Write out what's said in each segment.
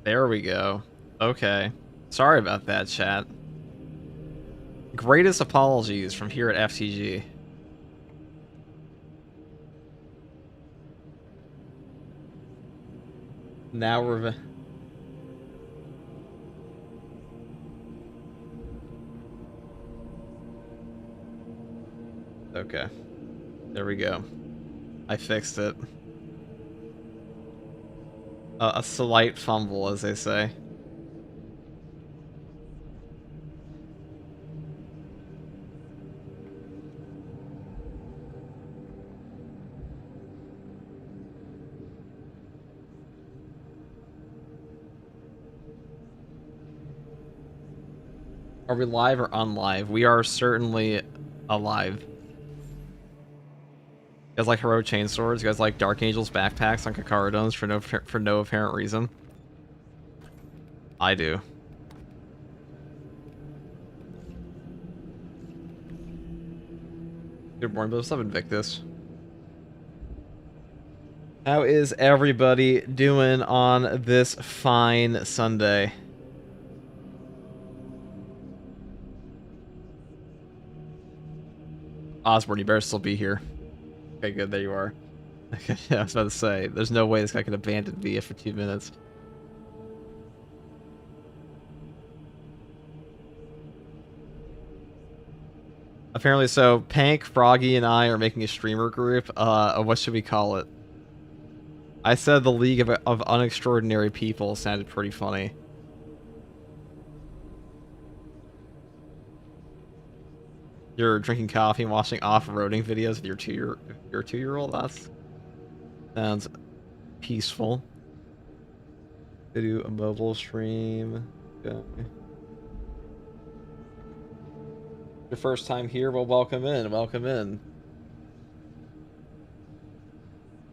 There we go. Okay. Sorry about that, chat. Greatest apologies from here at FTG. Now we're... Okay. There we go. I fixed it. A slight fumble, as they say. Are we live or unlive? We are certainly alive. You guys like heroic chainswords? You guys like Dark Angel's backpacks on Kakarodones for no apparent reason? I do. Good morning, what's up, Invictus? How is everybody doing on this fine Sunday? Osborne, you better still be here. Okay, good, there you are. Okay, yeah, I was about to say, there's no way this guy could abandon Via for 2 minutes. Apparently so, Pank, Froggy, and I are making a streamer group. What should we call it? I said the League of Unextraordinary People sounded pretty funny. You're drinking coffee and watching off-roading videos with your two-year-old. That sounds peaceful. They do a mobile stream. Okay. Your first time here? Well, welcome in. Welcome in.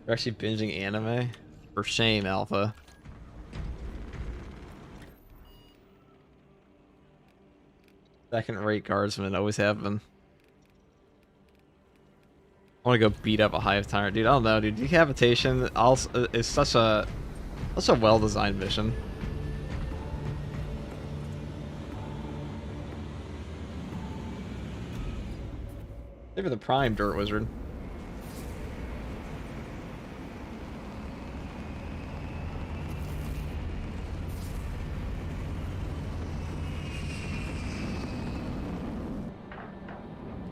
You're actually binging anime? For shame, Alpha. Second-rate guardsmen, always have been. I want to go beat up a hive tyrant, dude. I don't know, dude. Decapitation also is such a well-designed mission. Maybe the prime dirt wizard.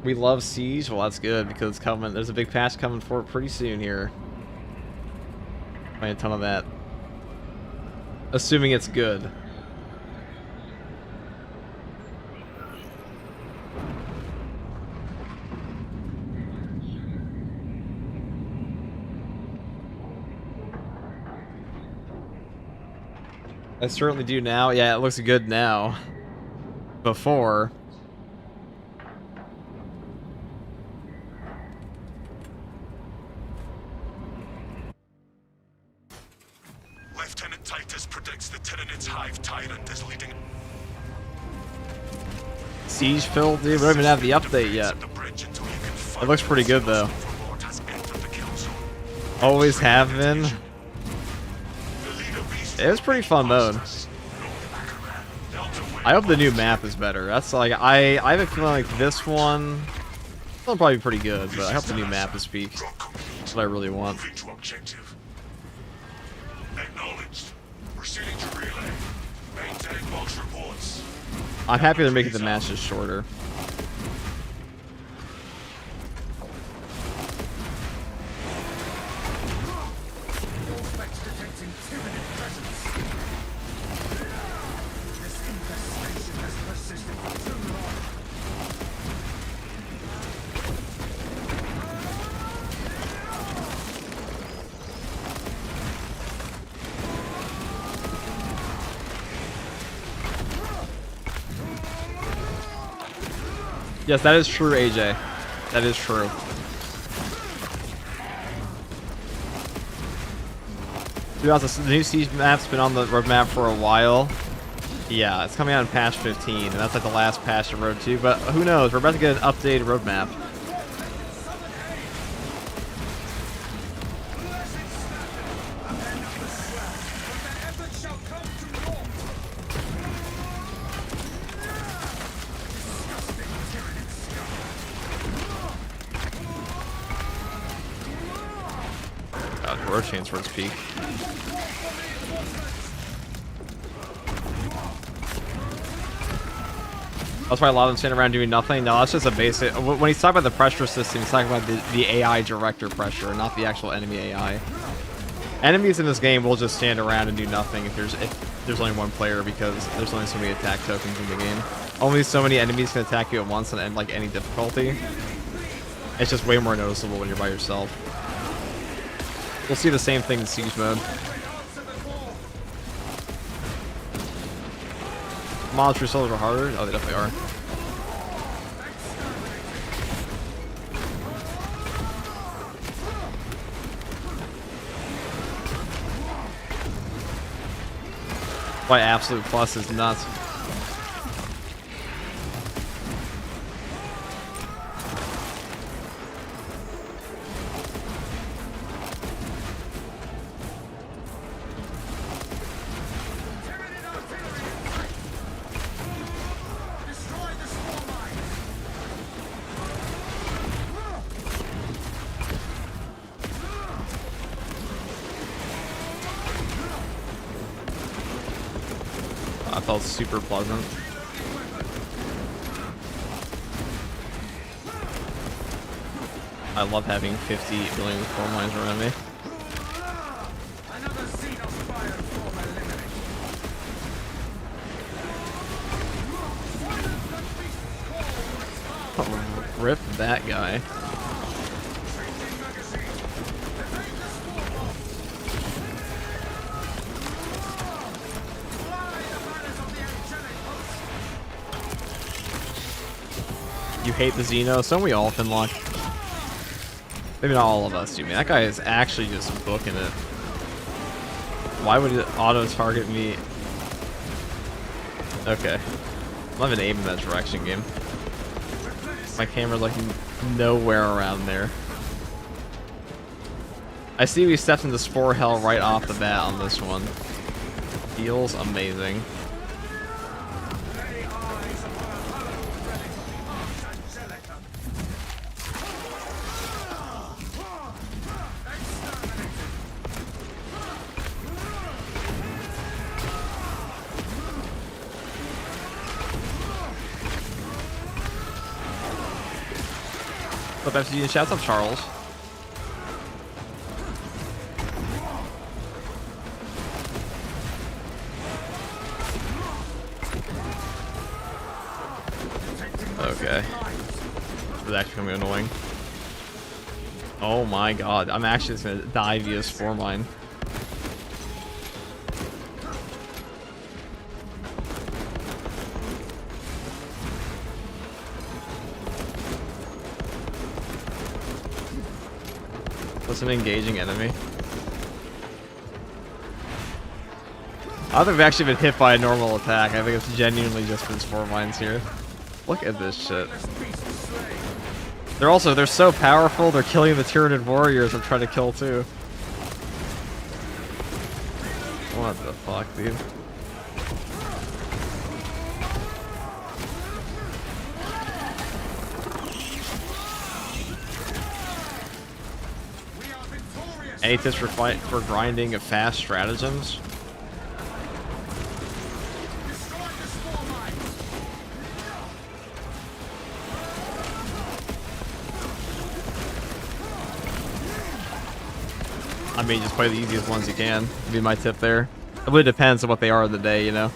We love Siege? Well, that's good, because it's coming. There's a big patch coming for it pretty soon here. Playing a ton of that. Assuming it's good. I certainly do now. Yeah, it looks good now. Before... Siege filled, dude. We don't even have the update yet. It looks pretty good though. Always have been. It was pretty fun mode. I hope the new map is better. That's like I have a feeling like this one will probably be pretty good, but I hope the new map is peak. That's what I really want. I'm happy they're making the matches shorter. Yes, that is true, AJ. That is true. To be honest, the new Siege map's been on the roadmap for a while. Yeah, it's coming out in patch 15, and that's like the last patch of Road 2, but who knows? We're about to get an updated roadmap. growth chains for its peak. That's why a lot of them stand around doing nothing. No, that's just a basic. When he's talking about the pressure system, he's talking about the AI director pressure, not the actual enemy AI. Enemies in this game will just stand around and do nothing if there's only one player, because there's only so many attack tokens in the game. Only so many enemies can attack you at once and like any difficulty. It's just way more noticeable when you're by yourself. We'll see the same thing in Siege mode. Monster souls are harder? Oh, they definitely are. Why Absolute Plus is nuts. That felt super pleasant. I love having 50 billion coal mines around me. Oh, rip that guy. You hate the Xeno? So we all, Finlock. Maybe not all of us do, man. That guy is actually just booking it. Why would it auto-target me? Okay. I'm not even aiming that direction, game. My camera's like nowhere around there. I see we stepped into Spore Hell right off the bat on this one. Feels amazing. But after you shouts up Charles. Okay. This is actually becoming annoying. Oh my god, I'm actually just gonna die via Spore Mine. That's an engaging enemy. I don't think we've actually been hit by a normal attack. I think it's genuinely just been Spore Mines here. Look at this shit. They're so powerful, they're killing the Tyranid warriors I'm trying to kill too. What the fuck, dude? Any tips for grinding fast stratagems? I mean, just play the easiest ones you can. Would be my tip there. It really depends on what they are of the day, you know?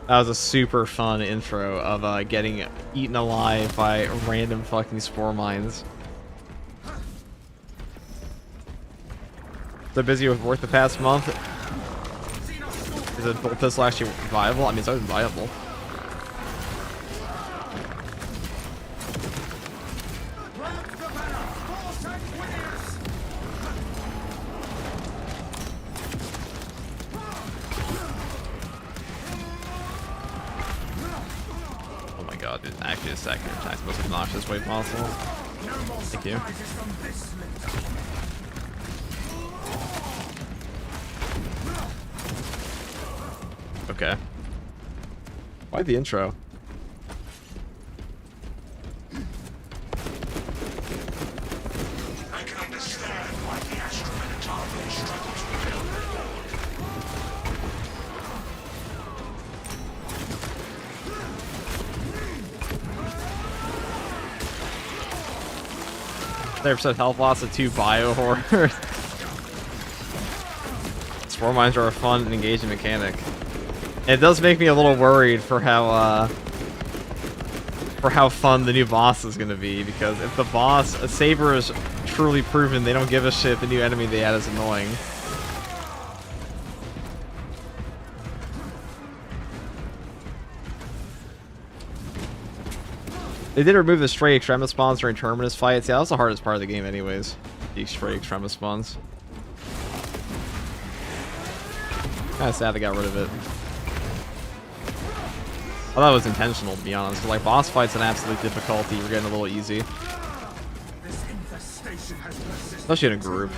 That was a super fun intro of getting eaten alive by random fucking Spore Mines. So busy with work the past month. Is it bolt pistol actually viable? I mean, it's always viable. Oh my god, dude, actually a second attack's the most obnoxious way possible. Thank you. Okay. Why the intro? I can understand why 30% health loss of 2 bio horrors. Spore mines are a fun and engaging mechanic. It does make me a little worried for how fun the new boss is gonna be, because if the boss, a Saber, is truly proven they don't give a shit, the new enemy they add is annoying. They did remove the stray extremis spawns during terminus fights. Yeah, that was the hardest part of the game anyways. The stray extremis spawns. Kinda sad they got rid of it. I thought it was intentional, to be honest. Like, boss fights an absolute difficulty, we're getting a little easy. Especially in a group.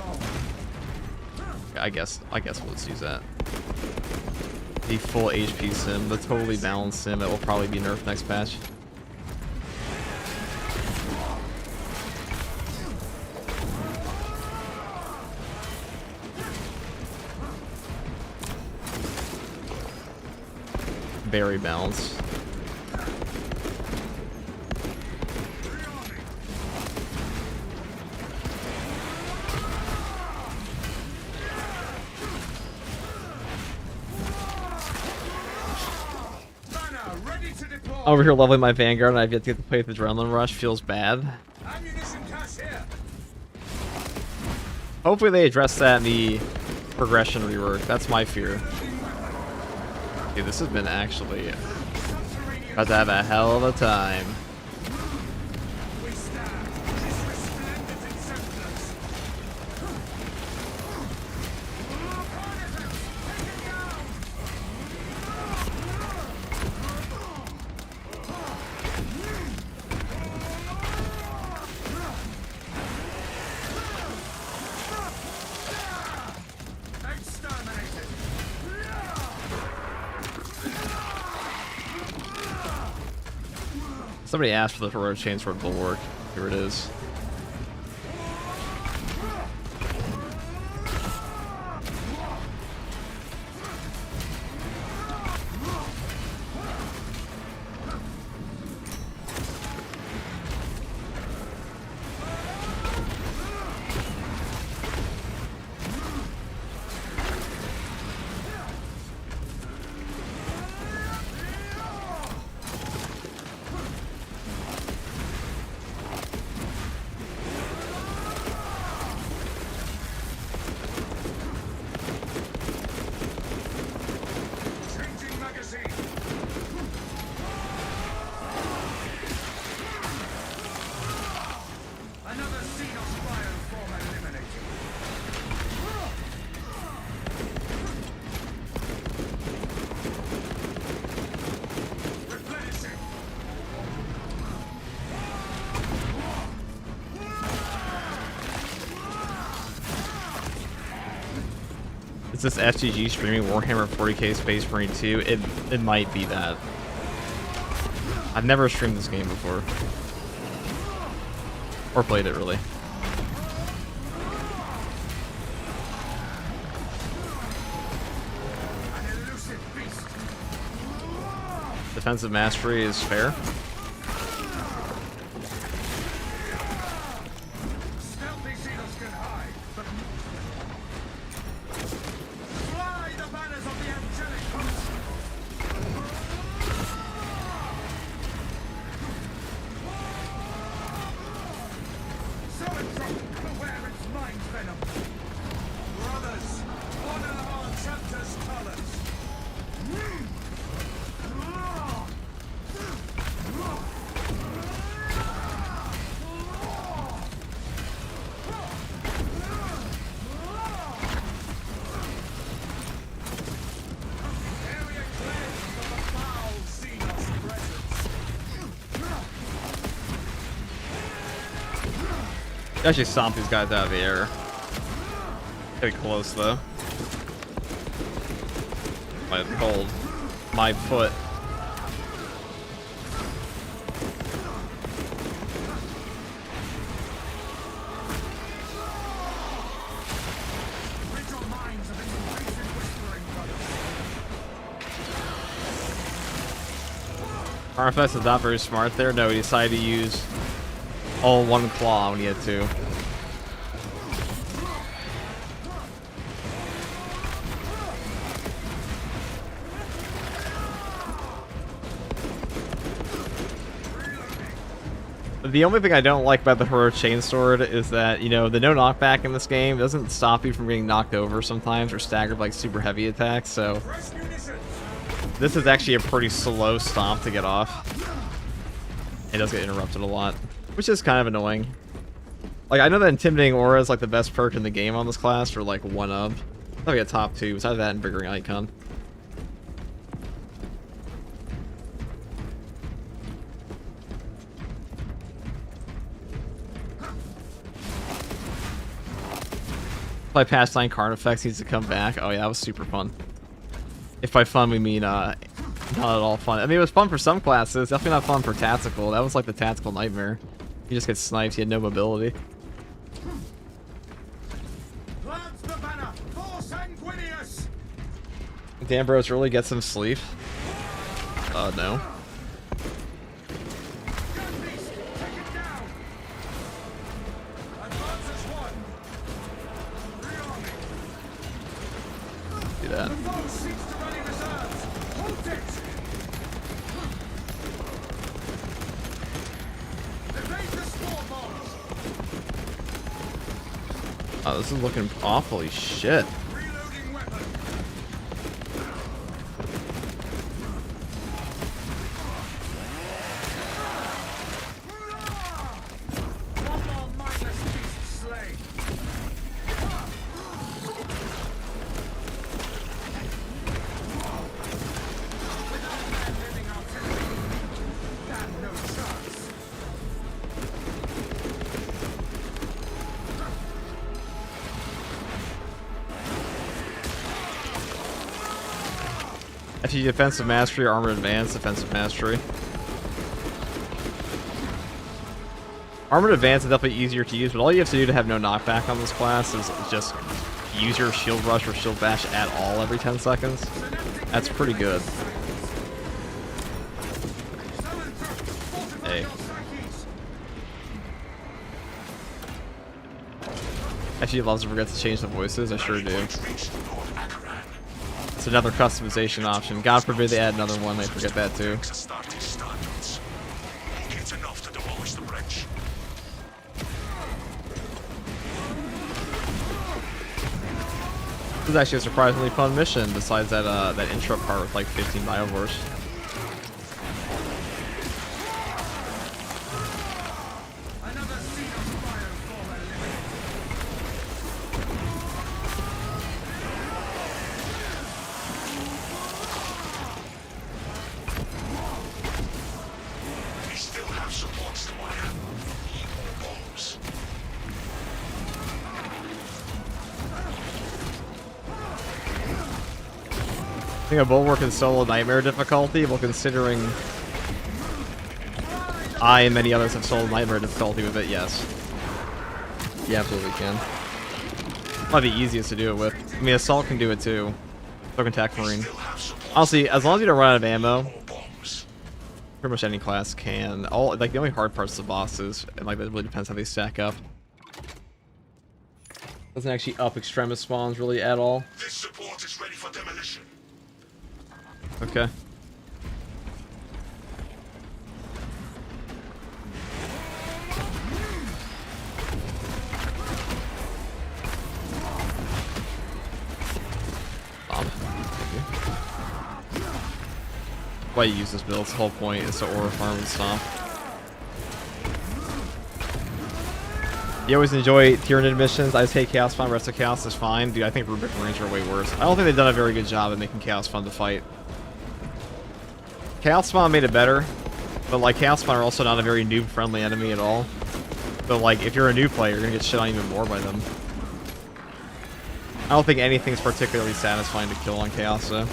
I guess we'll just use that. The full HP sim, the totally balanced sim, it will probably be nerfed next patch. Very balanced. Over here leveling my Vanguard and I've yet to get to play with Adrenaline Rush. Feels bad. Hopefully they address that in the progression rework. That's my fear. Dude, this has been actually about to have a hell of a time. Somebody asked for the heroic chainsword bulwark. Here it is. Is this FTG streaming Warhammer 40k Space Marine 2? It might be that. I've never streamed this game before. Or played it, really. Defensive mastery is fair. Actually stomp these guys out of the air. Pretty close though. My hold. My foot. RFS is not very smart there. No, he decided to use all one claw when he had to. The only thing I don't like about the Heroic Chainsword is that, you know, the no knockback in this game doesn't stop you from getting knocked over sometimes or staggered like super heavy attacks, so this is actually a pretty slow stomp to get off. It does get interrupted a lot, which is kind of annoying. Like, I know that Intimidating Aura is like the best perk in the game on this class, or like one of. Probably a top 2, besides that and Triggering Icon. My past 9 card effects needs to come back. Oh yeah, that was super fun. If by fun we mean not at all fun. I mean, it was fun for some classes, definitely not fun for tactical. That was like the tactical nightmare. You just get sniped, you had no mobility. Dan Bros really get some sleep. No. Do that. Oh, this is looking awfully shit. Actually, defensive mastery, armor advance, defensive mastery. Armored advance is definitely easier to use, but all you have to do to have no knockback on this class is just use your shield rush or shield bash at all every 10 seconds. That's pretty good. Hey. Actually, loves to forget to change the voices. I sure do. It's another customization option. God forbid they add another one. They forget that too. This is actually a surprisingly fun mission. Besides that, that intro part with like 15 biovores. I think a Bulwark in solo nightmare difficulty, well, considering I and many others have solo nightmare difficulty with it, yes. You absolutely can. Probably the easiest to do it with. I mean, Assault can do it too. So can Tac Marine. Honestly, as long as you don't run out of ammo, pretty much any class can. All like the only hard part's the bosses, and like that really depends how they stack up. Doesn't actually up extremis spawns really at all. This support is ready for demolition. Okay. Why you use this build? It's the whole point is to aura farm and stomp. You always enjoy Tyranid missions. I just hate Chaos Fun. Rest of Chaos is fine. Dude, I think Rubric Marines are way worse. I don't think they've done a very good job at making Chaos fun to fight. Chaos Spawn made it better, but like Chaos Spawn are also not a very noob-friendly enemy at all. But like, if you're a new player, you're gonna get shit on even more by them. I don't think anything's particularly satisfying to kill on Chaos, though.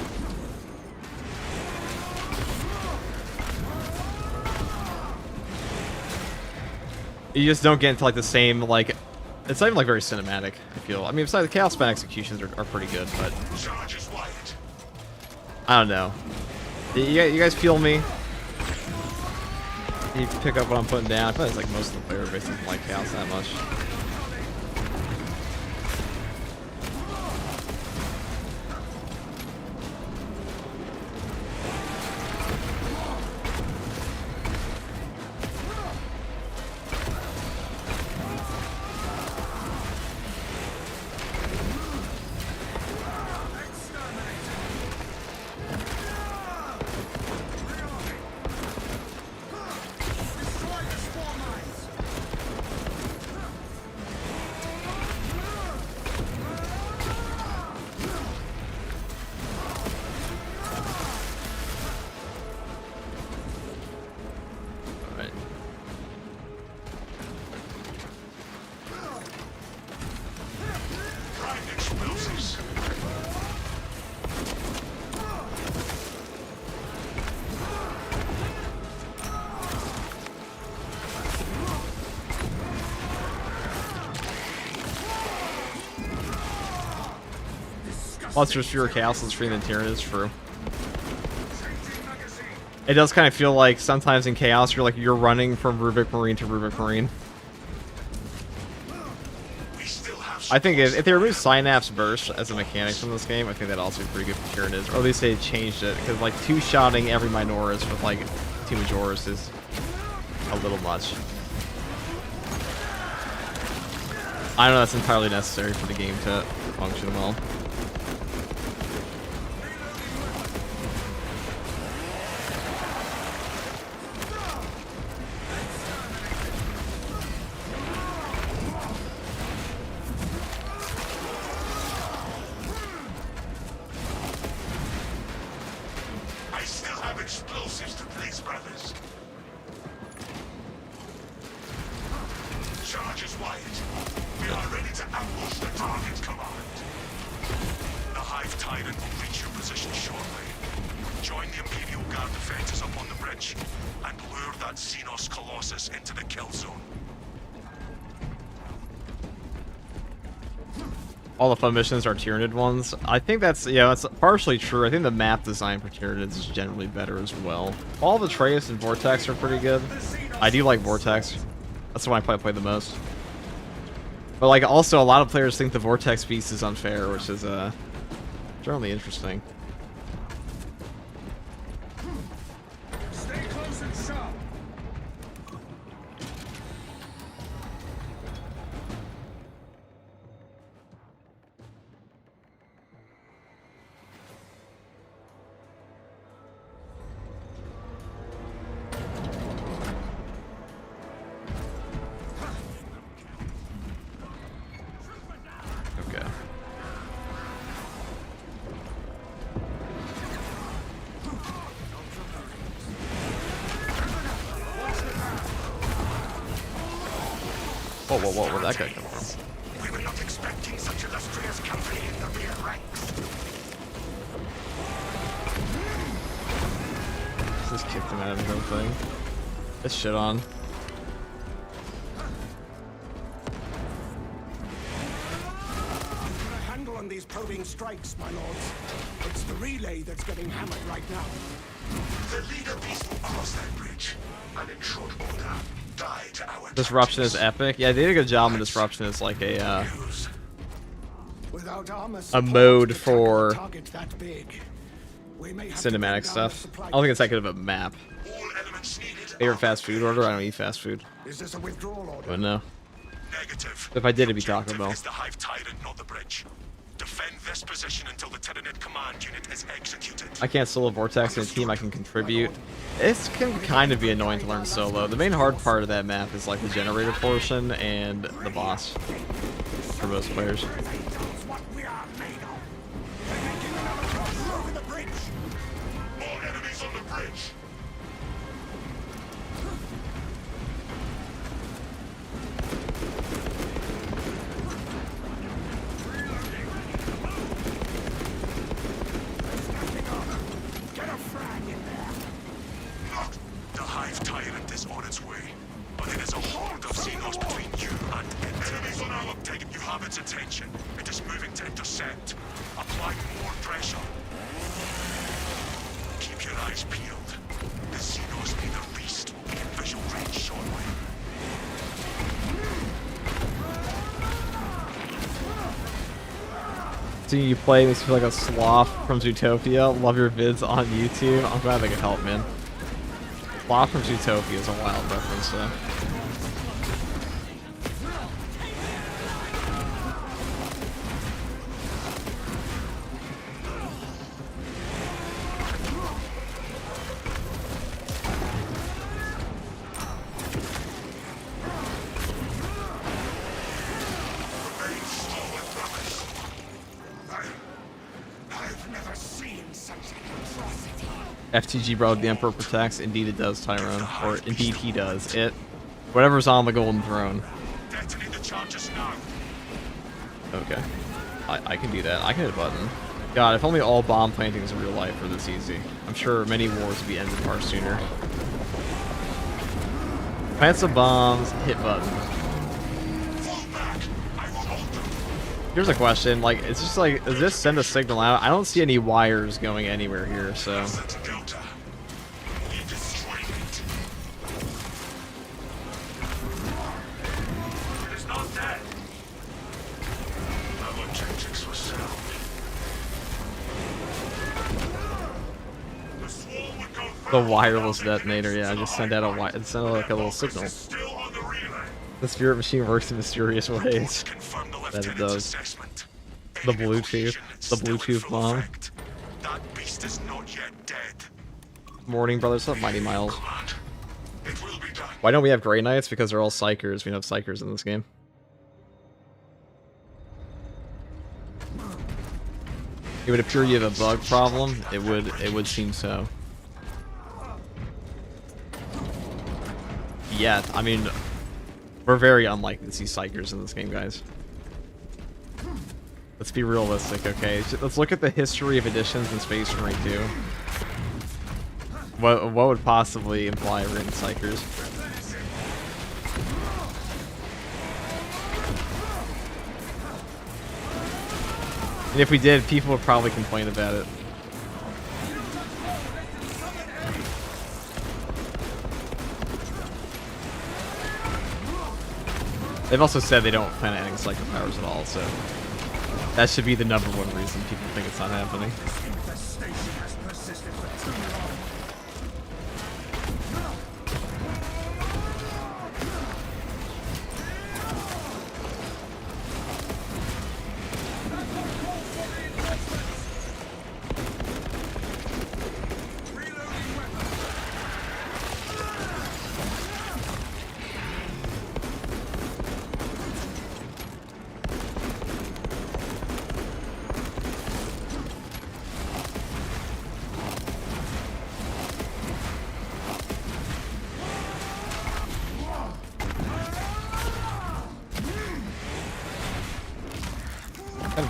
You just don't get into like the same, like, it's not even like very cinematic, I feel. I mean, besides the Chaos Spawn executions are pretty good, but I don't know. You guys feel me? You pick up what I'm putting down. I feel like it's like most of the player base doesn't like Chaos that much. Plus, there's fewer chaos on the screen than Tyranids, true. It does kind of feel like sometimes in Chaos, you're running from Rubik Marine to Rubik Marine. I think if they remove Synapse Burst as a mechanic from this game, I think that'd also be pretty good for Tyranids. Or at least they changed it, because like two-shotting every Minoris with like two Majoris is a little much. I don't know that's entirely necessary for the game to function well. Explosives to place, brothers. Charges wired. We are ready to ambush the target command. The Hive Tyrant will reach your position shortly. Join the Imperial Guard defenses up on the bridge and lure that Xenos Colossus into the kill zone. All the fun missions are Tyranid ones. I think that's, yeah, that's partially true. I think the map design for Tyranids is generally better as well. All the Atreus and Vortex are pretty good. I do like Vortex. That's the one I probably play the most. But like, also a lot of players think the Vortex beast is unfair, which is generally interesting. Stay close and sharp. Whoa, where'd that guy come from? We were not expecting such illustrious company in the rear ranks. Just kicked him out of his own thing. This shit on. A handle on these probing strikes, my lords. It's the relay that's getting hammered right now. The leader beast will cross that bridge, and in short order, die to our Disruption is epic. Yeah, they did a good job in Disruption. It's like a mode for cinematic stuff. I don't think it's that good of a map. Favorite fast food order? I don't eat fast food. Is this a withdrawal order? But no. Negative. If I did, it'd be Taco Bell. Is the Hive Tyrant, not the bridge. Defend this position until the Tyranid command unit is executed. I can't solo Vortex in a team. I can contribute. It can kind of be annoying to learn solo. The main hard part of that map is like the generator portion and the boss for most players. More enemies on the bridge. The Hive Tyrant is on its way, but it is a horde of Xenos between you and it. Enemies on our uptake. You have its attention. It is moving to intercept. Apply more pressure. Keep your eyes peeled. The Xenos leader beast will be in visual range shortly. Seeing you play makes me feel like a sloth from Zootopia. Love your vids on YouTube. I'm glad they could help, man. Sloth from Zootopia is a wild reference, though. Remain slow, brothers. I've never seen such an atrocity. FTG brought the Emperor protects. Indeed it does, Tyrone. Or indeed he does. It. Whatever's on the Golden Throne. Detonate the charges now. Okay. I can do that. I can hit a button. God, if only all bomb plantings in real life were this easy. I'm sure many wars would be ended far sooner. Plant some bombs, hit button. Fall back. I will hold them. Here's a question, like, it's just like, does this send a signal out? I don't see any wires going anywhere here, so... The wireless detonator, yeah, just send out send out like a little signal. The spirit machine works in mysterious ways. That it does. The Bluetooth bomb. That beast is not yet dead. Morning, brothers. Up, Mighty Miles. Why don't we have Grey Knights? Because they're all Psychers. We don't have Psychers in this game. It would appear you have a bug problem. It would seem so. Yeah, I mean, we're very unlikely to see Psychers in this game, guys. Let's be realistic, okay? Let's look at the history of editions in Space Marine 2. What would possibly imply we're in Psychers? And if we did, people would probably complain about it. They've also said they don't plan on adding Psycho powers at all, so that should be the #1 reason people think it's not happening.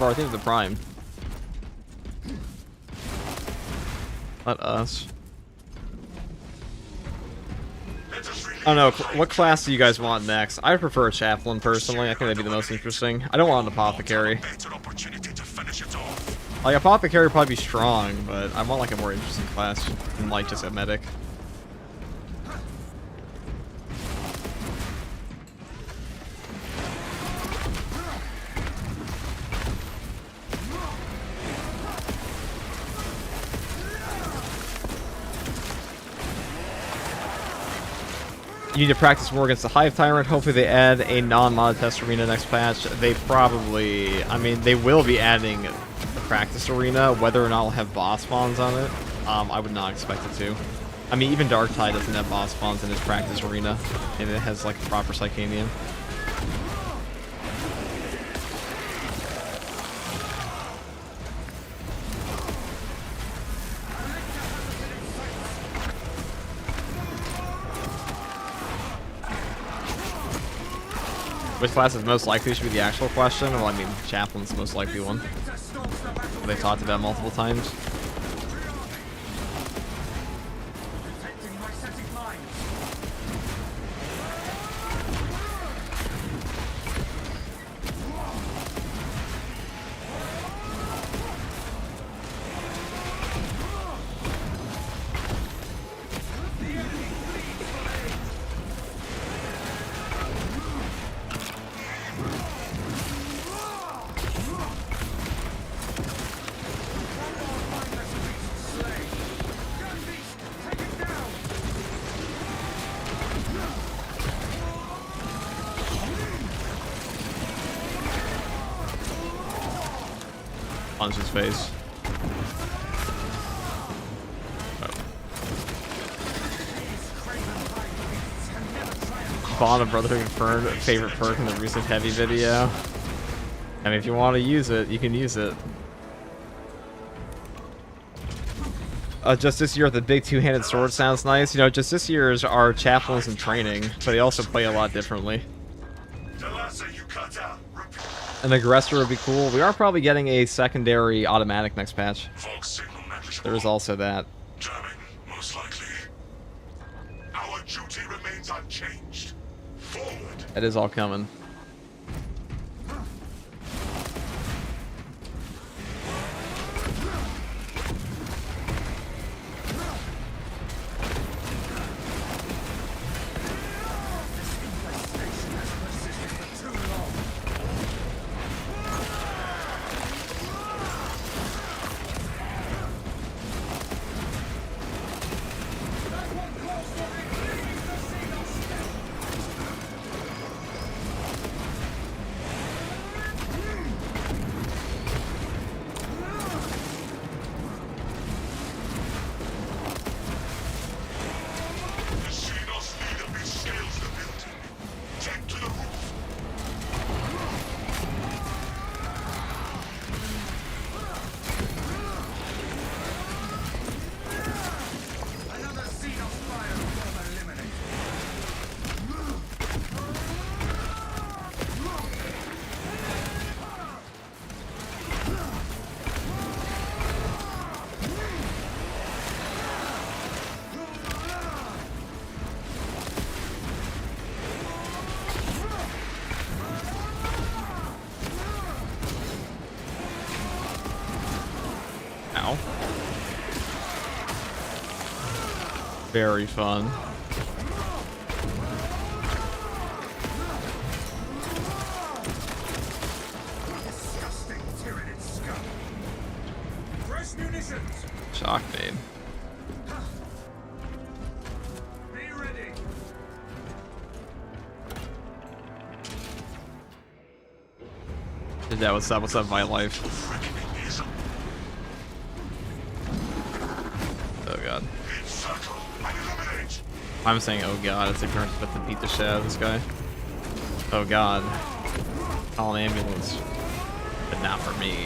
I think the Prime. Not us. I don't know. What class do you guys want next? I prefer a Chaplain, personally. I think that'd be the most interesting. I don't want an Apothecary. Like, Apothecary would probably be strong, but I want, like, a more interesting class than, like, just a Medic. You need to practice more against the Hive Tyrant. Hopefully they add a non-mod test arena next patch. They probably... I mean, they will be adding the practice arena. Whether or not it'll have boss spawns on it, I would not expect it to. I mean, even Darktide doesn't have boss spawns in his practice arena. And it has, like, a proper Psychanium. Which class is most likely should be the actual question. Well, I mean, Chaplain's the most likely one. They talked about multiple times. Punch his face. Bond of Brotherhood confirmed favorite perk in the recent heavy video. I mean, if you want to use it, you can use it. Just this year, the big two-handed sword sounds nice. You know, just this year's our chaplains in training, but they also play a lot differently. An aggressor would be cool. We are probably getting a secondary automatic next patch. There is also that. Most likely. Our duty remains unchanged. Forward. That is all coming. Very fun. Disgusting tyrannid scum. Fresh munitions. Shock nade. Be ready. Yeah, what's up? What's up, my life? Oh god. I'm saying, oh god, it's like we're supposed to beat the shit out of this guy. Oh god. Call an ambulance. But not for me.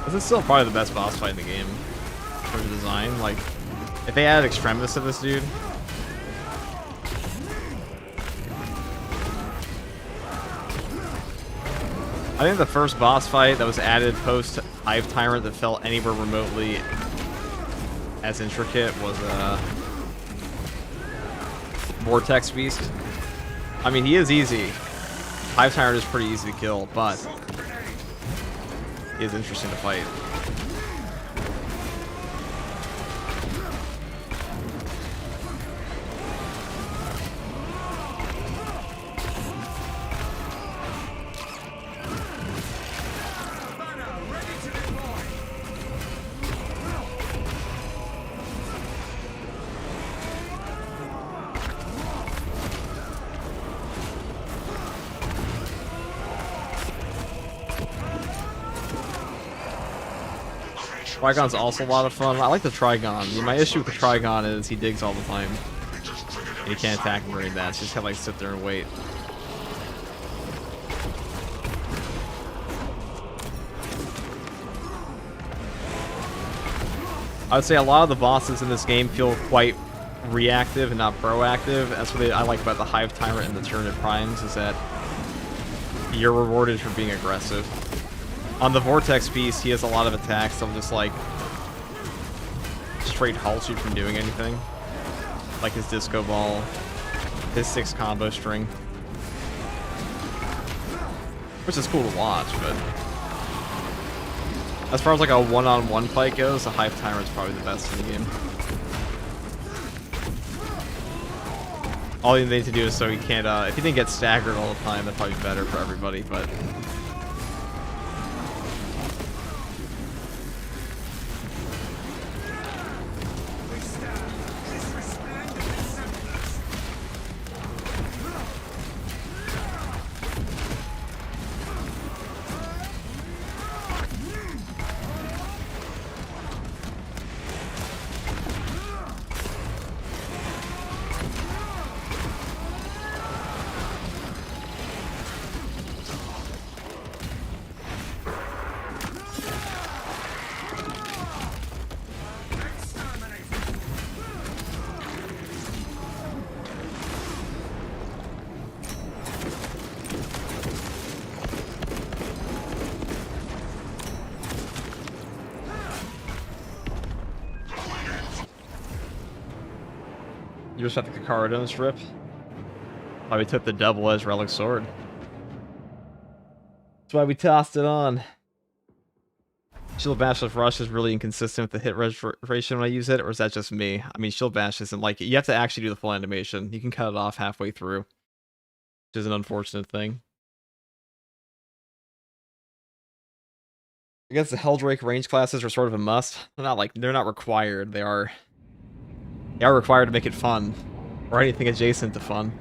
This is still probably the best boss fight in the game. For the design. Like, if they added Extremis to this dude. I think the first boss fight that was added post Hive Tyrant that felt anywhere remotely as intricate was Vortex Beast. I mean, he is easy. Hive Tyrant is pretty easy to kill, but he is interesting to fight. Trigon's also a lot of fun. I like the Trigon. My issue with the Trigon is he digs all the time. And you can't attack him during that, so you just gotta like sit there and wait. I would say a lot of the bosses in this game feel quite reactive and not proactive. That's what I like about the Hive Tyrant and the Tyranid Primes, is that you're rewarded for being aggressive. On the Vortex Beast, he has a lot of attacks that'll just like straight halt you from doing anything. Like his Disco Ball, his 6 combo string. Which is cool to watch, but as far as like a one-on-one fight goes, the Hive Tyrant's probably the best in the game. All you need to do is so he can't, if he didn't get staggered all the time, that'd probably be better for everybody, but you just have the Kakaradon strip. Why we took the double-edged relic sword. That's why we tossed it on. Shield Bash with Rush is really inconsistent with the hit ratio when I use it, or is that just me? I mean, Shield Bash isn't like it. You have to actually do the full animation. You can cut it off halfway through, which is an unfortunate thing. I guess the Helldrake range classes are sort of a must. They're not required. They are required to make it fun, or anything adjacent to fun.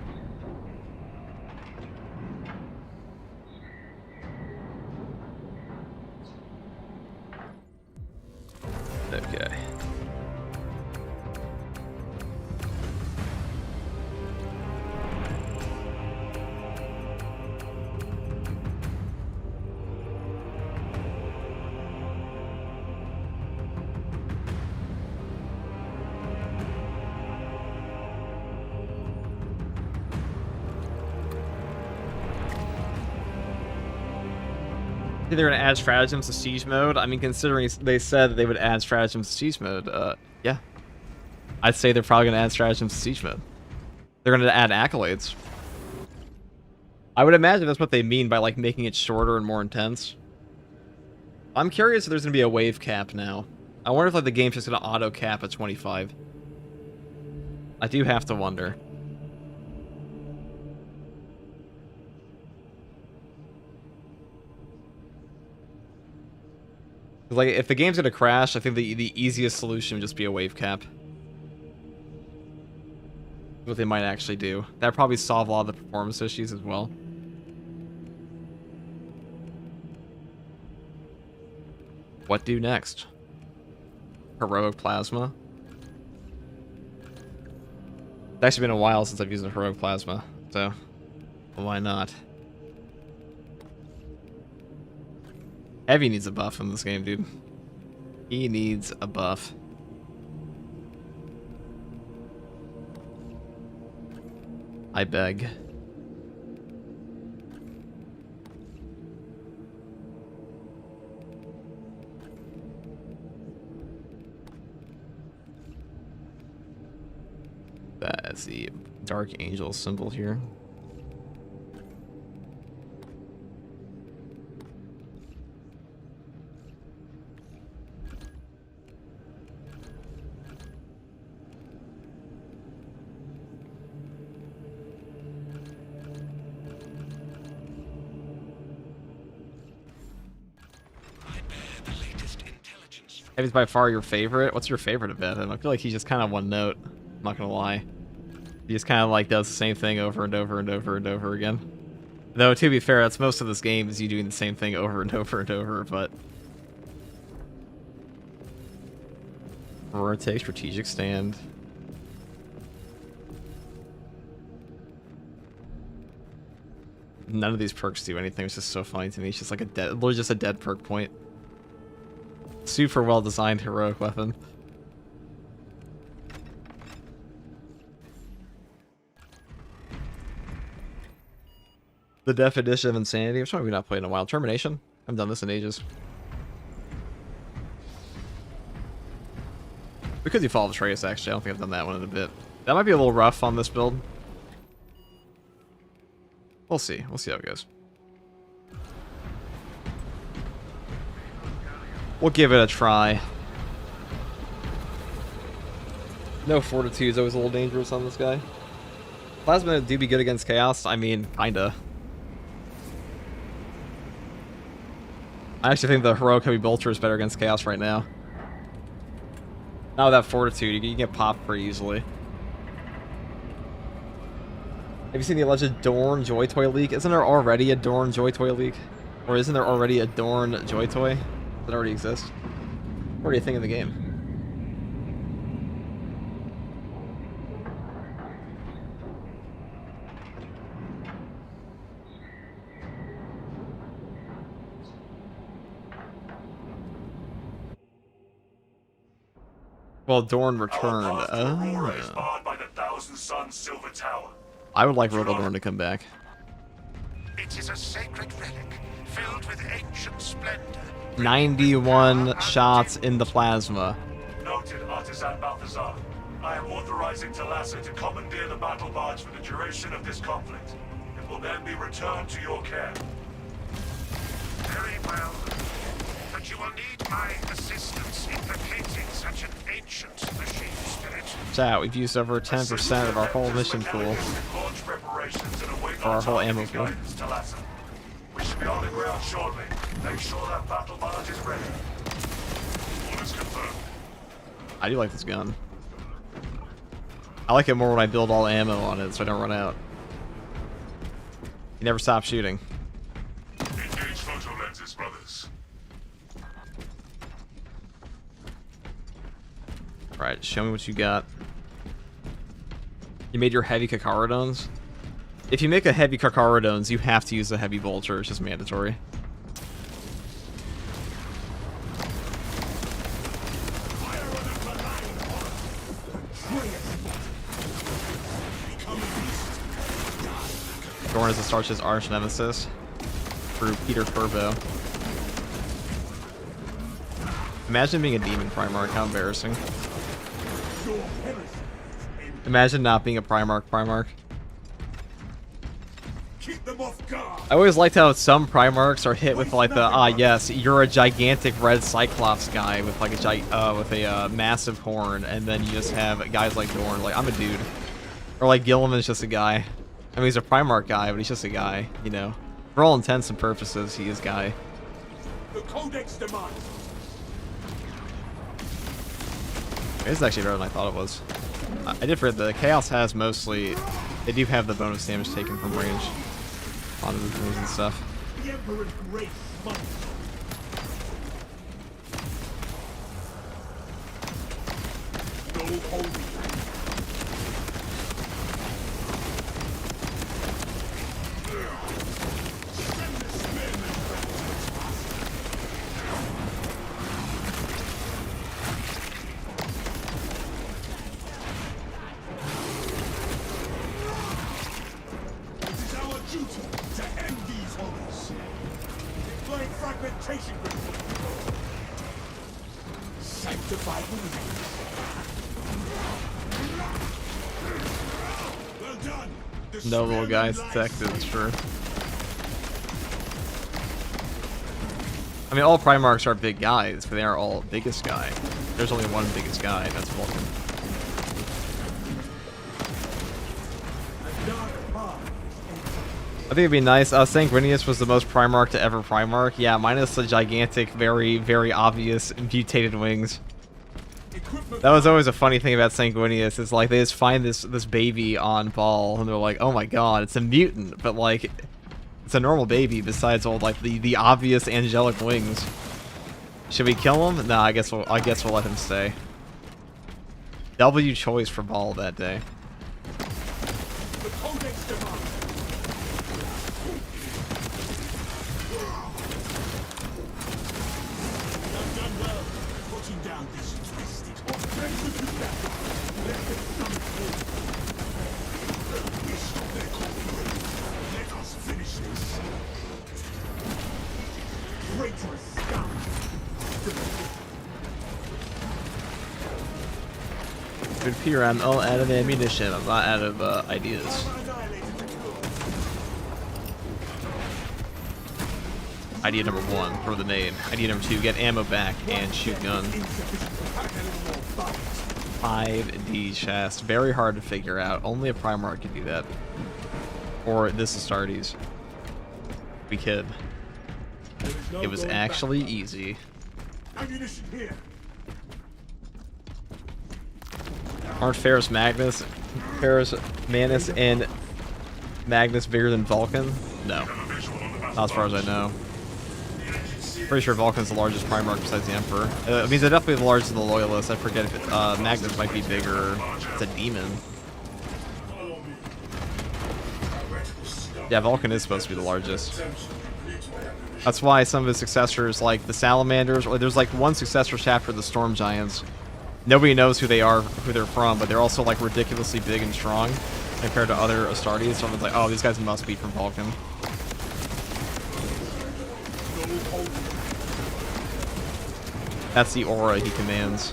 Okay. They're gonna add stratagems to siege mode. I mean, considering they said that they would add stratagems to siege mode, yeah, I'd say they're probably gonna add stratagems to siege mode. They're gonna add accolades. I would imagine that's what they mean by like making it shorter and more intense. I'm curious if there's gonna be a wave cap now. I wonder if like the game's just gonna auto cap at 25. I do have to wonder. 'Cause, like, if the game's gonna crash, I think the easiest solution would just be a wave cap. What they might actually do. That'd probably solve a lot of the performance issues as well. What do next? Heroic Plasma. It's actually been a while since I've used a Heroic Plasma, so why not? Heavy needs a buff in this game, dude. He needs a buff. I beg. That's the Dark Angel symbol here. Heavy's by far your favorite? What's your favorite about him? I feel like he's just kind of one note. I'm not gonna lie. He just kind of like does the same thing over and over and over and over again. Though, to be fair, that's most of this game is you doing the same thing over and over and over, but... Rotate, strategic stand. None of these perks do anything. It's just so funny to me. It's just like a dead, literally just a dead perk point. Super well designed heroic weapon. The definition of insanity. I'm sorry we've not played in a while. Termination. I haven't done this in ages. We could do Fall of Trace, actually. I don't think I've done that one in a bit. That might be a little rough on this build. We'll see. We'll see how it goes. We'll give it a try. No, Fortitude's always a little dangerous on this guy. Plasma do be good against Chaos. I mean, kinda. I actually think the Heroic Heavy Bolter is better against Chaos right now. Not without Fortitude, you can get popped pretty easily. Have you seen the alleged Dorn Joy Toy leak? Isn't there already a Dorn Joy Toy leak? Or isn't there already a Dorn Joy Toy that already exists? Already a thing in the game. Well, Dorn returned. Oh. By the Thousand Suns Silver Tower. I would like Rotodorn to come back. It is a sacred relic filled with ancient splendor. 91 shots in the plasma. Noted, Artisan Balthazar. I am authorizing Talassa to commandeer the battle barge for the duration of this conflict. It will then be returned to your care. Very well. But you will need my assistance in locating such an ancient machine spirit. Chat, we've used over 10% of our whole mission pool. For our whole ammo pool. We should be on the ground shortly. Make sure that battle barge is ready. Orders confirmed. I do like this gun. I like it more when I build all ammo on it so I don't run out. You never stop shooting. Engage photo lenses, brothers. Alright, show me what you got. You made your heavy Kakarodones? If you make a heavy Kakarodones, you have to use a heavy Bolter. It's just mandatory. Dorn is to start his arch nemesis through Peter Turbo. Imagine being a demon Primarch, how embarrassing. Imagine not being a Primarch. them off guard. I always liked how some primarchs are hit with like the yes, you're a gigantic red cyclops guy with like a massive horn, and then you just have guys like Dorn, like I'm a dude, or like Gilliman's just a guy. I mean, he's a primarch guy, but he's just a guy, you know. For all intents and purposes, he is guy. The Codex demands. It's actually better than I thought it was. I did forget the Chaos has mostly, they do have the bonus damage taken from range on the moves and stuff. The Emperor's grace must. No holding. Sanctified well done. No little guys detected, it's true. I mean, all primarchs are big guys, but they are all biggest guy. There's only one biggest guy, and that's Vulcan. I think it'd be nice. Sanguinius was the most primarch to ever primarch. Yeah, minus the gigantic, very, very obvious mutated wings. That was always a funny thing about Sanguinius, is like they just find this baby on Ball, and they're like, oh my god, it's a mutant, but like it's a normal baby besides all like the obvious angelic wings. Should we kill him? No, I guess we'll let him stay. W choice for Ball that day. Good PR, I'm all out of ammunition. I'm not out of ideas. Idea number 1, throw the nade. Idea number 2, get ammo back and shoot gun. 5D chest. Very hard to figure out. Only a Primarch can do that. Or this is Astartes. We could. It was actually easy. Aren't Ferrus Manus and Magnus bigger than Vulcan? No. Not as far as I know. Pretty sure Vulcan's the largest Primarch besides the Emperor. It means they're definitely the largest of the Loyalists. I forget if it, Magnus might be bigger. It's a demon. Yeah, Vulcan is supposed to be the largest. That's why some of his successors, like the Salamanders, or there's like one successor chapter of the Storm Giants. Nobody knows who they are, who they're from, but they're also like ridiculously big and strong compared to other Astartes. So it's like, oh, these guys must be from Vulcan. That's the aura he commands.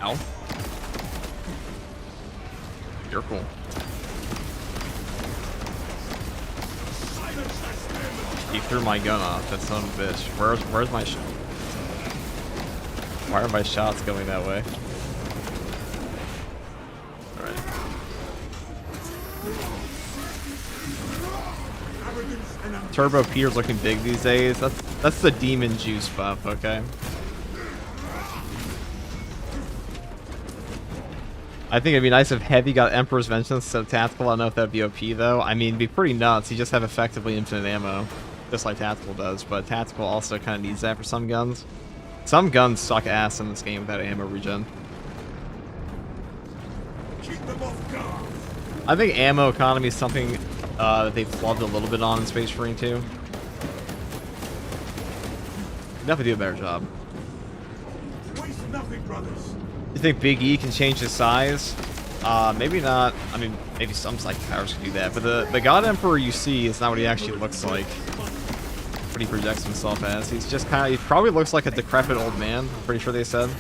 Ow. You're cool. He threw my gun off, that son of a bitch. Where's my shot? Why are my shots going that way? Alright. Turbo Peter's looking big these days. That's the demon juice buff, okay? I think it'd be nice if Heavy got Emperor's Vengeance instead of Tactical. I don't know if that'd be OP though. I mean, it'd be pretty nuts. You just have effectively infinite ammo, just like Tactical does. But Tactical also kind of needs that for some guns. Some guns suck ass in this game without ammo regen. I think ammo economy is something that they've flubbed a little bit on in Space Marine 2. Definitely do a better job. nothing, brothers. You think Big E can change his size? Maybe not. I mean, maybe some psychic powers can do that, but the God Emperor you see is not what he actually looks like. What he projects himself as. He's just kind of. He probably looks like a decrepit old man. I'm pretty sure they said.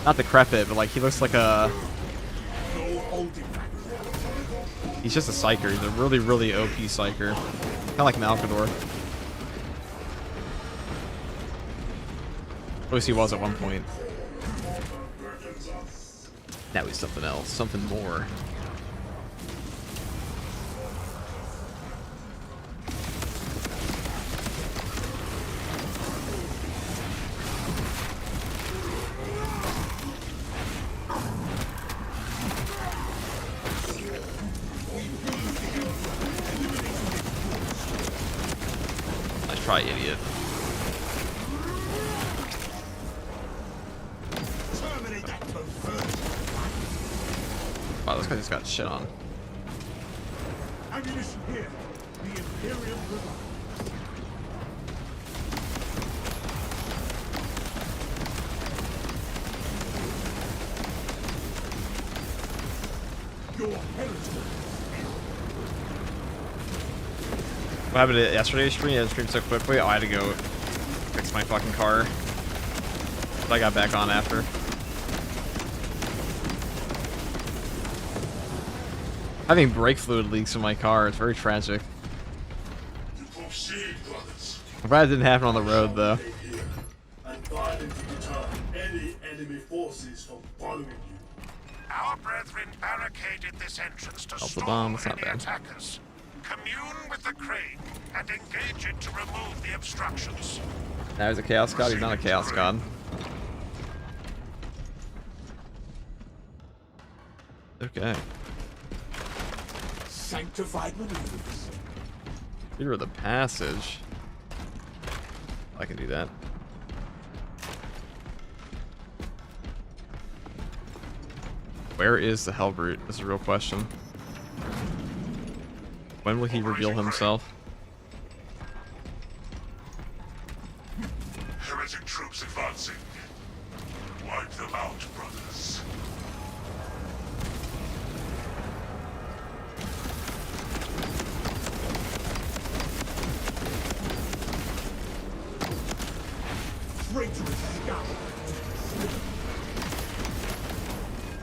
Not decrepit, but like he looks like a. He's just a psyker. He's a really, really OP psyker. Kind of like Malkador. At least he was at one point. Now he's something else, something more. Nice try, idiot. Wow, this guy just got shit on. Ammunition here. The Imperial provides. Your heritage. What happened to yesterday's stream? It streamed so quickly. Oh, I had to go fix my fucking car. But I got back on after. Having brake fluid leaks in my car, it's very tragic. I'm glad it didn't happen on the road, though. Our brethren barricaded this entrance to Help the bomb, it's stall not any bad. attackers. Commune with the crane and engage it to remove the obstructions. Now he's a Chaos God, he's not a Chaos God. Okay. Sanctified maneuvers. Clear the passage. I can do that. Where is the Hellbrute? This is a real question. When will he reveal himself? Heretic troops advancing. Wipe them out, brothers. Traitorous scout.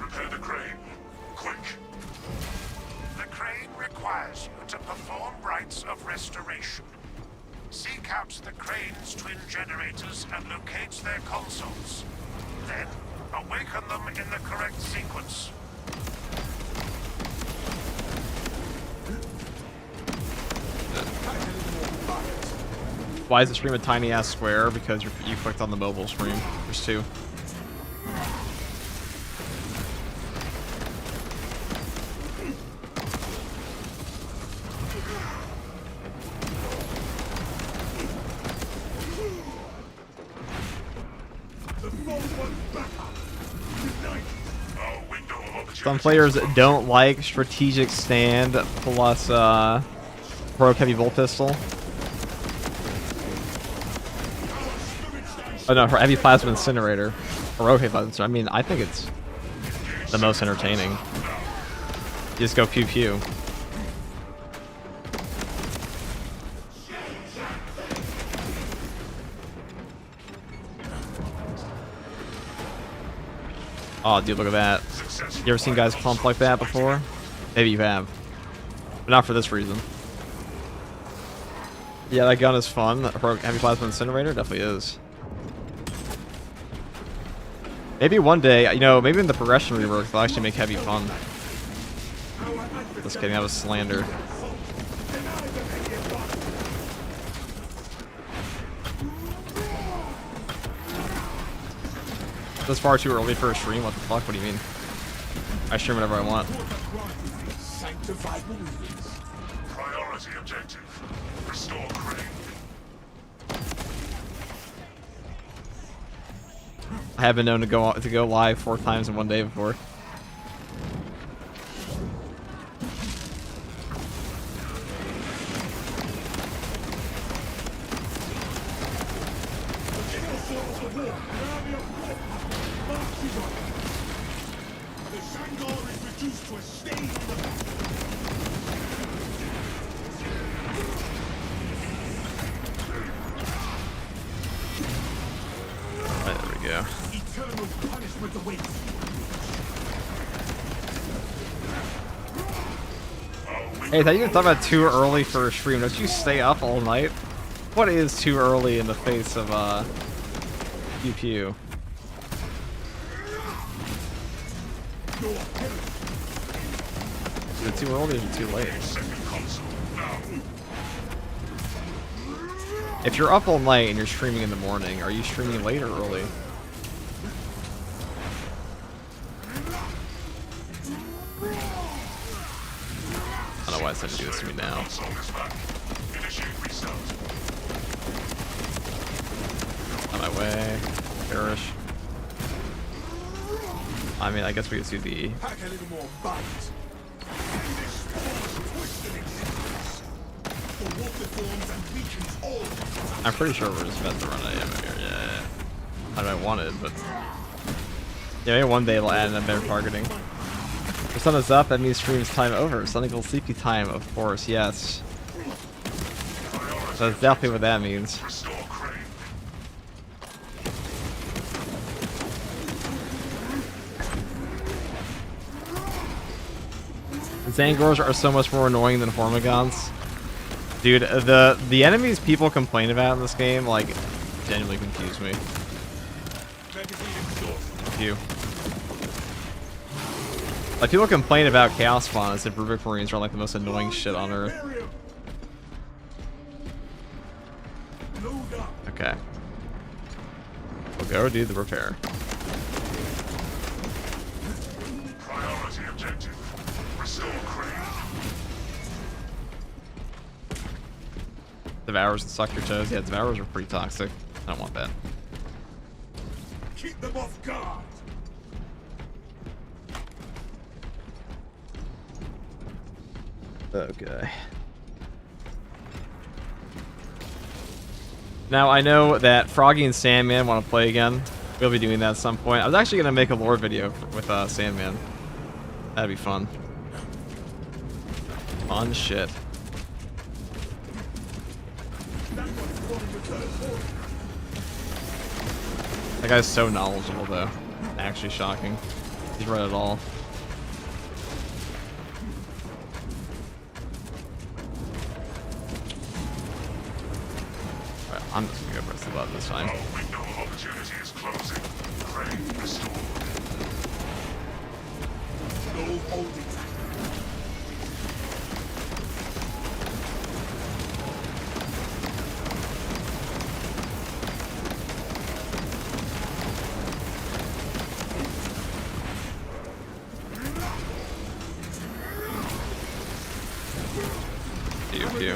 Repair the crane. Quick. The crane requires you to perform rites of restoration. Seek out the crane's twin generators and locate their consoles. Then, awaken them in the correct sequence. Why is the stream a tiny ass square? Because you clicked on the mobile screen. There's two. Some players don't like strategic stand plus heroic heavy bolt pistol. Oh no, for heavy plasma incinerator. Heroic heavy plasma incinerator. I mean, I think it's the most entertaining. You just go pew pew. Oh, dude, look at that. You ever seen guys clump like that before? Maybe you have. But not for this reason. Yeah, that gun is fun. Heavy plasma incinerator definitely is. Maybe one day, you know, maybe in the progression rework, they'll actually make heavy fun. Just kidding, that was slander. That's far too early for a stream. What the fuck? What do you mean? I stream whenever I want. Priority objective. Restore crane. I have been known to go live 4 times in one day before. Hey, that you talk about too early for a stream. Don't you stay up all night? What is too early in the face of pew pew? Is it too early or is it too late? If you're up all night and you're streaming in the morning, are you streaming late or early? I don't know why it's time to do this to me now. On my way. Perish. I mean, I guess we could do the... I'm pretty sure we're just about to run out of ammo here. Yeah. Not what I wanted, but... Yeah, maybe one day it'll add in a better targeting. If the sun is up, that means stream's time over. Sun equals sleepy time, of course, yes. That's definitely what that means. Zangors are so much more annoying than Hormigons. Dude, the enemies people complain about in this game, like, genuinely confuse me. You. Like, people complain about Chaos Spawn as if Rubik Marines are like the most annoying shit on Earth. Okay. We'll go do the repair. Priority objective. Restore crane. Devourers and suck your toes. Yeah, Devourers are pretty toxic. I don't want that. Keep them off guard. Okay. Now, I know that Froggy and Sandman want to play again. We'll be doing that at some point. I was actually going to make a lore video with Sandman. That'd be fun. Fun shit. That guy's so knowledgeable, though. Actually shocking. He's read it all. Alright, I'm just gonna go press the button this time. Window of opportunity is closing. Crane restored. No holding. Pew.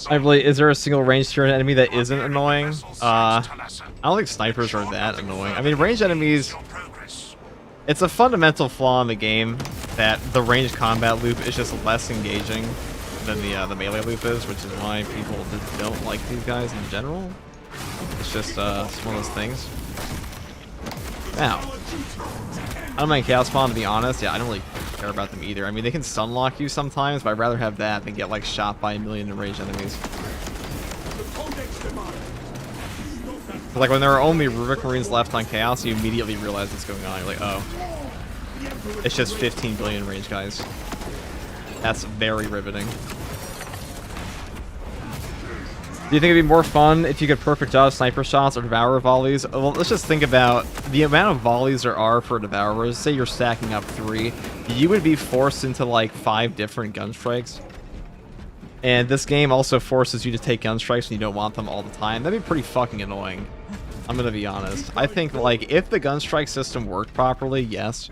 I really, is there a single ranged turret enemy that isn't annoying? I don't think snipers are that annoying. I mean, ranged enemies, it's a fundamental flaw in the game that the ranged combat loop is just less engaging than the melee loop is, which is why people just don't like these guys in general. It's just it's one of those things. Now, I don't mind Chaos Spawn, to be honest. Yeah, I don't really care about them either. I mean, they can stun lock you sometimes, but I'd rather have that than get like shot by a million enraged enemies. Like when there are only Rubik Marines left on Chaos, you immediately realize what's going on. You're like, oh, it's just 15 billion range guys. That's very riveting. Do you think it'd be more fun if you could perfect dodge sniper shots or devourer volleys? Well, let's just think about the amount of volleys there are for devourers. Say you're stacking up 3. You would be forced into like 5 different gun strikes. And this game also forces you to take gun strikes when you don't want them all the time. That'd be pretty fucking annoying. I'm gonna be honest. I think like if the gun strike system worked properly, yes.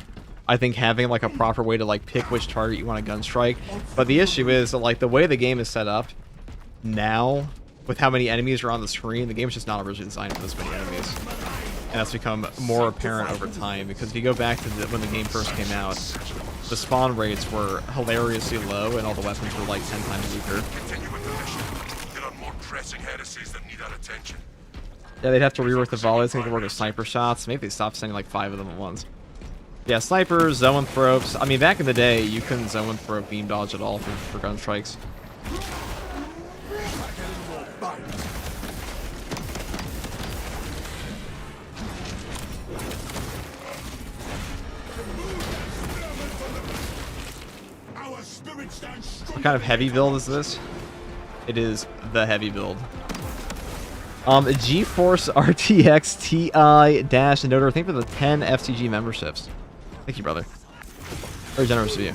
I think having like a proper way to like pick which target you want to gun strike. But the issue is that like the way the game is set up now, with how many enemies are on the screen, the game's just not originally designed for this many enemies. And that's become more apparent over time, because if you go back to when the game first came out, the spawn rates were hilariously low and all the weapons were like 10 times weaker. There are more pressing heresies that need our attention. Yeah, they'd have to rework the volleys, they could work with sniper shots. Maybe they stopped sending like 5 of them at once. Yeah, snipers, zoanthropes. I mean, back in the day, you couldn't zoanthrope beam dodge at all for gun strikes. kind of heavy build is this? It is the heavy build. GeForce RTX Ti Dash Noder, thank you for the 10 FTG memberships. Thank you, brother. Very generous of you.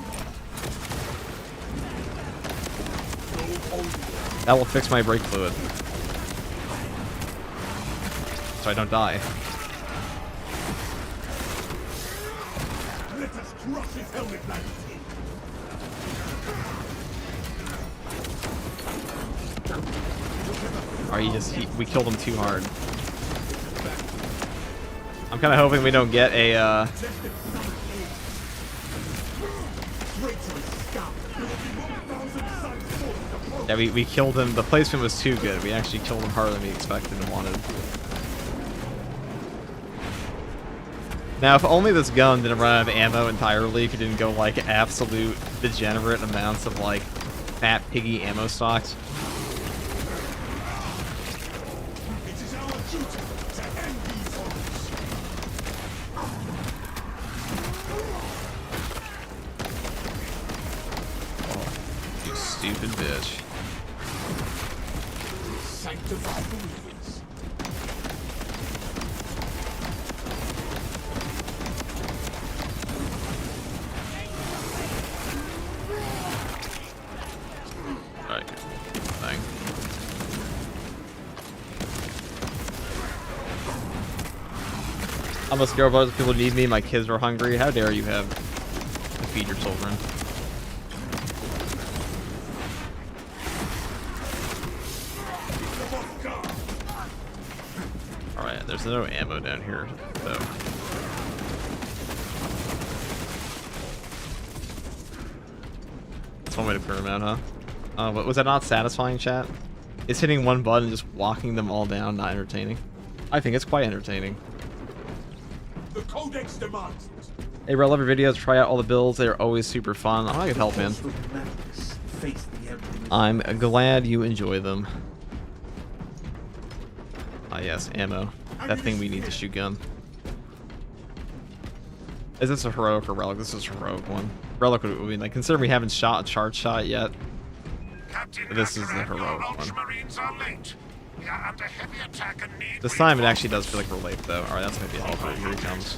That will fix my brake fluid, so I don't die. Let us crush his helmet like Alright, we killed him too hard. I'm kind of hoping we don't get a, yeah, we killed him. The placement was too good. We actually killed him harder than we expected and wanted. Now, if only this gun didn't run out of ammo entirely, if it didn't go, like, absolute degenerate amounts of, like, fat piggy ammo stocks. You stupid bitch. sanctify the weapons. Alright, thing. I must go, brothers. People need me. My kids are hungry. How dare you have to feed your children? Alright, there's no ammo down here, though. That's one way to clear them out, huh? But was that not satisfying, chat? Is hitting one button and just walking them all down not entertaining? I think it's quite entertaining. The Codex demands it. Hey bro, I love your videos. Try out all the builds. They're always super fun. I can help, man. I'm glad you enjoy them. Ah yes, ammo. That thing we need to shoot gun. Is this a heroic or relic? This is a heroic one. Relic would be like, considering we haven't shot a charge shot yet. This is the heroic one. This time it actually does feel like we're late though. Alright, that's gonna be helpful. Here he comes.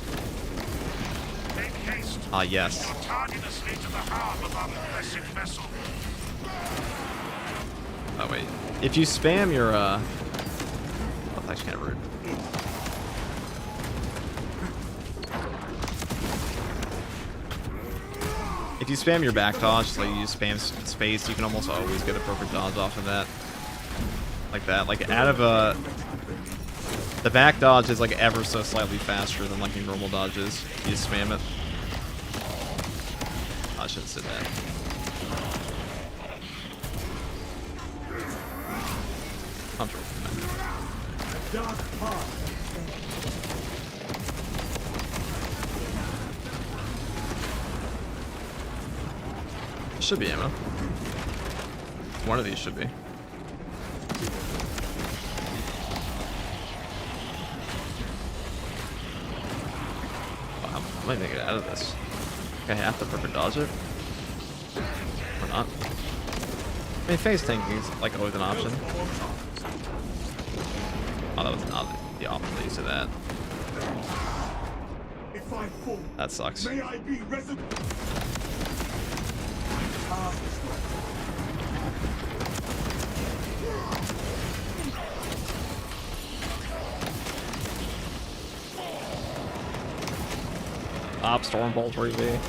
Ah yes. Oh wait. If you spam your oh, that's actually kind of rude. If you spam your back dodge, like you spam space, you can almost always get a perfect dodge off of that. Like that. Like out of a... The back dodge is like ever so slightly faster than like your normal dodges. You just spam it. I shouldn't say that. Control. Should be ammo. One of these should be. Wow, I might make it out of this. Okay, I have to perfect dodge it. Or not. I mean, phase tanking is like always an option. Oh, that was not the opposite use of that. That sucks. May I be Op Stormbolt 3V.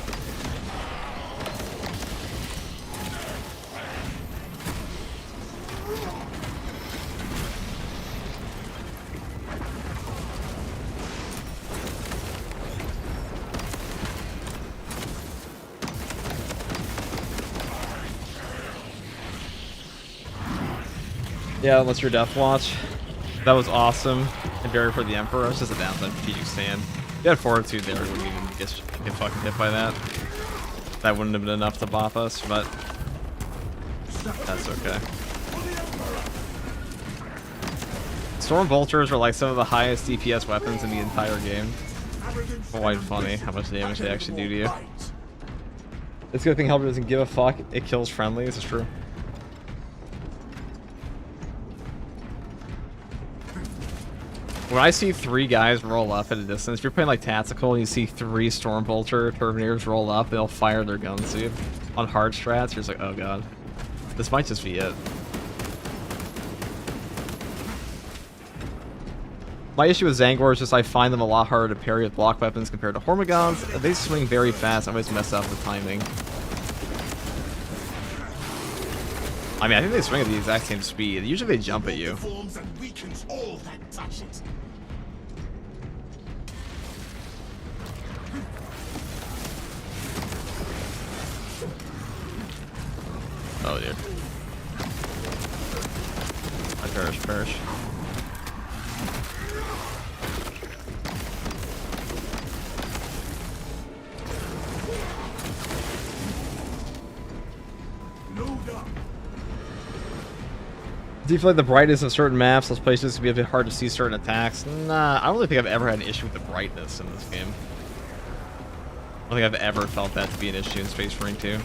Yeah, unless you're Deathwatch. That was awesome. And Barrier for the Emperor. It's just a downside strategic stand. If you had Fortitude there, we wouldn't even get fucking hit by that. That wouldn't have been enough to bop us, but that's okay. Storm Vultures are like some of the highest DPS weapons in the entire game. Quite funny how much damage they actually do to you. It's a good thing Helper doesn't give a fuck. It kills friendlies. It's true. When I see 3 guys roll up at a distance, if you're playing like tactical and you see 3 Stormbolter Turbineers roll up, they'll fire their guns, dude. On hard strats, you're just like, oh god. This might just be it. My issue with Zangor is just I find them a lot harder to parry with block weapons compared to Hormigons. They swing very fast, I always mess up the timing. I mean, I think they swing at the exact same speed. Usually they jump at you. Oh, dude. I perish. Do you feel like the brightness of certain maps, those places, can be a bit hard to see certain attacks? Nah, I don't really think I've ever had an issue with the brightness in this game. I don't think I've ever felt that to be an issue in Space Marine 2.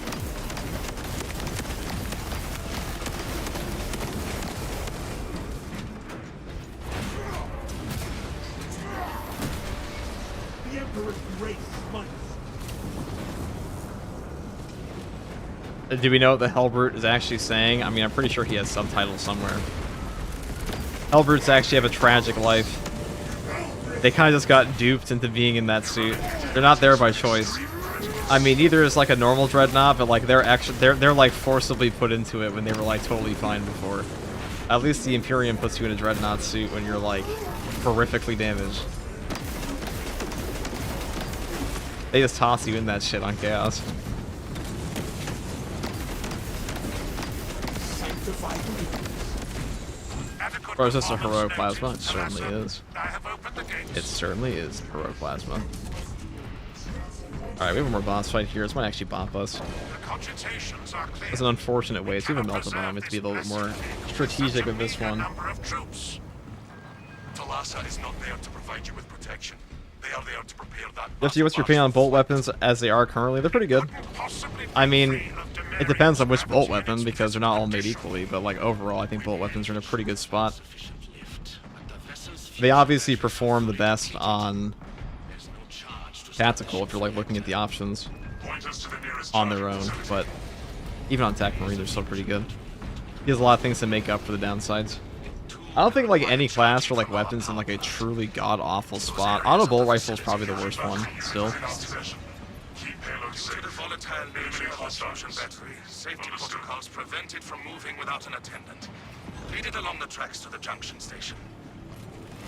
Do we know what the Hellbrute is actually saying? I mean, I'm pretty sure he has subtitles somewhere. Hellbrutes actually have a tragic life. They kind of just got duped into being in that suit. They're not there by choice. I mean, neither is like a normal dreadnought, but like they're like forcibly put into it when they were like totally fine before. At least the Imperium puts you in a dreadnought suit when you're like horrifically damaged. They just toss you in that shit on Chaos. Or is this a heroic plasma? It certainly is. It certainly is heroic plasma. Alright, we have one more boss fight here. This might actually bop us. It's an unfortunate way to have a melta bomb. It's to be a little bit more strategic with this one. Is not there to provide you with protection. They are there to prepare that. Jesse, what's your opinion on bolt weapons as they are currently? They're pretty good. I mean, it depends on which bolt weapon because they're not all made equally, but like overall I think bolt weapons are in a pretty good spot. They obviously perform the best on tactical if you're like looking at the options on their own, but even on Tech Marine they're still pretty good. He has a lot of things to make up for the downsides. I don't think like any class for like weapons in like a truly god-awful spot. Auto bolt rifle is probably the worst one still. Safety protocols prevented from moving without an attendant. Lead it along the tracks to the junction station.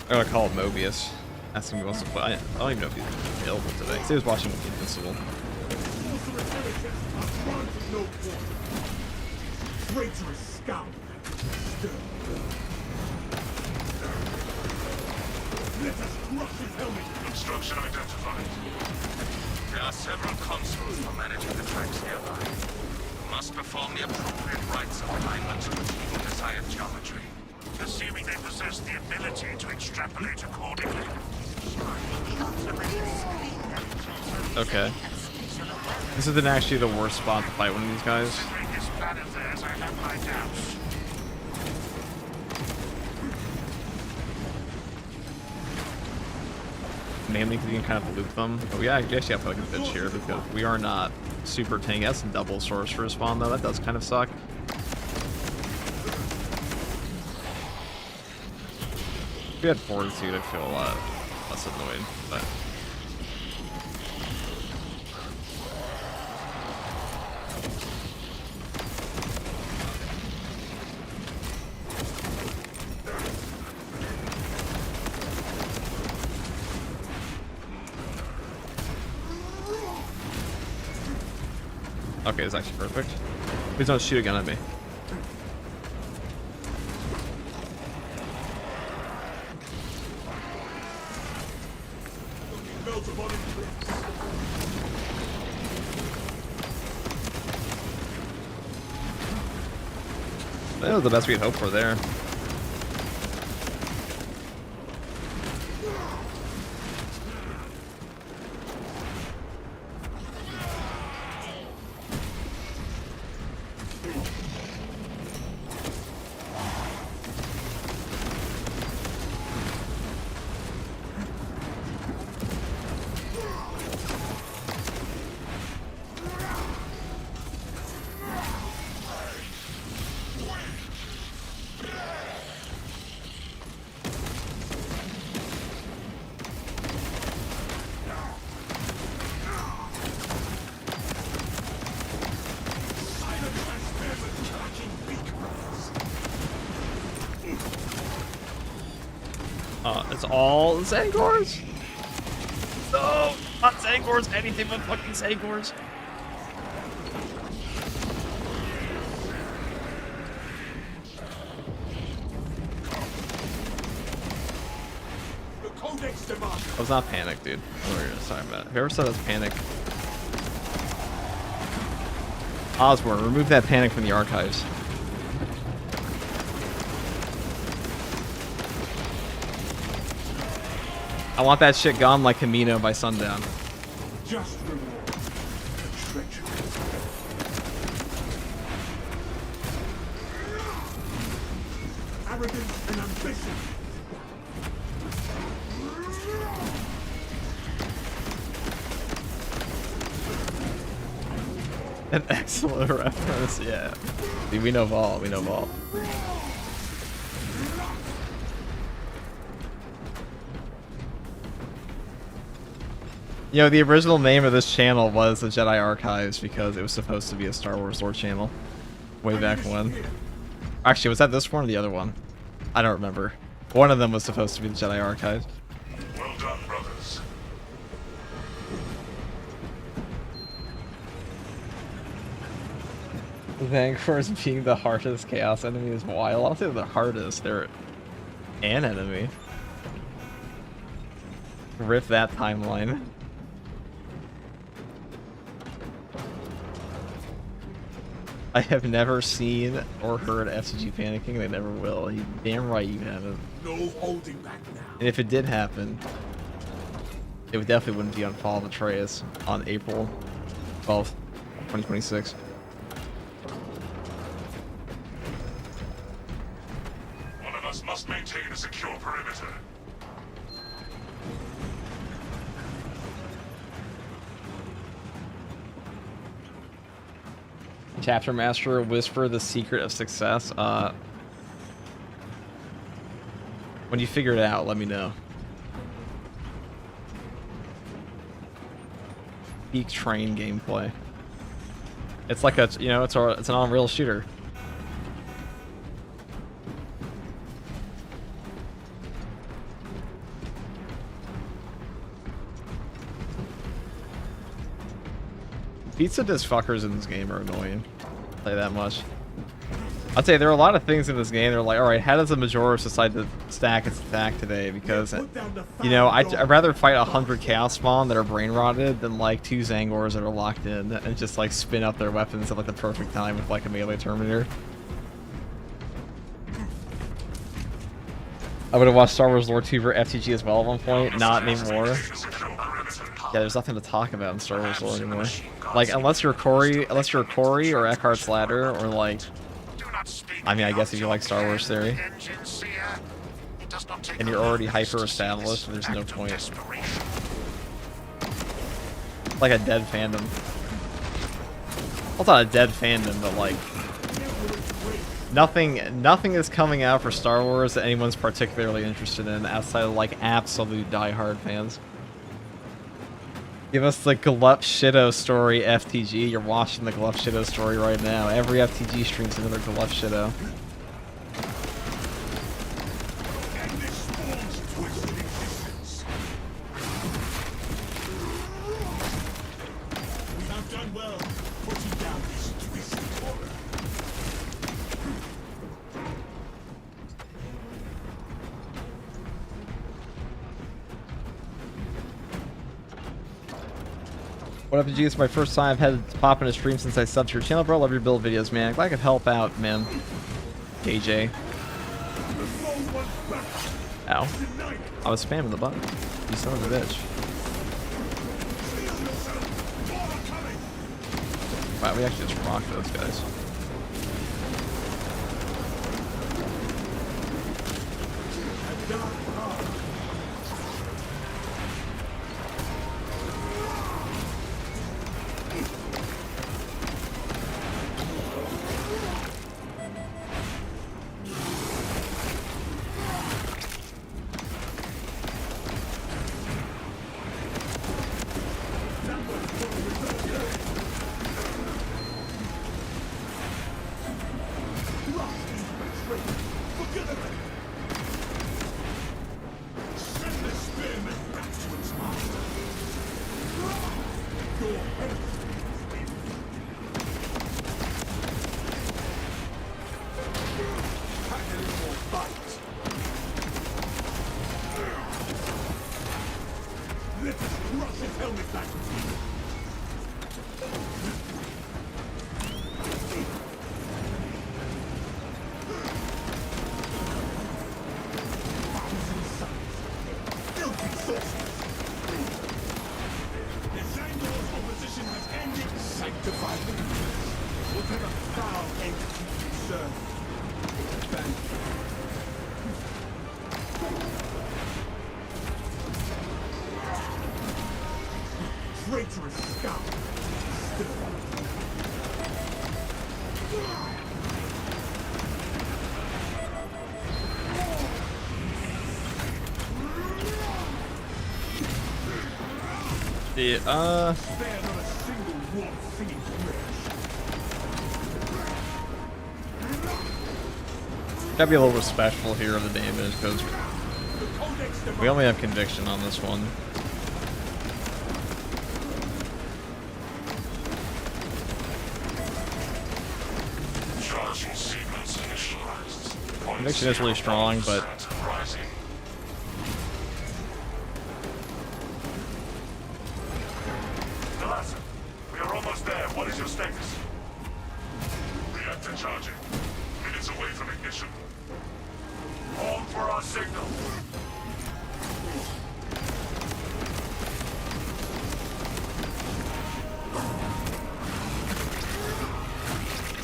I'm gonna call it Mobius. Ask him if he wants to play. I don't even know if he's available today. He was watching Invincible. Obstruction identified. There are several consoles for managing the tracks nearby. You must perform the appropriate rites of alignment to achieve the desired geometry. Assuming they possess the ability to extrapolate accordingly. Okay. This isn't actually the worst spot to fight one of these guys. This plan of theirs, I have my doubts. Mainly because you can kind of loop them. But we actually have like a bitch here because we are not super tanky. That's a double source for a spawn though. That does kind of suck. If we had fortitude, I'd feel a lot less annoyed. But okay, it's actually perfect. Please don't shoot a gun at me. That was the best we could hope for there. It's all Zangors. No, not Zangors. Anything but fucking Zangors. I was not panicked, dude. What were you talking about? Whoever said I was panic. Osborne, remove that panic from the archives. I want that shit gone like Camino by sundown. Just reward the treachery. Arrogance and ambition. An excellent reference, yeah. Dude, we know Vol, we know Vol. You know, the original name of this channel was the Jedi Archives because it was supposed to be a Star Wars lore channel. Way back when. Actually, was that this one or the other one? I don't remember. One of them was supposed to be the Jedi Archives. Well done, brothers. Vanquors being the hardest chaos enemy is wild. I'll say the hardest. They're an enemy. Rip that timeline. I have never seen or heard FCG panicking. They never will. You damn right you haven't. No holding back now. And if it did happen, it would definitely wouldn't be on Fall of Atreus on April 12th, 2026. One of us must maintain a secure perimeter. Chapter Master, whisper the secret of success. When you figure it out, let me know. Peak train gameplay. It's like a, you know, it's an on-rail shooter. Pizza disc fuckers in this game are annoying. I'll tell you that much. I'd say there are a lot of things in this game. They're like, all right, how does the Majoris decide to stack its attack today? Because, you know, I'd rather fight 100 Chaos Spawn that are brain rotted than like 2 Zangors that are locked in and just like spin up their weapons at like the perfect time with like a melee Terminator. I would have watched Star Wars Lore 2 for FTG as well at one point. Not anymore. Yeah, there's nothing to talk about in Star Wars Lore anymore. Like, unless you're Corey or Eckhart's Ladder, or like, I mean, I guess if you like Star Wars theory, and you're already hyper established, there's no point. Like a dead fandom. Well, it's not a dead fandom, but like, nothing is coming out for Star Wars that anyone's particularly interested in outside of like absolute diehard fans. Give us the Glup Shido story, FTG. You're watching the Glup Shido story right now. Every FTG streams another Glup Shido. We have done well putting down this twisted horror. What up, FTG? It's my first time I've had to pop in a stream since I subbed to your channel, bro. Love your build videos, man. Glad I could help out, man. KJ. Ow. I was spamming the button. You son of a bitch. Wow, we actually just rocked those guys. Let us crush his helmet back. Filthy sorcerers. Zangor's opposition has ended. Sanctify them. Whatever foul entity you serve, ban. Traitorous scum. Yeah, Spare not a single one fiend gotta be a little respectful here of the damage because we only have conviction on this one. Charging sequence initialized. Conviction is really strong, but we are almost there. What is your status? Reactor charging. Minutes away from ignition. Hold for our signal.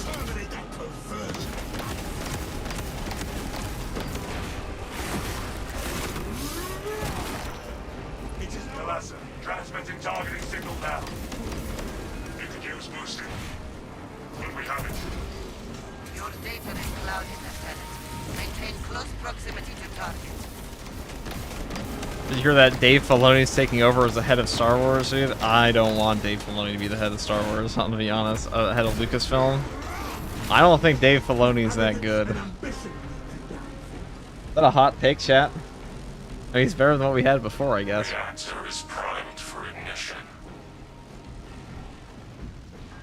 Terminate that perversion. It is Melissa. Transmitting targeting signal now. You could use boosting. When we have it. Your data is clouded, Lieutenant. Maintain close proximity to target. Did you hear that Dave Filoni's taking over as the head of Star Wars, dude? I don't want Dave Filoni to be the head of Star Wars, I'm gonna be honest. Head of Lucasfilm. I don't think Dave Filoni's that good. Is that a hot take, chat? I mean, he's better than what we had before, I guess. Reactor is primed for ignition.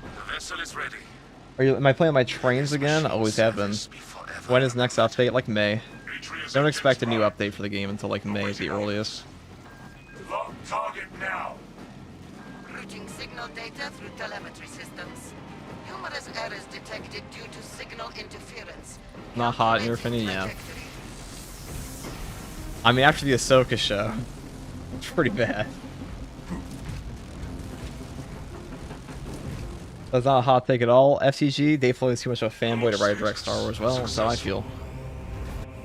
The vessel is ready. Am I playing my trains again? Always have been. When is next update? Like May. Don't expect a new update for the game until like May at the earliest. Lock target now. Routing signal data through telemetry systems. Numerous errors detected due to signal interference. Not hot in your opinion, yeah. I mean, after the Ahsoka show, it's pretty bad. That's not a hot take at all. FCG, Dave Filoni's too much of a fanboy to write direct Star Wars. Well, that's how I feel.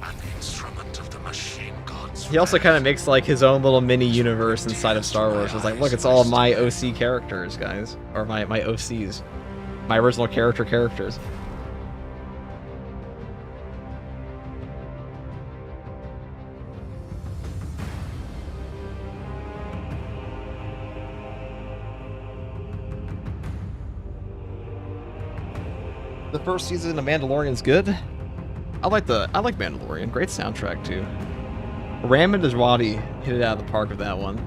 An instrument of the machine gods. He also kind of makes like his own little mini universe inside of Star Wars. It's like, look, it's all my OC characters, guys, or my OCs, my original characters. The first season of Mandalorian's good. I like Mandalorian. Great soundtrack too. Ramin Djawadi hit it out of the park with that one.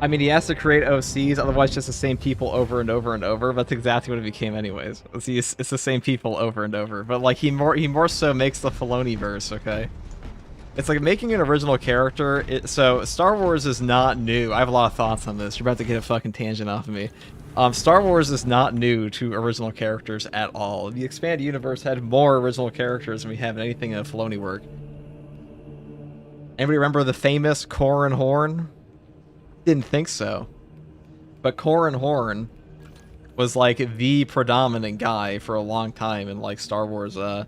I mean, he has to create OCs, otherwise just the same people over and over and over. But that's exactly what it became anyways. It's the same people over and over. But like he more so makes the Filoni-verse, okay? It's like making an original character. So Star Wars is not new. I have a lot of thoughts on this. You're about to get a fucking tangent off of me. Star Wars is not new to original characters at all. The expanded universe had more original characters than we have in anything in Filoni work. Anybody remember the famous Corran Horn? Didn't think so, but Corran Horn was like the predominant guy for a long time in like Star Wars, in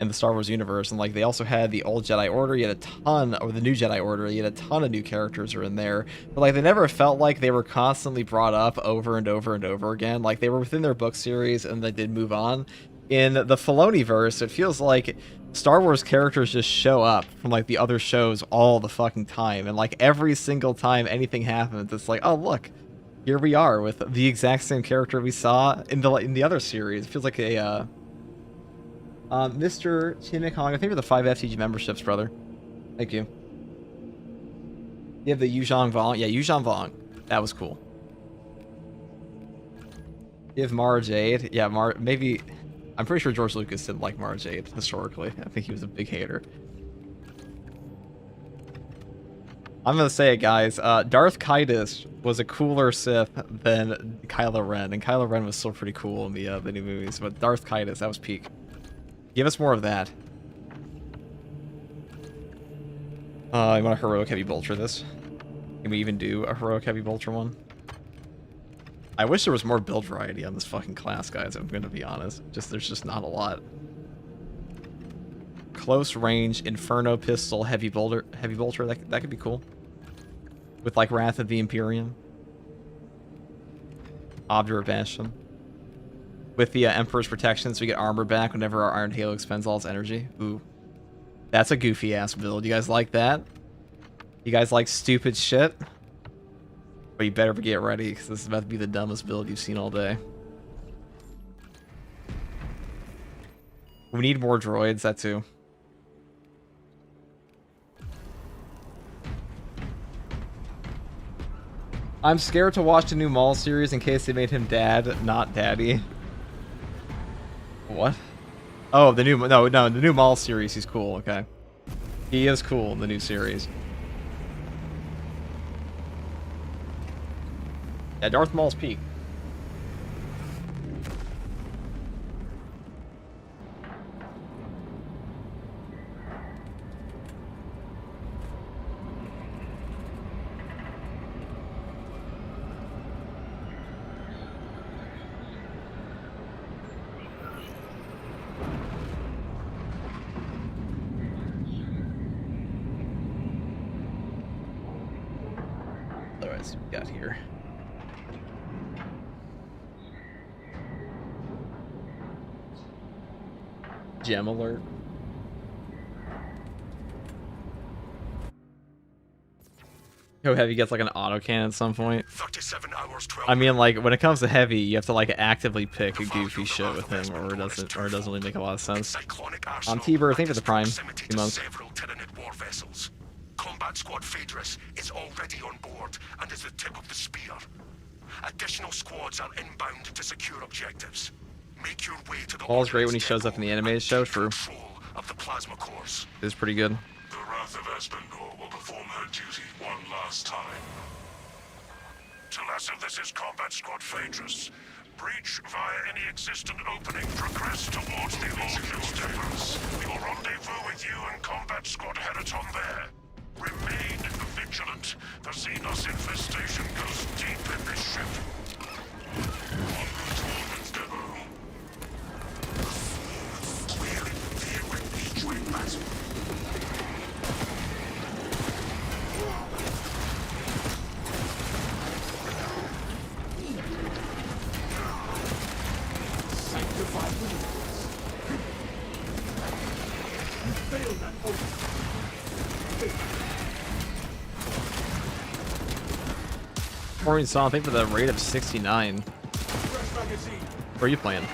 the Star Wars universe. And like they also had the old Jedi Order. You had a ton, or the new Jedi Order. You had a ton of new characters are in there, but like they never felt like they were constantly brought up over and over and over again. Like they were within their book series and they did move on. In the Filoni-verse, it feels like Star Wars characters just show up from like the other shows all the fucking time, and like every single time anything happens, it's like, oh look, here we are with the exact same character we saw in the other series. It feels like a Mr. Timmy Kong, thank you for the 5 FTG memberships, brother. Thank you. You have the Yuzhong Vong. Yeah, Yuzhong Vong. That was cool. You have Mara Jade. Yeah, maybe... I'm pretty sure George Lucas didn't like Mara Jade, historically. I think he was a big hater. I'm gonna say it, guys. Darth Kaitis was a cooler Sith than Kylo Ren, and Kylo Ren was still pretty cool in the new movies, but Darth Kaitis, that was peak. Give us more of that. You want a heroic heavy bolter this? Can we even do a heroic heavy bolter one? I wish there was more build variety on this fucking class, guys, I'm gonna be honest. There's just not a lot. Close range Inferno pistol heavy bolter, that could be cool. With like Wrath of the Imperium. Obdurate Bastion. With the Emperor's Protection, so we get armor back whenever our Iron Halo expends all its energy. Ooh. That's a goofy ass build. You guys like that? You guys like stupid shit? But you better get ready, because this is about to be the dumbest build you've seen all day. We need more droids, that too. I'm scared to watch the new Maul series in case they made him dad, not daddy. What? Oh, the new... No, the new Maul series, he's cool, okay. He is cool in the new series. Yeah, Darth Maul's peak. Otherwise, we got here. Gem alert. Yo, Heavy gets like an autocannon at some point. 37 hours, 12 I mean, like, when it comes to Heavy, you have to like actively pick a goofy shit with him, or it doesn't really make a lot of sense. T-Bird, thank you for the Prime. 2 months. War vessels. Combat Squad Phaedrus is already on board and is the tip of the spear. Additional squads are inbound to secure objectives. Make your way to the Paul's great when he shows up in the animated show. True. Of the plasma cores. It is pretty good. The Wrath of Espandor will perform her duty one last time. Talassa, this is Combat Squad Phaedrus. Breach via any existent opening. Progress towards the Orbital Steppers. We will rendezvous with you and Combat Squad Heraton there. Remain vigilant. The Xenos infestation goes deep in this ship. En route to Orbital's depot. Clearly, here with each wing battle. Maureen Saw, I think for the rate of 69. Where are you playing?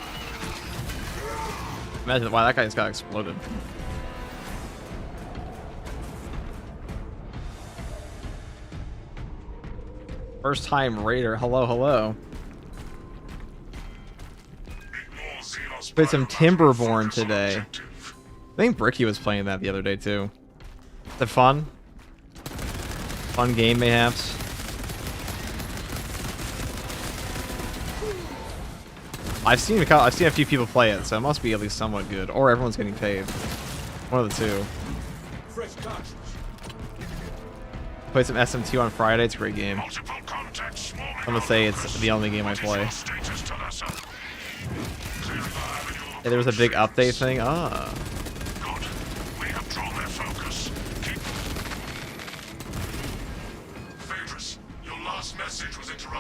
Imagine, wow, that guy just got exploded. First time raider, hello, hello. Played some Timberborn today. I think Bricky was playing that the other day too. Is it fun? Fun game, mayhaps. I've seen a few people play it, so it must be at least somewhat good, or everyone's getting paid. One of the two. Played some SM2 on Friday. It's a great game. I'm gonna say it's the only game I play. Hey, there was a big update thing. Ah.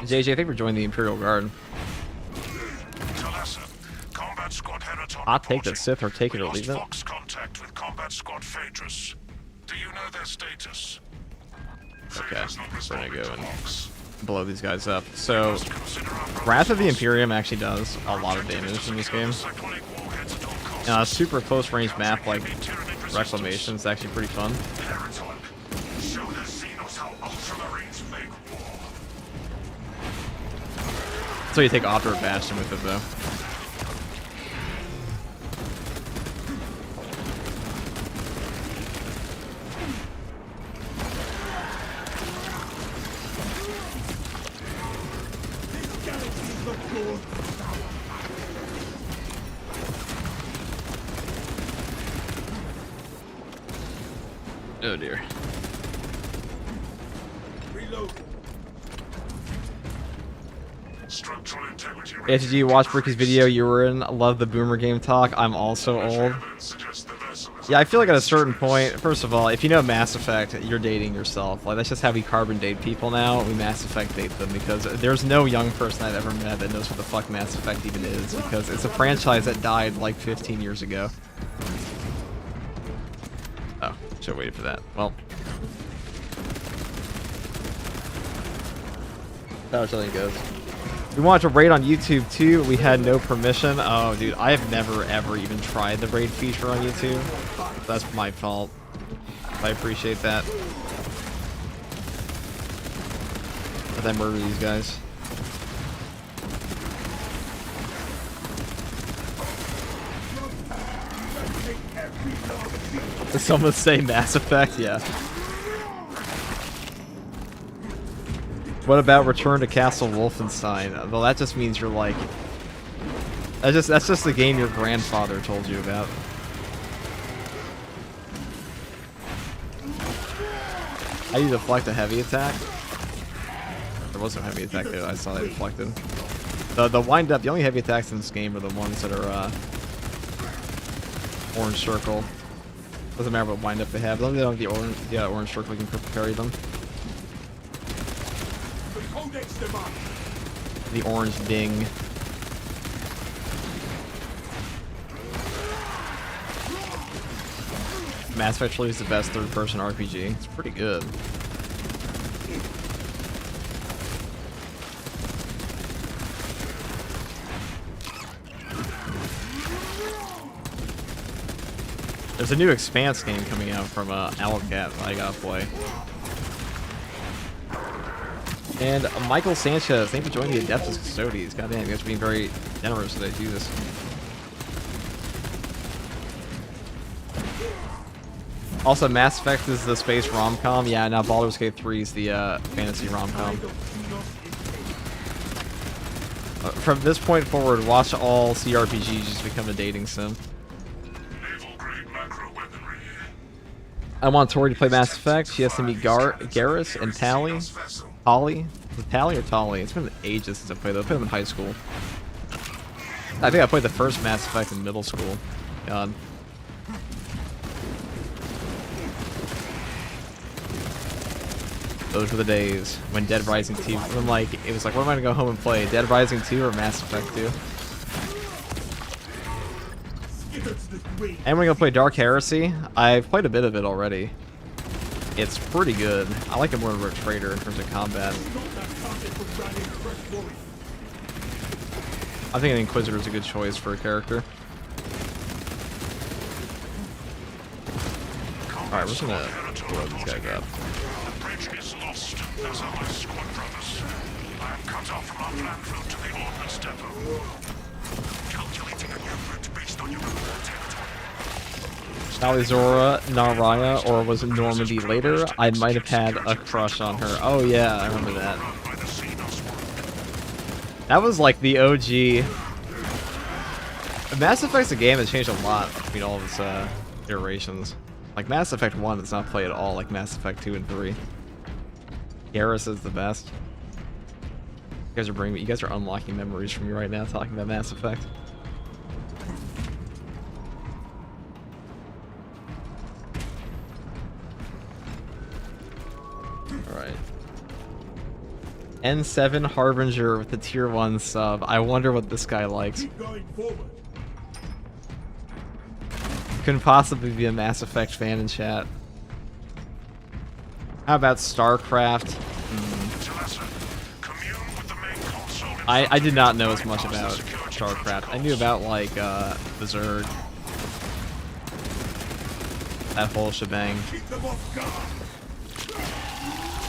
JJ, thank you for joining the Imperial Guard. I'll take the Sith or take it or leave it. Contact with Combat Squad Phaedrus. Do you know their status? Okay, we're gonna go and blow these guys up. So, Wrath of the Imperium actually does a lot of damage in this game. Super close range map like Reclamation is actually pretty fun. Show the Xenos how Ultramarines make war. So you take Off-Road Bastion with it though. Oh dear. Reload. Structural integrity. ATG, watch Bricky's video you were in. Love the Boomer Game talk. I'm also old. Yeah, I feel like at a certain point, first of all, if you know Mass Effect, you're dating yourself. Like, that's just how we carbon date people now. We Mass Effect date them because there's no young person I've ever met that knows what the fuck Mass Effect even is, because it's a franchise that died like 15 years ago. Oh, should have waited for that. Well. That's how it goes. We wanted to raid on YouTube too. We had no permission. Oh, dude, I have never ever even tried the raid feature on YouTube. That's my fault. I appreciate that. But then murder these guys. Did someone say Mass Effect? Yeah. What about Return to Castle Wolfenstein? Well, that just means you're like... That's just the game your grandfather told you about. How do you deflect a heavy attack? There was no heavy attack there. I saw they deflected. The wind up, the only heavy attacks in this game are the ones that are orange circle. Doesn't matter what wind up they have. As long as they don't have the orange circle, you can parry them. The orange ding. Mass Effect is the best third-person RPG. It's pretty good. There's a new Expanse game coming out from Owlcat that I gotta play. And Michael Sanchez, thank you for joining the Adeptus Custodes. Goddamn, you guys are being very generous that I do this. Also, Mass Effect is the space rom-com. Yeah, now Baldur's Gate 3 is the fantasy rom-com. From this point forward, watch all CRPGs just become a dating sim. I want Tori to play Mass Effect. She has to meet Garrus and Tali. Tali? Is it Tali or Tali? It's been ages since I played those. I played them in high school. I think I played the first Mass Effect in middle school. God. Those were the days when Dead Rising 2, when like, it was like, what am I gonna go home and play? Dead Rising 2 or Mass Effect 2? And we're gonna play Dark Heresy. I've played a bit of it already. It's pretty good. I like it more than Rogue Trader in terms of combat. I think an Inquisitor is a good choice for a character. Alright, we're just gonna blow these guys up. The bridge is lost. Those are my squad brothers. I am cut off from our planned route to the ordnance depot. Calculating a new route based on your territory. Alizora, Naraya, or was it Normandy later? I might have had a crush on her. Oh yeah, I remember that. That was like the OG. Mass Effect's a game that's changed a lot between all of its iterations. Like Mass Effect 1 does not play at all like Mass Effect 2 and 3. Garrus is the best. You guys are unlocking memories from me right now talking about Mass Effect. Alright. N7 Harbinger with the tier 1 sub. I wonder what this guy likes. Couldn't possibly be a Mass Effect fan in chat. How about StarCraft? I did not know as much about StarCraft. I knew about like the Zerg, That whole shebang. Keep them off guard.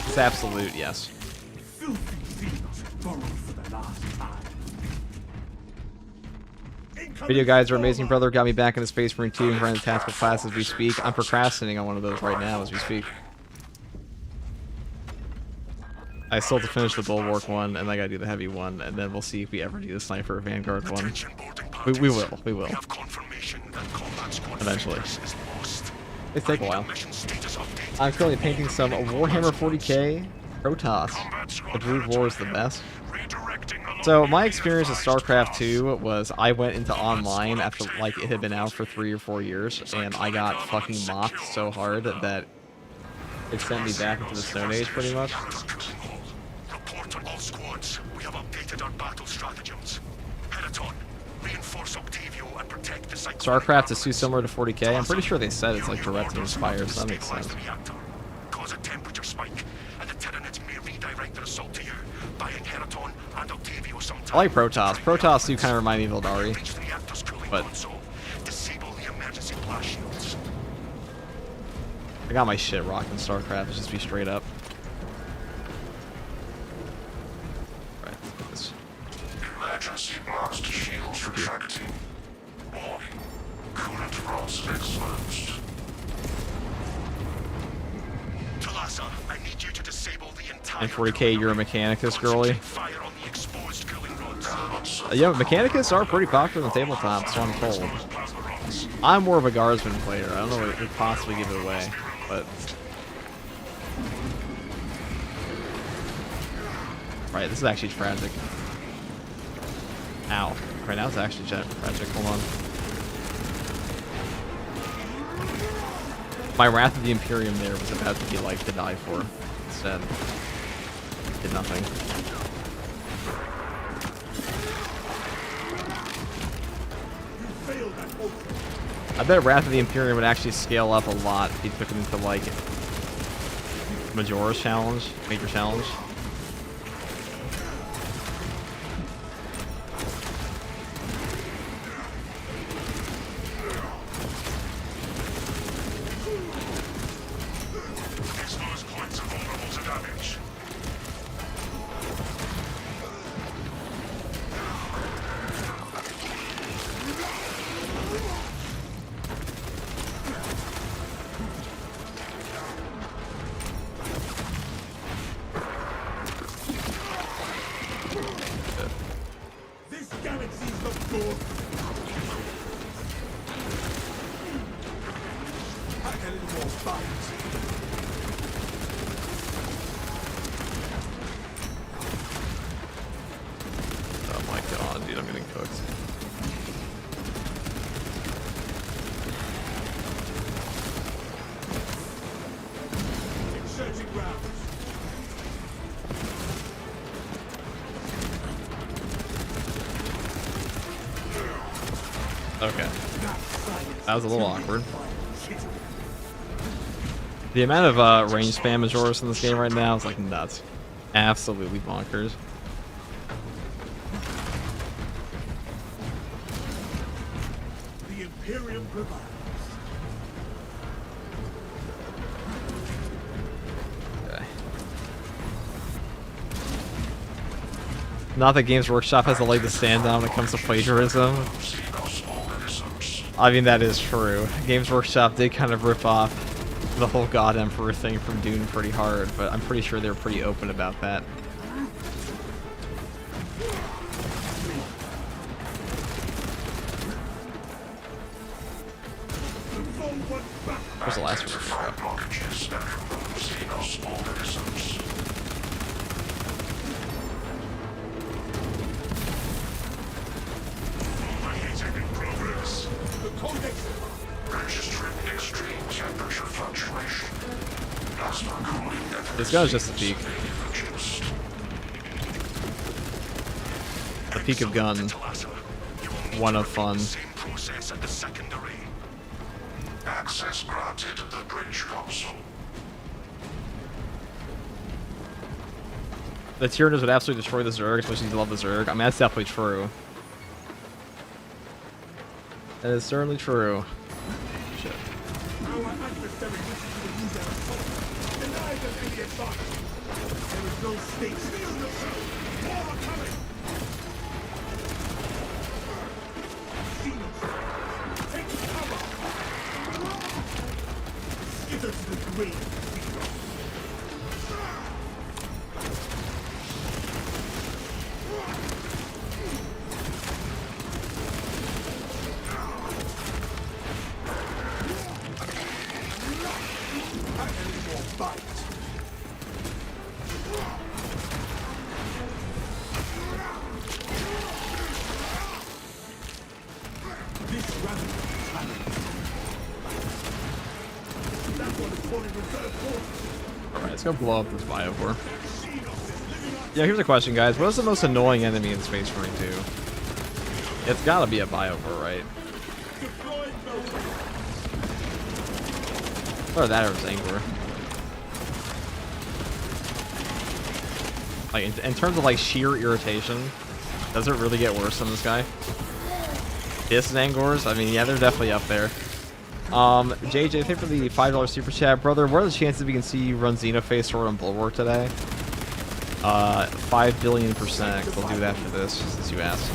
It's absolute, yes. Filthy thieves borrowed for the last time. Video guides are amazing, brother. Got me back into Space Marine 2 and running the tactical class as we speak. I'm procrastinating on one of those right now as we speak. I still have to finish the Bulwark one, and I gotta do the heavy one, and then we'll see if we ever do the Sniper Vanguard one. We will. Eventually. It take a while. I'm currently painting some Warhammer 40k Protoss. The Brood War is the best. So my experience with StarCraft 2 was I went into online after like it had been out for 3 or 4 years, and I got fucking mocked so hard that it sent me back into the Stone Age pretty much. Report on all squads. We have updated our battle stratagems. Headaton, reinforce Octavio and protect the site. StarCraft is too similar to 40k. I'm pretty sure they said it's like directly inspired, so that makes sense. Cause a temperature spike, and the Tyranids may redirect their assault to you, buying Headaton and Octavio some time. I like Protoss. Protoss do kind of remind me of Eldari, but disable the emergency blast shields. I got my shit rocked in StarCraft. Let's just be straight up. Right. This. Emergency blast shields retracting. Warning. Coolant rods exposed. Talassa, I need you to disable the entire. And 40k, you're a Mechanicus girly. Fire on the exposed cooling rods. Yeah, Mechanicus are pretty popular on the tabletop, so I'm told. I'm more of a Guardsman player. I don't know what could possibly give it away, but. Right, this is actually tragic. Ow. Right now it's actually tragic. Hold on. My Wrath of the Imperium there was about to be like to die for. Instead, did nothing. I bet Wrath of the Imperium would actually scale up a lot if he took it into like Majora's Challenge, Major Challenge. Expose points vulnerable to damage. This galaxy's the fourth. Pack a little more bite. Oh my god, dude, I'm getting cooked. Inserting rounds. Okay. That was a little awkward. The amount of range spam Majora's in this game right now is like nuts. Absolutely bonkers. The Imperium provides. Okay. Not that Games Workshop has a leg to stand on when it comes to plagiarism. I mean, that is true. Games Workshop did kind of rip off the whole God Emperor thing from Dune pretty hard, but I'm pretty sure they're pretty open about that. Where's the last one? Registering extreme temperature fluctuation. Plasma cooling. This gun's just a peak. The peak of gun. One of fun. Same process at the secondary. Access granted to the bridge console. The Tyranids would absolutely destroy the Zerg, especially if you love the Zerg. I mean, that's definitely true. That is certainly true. Shit. our adversary wishes you to use their assault. Deny them any advantage. There is no stakes. Feel yourself. More are coming. Shields. Take cover. Skither to the grave. Alright, let's go blow up this biovore. Yeah, here's a question, guys. What is the most annoying enemy in Space Marine 2? It's gotta be a biovore, right? Or that or Zangor. Like, in terms of, like, sheer irritation, does it really get worse than this guy? This Zangors? I mean, yeah, they're definitely up there. JJ, thank you for the $5 super chat. Brother, what are the chances we can see you run Xenophase Sword on Bulwark today? 5 billion%. We'll do that for this, since you asked.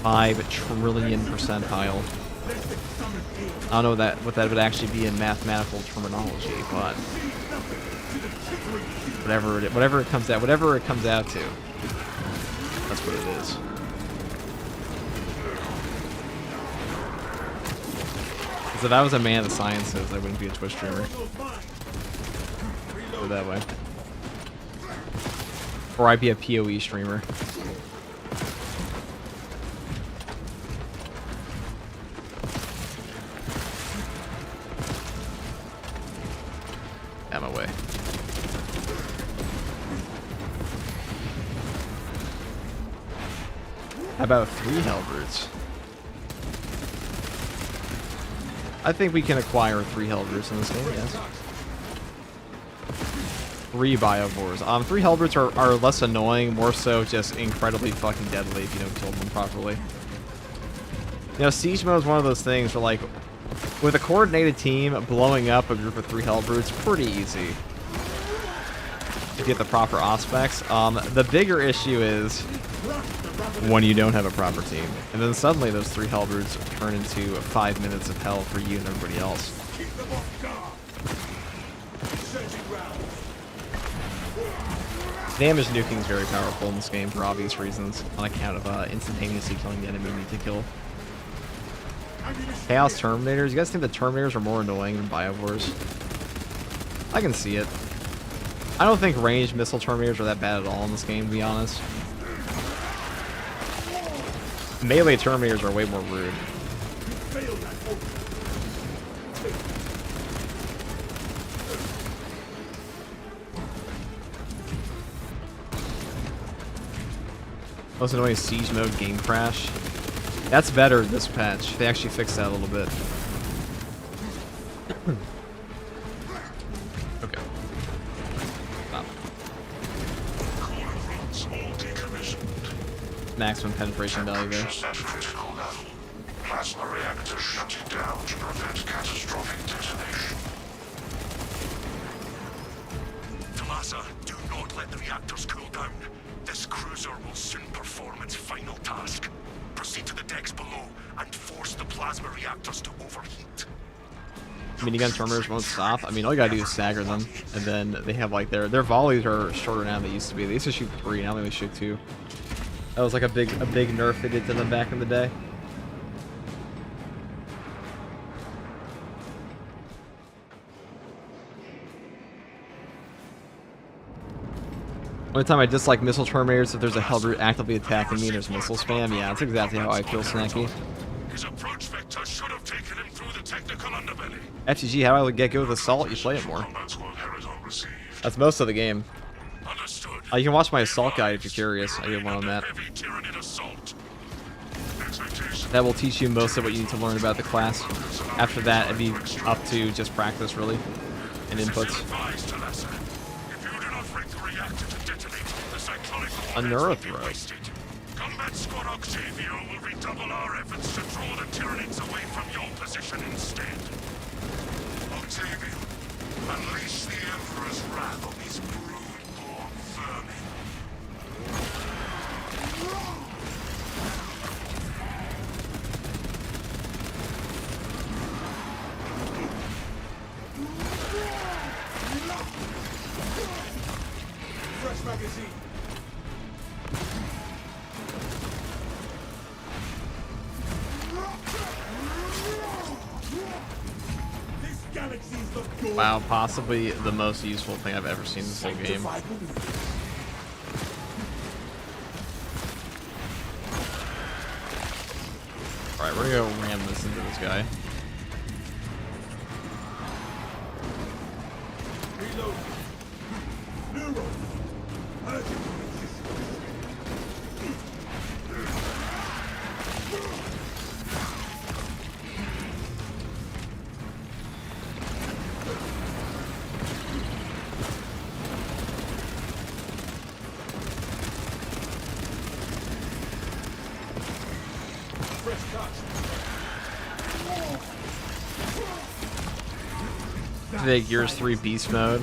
$5 trillion percentile. I don't know what that would actually be in mathematical terminology, but whatever it comes out to, that's what it is. So if I was a man of the sciences, I wouldn't be a Twitch streamer. Put it that way. Or I'd be a PoE streamer. Out of my way. How about 3 Hellbrutes? I think we can acquire 3 Hellbrutes in this game, yes. 3 biovores. 3 Hellbrutes are less annoying, more so just incredibly fucking deadly if you don't kill them properly. You know, Siege mode is one of those things where, like, with a coordinated team, blowing up a group of 3 Hellbrutes, pretty easy. If you get the proper aspects. The bigger issue is when you don't have a proper team. And then suddenly those 3 Hellbrutes turn into 5 minutes of hell for you and everybody else. Damage nuking is very powerful in this game for obvious reasons, on account of instantaneously killing the enemy you need to kill. Chaos Terminators. You guys think the Terminators are more annoying than biovores? I can see it. I don't think ranged missile Terminators are that bad at all in this game, to be honest. Melee Terminators are way more rude. Most annoying Siege mode game crash. That's better this patch. They actually fixed that a little bit. Okay. Stop. Maximum penetration value there. Plasma reactor shutting down to prevent catastrophic detonation. Talasa, do not let the reactors cool down. This cruiser will soon perform its final task. Proceed to the decks below and force the plasma reactors to overheat. Minigun Terminators won't stop. I mean, all you gotta do is stagger them, and then they have like their volleys are shorter now than they used to be. They used to shoot 3, now they only shoot 2. That was like a big nerf they did to them back in the day. Only time I dislike missile Terminators if there's a Hellbrute actively attacking me and there's missile spam. Yeah, that's exactly how I feel, Snacky. His approach vector should have taken him through the technical underbelly. FTG, how do I get good with Assault? You play it more. That's most of the game. You can watch my Assault guide if you're curious. I did one on that. That will teach you most of what you need to learn about the class. After that, it'd be up to just practice, really, and inputs. A Neuro Throw. Squad Octavio will redouble our efforts to draw the Tyranids away from your position instead. Octavio, unleash the Emperor's wrath on these brood-born vermin. Fresh magazine. This galaxy's the goal. Wow, possibly the most useful thing I've ever seen in this whole game. Sanctified belief. Alright, we're gonna go ram this into this guy. Reload. Neuro. Urgent. Fresh touch. Big Gears 3 Beast Mode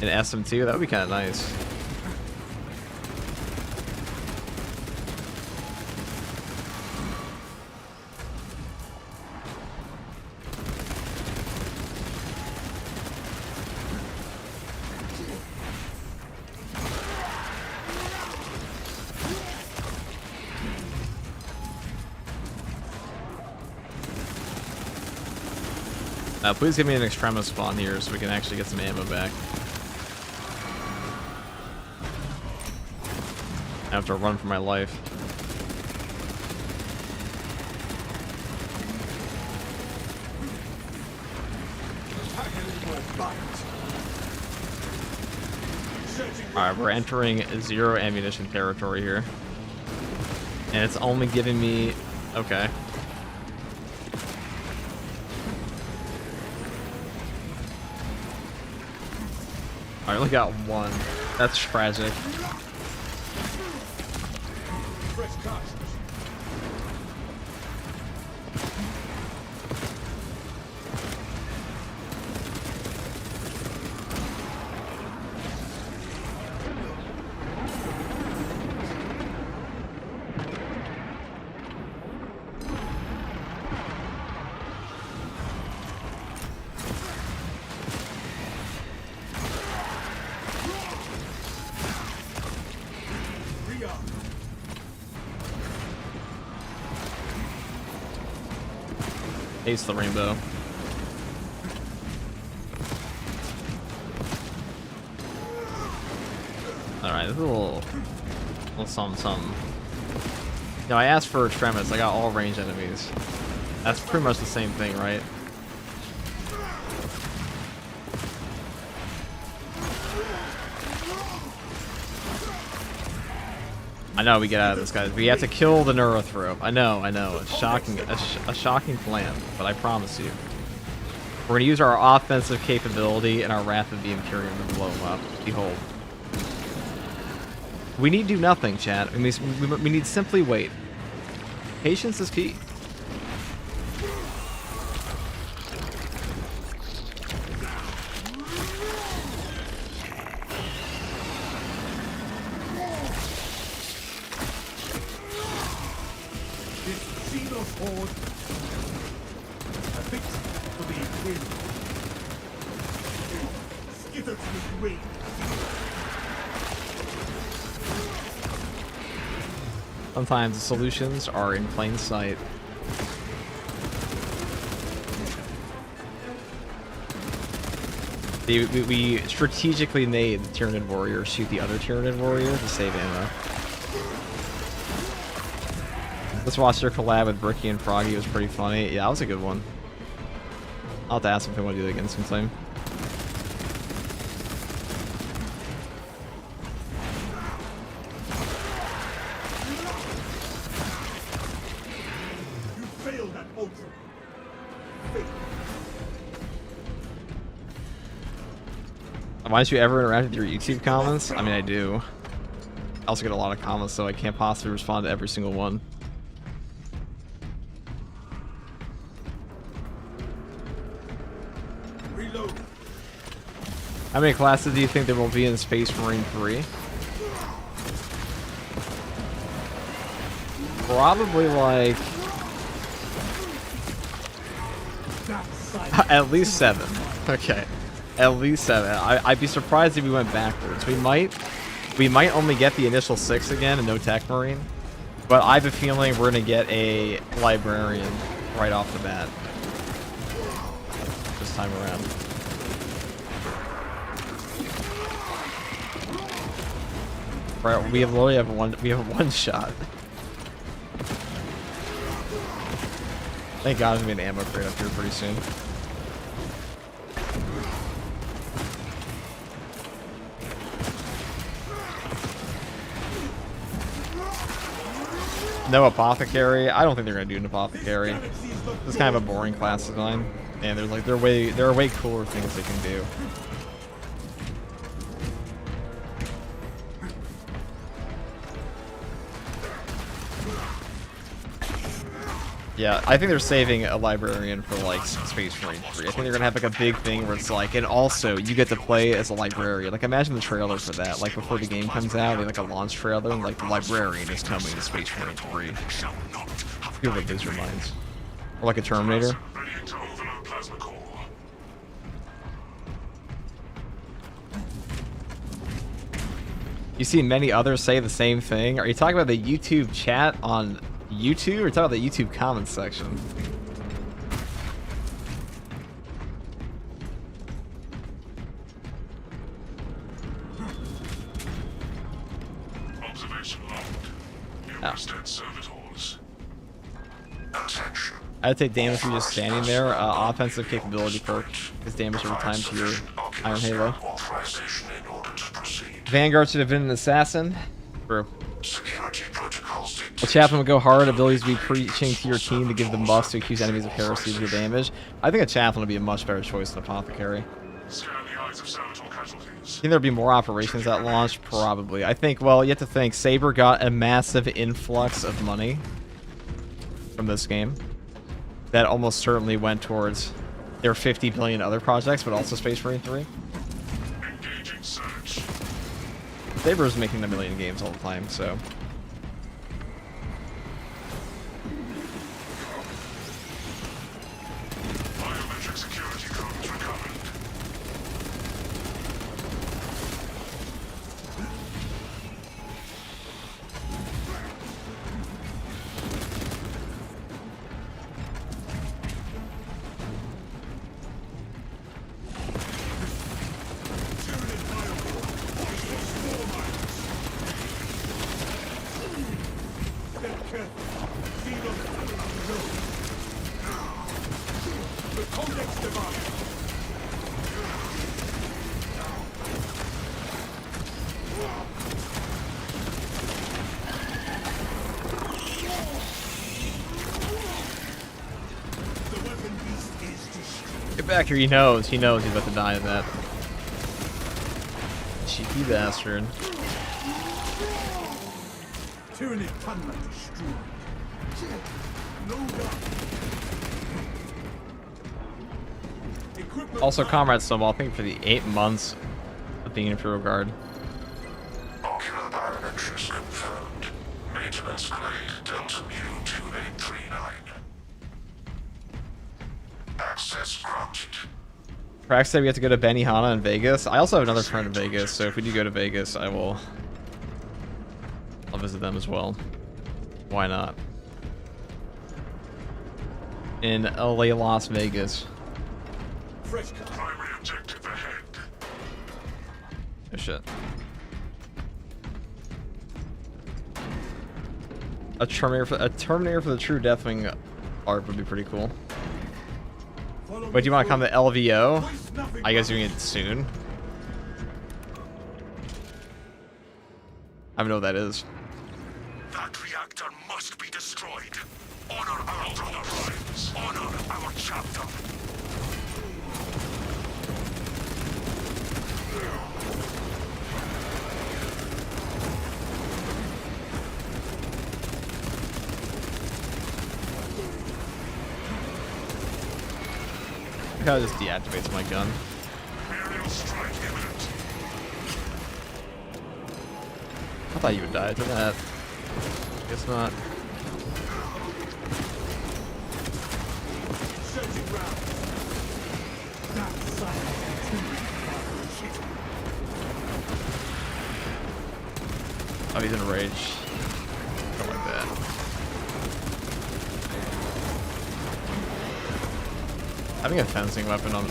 in SM2, that would be kind of nice. Please give me an Extremo spawn here so we can actually get some ammo back. I have to run for my life. Alright, we're entering zero ammunition territory here. And it's only giving me... Okay. I only got one. That's tragic. Fresh touch. Ace the rainbow. Alright, this is a little something. No, I asked for Extremis. I got all range enemies. That's pretty much the same thing, right? I know we get out of this, guys. We have to kill the Neurothrope. I know. A shocking plan, but I promise you. We're gonna use our offensive capability and our Wrath of the Imperium to blow him up. Behold. We need to do nothing, chat. We need simply wait. Patience is key. Sometimes the solutions are in plain sight. We strategically made the Tyranid Warrior shoot the other Tyranid Warrior to save ammo. Let's watch their collab with Bricky and Froggy. It was pretty funny. Yeah, that was a good one. I'll have to ask him if I want to do that again sometime. Why don't you ever interact with your YouTube comments? I mean, I do. also get a lot of comments, so I can't possibly respond to every single one. Reload. How many classes do you think there will be in Space Marine 3? Probably like at least 7. Okay, at least 7. I'd be surprised if we went backwards. We might only get the initial 6 again and no Tech Marine, but I have a feeling we're gonna get a Librarian right off the bat this time around. Right, we only have one shot. Thank God there's gonna be an ammo crate up here pretty soon. No apothecary. I don't think they're gonna do an apothecary. This is kind of a boring class design, and there are way cooler things they can do. Yeah, I think they're saving a Librarian for like Space Marine 3. I think they're gonna have like a big thing where it's like, and also you get to play as a Librarian. Like imagine the trailer for that. Like before the game comes out, they have like a launch trailer, and like the Librarian is coming to Space Marine 3. People would lose their minds. Or like a Terminator. Ready to overload plasma core. You see many others say the same thing. Are you talking about the YouTube chat on YouTube, or talking about the YouTube comments section? Observation logged. Numerous dead servitors. Attention. I'd take damage from just standing there. Offensive capability perk is damage every time to your Iron Halo. Authorization in order to proceed. Vanguard should have been an assassin. True. Security protocols. A chaplain would go hard. Abilities to be preaching to your team to give them buffs to accuse enemies of heresy to do damage. I think a chaplain would be a much better choice than apothecary. Scan the eyes of servitor casualties. Think there'd be more operations at launch? Probably. I think, well, you have to think, Saber got a massive influx of money from this game. That almost certainly went towards their 50 billion other projects, but also Space Marine 3. Engaging search. Saber's making a million games all the time, so... Biometric security codes recovered. The codex device. The weapon beast is destroyed. Get back here, he knows he's about to die in that. Cheeky bastard. Tyranny cannot destroy. Loadout. Equipment. Also, Comrade Snowball, I think for the 8 months of being Imperial Guard. Ocular biometrics confirmed. Maintenance grade Delta Mu 2839. Access granted. Prax said we have to go to Benihana in Vegas. I also have another friend in Vegas, so if we do go to Vegas, I'll visit them as well. Why not? In LA, Las Vegas. Fresh cut. Primary objective ahead. Oh shit. A Terminator for the True Deathwing art would be pretty cool. Wait, do you want to come to LVO? I guess you're doing it soon. I don't know what that is. That reactor must be destroyed. Honor our brother lives. Honor our chapter. It kind of just deactivates my gun. Aerial strike imminent. I thought you would die to that. Guess not. Searching rounds. That silence shit. Oh, he's in a rage. Don't like that. Having a fencing weapon on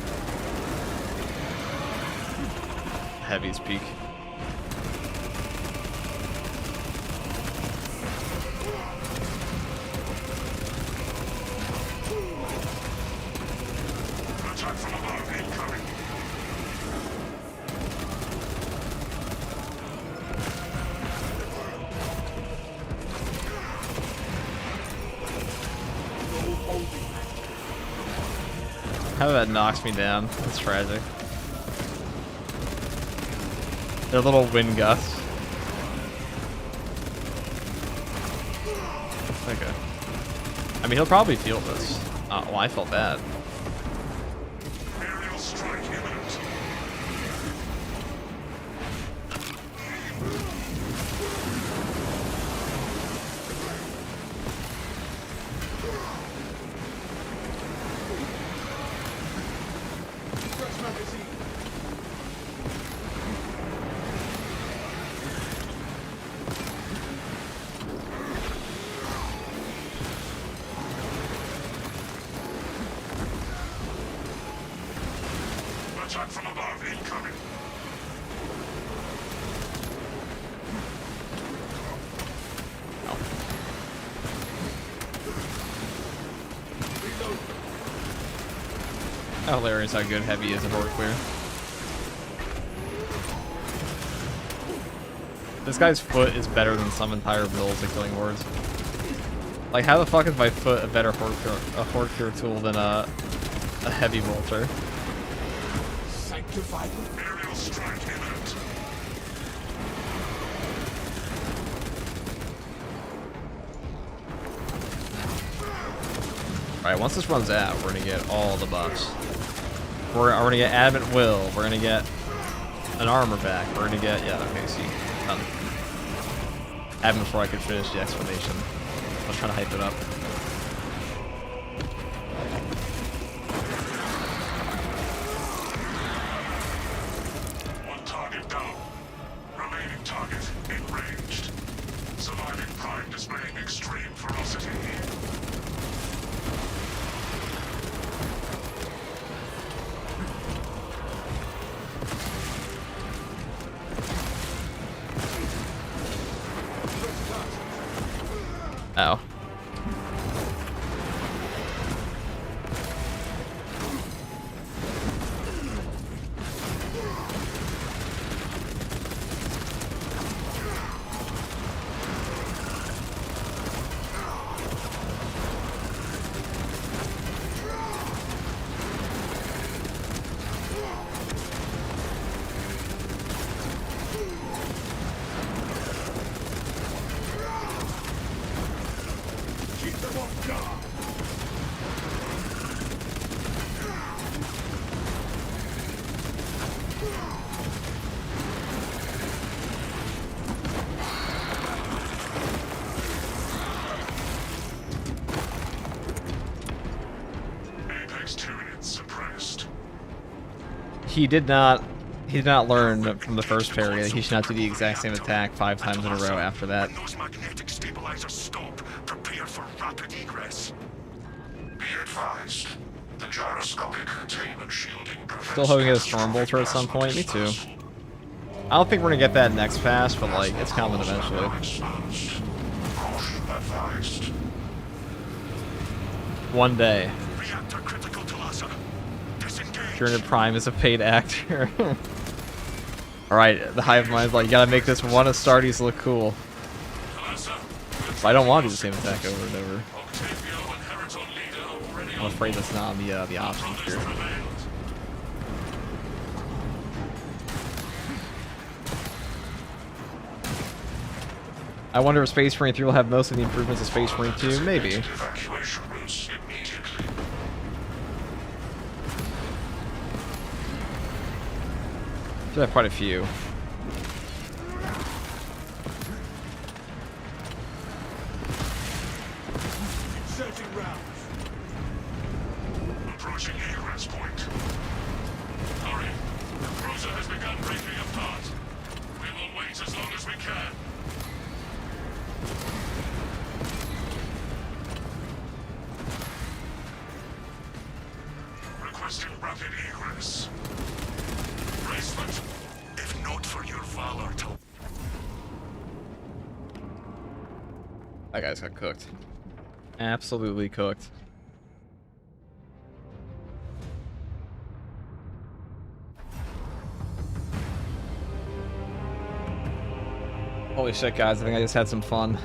Heavy's peak. Attack from above incoming. How that knocks me down. That's tragic. They're little wind gusts. Okay. I mean, he'll probably feel this. Well, I felt bad. Aerial strike imminent. Fresh magazine. Attack from above incoming. How hilarious how good Heavy is at horde clear. This guy's foot is better than some entire builds at killing hordes. Like, how the fuck is my foot a better horde clear tool than a Heavy bolter? Sanctified. Aerial strike imminent. Alright, once this runs out, we're gonna get all the buffs. We're gonna get Adamant Will, we're gonna get an armor back, we're gonna get, yeah, okay, see, done. Happened before I could finish the explanation. I was trying to hype it up. One target down. Remaining target enraged. Surviving prime displaying extreme ferocity. Oh. Keep them on guard. Apex Tyranid suppressed. He did not learn from the first parry that he should not do the exact same attack 5 times in a row after that. When those magnetic stabilizers stop, prepare for rapid egress. Be advised, the gyroscopic containment shielding prevents Still hoping to get a Storm Bolter at some point? Me too. I don't think we're gonna get that next pass, but like, it's coming eventually. Exposed. Caution advised. One day. Reactor critical to Lhasa. Disengage. Tyranid Prime is a paid actor. Alright, the Hive Mind's like, you gotta make this one Astartes look cool. Lhasa, But I don't want to do the same attack over and over. Octavio and Hereton leader already I'm afraid that's not the option here. I wonder if Space Marine 3 will have most of the improvements of Space Marine 2. Maybe. Evacuation routes immediately. Should have quite a few. Inserting rounds. Approaching egress point. Hurry. The cruiser has begun breaking apart. We will wait as long as we can. Requesting rapid egress. Bracelet. If not for your valor to... That guy's got cooked. Absolutely cooked. Holy shit, guys. I think I just had some fun.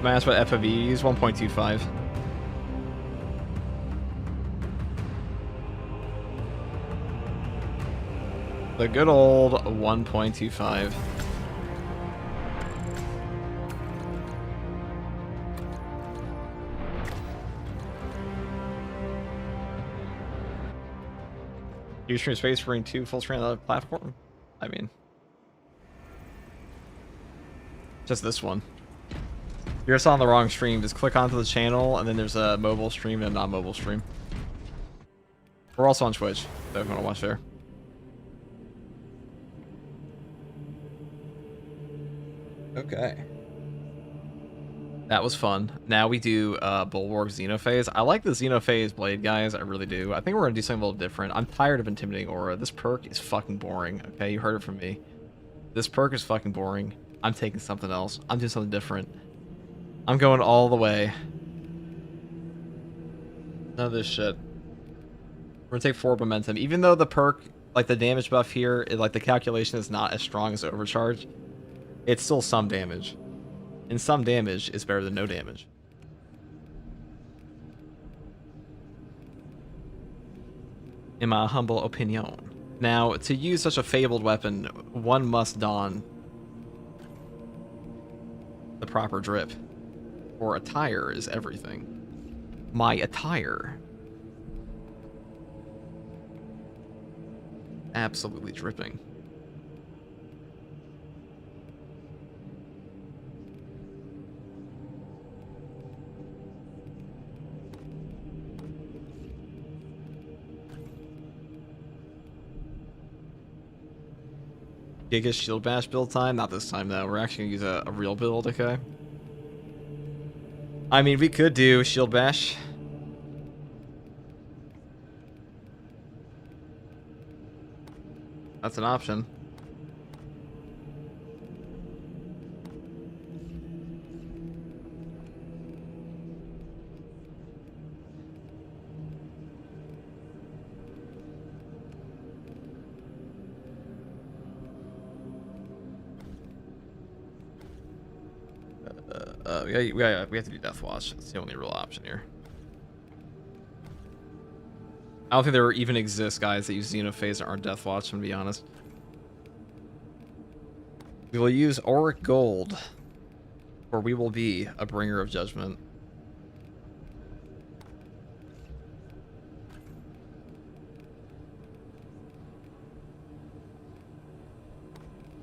Mass what FOV is 1.25. The good old 1.25. Ustream space for bring 2 full screen on the platform? I mean, just this one. If you're just on the wrong stream, just click onto the channel, and then there's a mobile stream and a non-mobile stream. We're also on Twitch, so if you want to watch there. Okay. That was fun. Now we do Bulwark Xenophase. I like the Xenophase blade, guys. I really do. I think we're going to do something a little different. I'm tired of Intimidating Aura. This perk is fucking boring, okay? You heard it from me. This perk is fucking boring. I'm taking something else. I'm doing something different. I'm going all the way. None of this shit. We're gonna take forward momentum. Even though the perk, like the damage buff here, like the calculation is not as strong as Overcharge, it's still some damage. And some damage is better than no damage. In my humble opinion. Now, to use such a fabled weapon, one must don the proper drip. Or attire is everything. My attire. Absolutely dripping. Giga Shield Bash build time? Not this time, though. We're actually going to use a real build, okay? I mean, we could do Shield Bash. That's an option. We have to do Death Watch. That's the only real option here. I don't think there even exists guys that use Xenophase that aren't Death Watch, to be honest. We will use Auric Gold, or we will be a bringer of judgment.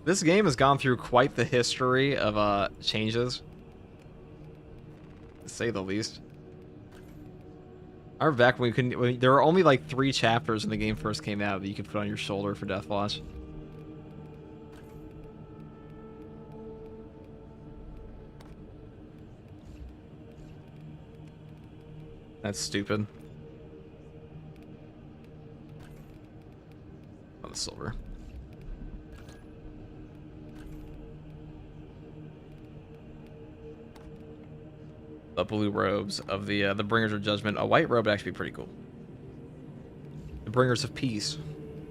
This game has gone through quite the history of changes, to say the least. I remember back when we couldn't. There were only like 3 chapters when the game first came out that you could put on your shoulder for Death Watch. That's stupid. On the silver. The blue robes of the Bringers of Judgment. A white robe would actually be pretty cool. The Bringers of Peace.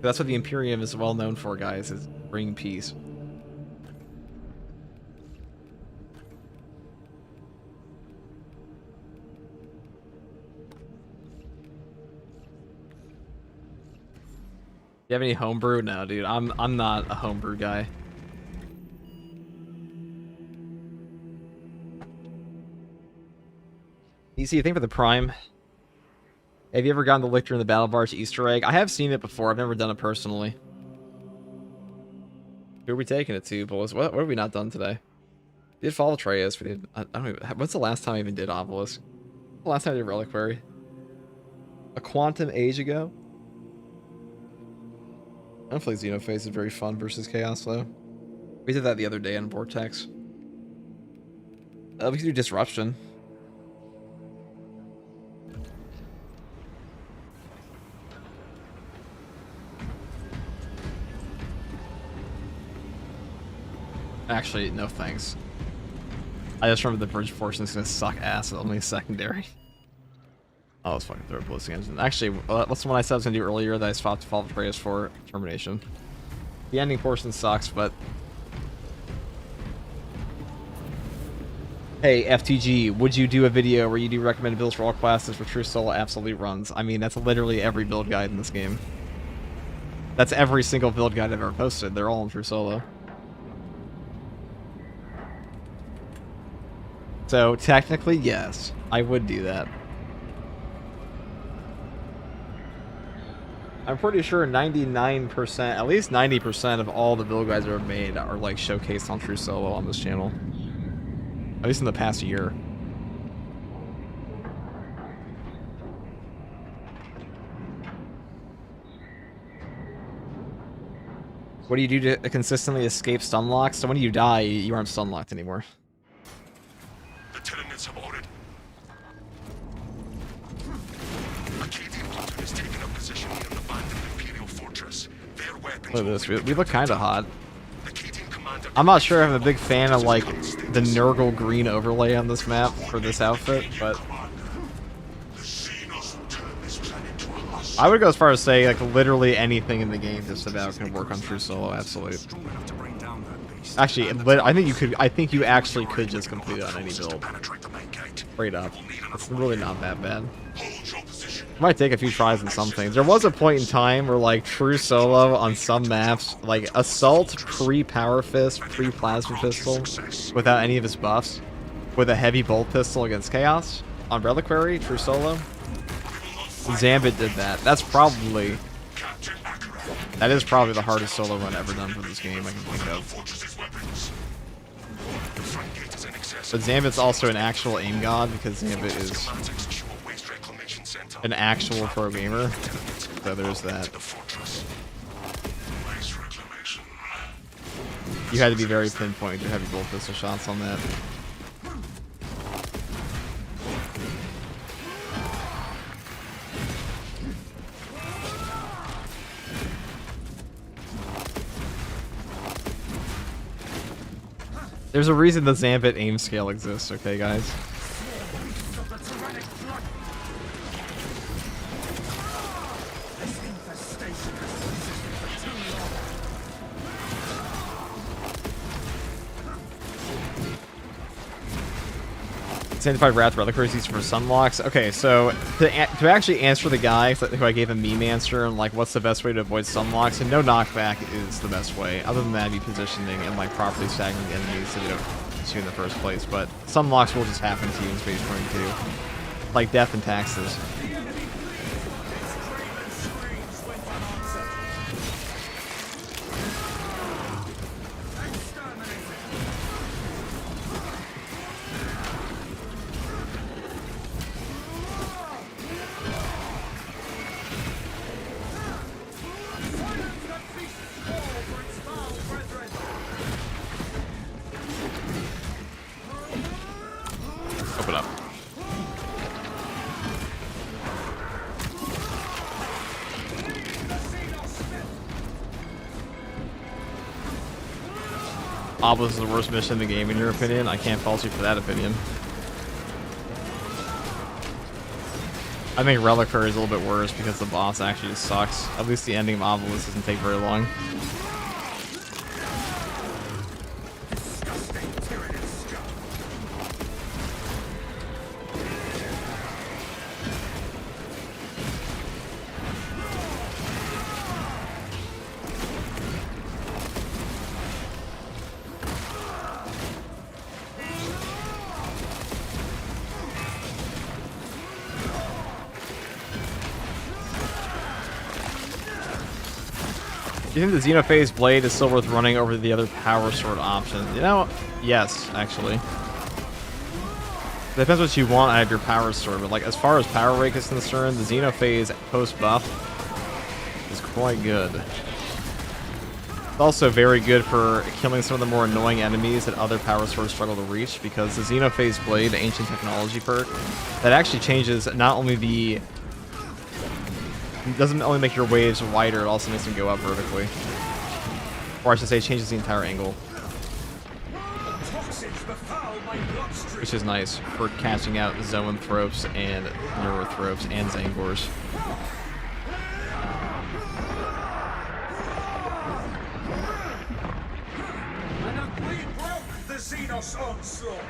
That's what the Imperium is well known for, guys, is bringing peace. You have any homebrew? No, dude. I'm not a homebrew guy. You see, you think for the Prime? Have you ever gotten the Lictor in the Battle Barge Easter egg? I have seen it before. I've never done it personally. Who are we taking it to, boys? What have we not done today? We did follow Atreus. We did. I don't even. What's the last time I even did Obelisk? The last time I did Reliquary? A quantum age ago? I don't feel like Xenophase is very fun versus Chaos, though. We did that the other day on Vortex. We could do Disruption. Actually, no thanks. I just remember the bridge portion is gonna suck ass. It's only secondary. Oh, let's fucking throw a ballistic engine. Actually, what's the one I said I was gonna do earlier that I swapped to Fall of Atreus for? Termination. The ending portion sucks, but hey, FTG, would you do a video where you do recommended builds for all classes for true solo absolute runs? I mean, that's literally every build guide in this game. That's every single build guide I've ever posted. They're all in true solo. So, technically, yes, I would do that. I'm pretty sure 99%, at least 90% of all the build guides ever made are, like, showcased on True Solo on this channel. At least in the past year. What do you do to consistently escape stun locks? So when you die, you aren't stun locked anymore. The Tyranids have ordered. Acadian platoon is taking up position near the abandoned Imperial fortress. Their weapons. Look at this. We look kind of hot. Acadian commander. I'm not sure I'm a big fan of like the Nurgle green overlay on this map for this outfit, but I would go as far as say like literally anything in the game just about can work on True Solo Absolute. Actually, I think you could. I think you actually could just complete it on any build. Straight up, it's really not that bad. It might take a few tries in some things. There was a point in time where like True Solo on some maps, like Assault pre-Power Fist, pre-Plasma Pistol, without any of his buffs, with a heavy bolt pistol against Chaos on Reliquary, True Solo. Zambit did that. That is probably the hardest solo run ever done for this game I can think of. But Zambit's also an actual aim god because Zambit is an actual pro gamer. So there's that. You had to be very pinpoint to heavy bolt pistol shots on that. There's a reason the Zambit aim scale exists, okay, guys? Sanctified Wrath Reliquary is used for sunlocks. Okay, so to actually answer the guy who I gave a meme answer and like what's the best way to avoid sunlocks, and no knockback is the best way. Other than that, be positioning and like properly staggering the enemies so they don't hit you in the first place. But sunlocks will just happen to you in Space 22, like death and taxes. Open up. Obelisk is the worst mission in the game, in your opinion? I can't fault you for that opinion. I think Reliquary is a little bit worse because the boss actually just sucks. At least the ending of Obelisk doesn't take very long. Do you think the Xenophase blade is still worth running over the other power sword option? You know, yes, actually. It depends what you want out of your power sword, but like as far as power rate is concerned, the Xenophase post buff is quite good. It's also very good for killing some of the more annoying enemies that other power swords struggle to reach, because the Xenophase blade, the ancient technology perk, that actually changes not only the... It doesn't only make your waves wider, it also makes them go up vertically. Or I should say, it changes the entire angle. Which is nice for catching out Zoanthropes and Neurothropes and Zangors. And we broke the Xenos onslaught.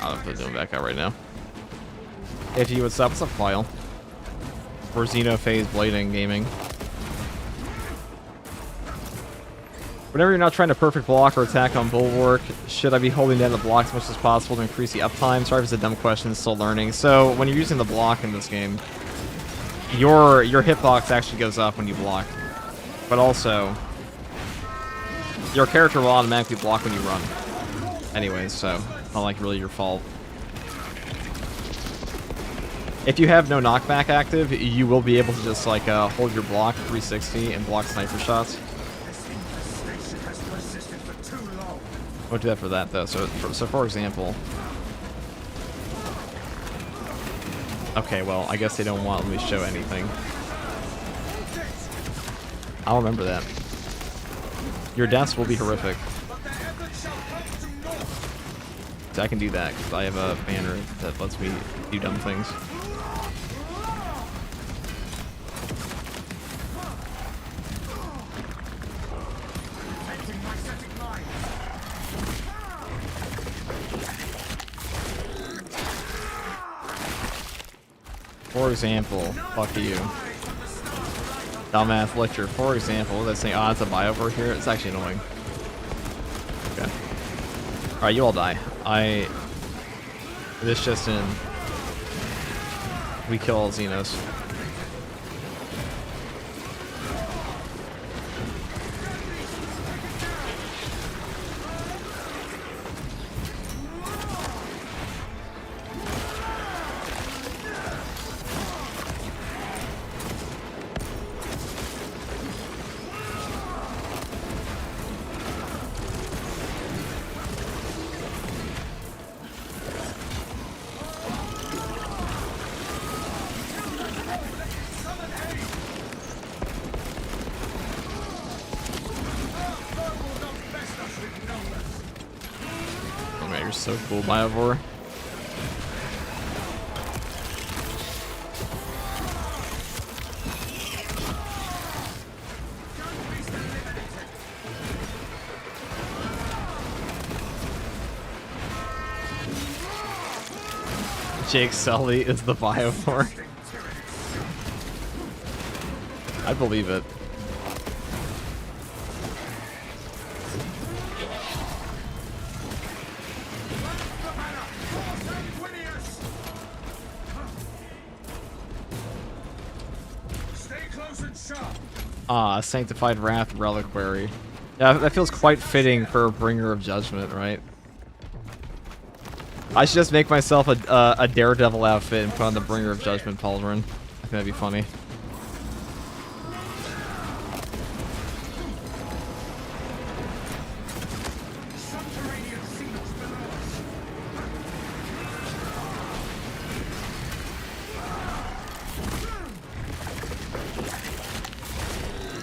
I'll put them back out right now. If you would stop, what's up, File? For Xenophase blading gaming. Whenever you're not trying to perfect block or attack on Bulwark, should I be holding down the block as much as possible to increase the uptime? Sorry if it's a dumb question, still learning. So, when you're using the block in this game, your hitbox actually goes up when you block. But also, your character will automatically block when you run. Anyways, so, not like really your fault. If you have no knockback active, you will be able to just like hold your block 360 and block sniper shots. Won't do that for that though. So for example, okay, well I guess they don't want me to show anything. I'll remember that. Your deaths will be horrific. So I can do that because I have a banner that lets me do dumb things. For example, fuck you. Dumbass lecture. For example, that's saying, oh, it's a bio over here. It's actually annoying. Okay. Alright, you all die. This just in. We kill all Xenos. So cool, Biovore. Jake Sully is the Biovore. I believe it. Ah, Sanctified Wrath Reliquary. Yeah, that feels quite fitting for a Bringer of Judgment, right? I should just make myself a Daredevil outfit and put on the Bringer of Judgment pauldron. I think that'd be funny.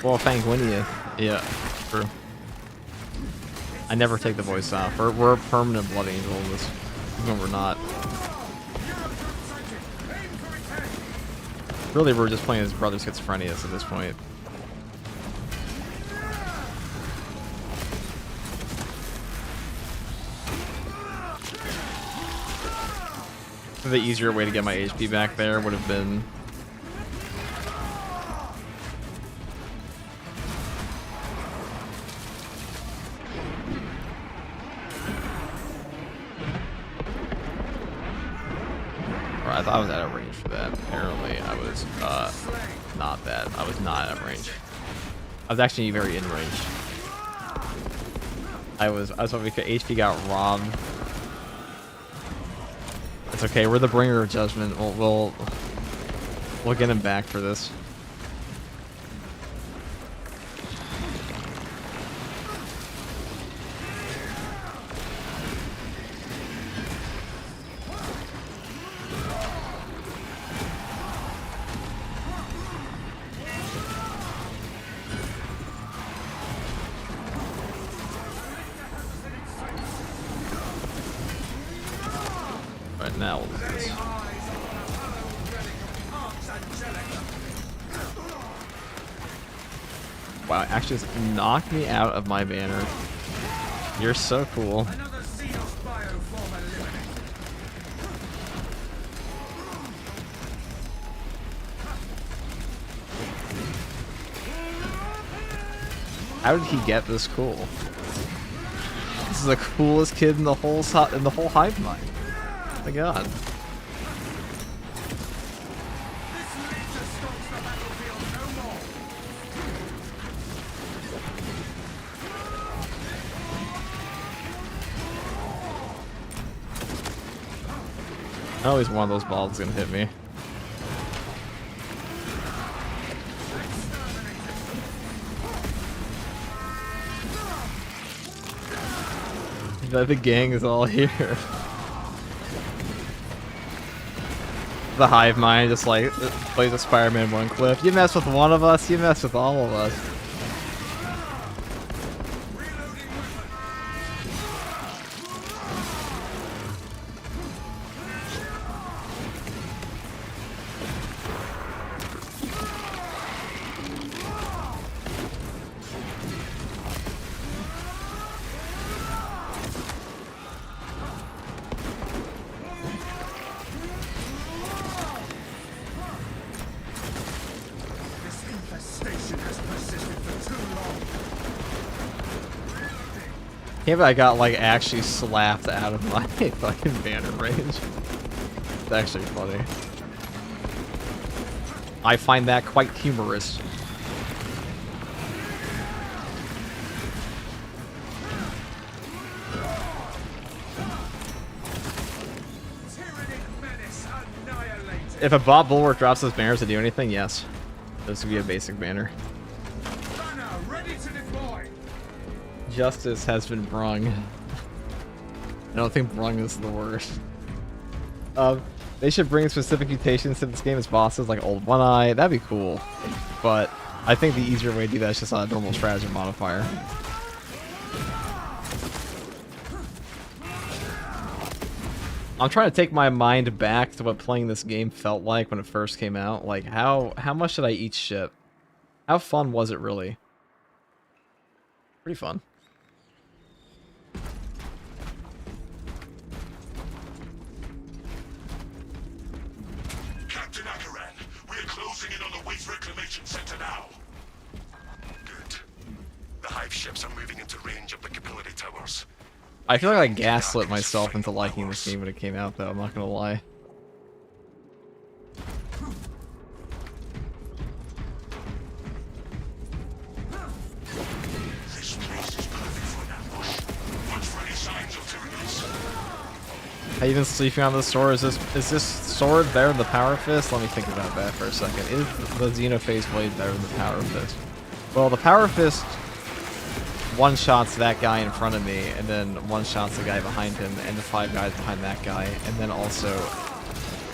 Well, thank Winnie. Yeah, true. I never take the voice off. We're a permanent Blood Angel in this, even when we're not. Really, we're just playing as Brother Schizophrenia at this point. The easier way to get my HP back there would have been... I thought I was out of range for that. Apparently, I was not that. I was not out of range. I was actually very in range. I was what we could HP got robbed. It's okay. We're the bringer of judgment. We'll get him back for this. Right now, we'll do this. Wow, actually just knocked me out of my banner. You're so cool. Another Xenos bioform eliminated. How did he get this cool? This is the coolest kid in the whole hive mind. Oh my god. This laser stalks the battlefield no more. Always one of those balls is gonna hit me. The gang is all here. The hive mind just like plays a Spider-Man one clip. You mess with one of us, you mess with all of us. This infestation has persisted for too long. Can't believe I got like actually slapped out of my fucking banner range. It's actually funny. I find that quite humorous. Tyrannic menace annihilated. If a bot bulwark drops those banners to do anything, yes. This would be a basic banner. Banner ready to deploy. Justice has been brung. I don't think brung is the worst. They should bring specific mutations to this game as bosses, like Old One Eye. That'd be cool. But I think the easier way to do that is just a normal stratagem modifier. I'm trying to take my mind back to what playing this game felt like when it first came out. Like, how much did I eat shit? How fun was it really? Pretty fun. Captain Akaran, we are closing in on the waste reclamation center now. Good. The hive ships are moving into range of the capillary towers. I feel like I gaslit myself into liking this game when it came out, though. I'm not gonna lie. This place is perfect for an ambush. Watch for any signs of Tyrannus. How you been sleeping on this sword? Is this sword better than the Power Fist? Let me think about that for a second. Is the Xenophase blade better than the Power Fist? Well, the Power Fist one-shots that guy in front of me, and then one-shots the guy behind him, and the 5 guys behind that guy, and then also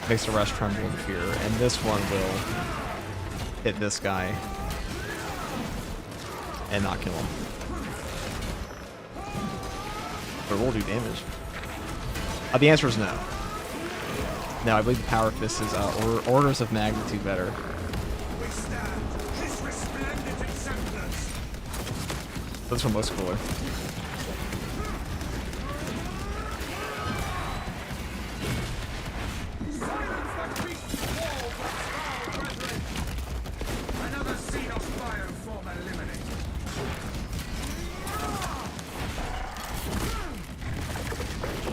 makes the rest tremble in fear. And this one will hit this guy and not kill him. But it will do damage. The answer is no. No, I believe the Power Fist is orders of magnitude better. We stand his resplendent exemplars. This one looks cooler. Silence the beast's wall, foul brethren. Another Xenos bioform eliminated.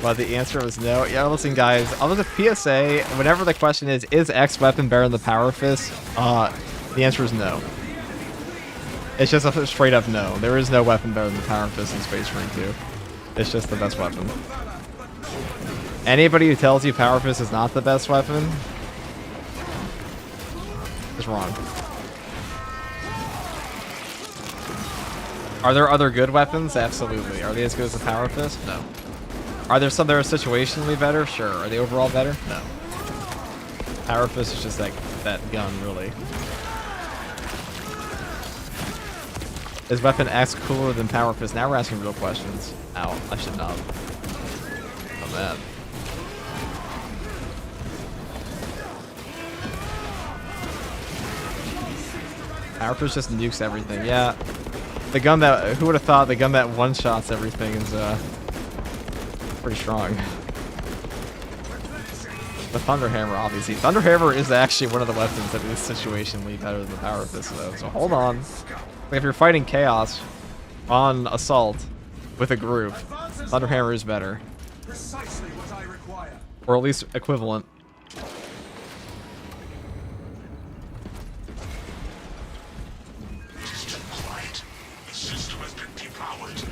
But the answer was no. Yeah, listen, guys. Other than PSA, whenever the question is X weapon better than the Power Fist? The answer is no. It's just a straight up no. There is no weapon better than the Power Fist in Space Marine 2. It's just the best weapon. Anybody who tells you Power Fist is not the best weapon is wrong. Are there other good weapons? Absolutely. Are they as good as the Power Fist? No. Are there some that are situationally better? Sure. Are they overall better? No. Power Fist is just like that gun, really. Is Weapon X cooler than Power Fist? Now we're asking real questions. Ow, I should not. Oh, man. Power Fist just nukes everything. Yeah. The gun that... Who would have thought the gun that one-shots everything is, pretty strong. The Thunderhammer, obviously. Thunderhammer is actually one of the weapons that is situationally better than the Power Fist, though. So hold on. Like if you're fighting Chaos on Assault with a group, Thunderhammer is better. Precisely what I require. Or at least equivalent. It is too quiet. The system has been depowered.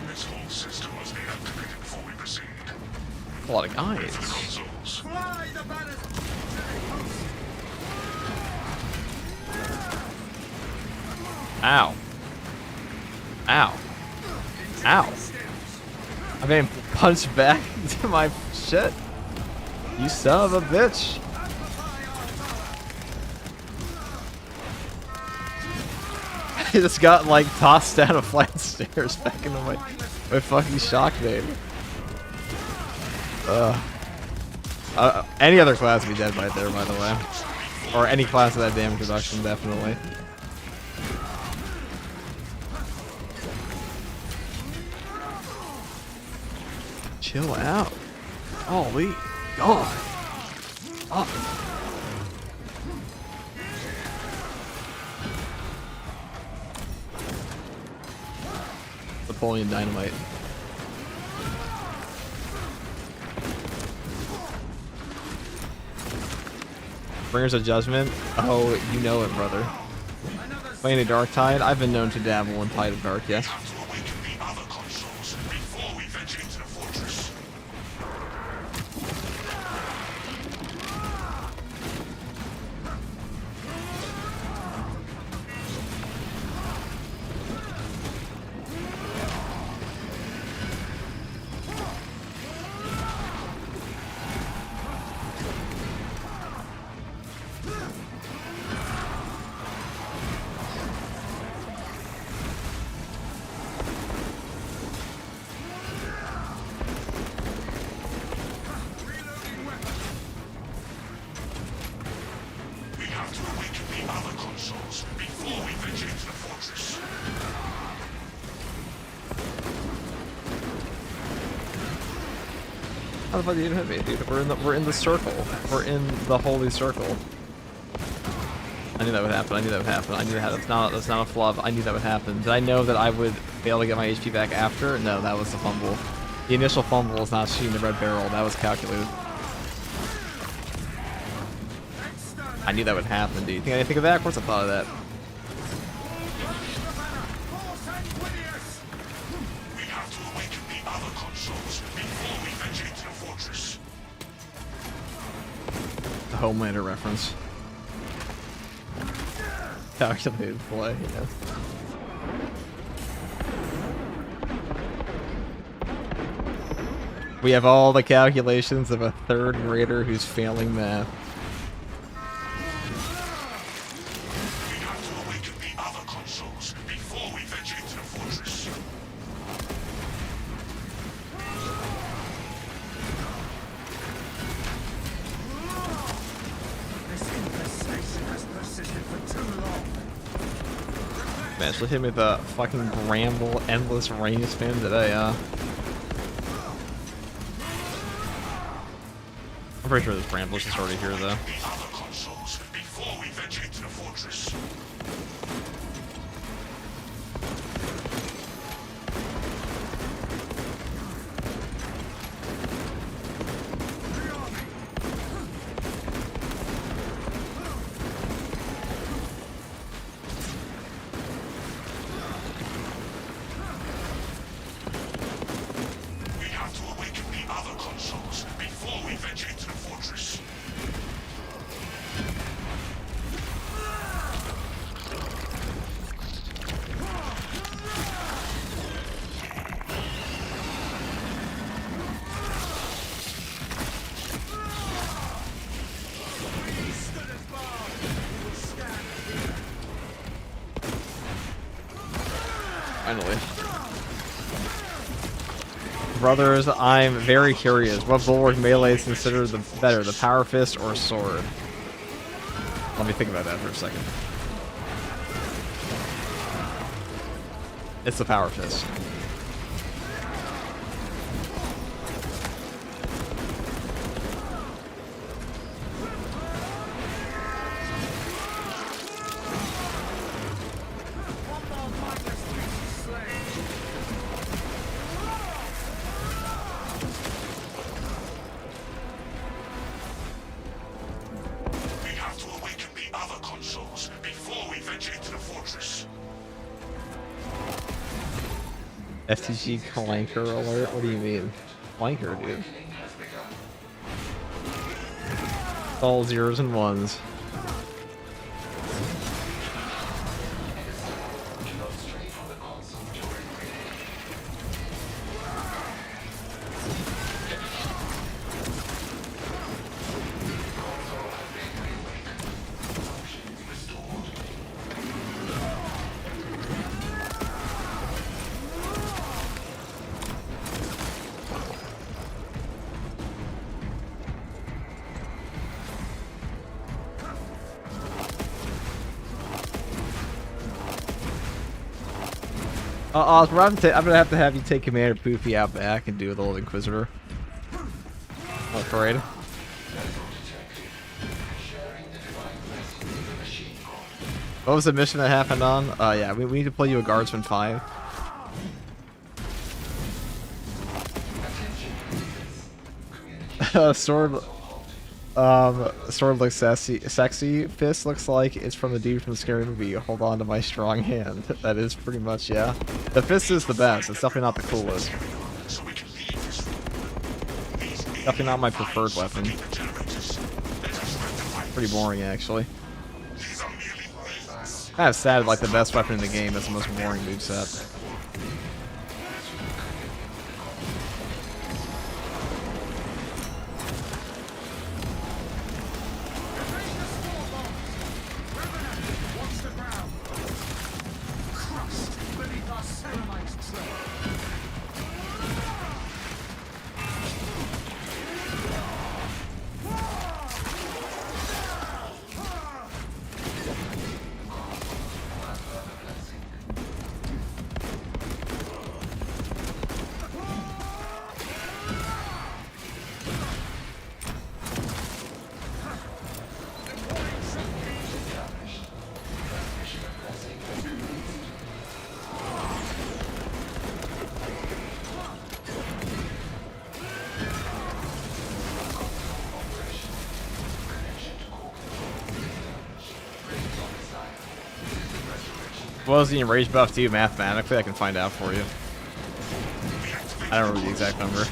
This whole system must be activated before we proceed. A lot of guys. Consoles. Fly the banners. Ow. Ow. Ow. I'm getting punched back into my shit. You son of a bitch. I just got like tossed down a flight of stairs back into my fucking shock, baby. Any other class would be dead right there, by the way. Or any class of that damage reduction, definitely. Chill out. Holy God. Oh. Napoleon Dynamite. Bringers of Judgment? Oh, you know it, brother. Playing a Dark Tide? I've been known to dabble in Tide of Dark, yes. To awaken the other consoles before we venture into the fortress. We have to awaken the other consoles before we venture into the fortress. How the fuck did you hit me, dude? We're in the circle. We're in the holy circle. I knew that would happen. I knew that would happen. I knew that. That's not a flub. I knew that would happen. Did I know that I would be able to get my HP back after? No, that was the fumble. The initial fumble was not shooting the red barrel. That was calculated. I knew that would happen, dude. You think I didn't think of that? Of course I thought of that. We have to awaken the other consoles before we venture into the fortress. The Homelander reference. Calculated play, yes. We have all the calculations of a third grader who's failing math. We have to awaken the other consoles before we venture into the fortress. This infestation has persisted for too long. Man, she hit me with a fucking Bramble endless rain spin today, I'm I'm pretty sure this Brambles is already here, though. The other consoles before we venture into the fortress. We have to awaken the other consoles before we venture into the fortress. Finally. Brothers, I'm very curious. What bulwark melee is considered the better, the power fist or sword? Let me think about that for a second. It's the power fist. We have to awaken the other consoles before we venture into the fortress. FTG clanker alert? What do you mean? Clanker, dude. It's all zeros and ones. I'm gonna have to have you take Commander Poofy out back and do the old Inquisitor. Oh, parade. What was the mission that happened on? Yeah, we need to play you a Guardsman 5. Sword looks sexy. Fist looks like it's from the dude from the scary movie. Hold on to my strong hand. That is pretty much, yeah. The fist is the best. It's definitely not the coolest. Definitely not my preferred weapon. Pretty boring, actually. Kind of sad, like the best weapon in the game is the most boring moveset. What was the enrage buff do mathematically? I can find out for you. I don't remember the exact number.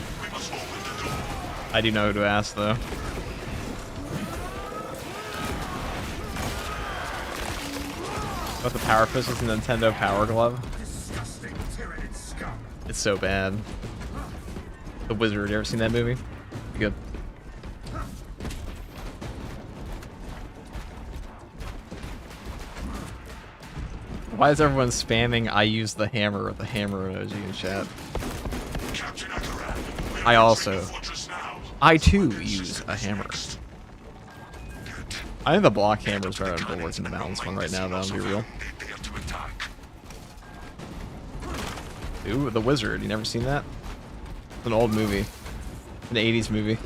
I do know who to ask, though. But the Power Fist is a Nintendo Power Glove. It's so bad. The Wizard, you ever seen that movie? Good. Why is everyone spamming I use the hammer with the hammer emoji in chat? I too use a hammer. I think the block hammer is better than bullets in the mountains one right now, though, to be real. Ooh, The Wizard. You never seen that? It's an old movie. An 80s movie.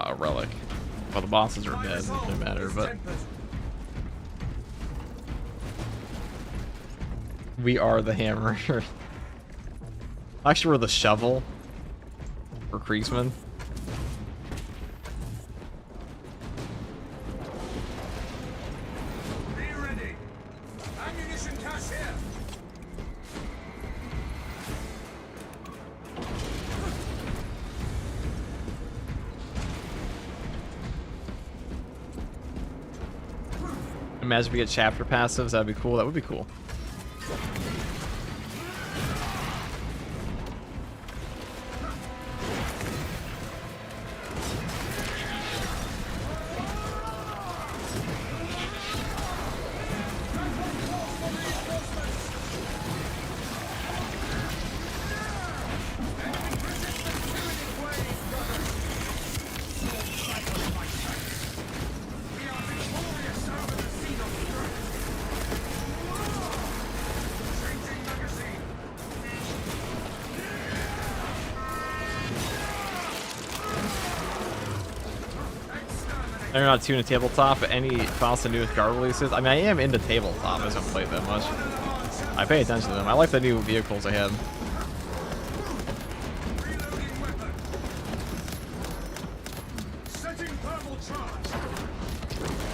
a relic. Well, the bosses are dead, it doesn't matter, but we are the hammer. Actually, we're the shovel for Kriegsman. Be ready. Ammunition cache here. Imagine we get chapter passives, that'd be cool. That would be cool. They're not too into tabletop, but any thoughts on new guard releases? I mean, I am into tabletop. I just haven't played that much. I pay attention to them. I like the new vehicles they have.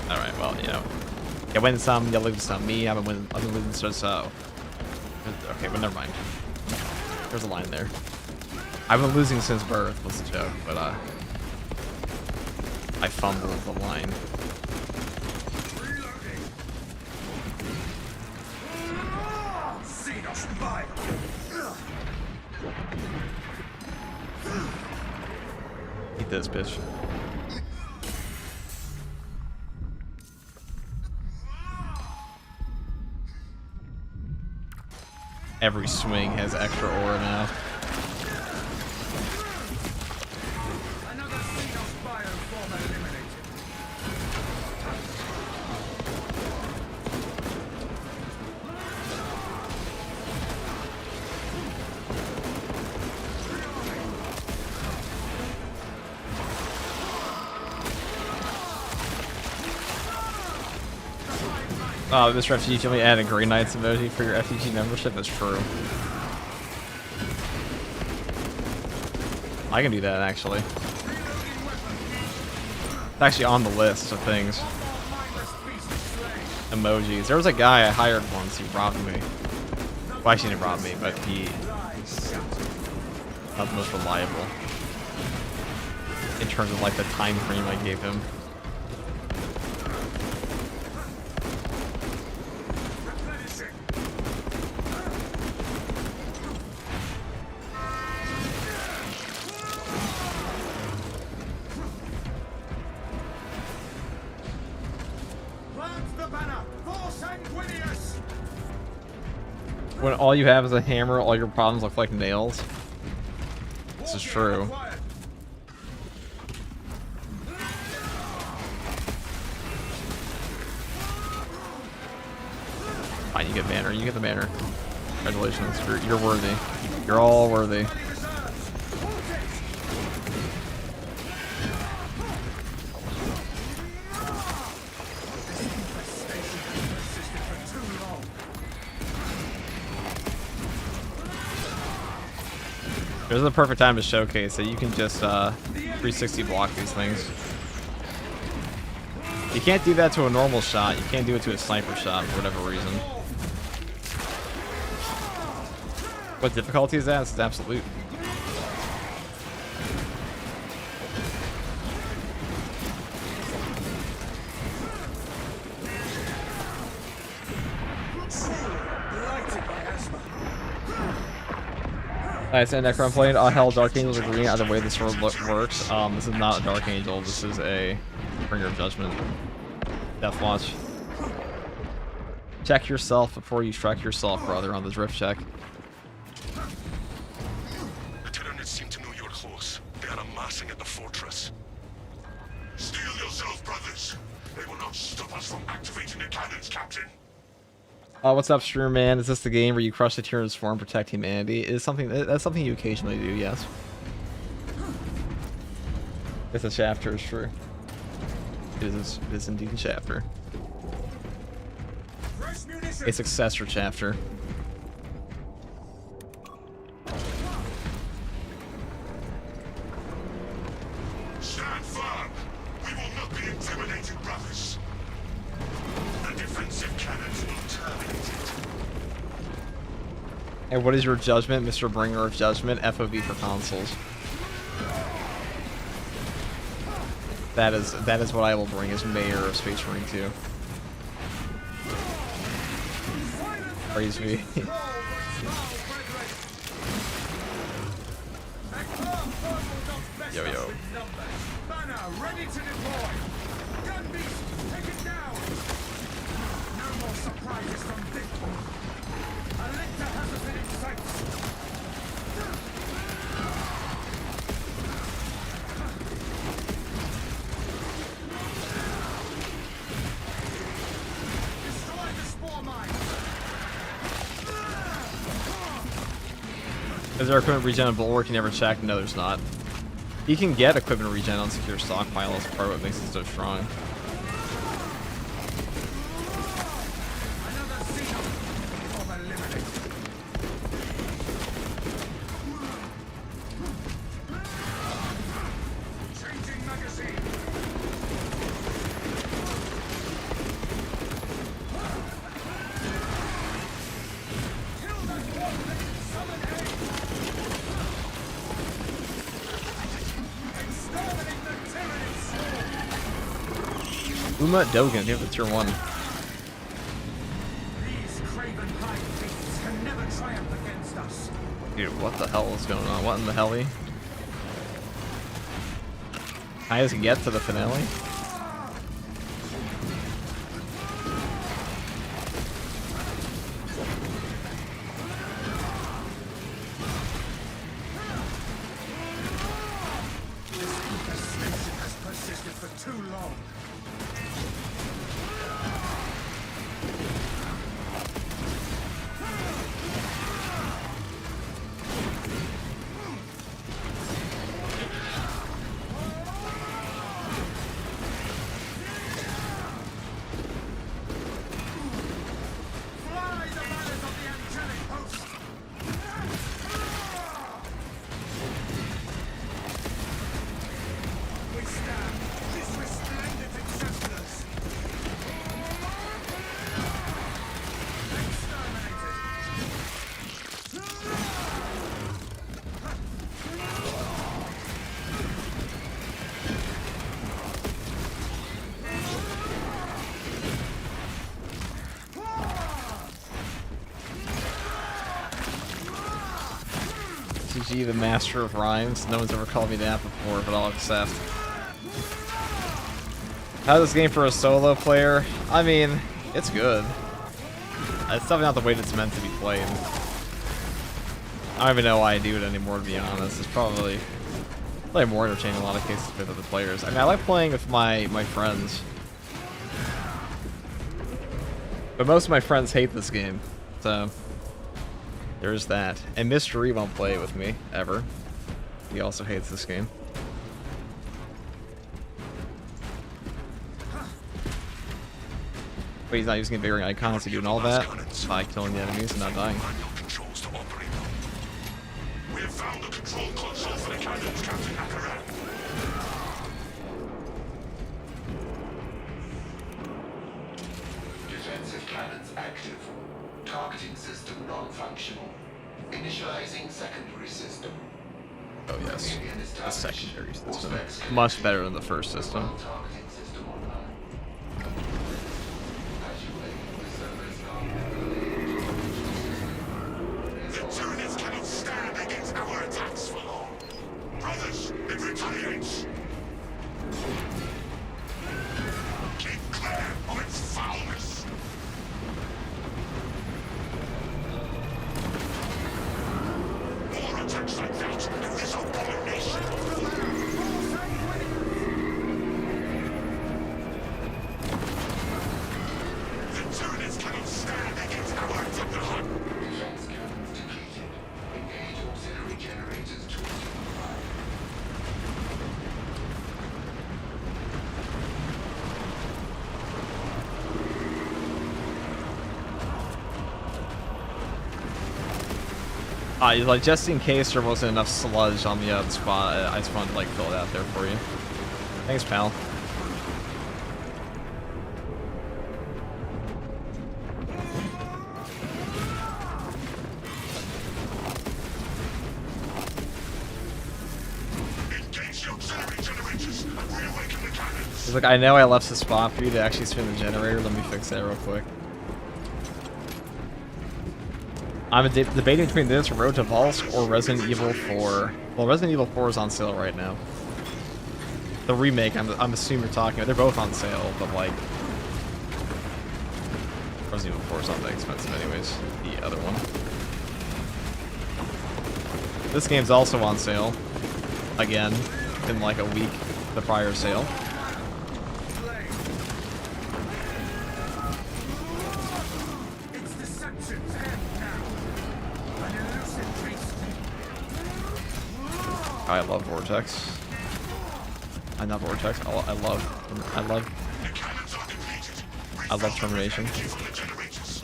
All right, well, you know, you win some, you lose some. Me, I've been losing so. Okay, but never mind. There's a line there. I've been losing since birth. Was the joke, but I fumbled the line. Eat this, bitch. Every swing has extra aura now. Mr. FTG, you only add a Green Knights emoji for your FTG membership? That's true. I can do that, actually. It's actually on the list of things. Emojis. There was a guy I hired once, he robbed me. Well, actually, he didn't rob me, but he... not the most reliable. In terms of, like, the time frame I gave him. When all you have is a hammer, all your problems look like nails. This is true. Fine, you get banner. You get the banner. Congratulations. You're worthy. You're all worthy. This is the perfect time to showcase that you can just 360 block these things. You can't do that to a normal shot. You can't do it to a sniper shot for whatever reason. What difficulty is that? It's absolute. I said Necro, I'm playing Hell Dark Angels are green. Either way, this sword works. This is not a Dark Angel. This is a Bringer of Judgment. Deathwatch. Check yourself before you strike yourself, brother, on this rift check. The Tyranids seem to know you're close. They are amassing at the fortress. Steel yourself, brothers. They will not stop us from activating the cannons, Captain. What's up, Streamer Man? Is this the game where you crush the Tyranids form and protect humanity? It is something that's something you occasionally do, yes. It's a chapter, is true. It is indeed a chapter. Fresh munitions. A successor chapter. Stand firm. We will not be intimidated, brothers. The defensive cannons will terminate it. And what is your judgment, Mr. Bringer of Judgment? FOV for consoles. That is what I will bring as mayor of Space Marine 2. Praise me. Yo yo. Banner ready to deploy. Gun beast, take it down. No more surprises from this point. Electa has us in sights. Destroy the spore mine. Is there equipment regen on Bulwark? You never checked? No, there's not. You can get equipment regen on secure stockpile as part of what makes it so strong. Another Xeno. Of eliminate. Changing magazine. Kill that one that can summon aid. Exterminate the tyrannid. Uma Dogen, yeah, that's your one. These craven hide beasts can never triumph against us. Dude, what the hell is going on? What in the helly? I just get to the finale? This infestation has persisted for too long. Fly the banners of the angelic host! We stand this resplendent exemplars! CG, the master of rhymes. No one's ever called me that before, but I'll accept. How's this game for a solo player? I mean, it's good. It's definitely not the way it's meant to be played. I don't even know why I do it anymore, to be honest. It's probably more entertaining in a lot of cases with other players. I mean, I like playing with my friends. But most of my friends hate this game, so there's that. And Mr. E won't play it with me, ever. He also hates this game. But he's not using bigger icons to doing all that by killing the enemies and not dying. Manual controls to operate them. We have found the control console for the cannons, Captain Akaran. Defensive cannons active. Targeting system non-functional. Initializing secondary system. Oh yes, Alien the established. secondary system. Specs Much better than the first system. targeting system online. As you aim, the servers The Tyranids cannot stand against our attacks for long. Brothers, it retaliates. Keep clear of its foulness. More attacks like that, and this abomination. Like just in case there wasn't enough sludge on the spot, I just wanted to like fill it out there for you. Thanks, pal. Engage the auxiliary generators and reawaken the cannons. He's like, I know I left the spot for you to actually spin the generator. Let me fix that real quick. I'm debating between this, Road to Volsk, or Resident Evil 4. Well, Resident Evil 4 is on sale right now. The remake, I'm assuming you're talking about. They're both on sale, but like... Resident Evil 4 is not that expensive anyways. The other one. This game's also on sale. Again, in like a week, the prior sale. It's Deception's end now. An elusive beast. I love Vortex. I'm not Vortex. I love The cannons are depleted. I love Termination. Refill the generators.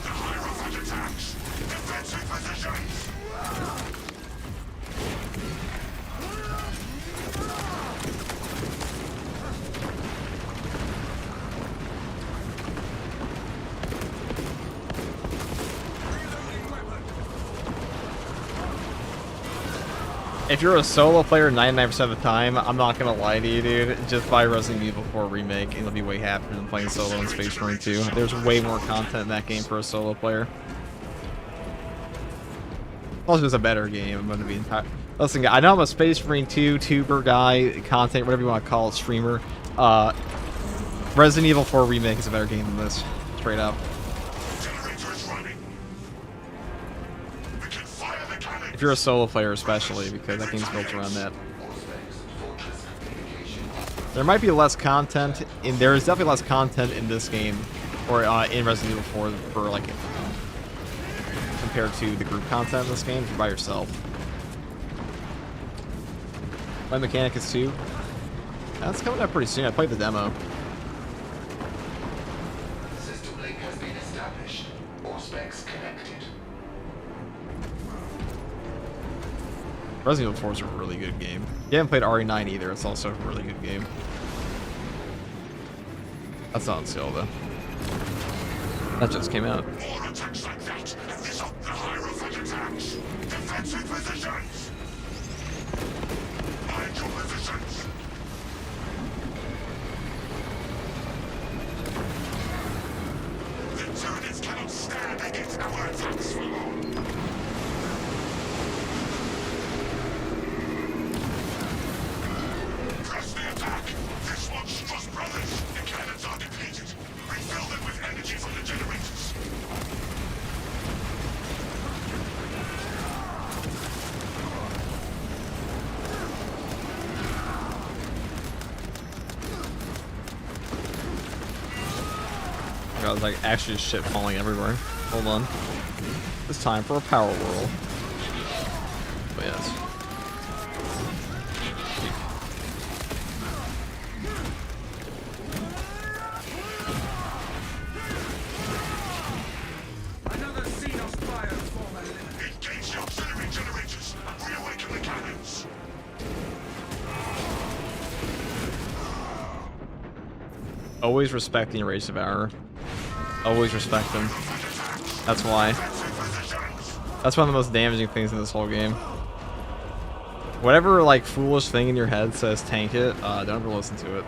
The Hierophant attacks. Defensive positions. If you're a solo player 99% of the time, I'm not gonna lie to you, dude. Just buy Resident Evil 4 Remake and you'll be way happier than playing solo in Space Marine 2. There's way more content in that game for a solo player. Also, it's a better game. I'm gonna be entire. Listen, I know I'm a Space Marine 2 tuber guy, content, whatever you want to call it, streamer. Resident Evil 4 Remake is a better game than this, straight up. Generator is running. We can fire the cannon. If you're a solo player, especially, because that game's built around that. There might be less content there is definitely less content in this game, or in Resident Evil 4 for like compared to the group content in this game if you're by yourself. My Mechanicus 2. That's coming up pretty soon. I played the demo. System link has been established. All specs connected. Resident Evil 4 is a really good game. You haven't played RE9 either. It's also a really good game. That's not on sale though. That just came out. More attacks like that. Disrupt the Hierophant attacks. Defensive positions. Mind your positions. The Tyranids cannot stand against our attacks for long. Press the attack. This monstrous brothers. The cannons are depleted. Refill them with energy from the generators. God, like actually shit falling everywhere. Hold on. It's time for a power whirl. But yes. Another Xenos bioform eliminated. Engage the auxiliary generators and reawaken the cannons. Always respect the Erase of Error. Always respect them. That's why. That's one of the most damaging things in this whole game. Whatever like foolish thing in your head says tank it, don't ever listen to it.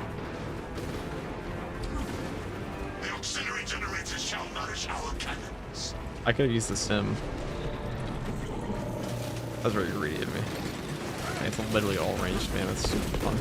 The auxiliary generators shall nourish our cannons. I could have used the sim. That's very greedy of me. It's literally all ranged, man. It's super fun.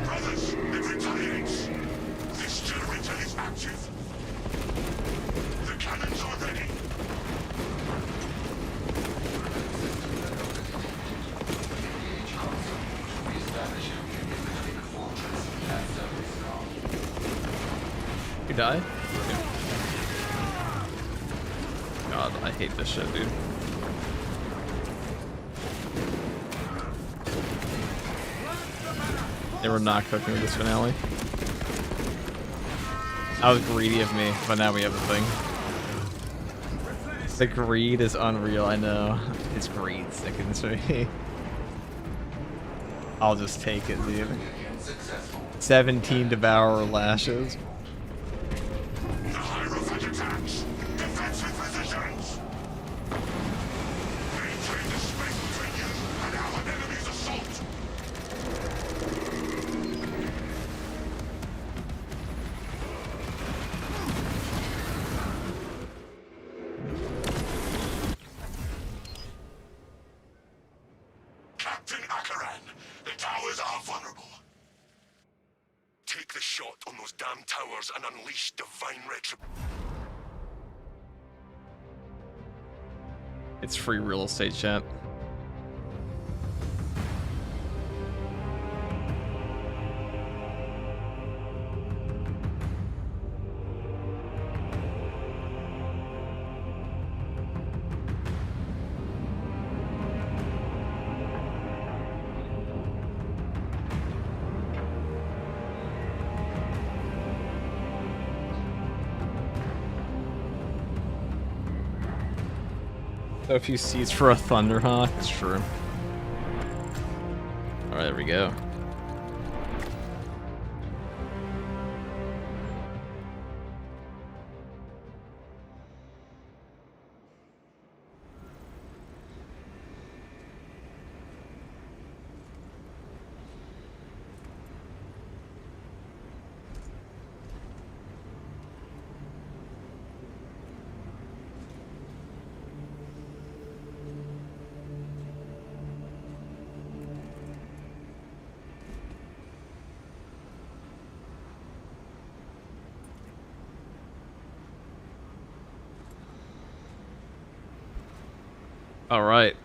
Brothers, it retaliates. This generator is active. The cannons are ready. die? God, I hate this shit, dude. They were not cooking with this finale. That was greedy of me, but now we have the thing. The greed is unreal, I know. It's greed sticking to me. I'll just take it, dude. 17 Devourer lashes. The Hierophant attacks. Defensive positions. Maintain the space between you and our enemy's assault. Captain Akaran, the towers are vulnerable. Take the shot on those damn towers and unleash divine retribution. It's free real estate, chat. So a few seats for a Thunderhawk. It's true. Alright, there we go. All right.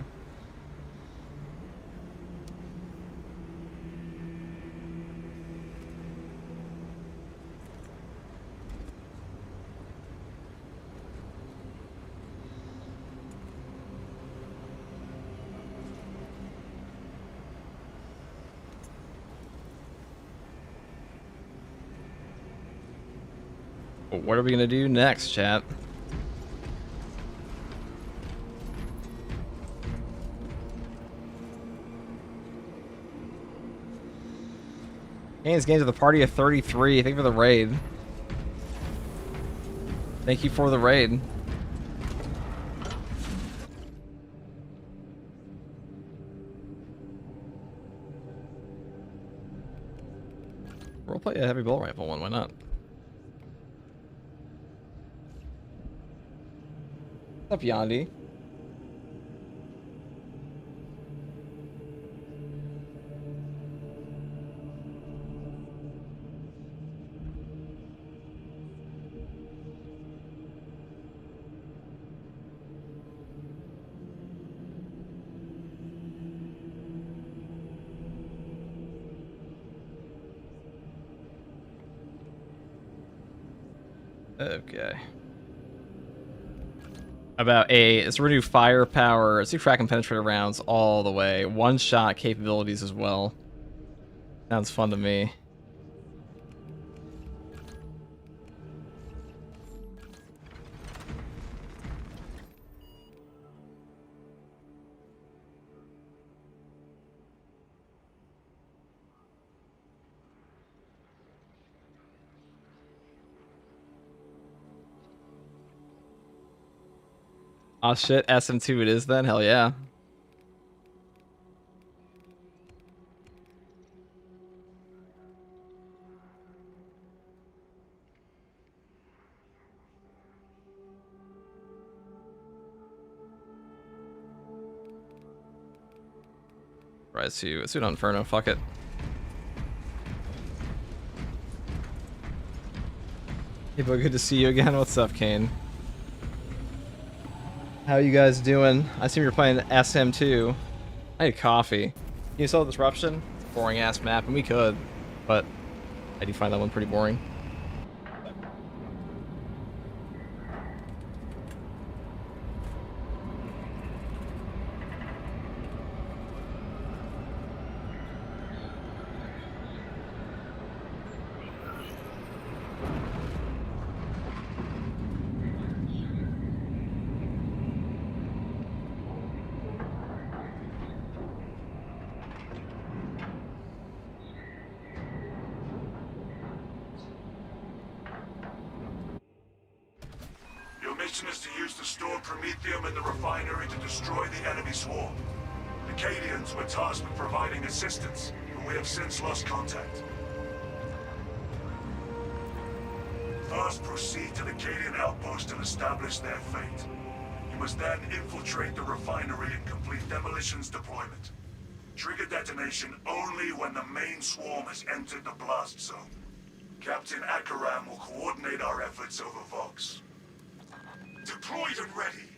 What are we gonna do next, chat? Games to the party of 33. Thank you for the raid. Thank you for the raid. Roleplay a heavy bolt rifle one, why not? What's up, Yandi? Okay. About it's renew firepower, let's do crack and penetrator rounds all the way. One shot capabilities as well. Sounds fun to me. Oh shit, SM2 it is then? Hell yeah. Right, let's do an Inferno, fuck it. Hey, but good to see you again. What's up, Kane? How you guys doing? I assume you're playing SM2. I need coffee. Can you solve Disruption? Boring ass map, and we could, but I do find that one pretty boring. mission is to use the stored promethium in the refinery to destroy the enemy swarm. The KEYBINDS were tasked with providing assistance, but we have since lost contact. First, proceed to the Cadian outpost and establish their fate. You must then infiltrate the refinery and complete demolition's deployment. Trigger detonation only when the main swarm has entered the blast zone. Captain Akaram will coordinate our efforts over Vox. Deployed and ready.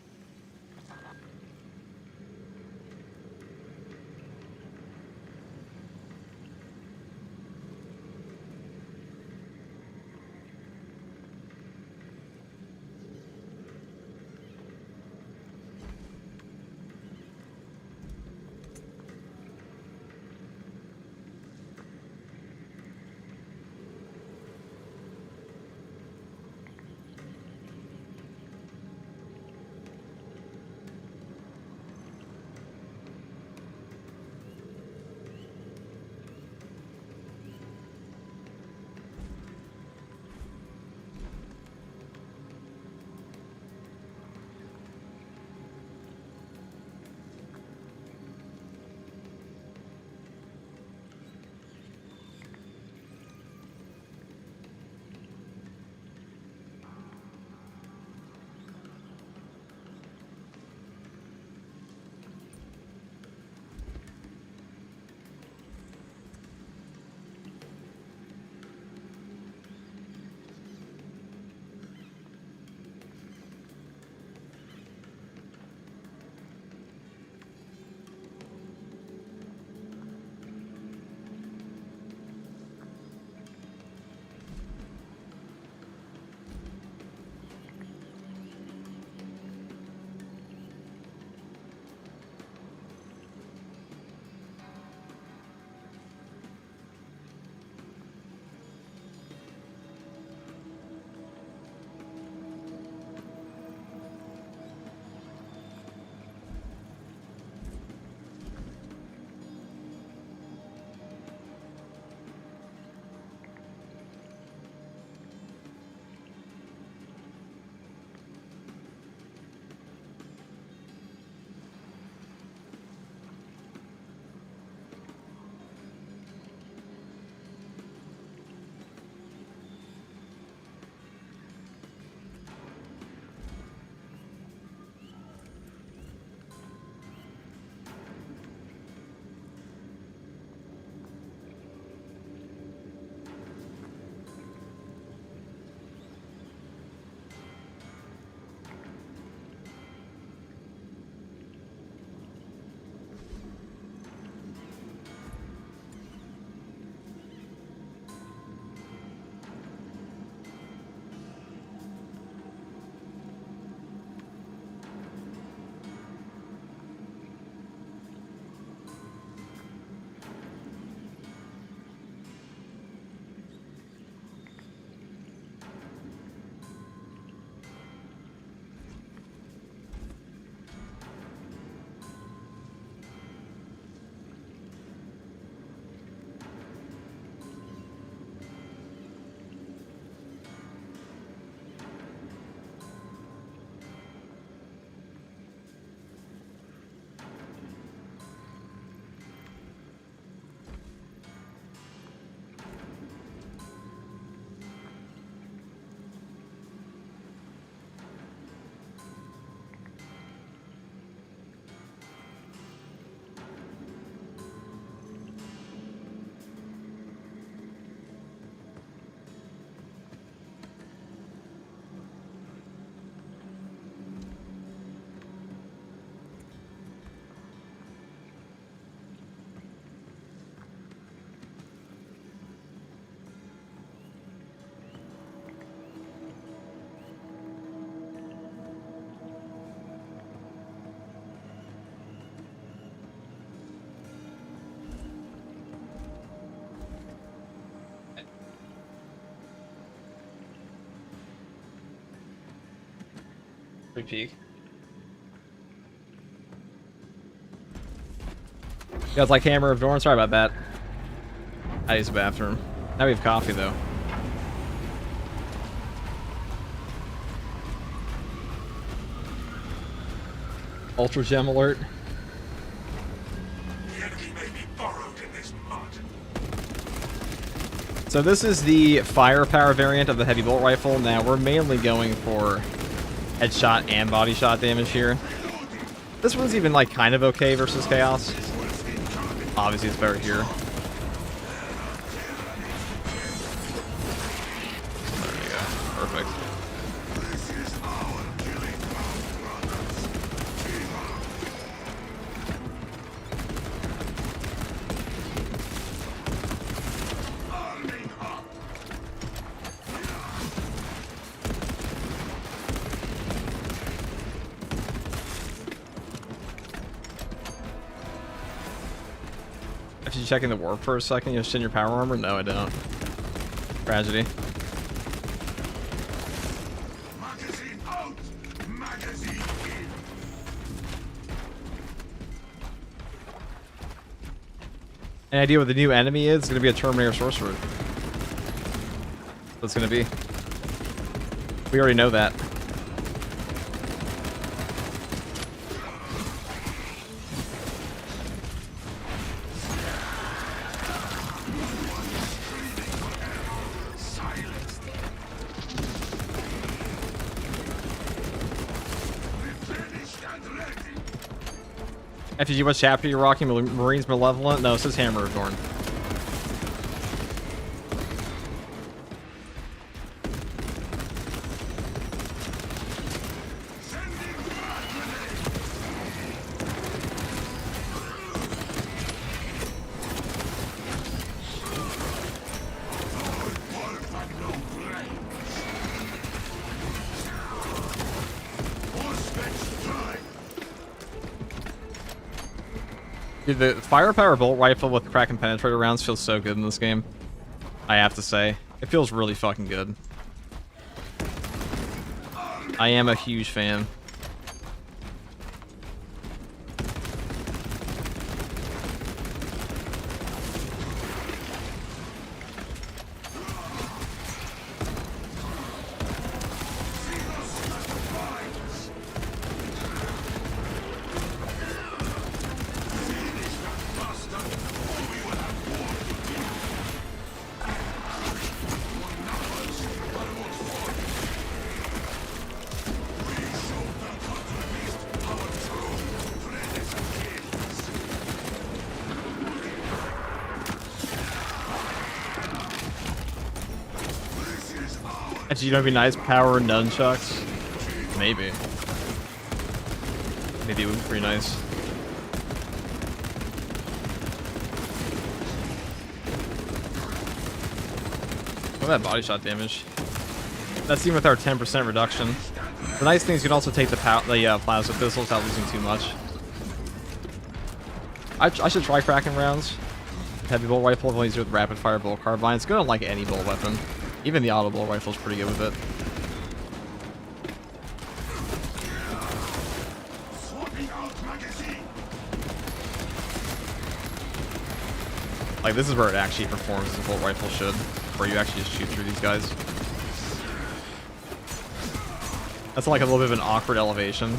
Free peek. You guys like Hammer of Dorn? Sorry about that. I use the bathroom. Now we have coffee though. Ultra gem alert. The enemy may be burrowed in this mud. So this is the firepower variant of the heavy bolt rifle. Now we're mainly going for headshot and body shot damage here. This one's even like kind of okay versus chaos. Obviously it's better here. There we go. Perfect. If you checking the warp for a second, you just in your power armor? No, I don't. Tragedy. Magazine out! Magazine in! Any idea what the new enemy is? It's gonna be a Terminator Sorcerer. That's gonna be. We already know that. FG, what chapter you rocking? Marines Malevolent? No, it says Hammer of Dorn. Dude, the firepower bolt rifle with crack and penetrator rounds feels so good in this game. I have to say. It feels really fucking good. I am a huge fan. Actually, you know, it'd be nice power nunchucks. Maybe. Maybe it would be pretty nice. Look at that body shot damage. That's even with our 10% reduction. The nice thing is you can also take the plasma pistol without losing too much. I should try cracking rounds. Heavy bolt rifle is easier with rapid fire bolt carbine. It's good on like any bolt weapon. Even the auto bolt rifle is pretty good with it. Like this is where it actually performs as a bolt rifle should, where you actually just shoot through these guys. That's like a little bit of an awkward elevation.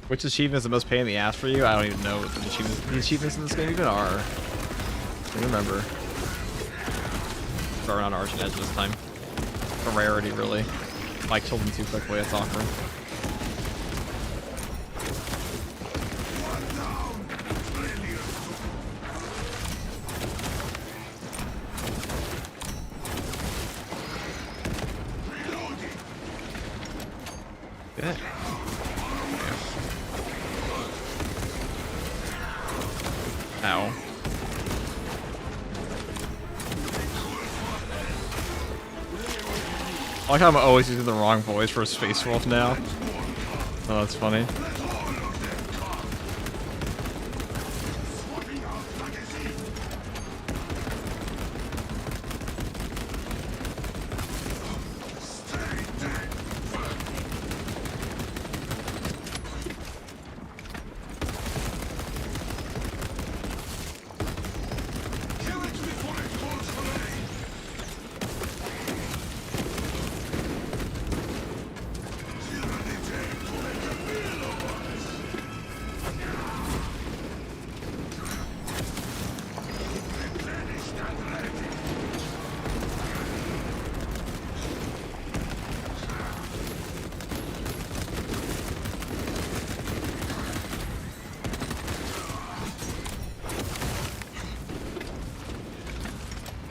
Which achievement is the most pain in the ass for you? I don't even know what the achievements in this game even are. I don't remember. Starting on Arch and Edge this time. A rarity, really. Mike killed him too quickly, that's awkward. Good. Ow. I like how I'm always using the wrong voice for Space Wolf now. Oh, that's funny.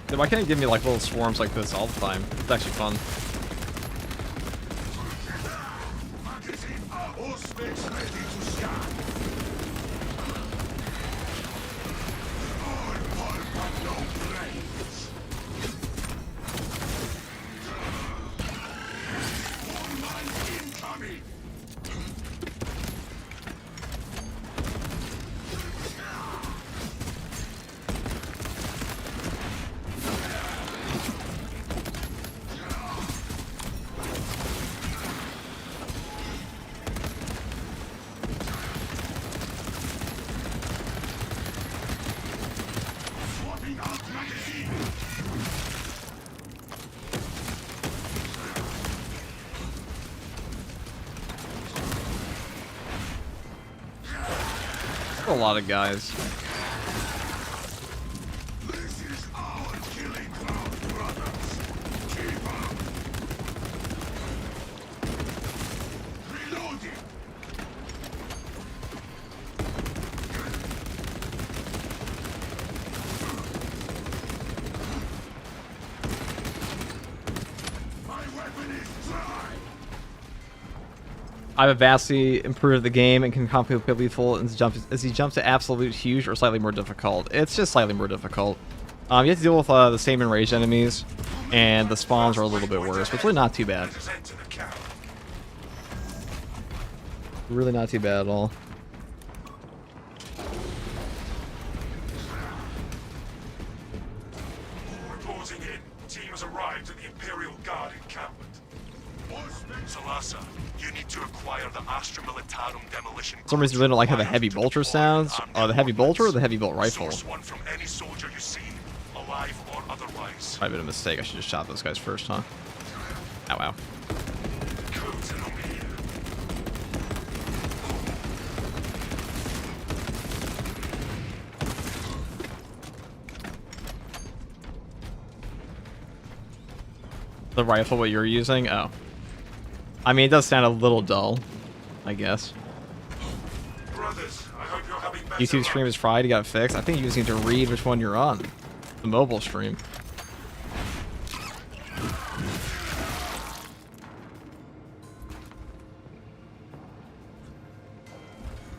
Dude, why can't it give me like little swarms like this all the time? It's actually fun. A lot of guys. This is our killing ground, brothers. Keep up. Reloading. My weapon is dry. I've vastly improved the game and can completely lethal as he jumps to absolute huge or slightly more difficult. It's just slightly more difficult. You have to deal with the same enraged enemies, and the spawns are a little bit worse, but it's really not too bad. Really not too bad at all. Reporting in. Team has arrived at the Imperial Guard encampment. Salasa, you need to acquire the Astra Militarum demolition. For some reason, I really don't like how the heavy bolter sounds. The heavy bolter or the heavy bolt rifle? Source one from any soldier you see, alive or otherwise. Might have been a mistake. I should just shot those guys first, huh? Ow, ow. Codes and here. The rifle, what you're using? Oh. I mean, it does sound a little dull, I guess. Brothers, I hope you're having better YouTube stream is fried, you got it fixed. I think you just need to read which one you're on. The mobile stream.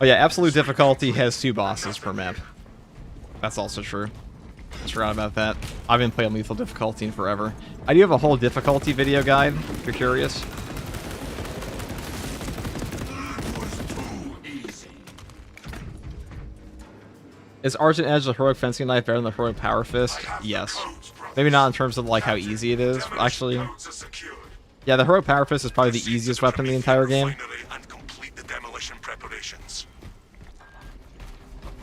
Oh yeah, absolute difficulty has 2 bosses per map. That's also true. I forgot about that. I've been playing lethal difficulty in forever. I do have a whole difficulty video guide, if you're curious. Is Argent Edge the heroic fencing knife better than the heroic power fist? Yes. Maybe not in terms of like how easy it is, actually. Yeah, the heroic power fist is probably the easiest weapon in the entire game.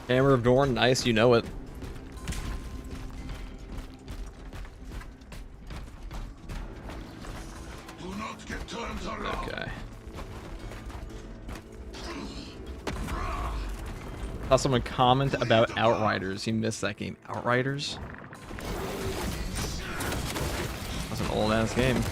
Hammer of Dorn, nice, you know it. Okay. Saw someone comment about Outriders. You missed that game. Outriders? That's an old ass game.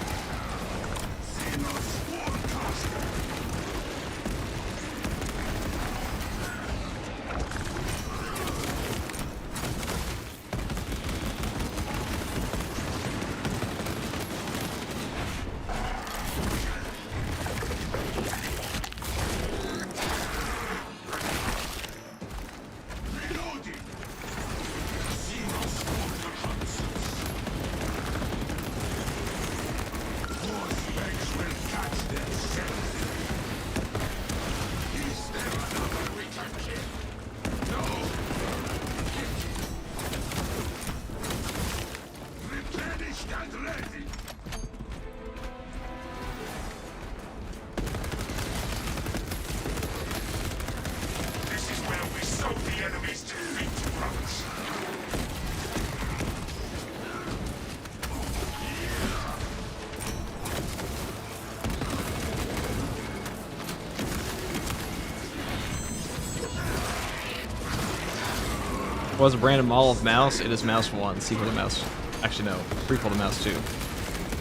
Was a branded model of mouse? It is mouse 1, sequel to mouse. Actually, no. Prequel to mouse 2. I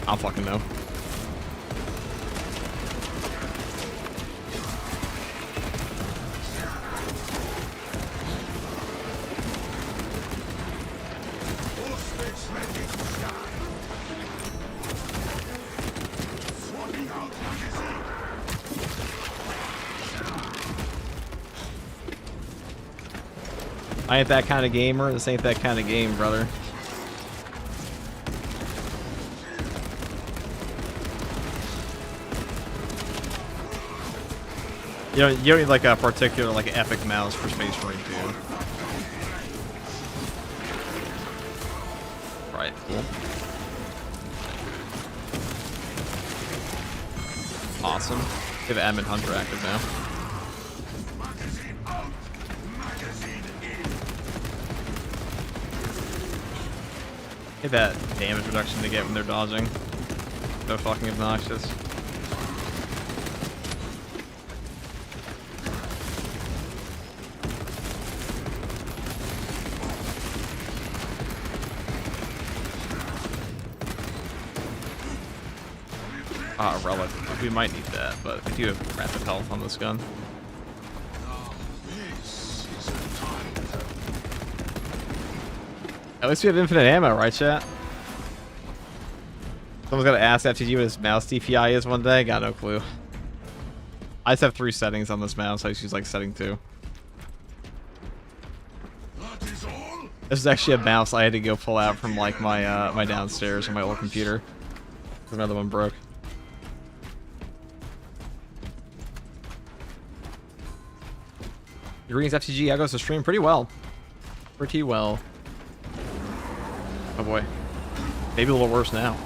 don't fucking know. I ain't that kind of gamer. This ain't that kind of game, brother. You don't need like a particular like epic mouse for Space Marine 2. Right, cool. Awesome. We have Admin Hunter active now. Hey, that damage reduction they get when they're dodging. So fucking obnoxious. Ah, relic. We might need that, but we do have rapid health on this gun. At least we have infinite ammo, right, chat? Someone's gotta ask FTG what his mouse DPI is one day. Got no clue. I just have 3 settings on this mouse. I just use like setting 2. This is actually a mouse I had to go pull out from like my my downstairs on my old computer. Another one broke. Greetings FTG, how goes the stream? Pretty well. Pretty well. Oh boy. Maybe a little worse now.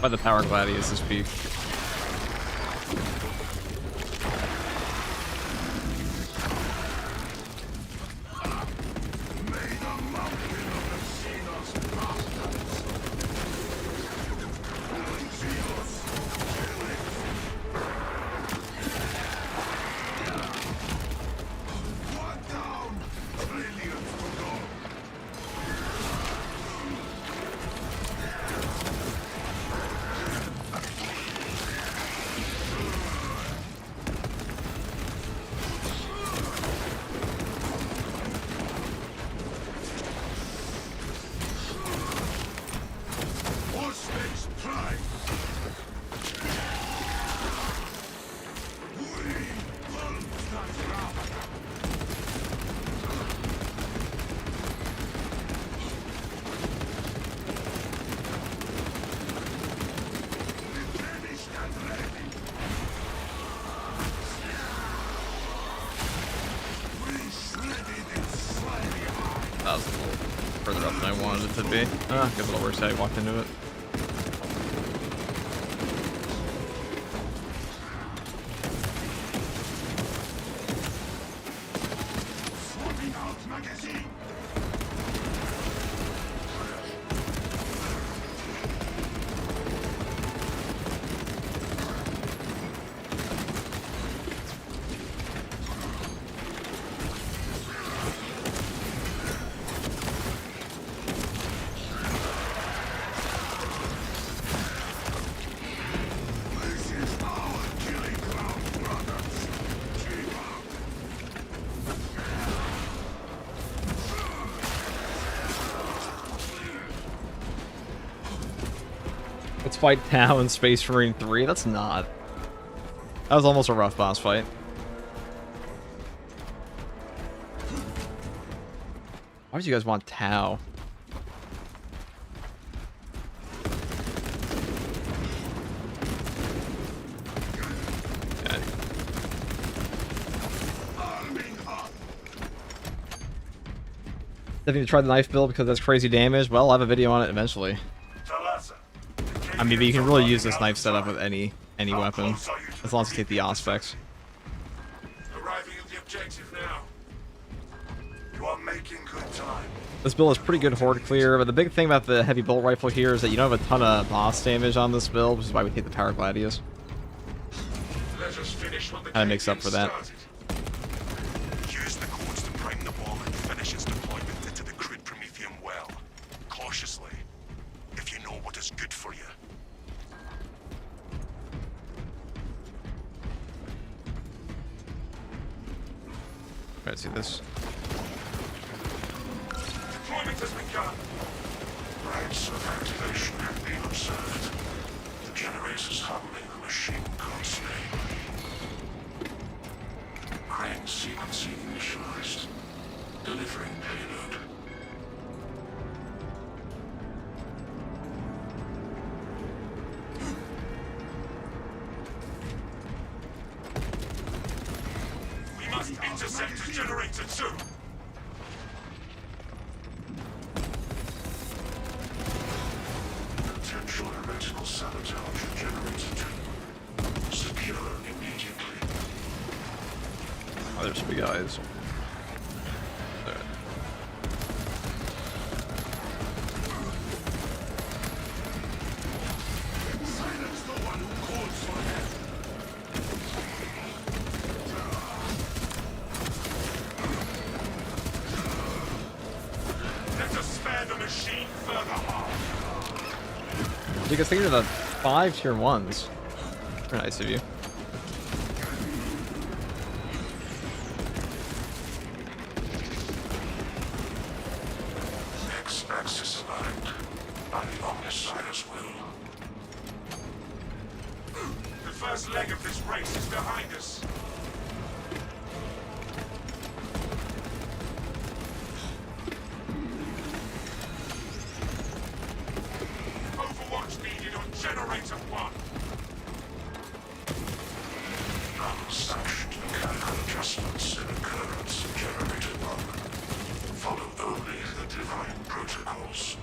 By the power gladius this beef. That was a little further up than I wanted it to be. Ah, good little worse how I walked into it. Let's fight Tau in Space Marine 3. That's not. That was almost a rough boss fight. Why would you guys want Tau? Definitely try the knife build because that's crazy damage. Well, I'll have a video on it eventually. I mean, but you can really use this knife setup with any weapon, as long as you take the aspects. Arriving at the objective now. You are making good time. This build is pretty good horde clear, but the big thing about the heavy bolt rifle here is that you don't have a ton of boss damage on this build, which is why we take the power gladius. Let us finish what the Kinda makes up for that. started. Use the codes to prime the bomb and finish its deployment into the crude Prometheum well. Cautiously, if you know what is good for you. Alright, see this. Deployment has begun. Rights of activation have been observed. The generators humbling the machine constantly. Crane sequencing initialized. Delivering payload. We must intercept the generator too. Potential heretical sabotage of generator 2. Secure immediately. Oh, there's some big guys. Alright. Silence the one who calls for help. Let us spare the machine further harm. You can think of the 5 tier 1s. Very nice of you. X-axis aligned by the Omnissiah's will. The first leg of this race is behind us. Overwatch needed on Generator 1. Non-sanctioned mechanical adjustments in occurrence of Generator 1. Follow only the divine protocols.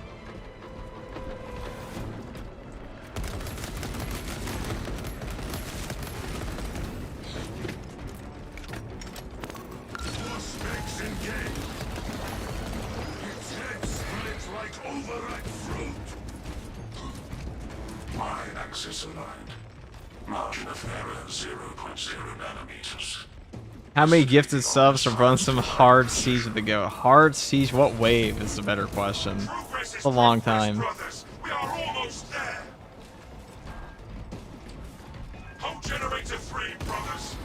Suspects engaged. Its head splits like overripe fruit. Y-axis aligned. Margin of error 0.0 nanometers. How many gifted subs from run some hard siege to go? Hard siege? What wave is the better question? Progress is A long progress, time. brothers. We are almost there. Hold Generator 3, brothers.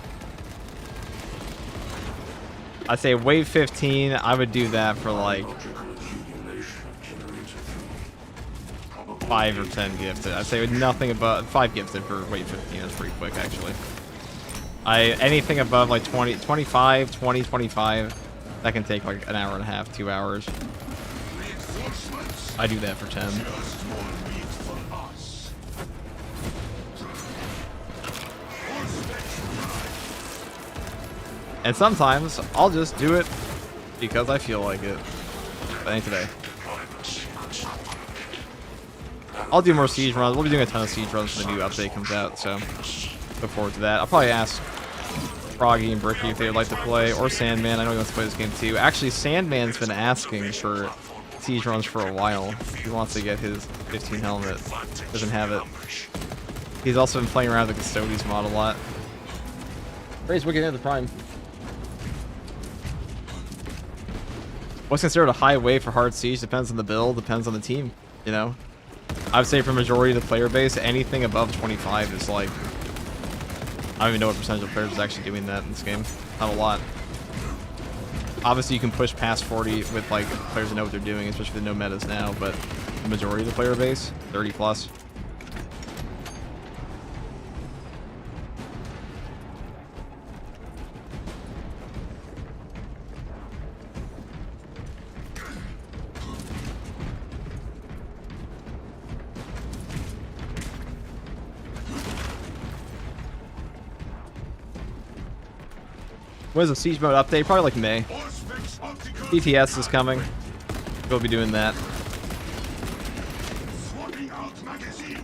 I'd say wave 15, I would do that for like 5 or 10 gifted. I'd say with nothing above 5 gifted for wave 15 is pretty quick actually. Anything above like 20, 25, 20, 25, that can take like an hour and a half, 2 hours. I do that for 10. And sometimes I'll just do it because I feel like it. But ain't today. I'll do more siege runs. We'll be doing a ton of siege runs when the new update comes out, so look forward to that. I'll probably ask Froggy and Bricky if they would like to play, or Sandman. I know he wants to play this game too. Actually, Sandman's been asking for siege runs for a while. He wants to get his 15 helmet. Doesn't have it. He's also been playing around with the Custodes mod a lot. Raise Wicked into Prime. What's considered a high wave for hard siege depends on the build, depends on the team, you know? I would say for majority of the player base, anything above 25 is like... I don't even know what percentage of players is actually doing that in this game. Not a lot. Obviously, you can push past 40 with like players that know what they're doing, especially with no metas now, but the majority of the player base, 30 plus. When is the Siege mode update? Probably like May. Auspex optical. BTS is coming. We'll be doing that. Swapping out magazine.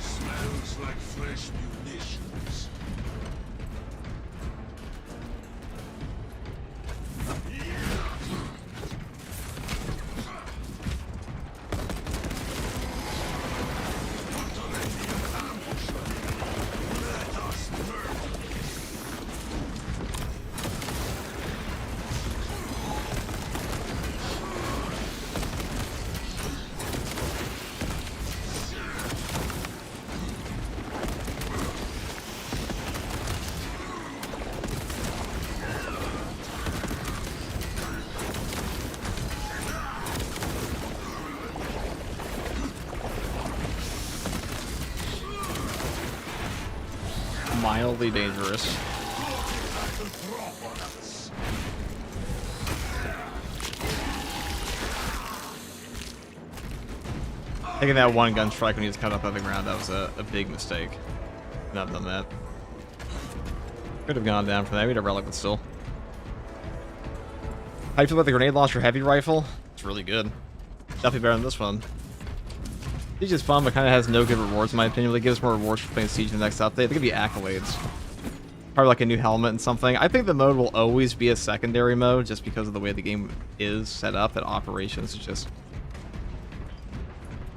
Smells like fresh munitions. Mildly dangerous. Taking that one gun strike when he was cut up on the ground, that was a big mistake. Not done that. Could have gone down for that. We had a relic, but still. How do you feel about the grenade launcher heavy rifle? It's really good. Definitely better than this one. Siege is fun, but kind of has no good rewards in my opinion. It gives more rewards for playing Siege in the next update. They could be accolades. Probably like a new helmet and something. I think the mode will always be a secondary mode just because of the way the game is set up. That operations is just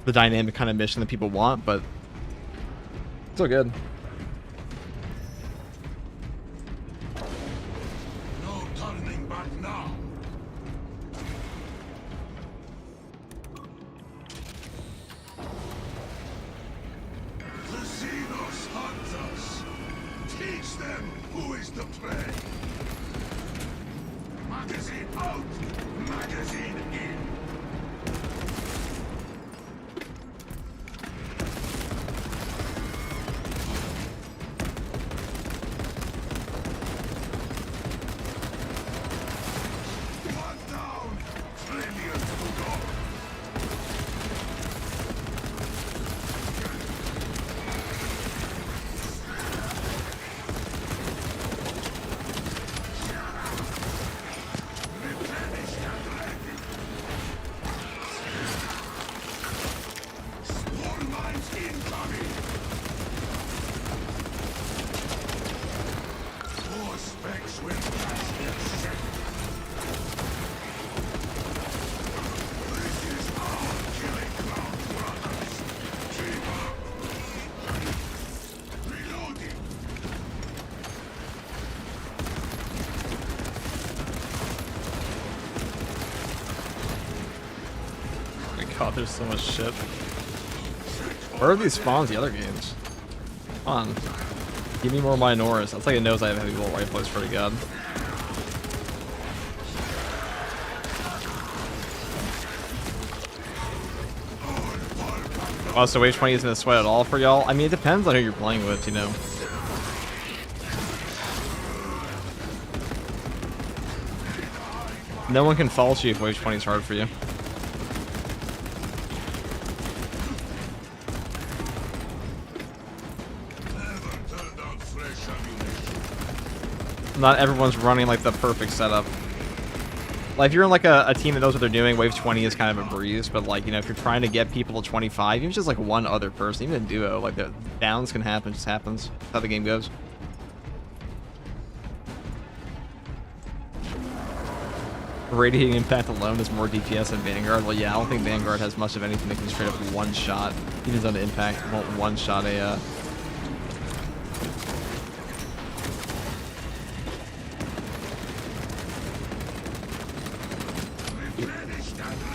the dynamic kind of mission that people want, but still good. No turning back now. The Xenos hunt us. Teach them who is the prey. Magazine out. Magazine in. One down. Trillions to go. Replenish and ready. Spore mines incoming. More specs will pass their set. This is our killing ground, brothers. Keep up. Reloading. Oh my god, there's so much shit. Where are these spawns the other games? Come on. Give me more Minoras. That's like it knows I have heavy bolt rifle, I swear to god. Oh, so Wave 20 isn't a sweat at all for y'all? I mean, it depends on who you're playing with, you know. No one can fault you if Wave 20 is hard for you. Never turned out fresh ammunition. Not everyone's running like the perfect setup. Like if you're in like a team that knows what they're doing, Wave 20 is kind of a breeze, but like, you know, if you're trying to get people to 25, even just like one other person, even a duo, like the downs can happen, it just happens. That's how the game goes. Radiating impact alone is more DPS than Vanguard. Well, yeah, I don't think Vanguard has much of anything that can straight up one shot. Even on impact, won't one shot a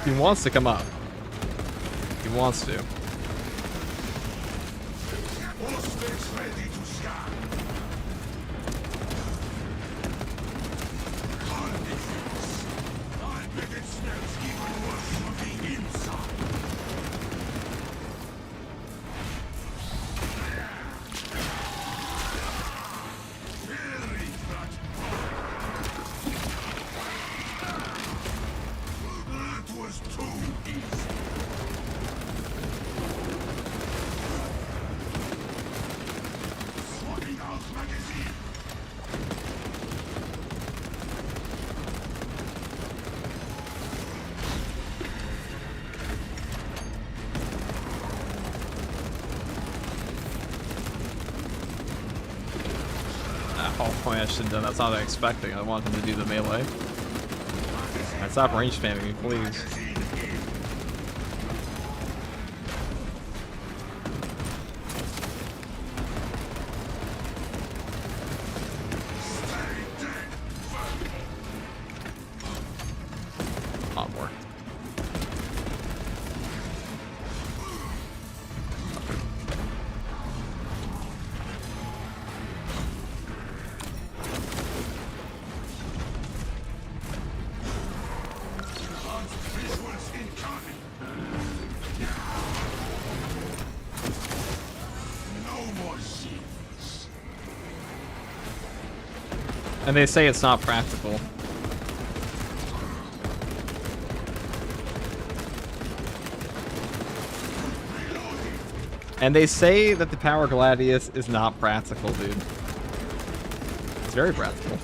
He wants to come up. He wants to. Auspex ready to scan. Hard defense. I bet it smells even worse from the inside. Very flat. That was too easy. call point I should have done. That's not what I was expecting. I wanted him to do the melee. Alright, stop range spamming me, please. Not more. And they say it's not practical. And they say that the Power Gladius is not practical, dude. It's very practical.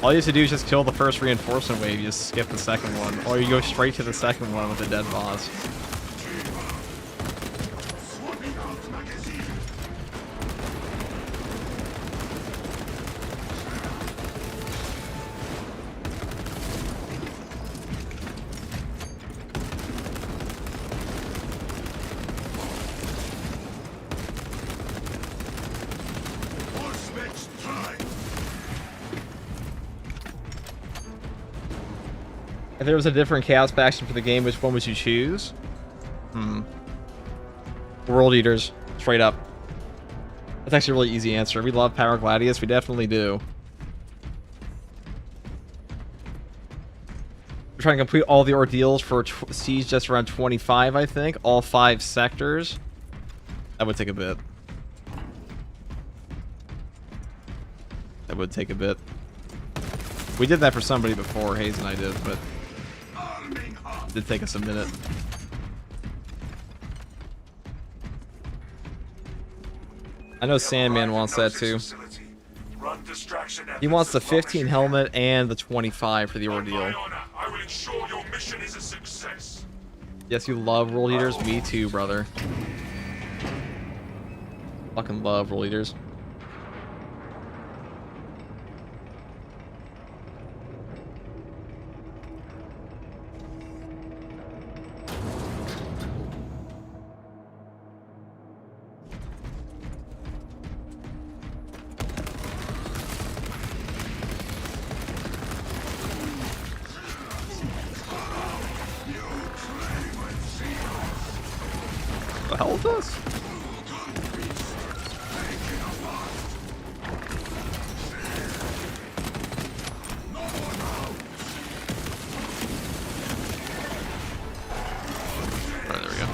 All you have to do is just kill the first reinforcement wave, you just skip the second one. Or you go straight to the second one with a dead boss. If there was a different chaos faction for the game, which one would you choose? World Eaters, straight up. That's actually a really easy answer. We love Power Gladius, we definitely do. We're trying to complete all the ordeals for Siege just around 25, I think. All 5 sectors. That would take a bit. That would take a bit. We did that for somebody before, Hayes and I did, but it did take us a minute. I know Sandman wants that too. He wants the 15 helmet and the 25 for the ordeal. Yes, you love World Eaters? Me too, brother. Fucking love World Eaters. The hell is this? Alright, there we go.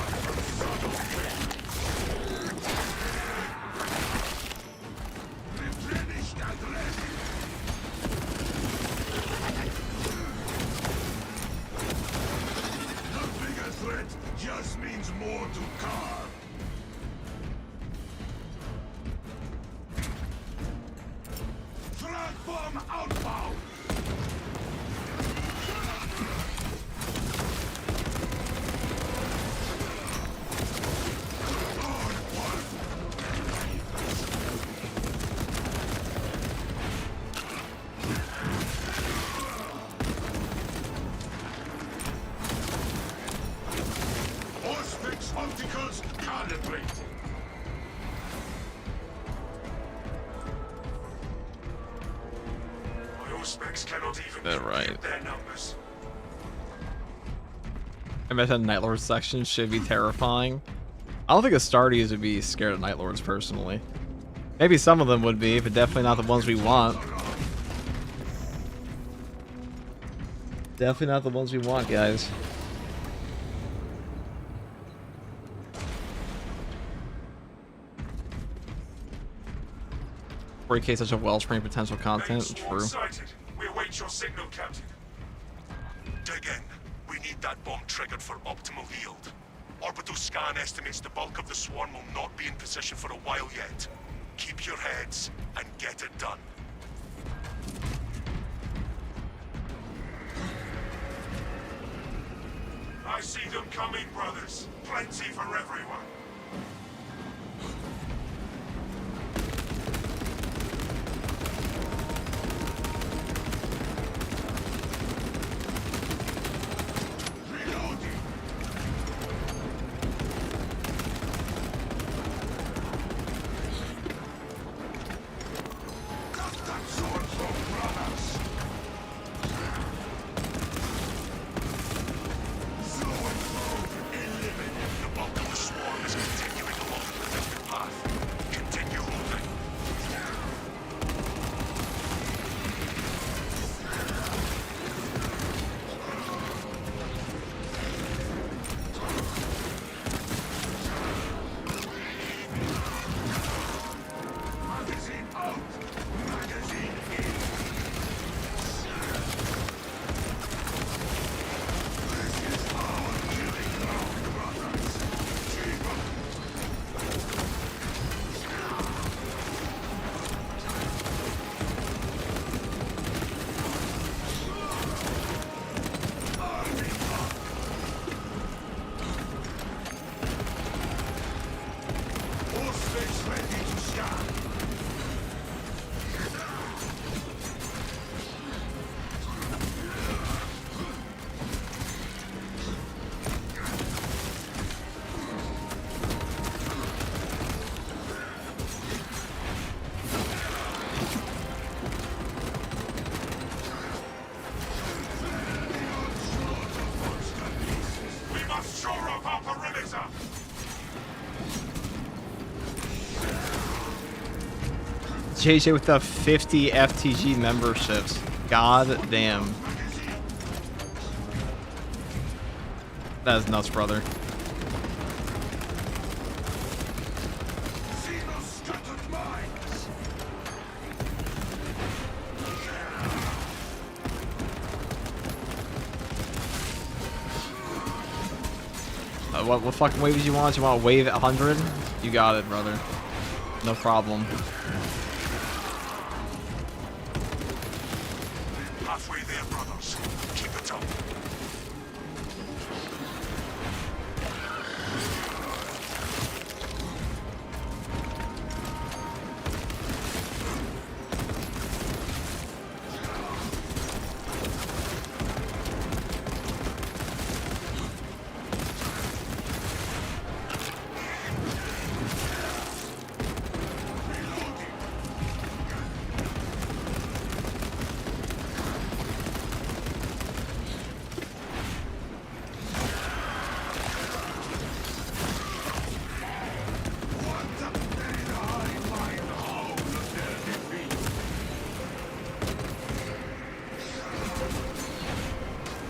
Just means more to carve. Transform outbound. Opticals calibrate. Specs cannot even Right. their numbers. I imagine Night Lord section should be terrifying. I don't think Astartes would be scared of Night Lords personally. Maybe some of them would be, but definitely not the ones we want. Definitely not the ones we want, guys. 40k such a wellspring potential content. True. We await your signal, Captain. Dig in. We need that bomb triggered for optimal yield. Orbital scan estimates the bulk of the swarm will not be in position for a while yet. Keep your heads and get it done. I see them coming, brothers. Plenty for everyone. Units ready to scan. We must shore up our perimeter. JJ with the 50 FTG memberships. God damn. That is nuts, brother. What fucking waves you want? You want a wave at 100? You got it, brother. No problem. Halfway there, brothers. Keep it up.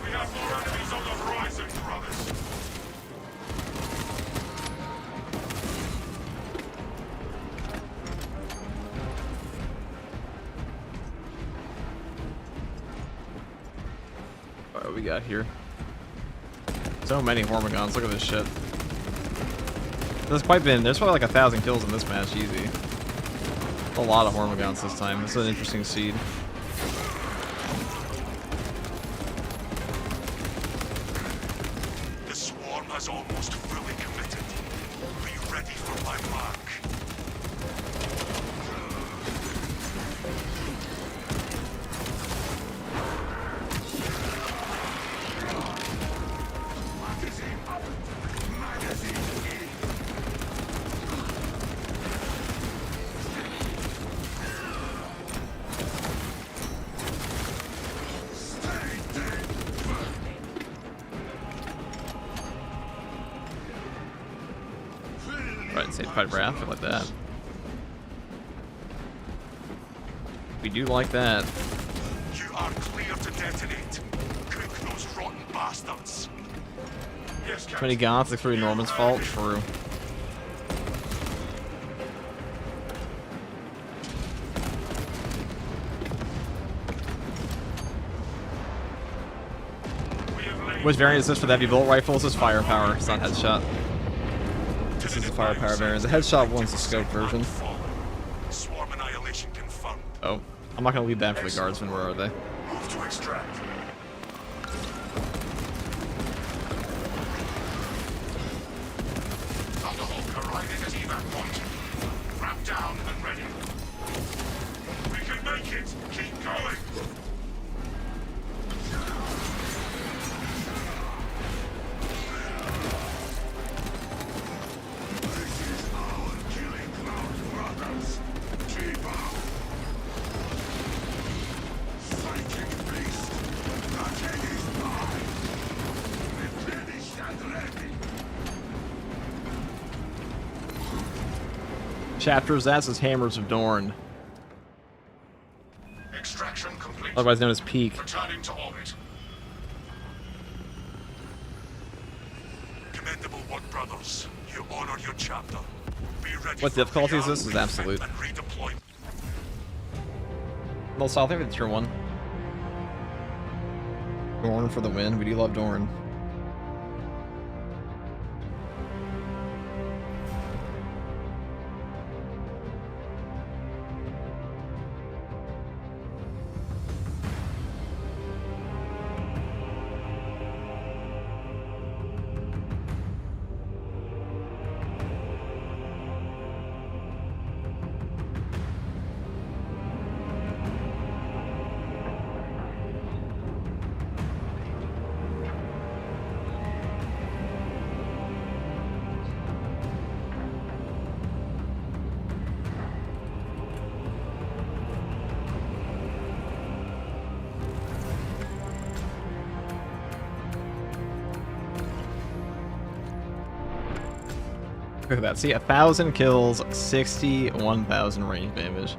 We have more enemies on the horizon, brothers. Alright, what we got here? So many Hormigons. Look at this shit. There's probably like 1,000 kills in this match, easy. A lot of Hormigons this time. This is an interesting seed. The swarm has almost fully committed. Be ready for my mark. Magazine up. Magazine in. Stay dead. Right, say Pied Wrath, I like that. We do like that. You are clear to detonate. Cook those rotten bastards. Yes, Too many Gaunt's, like 3 Norman's fault. True. Which variant is this for the heavy bolt rifle? This is firepower, it's not headshot. This is the firepower variant. The headshot one's the scope version. Swarm annihilation confirmed. Oh, I'm not gonna leave that for the guardsmen. Where are they? Move to extract. Thunderhawk arriving at evac point. Wrap down and ready. We can make it. Keep going. This is our killing ground, brothers. Keep out. Fighting beast. That head is mine. Replenished and ready. Chapters, that's his Hammers of Dorn, Extraction complete. otherwise known as Peak. Returning to orbit. Commendable work, brothers. You honor your chapter. Be ready What for difficulty is rearm, this? Is absolute. refit, and redeploy. Well, so I think it's tier 1. Dorn for the win. We do love Dorn. Look at that. See, 1,000 kills, 61,000 range damage.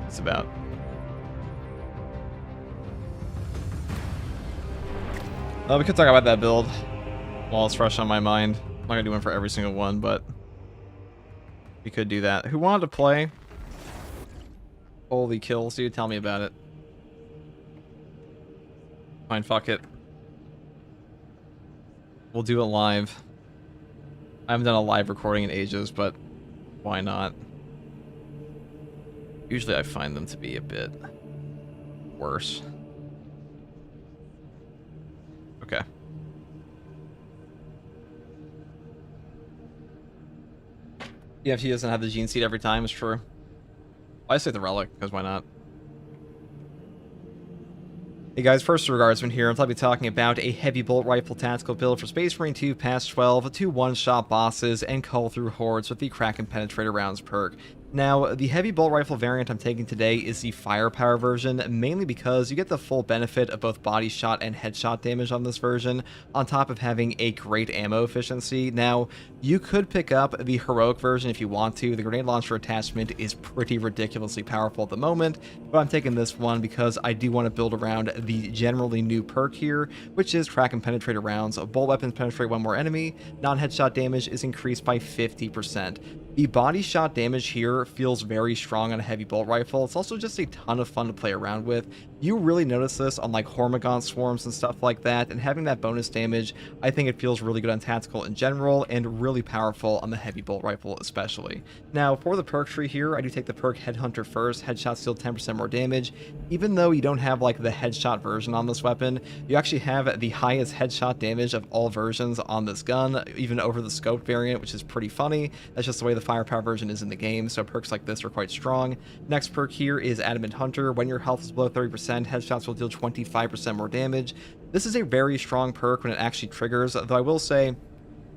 It's about. We could talk about that build while it's fresh on my mind. I'm not gonna do one for every single one, but we could do that. Who wanted to play? Holy kills, dude. Tell me about it. Fine, fuck it. We'll do it live. I haven't done a live recording in ages, but why not? Usually I find them to be a bit worse. Okay. Yeah, if he doesn't have the gene seed every time, it's true. I say the relic, because why not? Hey guys, first regards when here, I'll be talking about a heavy bolt rifle tactical build for Space Marine 2 past 12 to one-shot bosses and cull through hordes with the Kraken Penetrator Rounds perk. Now, the heavy bolt rifle variant I'm taking today is the firepower version, mainly because you get the full benefit of both body shot and headshot damage on this version, on top of having a great ammo efficiency. Now, you could pick up the heroic version if you want to. The grenade launcher attachment is pretty ridiculously powerful at the moment, but I'm taking this one because I do want to build around the generally new perk here, which is Kraken Penetrator Rounds. Bolt weapons penetrate one more enemy, non-headshot damage is increased by 50%. The body shot damage here feels very strong on a heavy bolt rifle. It's also just a ton of fun to play around with. You really notice this on like Hormigaunt swarms and stuff like that, and having that bonus damage, I think it feels really good on tactical in general, and really powerful on the heavy bolt rifle especially. Now, for the perk tree here, I do take the perk Headhunter first. Headshots deal 10% more damage. Even though you don't have like the headshot version on this weapon, you actually have the highest headshot damage of all versions on this gun, even over the scope variant, which is pretty funny. That's just the way the firepower version is in the game, so perks like this are quite strong. Next perk here is Adamant Hunter. When your health is below 30%, headshots will deal 25% more damage. This is a very strong perk when it actually triggers, though I will say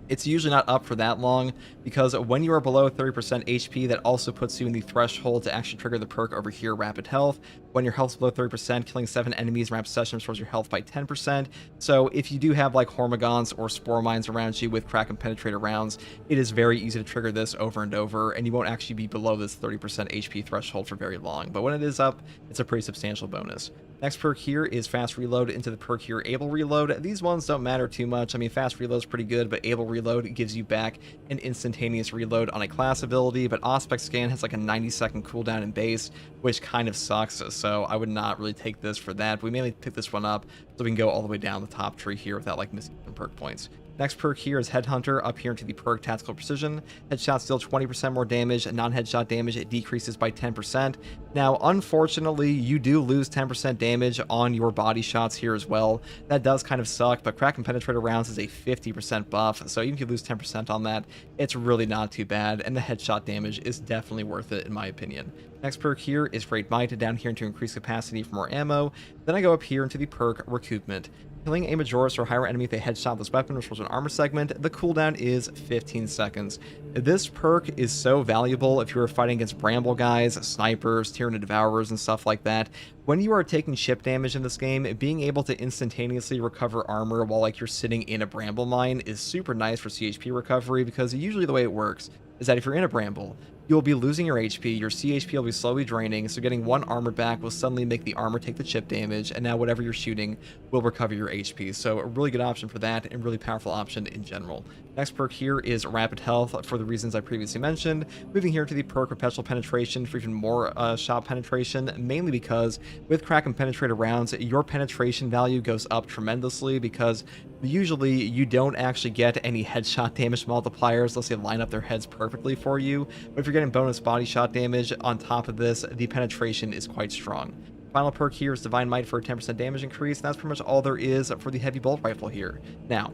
it's usually not up for that long, because when you are below 30% HP, that also puts you in the threshold to actually trigger the perk over here, Rapid Health. When your health is below 30%, killing 7 enemies in rapid succession restores your health by 10%. So if you do have like Hormigons or Spore Mines around you with Kraken Penetrator Rounds, it is very easy to trigger this over and over, and you won't actually be below this 30% HP threshold for very long. But when it is up, it's a pretty substantial bonus. Next perk here is Fast Reload into the perk here, Able Reload. These ones don't matter too much. I mean, Fast Reload is pretty good, but Able Reload gives you back an instantaneous reload on a class ability, but Auspex Scan has like a 90-second cooldown in base, which kind of sucks, so I would not really take this for that. We mainly pick this one up so we can go all the way down the top tree here without like missing some perk points. Next perk here is Headhunter, up here into the perk Tactical Precision. Headshots deal 20% more damage, non-headshot damage it decreases by 10%. Now, unfortunately, you do lose 10% damage on your body shots here as well. That does kind of suck, but Kraken Penetrator Rounds is a 50% buff, so even if you lose 10% on that, it's really not too bad, and the headshot damage is definitely worth it in my opinion. Next perk here is Great Might, down here to increase capacity for more ammo. Then I go up here into the perk Recoupment. Killing a Majoris or higher enemy with a headshot with this weapon restores an armor segment. The cooldown is 15 seconds. This perk is so valuable if you are fighting against Bramble guys, snipers, Tyrannid Devourers, and stuff like that. When you are taking ship damage in this game, being able to instantaneously recover armor while like you're sitting in a Bramble mine is super nice for CHP recovery, because usually the way it works is that if you're in a Bramble, you'll be losing your HP, your CHP will be slowly draining, so getting one armor back will suddenly make the armor take the chip damage, and now whatever you're shooting will recover your HP. So a really good option for that, and really powerful option in general. Next perk here is Rapid Health, for the reasons I previously mentioned. Moving here to the perk Perpetual Penetration for even more shot penetration, mainly because with Kraken Penetrator Rounds, your penetration value goes up tremendously, because usually you don't actually get any headshot damage multipliers unless they line up their heads perfectly for you. But if you're getting bonus body shot damage on top of this, the penetration is quite strong. Final perk here is Divine Might for a 10% damage increase, and that's pretty much all there is for the heavy bolt rifle here. Now,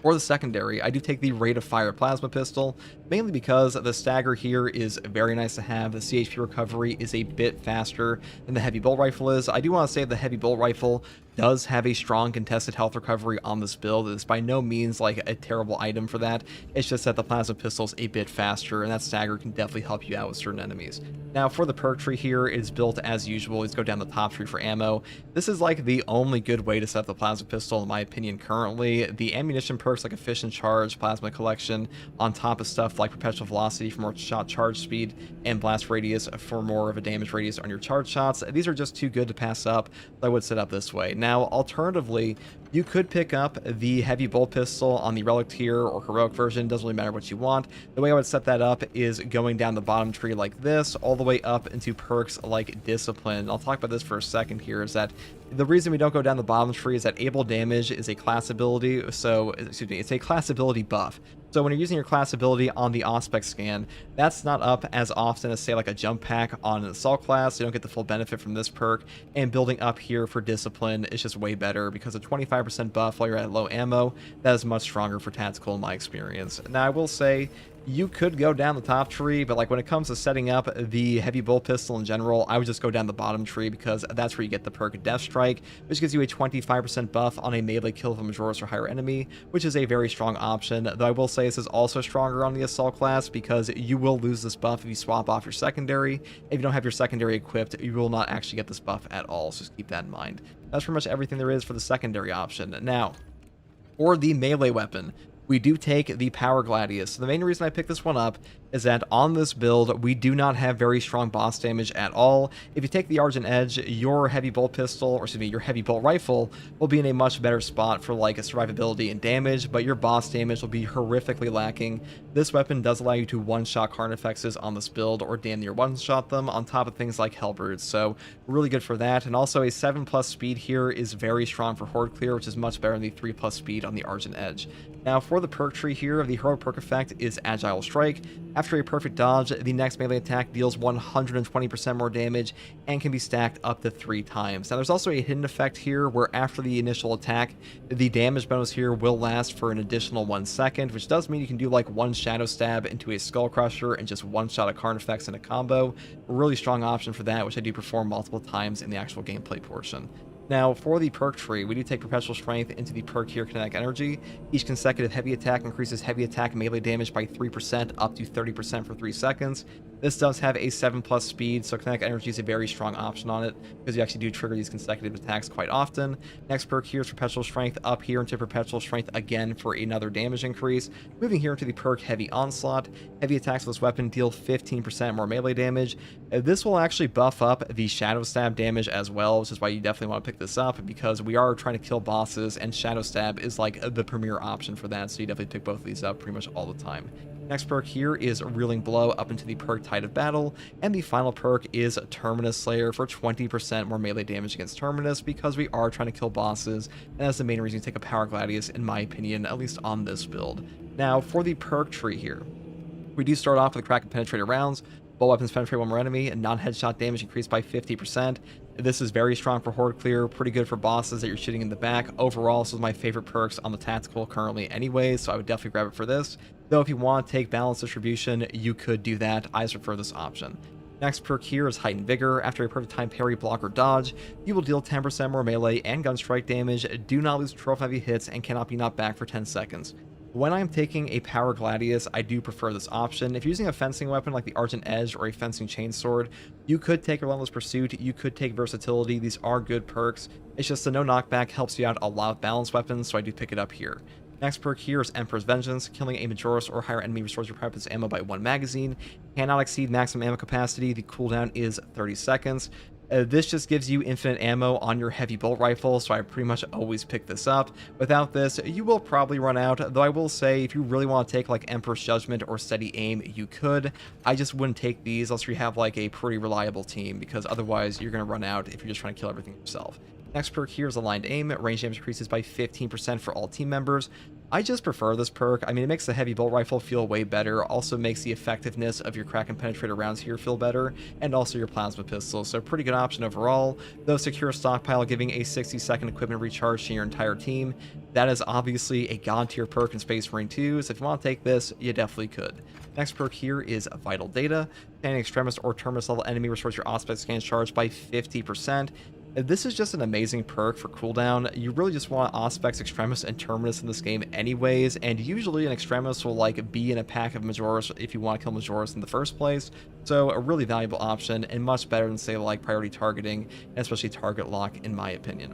for the secondary, I do take the Rate of Fire Plasma Pistol, mainly because the stagger here is very nice to have. The CHP recovery is a bit faster than the heavy bolt rifle is. I do want to say the heavy bolt rifle does have a strong contested health recovery on this build. It's by no means like a terrible item for that. It's just that the plasma pistol's a bit faster, and that stagger can definitely help you out with certain enemies. Now, for the perk tree here, it is built as usual. Let's go down the top tree for ammo. This is like the only good way to set up the plasma pistol, in my opinion, currently. The ammunition perk perks like efficient charge, plasma collection, on top of stuff like perpetual velocity for more shot charge speed, and blast radius for more of a damage radius on your charge shots. These are just too good to pass up, so I would set up this way. Now, alternatively, you could pick up the heavy bolt pistol on the relic tier or heroic version. Doesn't really matter what you want. The way I would set that up is going down the bottom tree like this, all the way up into perks like discipline. I'll talk about this for a second here, is that the reason we don't go down the bottom tree is that able damage is a class ability, so, excuse me, it's a class ability buff. So when you're using your class ability on the Auspex scan, that's not up as often as, say, like a jump pack on an assault class. You don't get the full benefit from this perk, and building up here for discipline is just way better because a 25% buff while you're at low ammo, that is much stronger for tactical in my experience. Now, I will say, you could go down the top tree, but like when it comes to setting up the heavy bolt pistol in general, I would just go down the bottom tree because that's where you get the perk Death Strike, which gives you a 25% buff on a melee kill of a Majoris or higher enemy, which is a very strong option, though I will say this is also stronger on the assault class because you will lose this buff if you swap off your secondary. If you don't have your secondary equipped, you will not actually get this buff at all, so just keep that in mind. That's pretty much everything there is for the secondary option. Now, for the melee weapon, we do take the Power Gladius. So the main reason I picked this one up is that on this build, we do not have very strong boss damage at all. If you take the Argent Edge, your heavy bolt pistol, or excuse me, your heavy bolt rifle will be in a much better spot for like a survivability and damage, but your boss damage will be horrifically lacking. This weapon does allow you to one-shot Carnifexes on this build, or damn near one-shot them, on top of things like Hellbrutes, so really good for that. And also a 7+ speed here is very strong for Horde Clear, which is much better than the 3+ speed on the Argent Edge. Now, for the perk tree here, the heroic perk effect is Agile Strike. After a perfect dodge, the next melee attack deals 120% more damage and can be stacked up to 3 times. Now, there's also a hidden effect here where after the initial attack, the damage bonus here will last for an additional 1 second, which does mean you can do like one Shadow Stab into a Skull Crusher and just one-shot a Carnifex in a combo. A really strong option for that, which I do perform multiple times in the actual gameplay portion. Now, for the perk tree, we do take Perpetual Strength into the perk here, Kinetic Energy. Each consecutive heavy attack increases heavy attack melee damage by 3% up to 30% for 3 seconds. This does have a 7+ speed, so Kinetic Energy is a very strong option on it because you actually do trigger these consecutive attacks quite often. Next perk here is Perpetual Strength, up here into Perpetual Strength again for another damage increase. Moving here into the perk Heavy Onslaught. Heavy attacks with this weapon deal 15% more melee damage. This will actually buff up the Shadow Stab damage as well, which is why you definitely want to pick this up because we are trying to kill bosses and Shadow Stab is like the premier option for that, so you definitely pick both of these up pretty much all the time. Next perk here is Reeling Blow up into the perk Tide of Battle, and the final perk is Terminus Slayer for 20% more melee damage against Terminus because we are trying to kill bosses, and that's the main reason you take a Power Gladius in my opinion, at least on this build. Now, for the perk tree here, we do start off with Kraken Penetrator rounds. Bolt weapons penetrate one more enemy, and non-headshot damage increased by 50%. This is very strong for Horde Clear, pretty good for bosses that you're shooting in the back. Overall, this is my favorite perks on the tactical currently anyways, so I would definitely grab it for this. Though if you want to take Balanced Distribution, you could do that. I just prefer this option. Next perk here is Heightened Vigor. After a perfect time parry, block, or dodge, you will deal 10% more melee and gun strike damage, do not lose control of heavy hits, and cannot be knocked back for 10 seconds. When I'm taking a Power Gladius, I do prefer this option. If you're using a fencing weapon like the Argent Edge or a fencing chainsword, you could take Relentless Pursuit, you could take Versatility. These are good perks. It's just the no knockback helps you out a lot with balanced weapons, so I do pick it up here. Next perk here is Emperor's Vengeance. Killing a Majoris or higher enemy restores your weapon's ammo by 1 magazine. Cannot exceed maximum ammo capacity. The cooldown is 30 seconds. This just gives you infinite ammo on your heavy bolt rifle, so I pretty much always pick this up. Without this, you will probably run out, though I will say if you really want to take like Emperor's Judgment or Steady Aim, you could. I just wouldn't take these unless you have like a pretty reliable team, because otherwise you're going to run out if you're just trying to kill everything yourself. Next perk here is Aligned Aim. Range damage increases by 15% for all team members. I just prefer this perk. I mean, it makes the heavy bolt rifle feel way better, also makes the effectiveness of your Kraken Penetrator rounds here feel better, and also your plasma pistol, so pretty good option overall. Though Secure Stockpile giving a 60-second equipment recharge to your entire team, that is obviously a god tier perk in Space Marine 2, so if you want to take this, you definitely could. Next perk here is Vital Data. An Extremis or Terminus level enemy restores your Auspex scan charge by 50%. This is just an amazing perk for cooldown. You really just want Auspex, Extremis, and Terminus in this game anyways, and usually an Extremis will like be in a pack of Majoris if you want to kill Majoris in the first place, so a really valuable option and much better than say like priority targeting, and especially target lock in my opinion.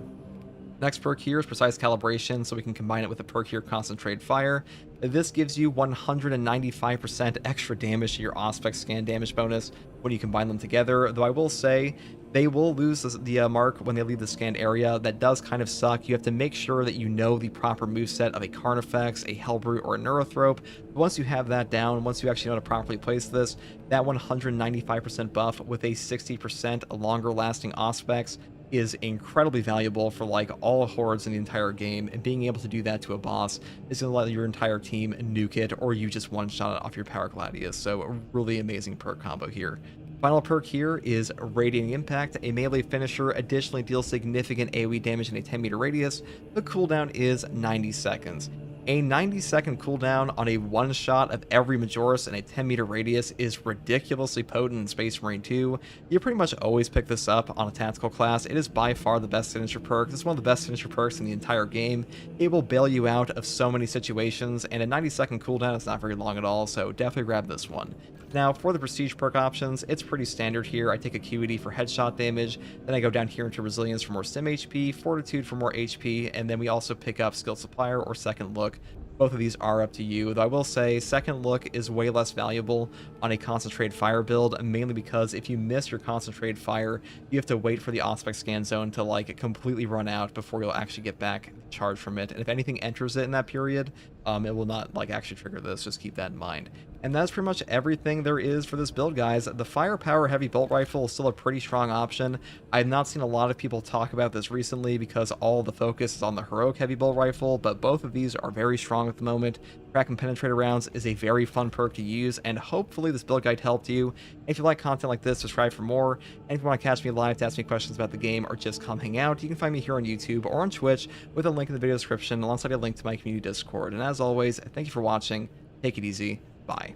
Next perk here is Precise Calibration, so we can combine it with a perk here, Concentrated Fire. This gives you 195% extra damage to your Auspex scan damage bonus when you combine them together, though I will say they will lose the mark when they leave the scanned area. That does kind of suck. You have to make sure that you know the proper moveset of a Carnifex, a Hellbrute, or a Neurothrope. But once you have that down, once you actually know how to properly place this, that 195% buff with a 60% longer lasting Auspex is incredibly valuable for like all hordes in the entire game, and being able to do that to a boss is going to let your entire team nuke it, or you just one-shot it off your Power Gladius. So a really amazing perk combo here. Final perk here is Radiating Impact, a melee finisher, additionally deals significant AoE damage in a 10-meter radius. The cooldown is 90 seconds. A 90-second cooldown on a one-shot of every Majoris in a 10-meter radius is ridiculously potent in Space Marine 2. You pretty much always pick this up on a tactical class. It is by far the best finisher perk. This is one of the best finisher perks in the entire game. It will bail you out of so many situations, and a 90-second cooldown is not very long at all, so definitely grab this one. Now, for the Prestige perk options, it's pretty standard here. I take Acuity for headshot damage, then I go down here into Resilience for more Sim HP, Fortitude for more HP, and then we also pick up Skill Supplier or Second Look. Both of these are up to you, though I will say Second Look is way less valuable on a Concentrated Fire build, mainly because if you miss your Concentrated Fire, you have to wait for the Auspex scan zone to like completely run out before you'll actually get back charge from it. And if anything enters it in that period, it will not like actually trigger this. Just keep that in mind. And that's pretty much everything there is for this build, guys. The Firepower Heavy Bolt Rifle is still a pretty strong option. I've not seen a lot of people talk about this recently because all the focus is on the Heroic Heavy Bolt Rifle, but both of these are very strong at the moment. Crack and Penetrator rounds is a very fun perk to use, and hopefully this build guide helped you. If you like content like this, subscribe for more. And if you want to catch me live to ask me questions about the game or just come hang out, you can find me here on YouTube or on Twitch with a link in the video description alongside a link to my community Discord. And as always, thank you for watching. Take it easy. Bye.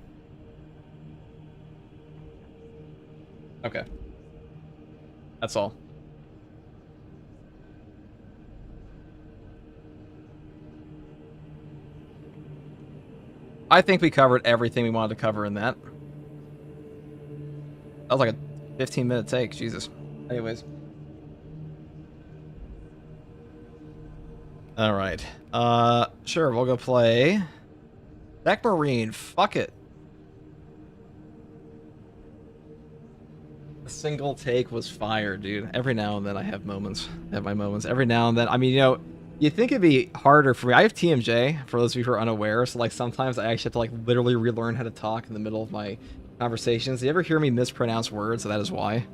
Okay. That's all. I think we covered everything we wanted to cover in that. That was like a 15-minute take. Jesus. Anyways. Alright. Sure, we'll go play Deck Marine. Fuck it. A single take was fire, dude. Every now and then I have moments. I have my moments. Every now and then. I mean, you know, you think it'd be harder for me. I have TMJ, for those of you who are unaware, so like sometimes I actually have to like literally relearn how to talk in the middle of my conversations. Do you ever hear me mispronounce words? That is why.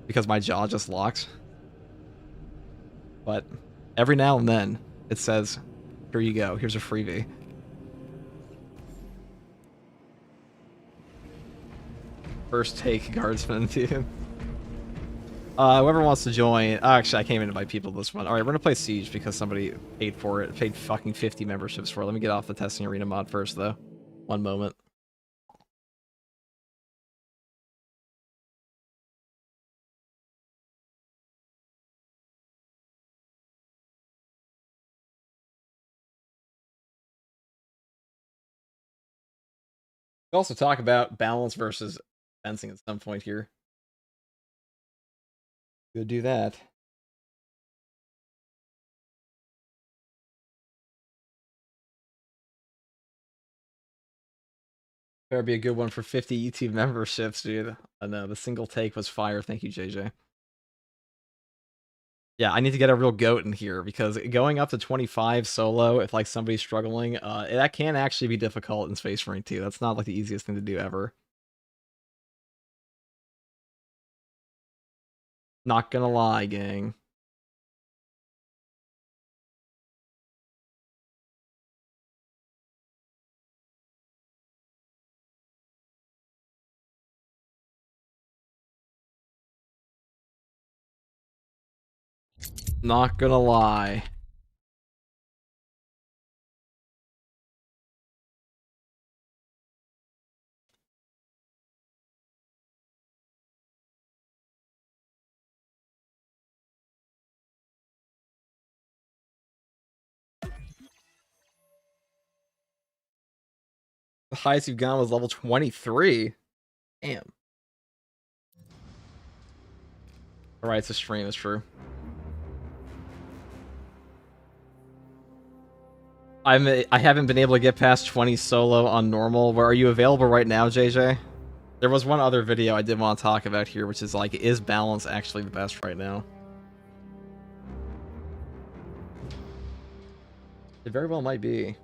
Because my jaw just locks. But every now and then it says, here you go, here's a freebie. First take guardsman, dude. Whoever wants to join. Actually, I can't even invite people to this one. Alright, we're gonna play Siege because somebody paid for it. Paid fucking 50 memberships for it. Let me get off the testing arena mod first, though. One moment. We'll also talk about balance versus fencing at some point here. Good, do that. Better be a good one for 50 YouTube memberships, dude. I know, the single take was fire. Thank you, JJ. Yeah, I need to get a real goat in here because going up to 25 solo, if like somebody's struggling, that can actually be difficult in Space Marine 2. That's not like the easiest thing to do ever. Not gonna lie, gang. Not gonna lie. The highest you've gone was level 23. Damn. Alright, it's a stream, it's true. I haven't been able to get past 20 solo on normal. Where are you available right now, JJ? There was one other video I did want to talk about here, which is like, is balance actually the best right now? It very well might be.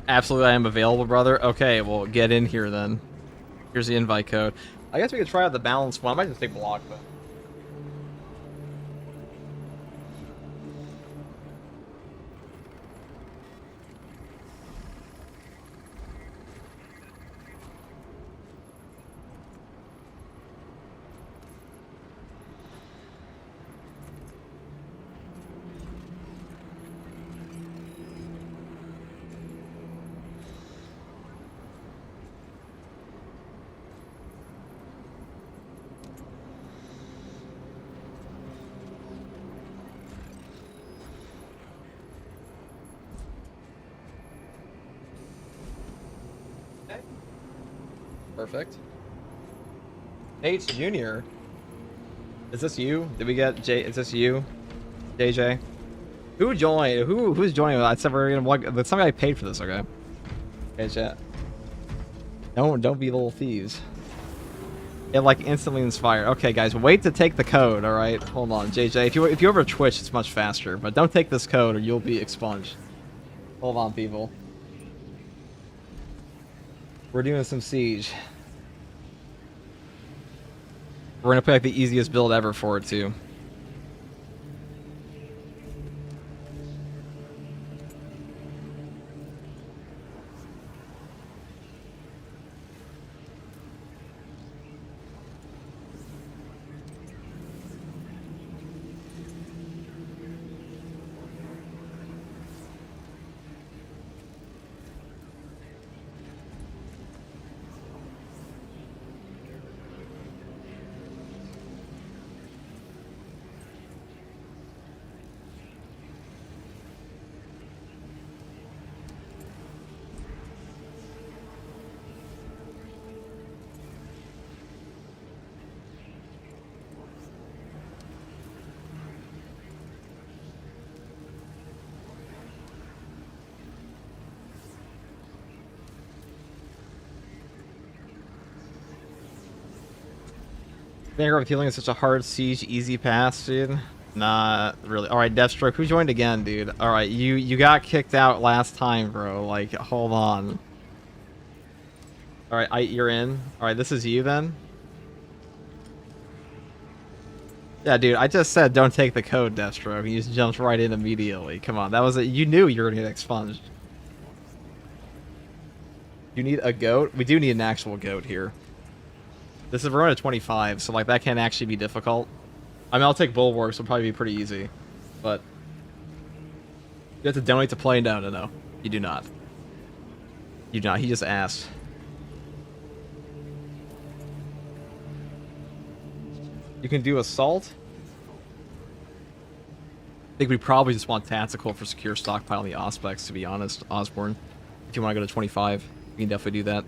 Absolutely, I am available, brother. Okay, well, get in here then. Here's the invite code. I guess we could try out the balance one. I might just take block, but... Perfect. H Junior. Is this you? Did we get J? Is this you, JJ? Who joined? Who's joining? I said we're gonna. Some guy paid for this. Okay. Okay, chat. Don't be little thieves. It like instantly inspired. Okay, guys, wait to take the code. All right, hold on, JJ. If you over Twitch, it's much faster. But don't take this code or you'll be expunged. Hold on, people. We're doing some siege. We're gonna play like the easiest build ever for it too. Vanguard with healing is such a hard siege, easy pass, dude. Not really. All right, Deathstroke, who joined again, dude? All right, you got kicked out last time, bro. Like, hold on. All right, you're in. All right, this is you then. Yeah, dude, I just said don't take the code, Deathstroke. You just jumped right in immediately. Come on, that was it. You knew you were gonna get expunged. You need a goat? We do need an actual goat here. This is we're on a 25, so like that can actually be difficult. I mean, I'll take bulwarks. It'll probably be pretty easy, but you have to donate to play. No, you do not. You do not. He just asked. You can do assault. I think we probably just want tactical for secure stockpile in the Auspex, to be honest, Osborne. If you want to go to 25, you can definitely do that.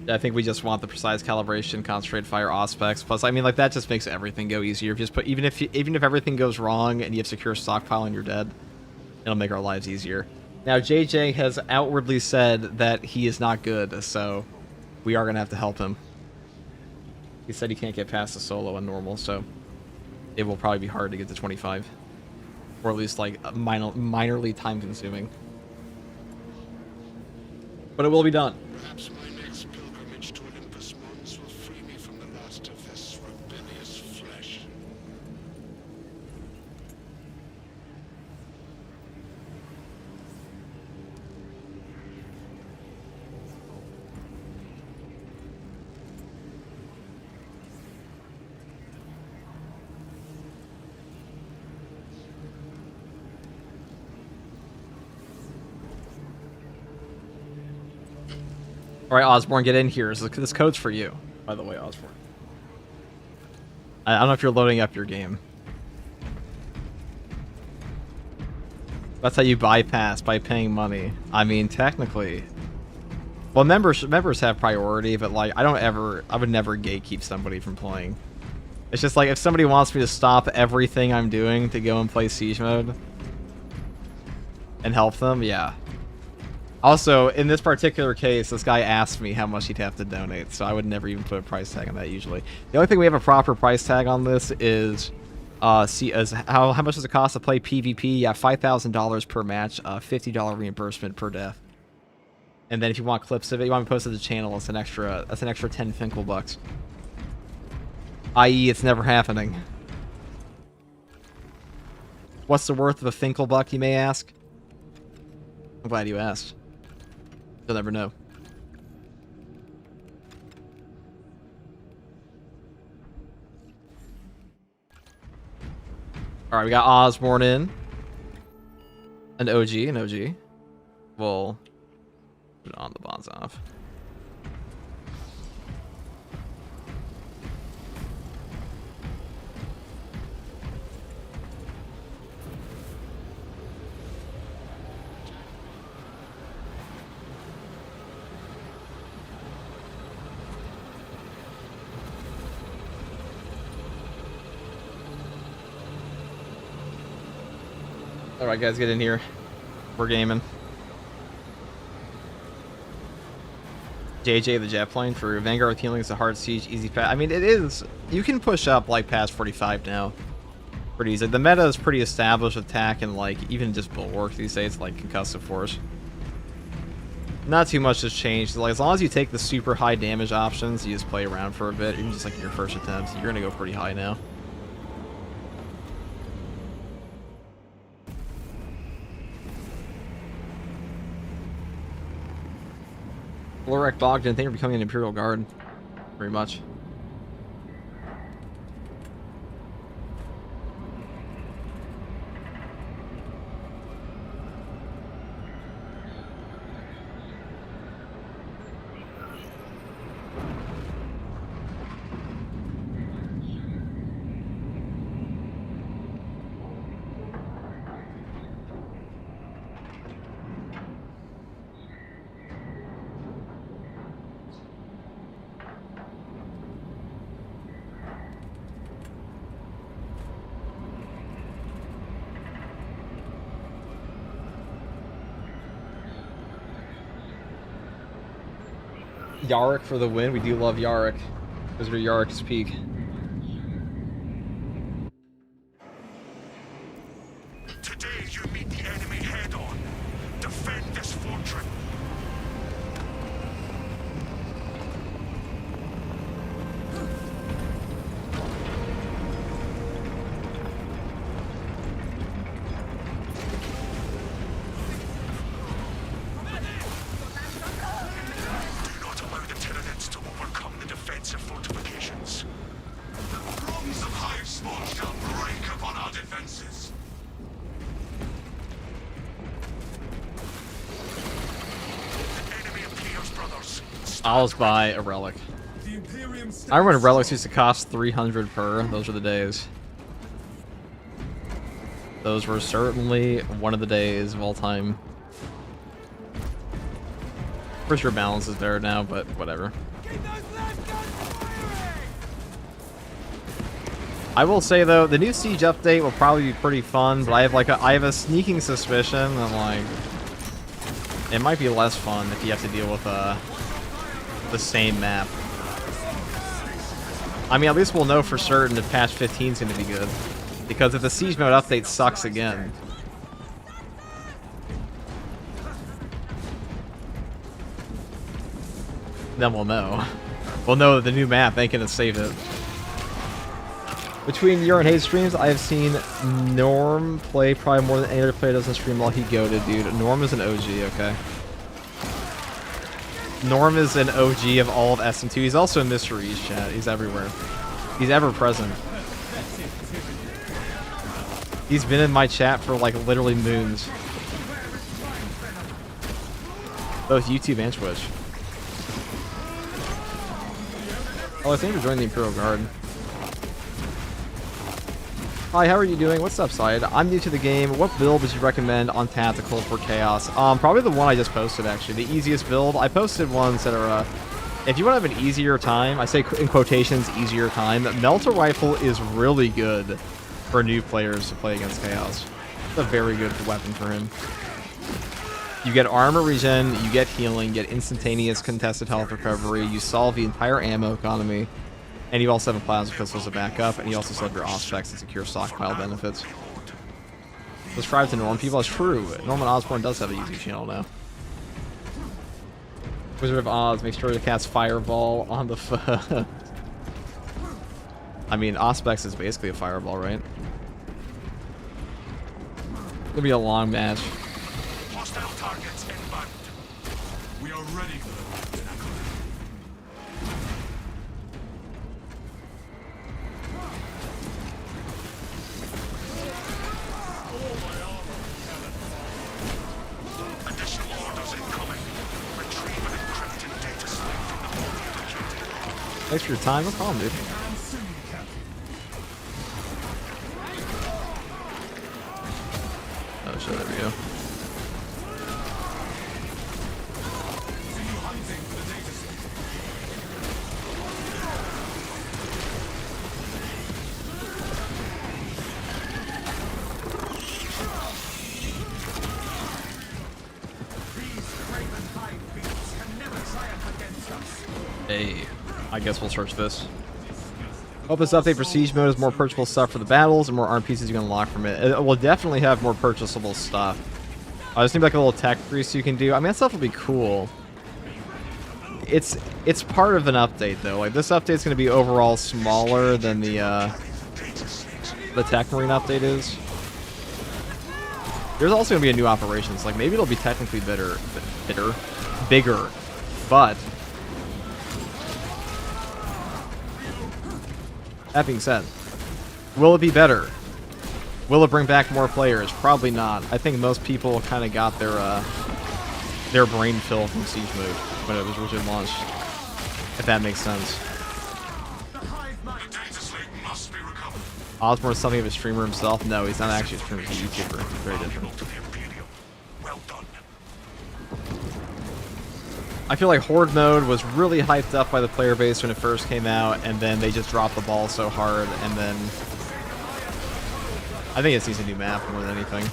I think we just want the precise calibration, concentrated fire, Auspex. Plus, I mean, like that just makes everything go easier. If you just put even if everything goes wrong and you have secure stockpile and you're dead, it'll make our lives easier. Now, JJ has outwardly said that he is not good, so we are gonna have to help him. He said he can't get past the solo on normal, so it will probably be hard to get to 25, or at least like minorly time consuming. But it will be done. Perhaps my next pilgrimage to Olympus Mons will free me from the last of this rebellious flesh. All right, Osborne, get in here. This code's for you, by the way, Osborne. I don't know if you're loading up your game. That's how you bypass, by paying money. I mean, technically. Well, members have priority, but like I would never gatekeep somebody from playing. It's just like if somebody wants me to stop everything I'm doing to go and play Siege mode and help them, yeah. Also, in this particular case, this guy asked me how much he'd have to donate, so I would never even put a price tag on that usually. The only thing we have a proper price tag on this is how much does it cost to play PvP? Yeah, $5,000 per match, $50 reimbursement per death. And then if you want clips of it, you want to post it to the channel, it's an extra 10 Finkel bucks. I.e., it's never happening. What's the worth of a Finkel buck, you may ask? I'm glad you asked. You'll never know. Alright, we got Osborne in. An OG. We'll put it on the bonds off. Alright guys, get in here. We're gaming. JJ the jet plane for Vanguard with healing is a hard siege, easy path. I mean, it is. You can push up like past 45 now. Pretty easy. The meta is pretty established with attack and like even just bulwark these days, like concussive force. Not too much has changed. Like as long as you take the super high damage options, you just play around for a bit, even just like your first attempt, you're gonna go pretty high now. Lorek Bogdan, thank you for becoming an Imperial Guard. Very much. Yarick for the win. We do love Yarick. Those are Yarick's peak. Today you meet the enemy head-on. Defend this fortress. I'll just buy a relic. I remember when relics used to cost 300 per. Those were the days. Those were certainly one of the days of all time. For sure balance is there now, but whatever. I will say though, the new Siege update will probably be pretty fun, but I have a sneaking suspicion that like it might be less fun if you have to deal with the same map. I mean, at least we'll know for certain if patch 15 is going to be good. Because if the Siege mode update sucks again, then we'll know. We'll know that the new map ain't going to save it. Between your and Hayes streams, I have seen Norm play probably more than any other player doesn't stream while he goated, dude. Norm is an OG, okay? Norm is an OG of all of SM2. He's also in Mr. E's chat. He's everywhere. He's ever present. He's been in my chat for like literally moons. Both YouTube and Twitch. Oh, I think we're joining the Imperial Guard. Hi, how are you doing? What's up, Side? I'm new to the game. What build would you recommend on Tactical for Chaos? Probably the one I just posted, actually. The easiest build. I posted ones that are, if you want to have an easier time, I say in quotations, easier time, Melter Rifle is really good for new players to play against Chaos. It's a very good weapon for him. You get armor regen, you get healing, you get instantaneous contested health recovery, you solve the entire ammo economy, and you also have a plasma pistol as a backup, and you also still have your Auspex and secure stockpile benefits. Subscribe to Norm people, that's true. Norman Osborn does have a YouTube channel now. Wizard of Oz, make sure to cast Fireball on the foe. I mean, Auspex is basically a fireball, right? It'll be a long match. Hostile targets inbound. We are ready for the pinnacle. Additional orders incoming. Retrieve an encrypted data slate from the authenticator. Thanks for your time, no problem, dude. Oh shit, there we go. Hey, I guess we'll search this. Hope this update for Siege Mode is more purchasable stuff for the battles and more arm pieces you can unlock from it. It will definitely have more purchasable stuff. I just need like a little tech grease you can do. I mean, that stuff will be cool. It's part of an update though. Like this update's going to be overall smaller than the Tech Marine update is. There's also going to be a new operations. Like maybe it'll be technically bigger, but that being said, will it be better? Will it bring back more players? Probably not. I think most people kind of got their brain fill from Siege Mode when it was originally launched. If that makes sense. Osborne is something of a streamer himself. No, he's not actually a streamer. He's a YouTuber. Very different. Well done. I feel like Horde mode was really hyped up by the player base when it first came out, and then they just dropped the ball so hard, and then I think it needs a new map more than anything.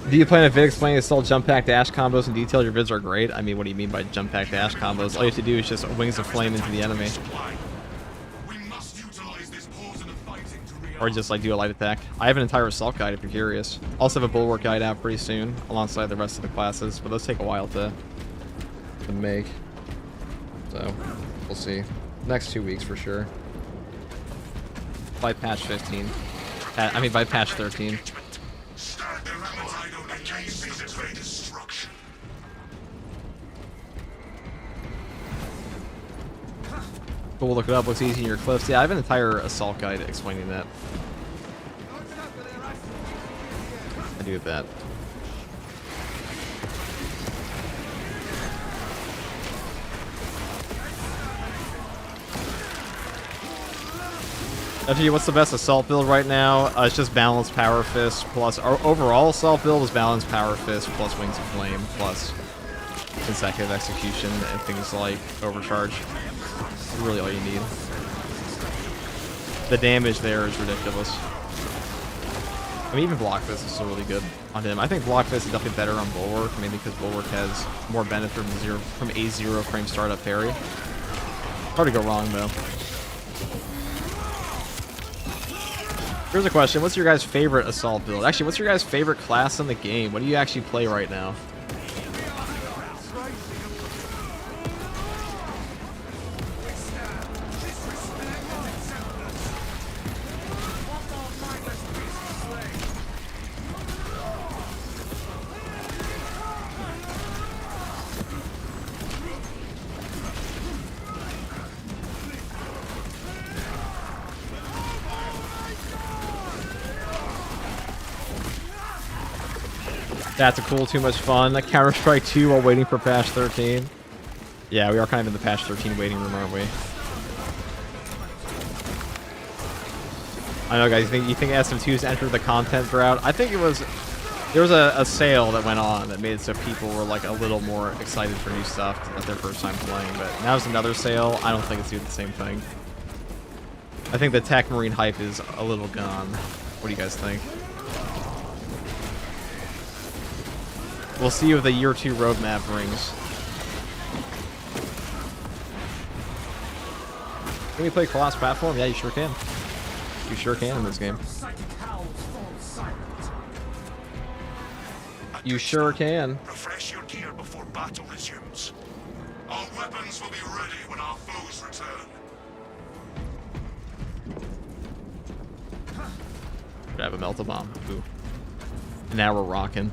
Do you plan a vid explaining the still jump pack dash combos in detail? Your vids are great. I mean, what do you mean by jump pack dash combos? All you have to do is just wings of flame into the enemy. Or just like do a light attack. I have an entire assault guide if you're curious. Also have a bulwark guide out pretty soon alongside the rest of the classes, but those take a while to make. So we'll see. Next 2 weeks for sure. By patch 15. I mean by patch 13. But we'll look it up. What's easy in your cliffs? Yeah, I have an entire assault guide explaining that. I do have that. Actually, what's the best assault build right now? It's just balanced power fist plus our overall assault build is balanced power fist plus wings of flame plus consecutive execution and things like overcharge. That's really all you need. The damage there is ridiculous. I mean, even block fist is still really good on him. I think block fist is definitely better on bulwark, mainly because bulwark has more benefit from a 0 frame startup parry. Hard to go wrong though. Here's a question. What's your guys' favorite assault build? Actually, what's your guys' favorite class in the game? What do you actually play right now? That's a cool, too much fun. Like Counter-Strike 2 while waiting for patch 13. Yeah, we are kind of in the patch 13 waiting room, aren't we? I know, guys. You think SM2's entered the content drought? I think it was... There was a sale that went on that made it so people were like a little more excited for new stuff at their first time playing, but now there's another sale. I don't think it's doing the same thing. I think the Tech Marine hype is a little gone. What do you guys think? We'll see what the year 2 roadmap brings. Can we play cross-platform? Yeah, you sure can. You sure can in this game. You sure can. Refresh your gear before battle resumes. Our weapons will be ready when our foes return. Grab a melt-a-bomb. Ooh. Now we're rocking.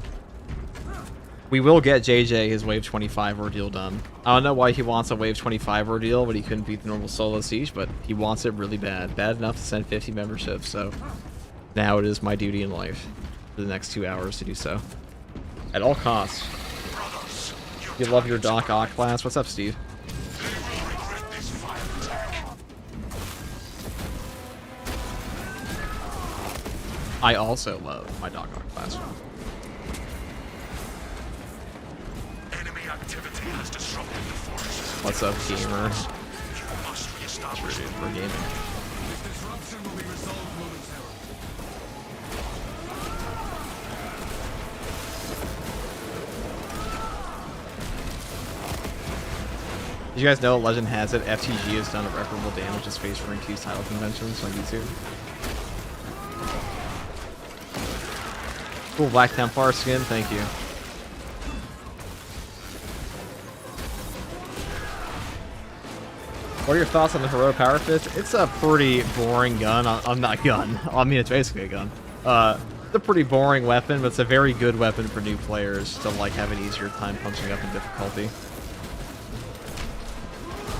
We will get JJ his Wave 25 ordeal done. I don't know why he wants a Wave 25 ordeal, but he couldn't beat the normal solo siege, but he wants it really bad. Bad enough to send 50 memberships, so now it is my duty in life for the next 2 hours to do so. At all costs. Brothers, You love your Doc Ock class? What's up, Steve? they will regret this fire attack. I also love my Doc Ock class. Enemy activity has disrupted the forest. What's up, gamer? You must reestablish Dude, them. we're gaming. This disruption will be resolved momentarily. Did you guys know, legend has it, FTG has done irreparable damage to Space Marine 2's title conventions on YouTube? Cool Black Templar skin, thank you. What are your thoughts on the Hero Power Fist? It's a pretty boring gun. I'm not gun. I mean, it's basically a gun. It's a pretty boring weapon, but it's a very good weapon for new players to like have an easier time punching up in difficulty.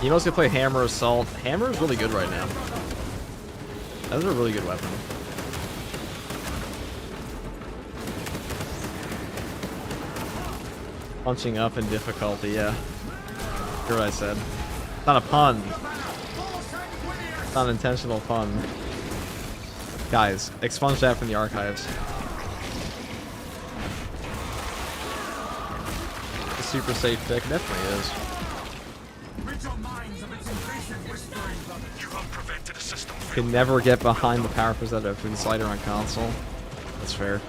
You mostly play Hammer Assault. Hammer is really good right now. That's a really good weapon. Punching up in difficulty, yeah. Hear what I said. It's not a pun. It's not an intentional pun. Guys, expunge that from the archives. It's a super safe pick, definitely is. Rid your minds of its invasive whispering, brother. You have prevented a system Can never get behind the power percent of food slider on console. That's fair.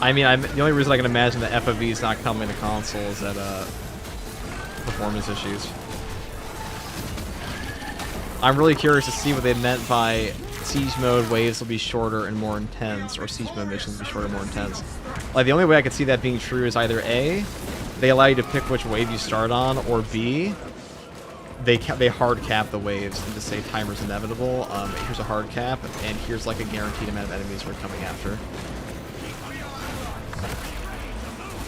I mean, the only reason I can imagine that FOV is not coming to console is that performance issues. I'm really curious to see what they meant by siege mode waves will be shorter and more intense, or siege mode missions will be shorter and more intense. Like, the only way I could see that being true is either A, they allow you to pick which wave you start on, or B, they hard cap the waves and just say timer's inevitable. Here's a hard cap, and here's like a guaranteed amount of enemies we're coming after.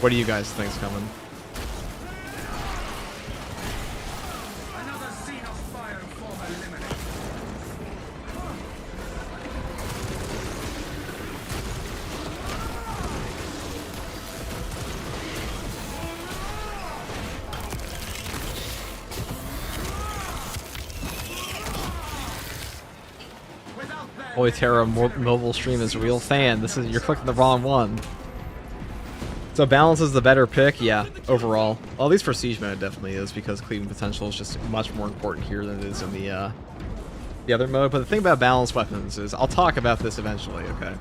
What do you guys think's coming? Another scene of fire and form eliminated. Without that, Holy Terra mobile stream is real fan. You're clicking the wrong one. So balance is the better pick, yeah, overall. Well, at least for siege mode, it definitely is, because cleaving potential is just much more important here than it is in the other mode. But the thing about balanced weapons is, I'll talk about this eventually, okay?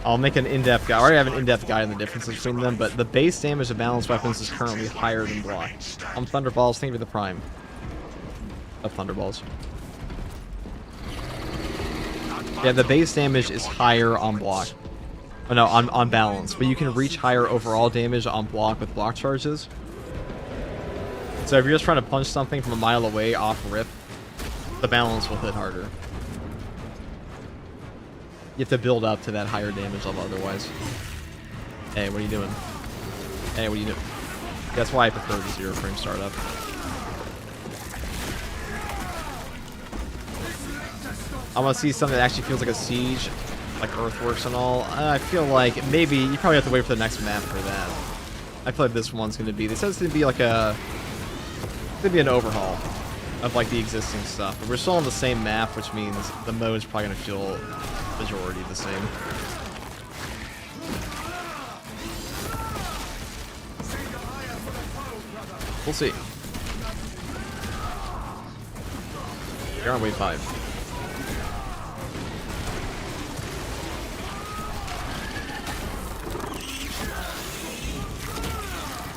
I'll make an in-depth guide. I already have an in-depth guide on the differences between them, but the base damage of balanced weapons is currently higher than block. On Thunderballs, think of the prime of Thunderballs. Yeah, the base damage is higher on block. Oh, no, on balance, but you can reach higher overall damage on block with block charges. So if you're just trying to punch something from a mile away off rip, the balance will hit harder. You have to build up to that higher damage level otherwise. Hey, what are you doing? Hey, what are you doing? That's why I prefer the 0 frame startup. this lecture stops I want to see something that actually feels like a siege, like earthworks and all. I feel like maybe you probably have to wait for the next map for that. I feel like this one's going to be. This has to be like a. It's going to be an overhaul of like the existing stuff, but we're still on the same map, which means the mode's probably going to feel majority the same. We'll see. You're on wave 5.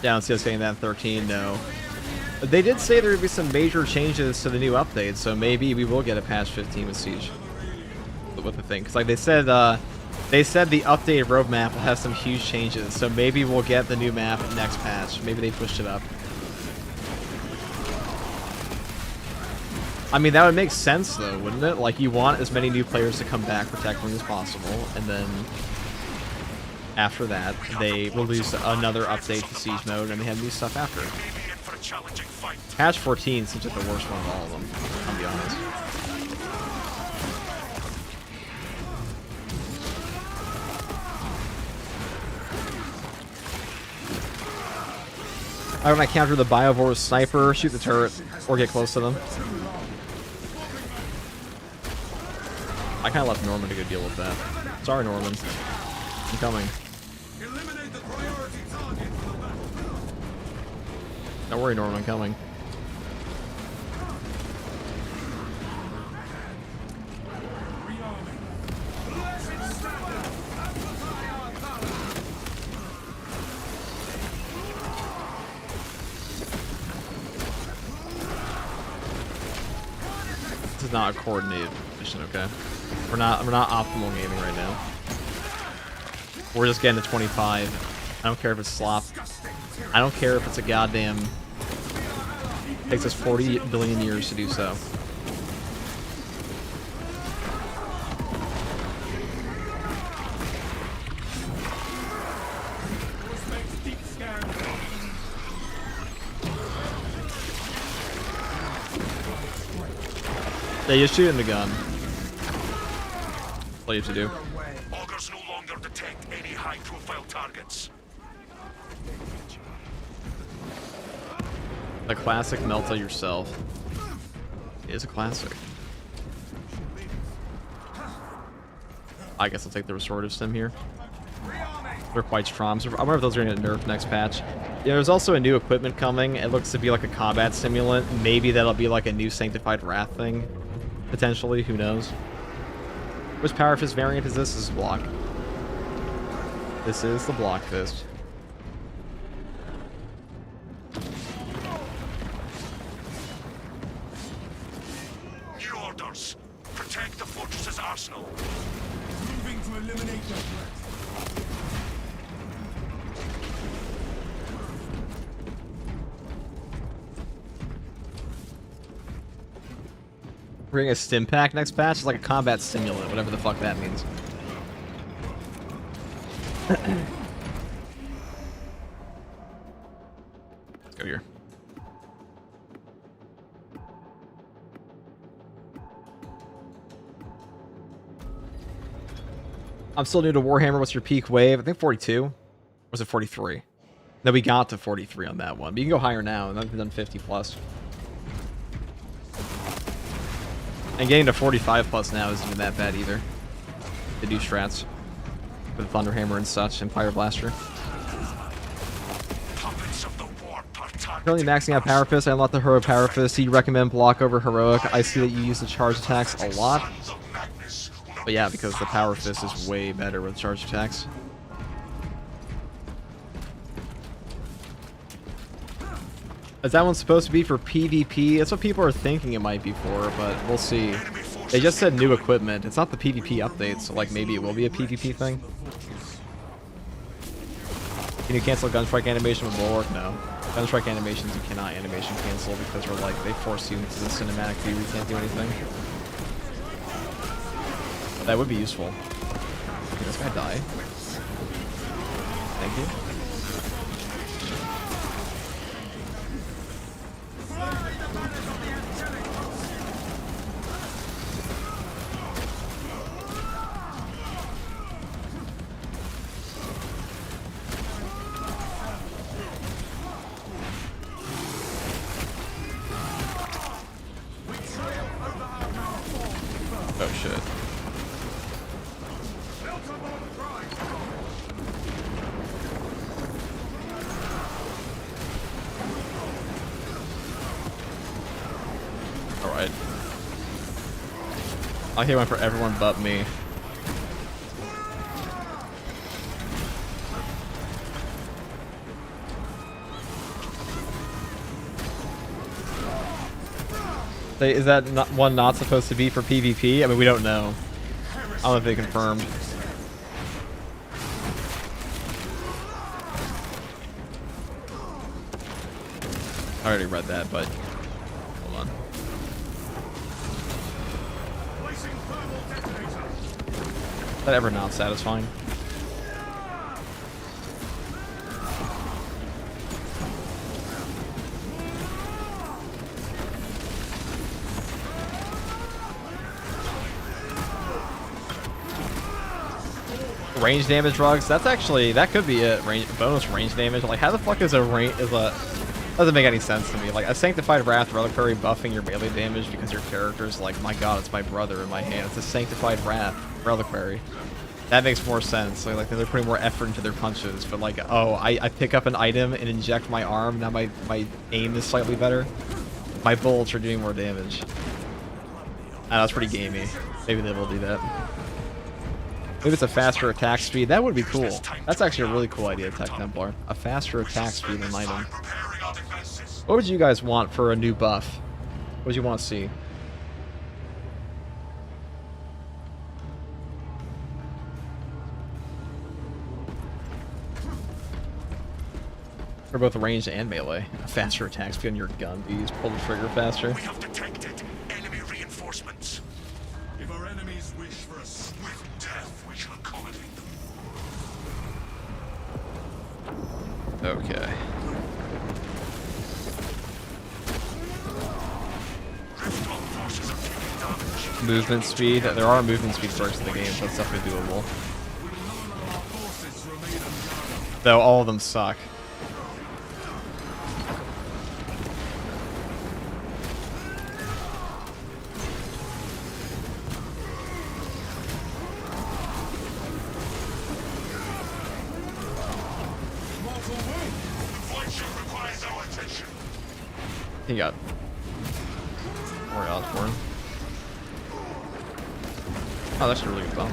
Yeah, I don't see us getting that in 13, no. But they did say there would be some major changes to the new update, so maybe we will get a patch 15 with Siege. What the thing? Because like they said the updated roadmap will have some huge changes, so maybe we'll get the new map next patch. Maybe they pushed it up. I mean, that would make sense, though, wouldn't it? Like, you want as many new players to come back protecting as possible, and then after that, they release another update to Siege mode, and they have new stuff after. Patch 14 seems like the worst one of all of them, I'll be honest. I when I counter the Biovore sniper, shoot the turret, or get close to them. I kind of left Norman to go deal with that. Sorry, Norman. I'm coming. Don't worry, Norman. I'm coming. This is not a coordinated mission, okay? We're not optimal gaming right now. We're just getting to 25. I don't care if it's slop. I don't care if it's a goddamn. It takes us 40 billion years to do so. Yeah, you're shooting the gun. What you have to do. Augers no longer detect any high-profile targets. The classic Melta yourself is a classic. I guess I'll take the restorative stim here. They're quite strong. So I wonder if those are going to get nerfed next patch. Yeah, there's also a new equipment coming. It looks to be like a combat stimulant. Maybe that'll be like a new Sanctified Wrath thing. Potentially, who knows? Which Power Fist variant is this? This is block. This is the block fist. New orders. Protect the fortress's arsenal. Moving to eliminate the threat. Bring a stim pack next patch. It's like a combat stimulant, whatever the fuck that means. Let's go here. I'm still new to Warhammer. What's your peak wave? I think 42. Or was it 43? No, we got to 43 on that one. But you can go higher now, and I've done 50 plus. And getting to 45 plus now isn't even that bad either. They do strats with Thunderhammer and such, and Fire Blaster. Currently maxing out Power Fist. I unlocked the Heroic Power Fist. Do you recommend block over Heroic? I see that you use the charge attacks a lot. But yeah, because the Power Fist is way better with charge attacks. Is that one supposed to be for PvP? That's what people are thinking it might be for, but we'll see. They just said new equipment. It's not the PvP update, so like maybe it will be a PvP thing. Can you cancel Gunstrike animation with Bulwark? No. Gunstrike animations you cannot animation cancel because they're like they force you into the cinematic view. You can't do anything. That would be useful. Did this guy die? Thank you. I hit one for everyone but me. Is that not, one not supposed to be for PvP? I mean, we don't know. I don't know if they confirmed. I already read that, but hold on. Is that ever not satisfying? Range damage drugs. That's actually, that could be it. Bonus range damage. Like, how the fuck is a range doesn't make any sense to me. Like, a Sanctified Wrath Reliquary buffing your melee damage because your character's like, my god, it's my brother in my hand. It's a Sanctified Wrath Reliquary. That makes more sense. Like they're putting more effort into their punches. But like, oh, I pick up an item and inject my arm. Now my aim is slightly better. My bullets are doing more damage. That's pretty gamey. Maybe they will do that. Maybe it's a faster attack speed. That would be cool. That's actually a really cool idea, Tech Templar. A faster attack speed in an item. What would you guys want for a new buff? What would you want to see? For both ranged and melee. A faster attack speed on your gun. Do you pull the trigger faster? We have detected enemy reinforcements. If our enemies wish for a swift death, we shall accommodate them. Okay. Movement speed. There are movement speed perks in the game, so that's definitely doable. Though all of them suck. He got more odds for him. Oh, that's a really good bomb.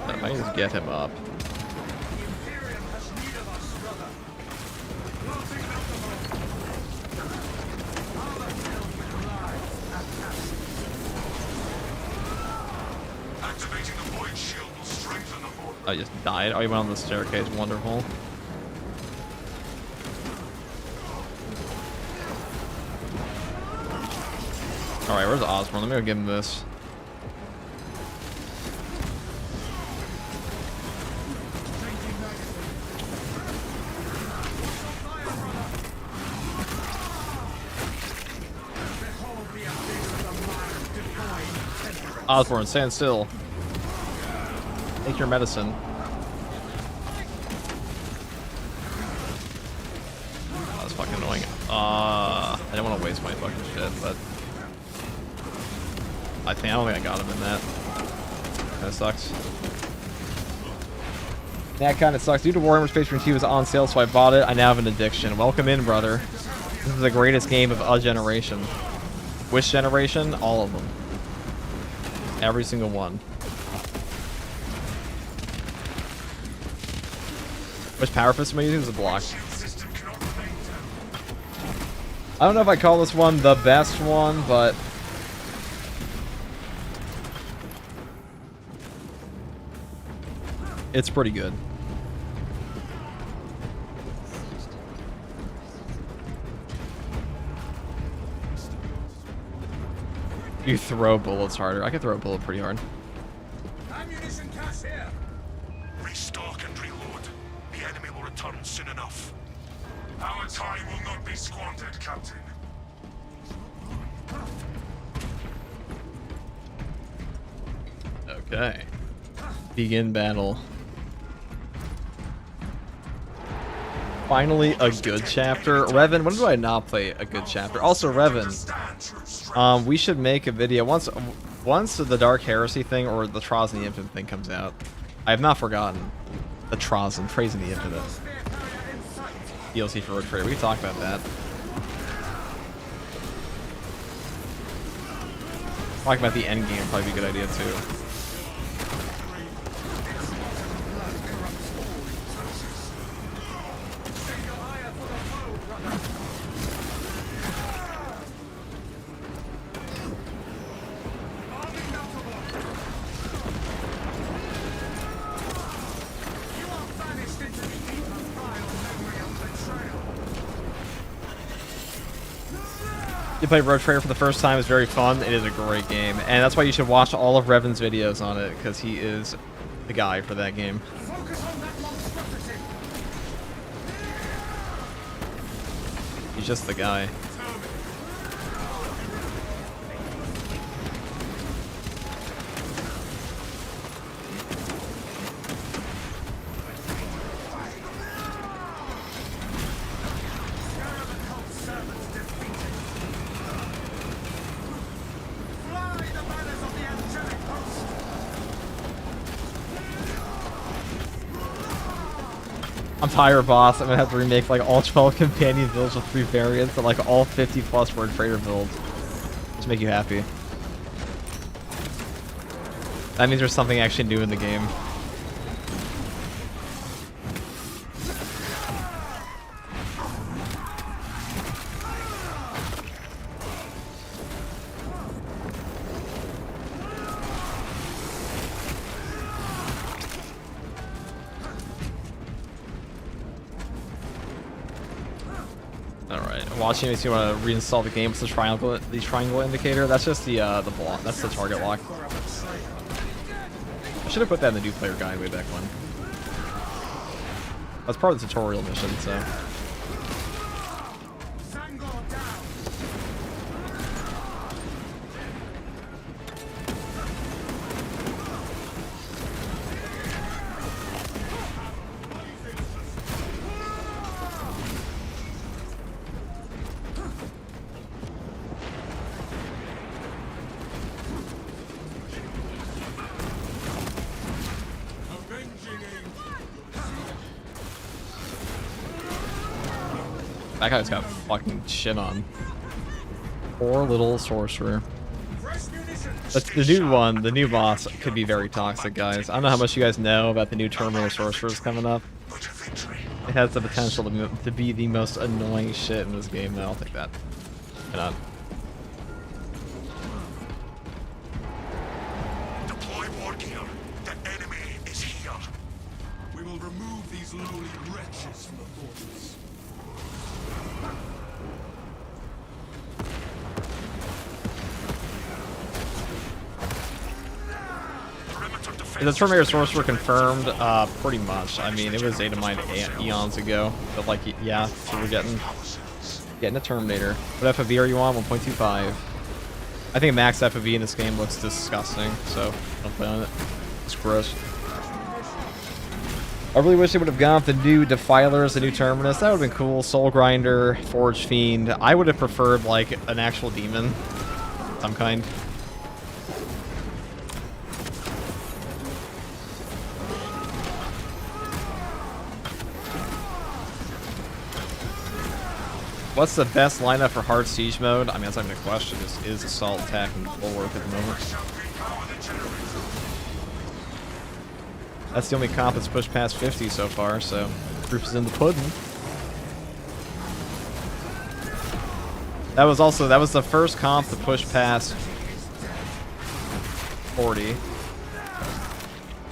I might just get him up. Activating the void shield will strengthen the force. I just died. Oh, he went on the staircase. Wonderful. Alright, where's Osborne? Let me go give him this. Osborne, stand still. Take your medicine. Oh, that's fucking annoying. I didn't want to waste my fucking shit, but I don't think I got him in that. Kinda sucks. That kinda sucks. Due to Warhammer Space Marine 2 was on sale, so I bought it. I now have an addiction. Welcome in, brother. This is the greatest game of a generation. Which generation? All of them. Every single one. Which power fist am I using? Is a block. I don't know if I call this one the best one, but it's pretty good. You throw bullets harder. I can throw a bullet pretty hard. Ammunition cache here. Restock and reload. The enemy will return soon enough. Our time will not be squandered, Captain. Okay. Begin battle. Finally, a good chapter. Revan, when do I not play a good chapter? Also, Revan, we should make a video once the Dark Heresy thing or the Trials and the Infinite thing comes out. I have not forgotten the Trials and Praising the Infinite. DLC for Road Trader. We can talk about that. Talking about the Endgame would probably be a good idea too. You play Road Trader for the first time, it's very fun. It is a great game. And that's why you should watch all of Revan's videos on it, because he is the guy for that game. He's just the guy. I'm tired, boss. I'm gonna have to remake like all 12 companion builds with 3 variants and like all 50 plus word trader builds. Just make you happy. That means there's something actually new in the game. Watching if you want to reinstall the game with the triangle indicator. That's just the block. That's the target lock. I should have put that in the new player guide way back when. That's part of the tutorial mission, so. That guy's got fucking shit on. Poor little sorcerer. But the new one, the new boss, could be very toxic, guys. I don't know how much you guys know about the new Terminator sorcerers coming up. It has the potential to be the most annoying shit in this game, though. I'll take that. Why not? Deploy war gear. The enemy is here. We will remove these lowly wretches from the fortress. The Terminator Sorcerer confirmed, pretty much. I mean, it was data mined eons ago, but like, yeah, so we're getting a Terminator. What FOV are you on? 1.25. I think max FOV in this game looks disgusting, so don't play on it. It's gross. I really wish they would have gone with the new Defilers, the new Terminus. That would have been cool. Soul Grinder, Forge Fiend. I would have preferred like an actual demon, some kind. What's the best lineup for hard siege mode? I mean, that's not even a question. It is assault, attack, and bulwark at the moment. That's the only comp that's pushed past 50 so far, so proof is in the pudding. That was the first comp to push past 40.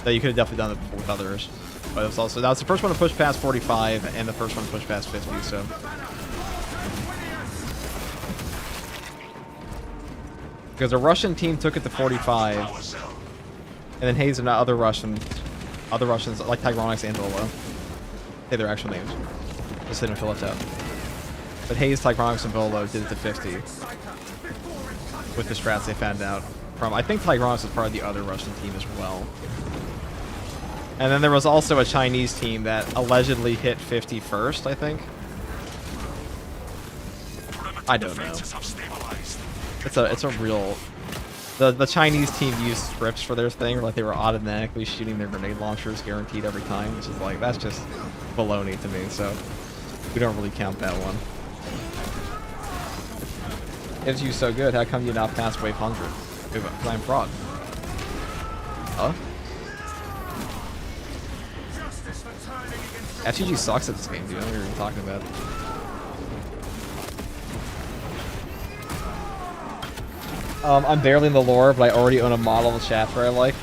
So you could have definitely done it before with others. But it was also, that was the first one to push past 45 and the first one to push past 50, so. Because a Russian team took it to 45, and then Hayes and other Russians like Tigronics and Volo. Say their actual names. Just didn't feel left out. But Hayes, Tigronics, and Volo did it to 50 with the strats they found out from. I think Tigronics was part of the other Russian team as well. And then there was also a Chinese team that allegedly hit 50 first, I think. I don't know. It's a real. The Chinese team used scripts for their thing, like they were automatically shooting their grenade launchers guaranteed every time, which is like, that's just baloney to me. So We don't really count that one. It's you so good. How come you not passed wave 100? Because I'm fraud. Huh? FTG sucks at this game, dude. I don't know what you're talking about. I'm barely in the lore, but I already own a model of chapter I like.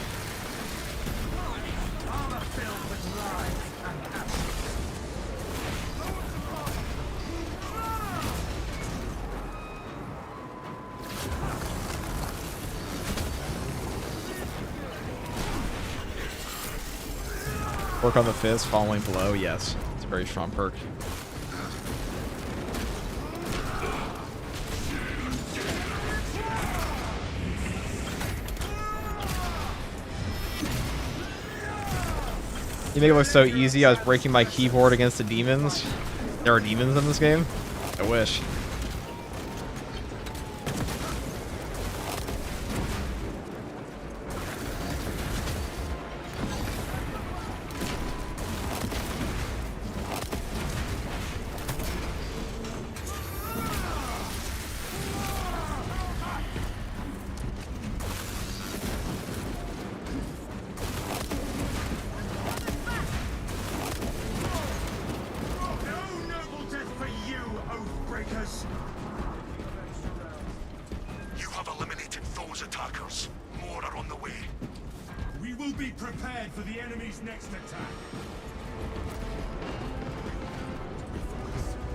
Work on the fist, following below. Yes, it's a very strong perk. You make it look so easy. I was breaking my keyboard against the demons. There are demons in this game? I wish. You have eliminated those attackers. More are on the way. We will be prepared for the enemy's next attack.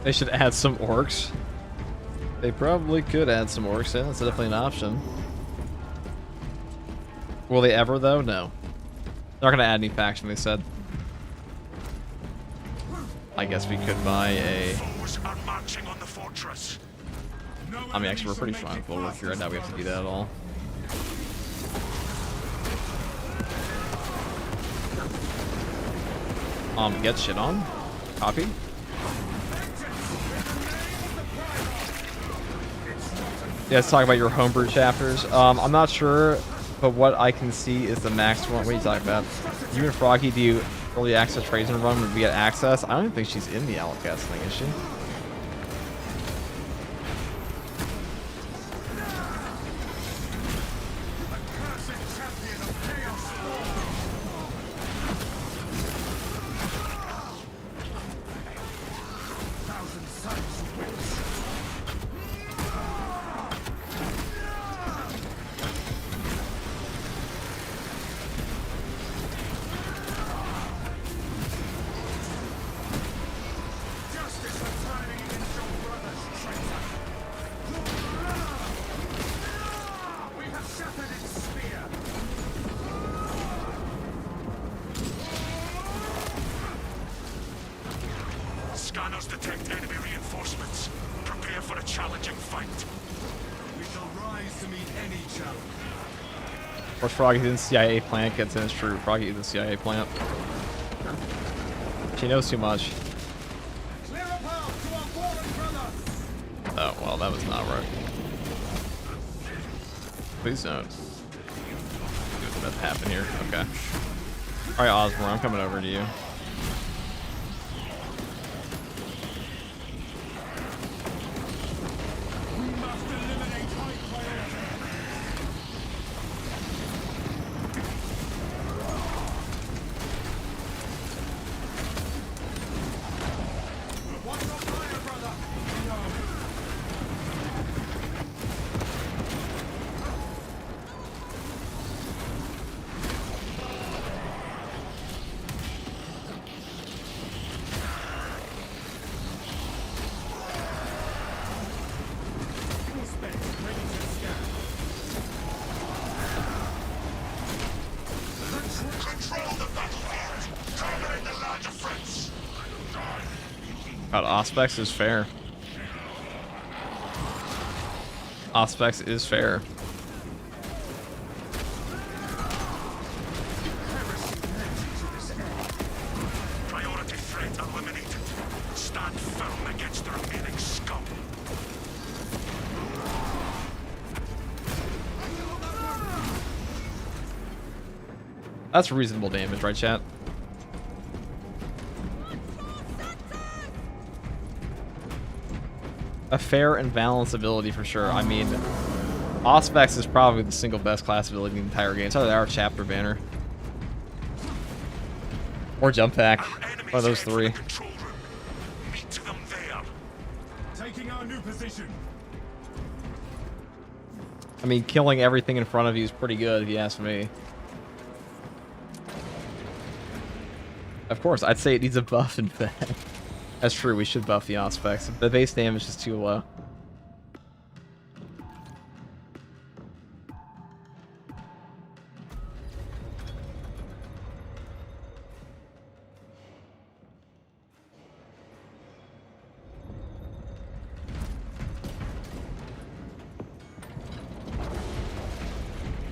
They should add some orcs. They probably could add some orcs in. That's definitely an option. Will they ever, though? No. They're not going to add any faction, they said. I guess we could buy a... Foes are marching on the fortress. I mean, actually, we're pretty strong. We'll work here right now. We have to do that at all. Get shit on. Copy. Yeah, let's talk about your homebrew chapters. I'm not sure, but what I can see is the max one. What are you talking about? You and Froggy do early access trades and run when we get access. I don't even think she's in the Outcast thing, is she? Scanners detect enemy reinforcements. Prepare for a challenging fight. We shall rise to meet any challenge. Of course, Froggy's in the CIA plant. Gets in, it's true. Froggy is the CIA plant. She knows too much. Clear a path to our fallen brother. Oh, well, that was not right. Please don't. What's about to happen here? Okay. Alright, Osborne, I'm coming over to you. God, Auspex is fair. Auspex is fair. Priority threat eliminated. Stand firm against the remaining scum. That's reasonable damage, right, chat? a fair and balanced ability for sure. I mean, Auspex is probably the single best class ability in the entire game. It's either that or Chapter Banner. Or Jump Pack. One of those three. Meet them there. Taking our new position. I mean, killing everything in front of you is pretty good, if you ask me. Of course, I'd say it needs a buff, in fact. That's true, we should buff the Auspex. The base damage is too low.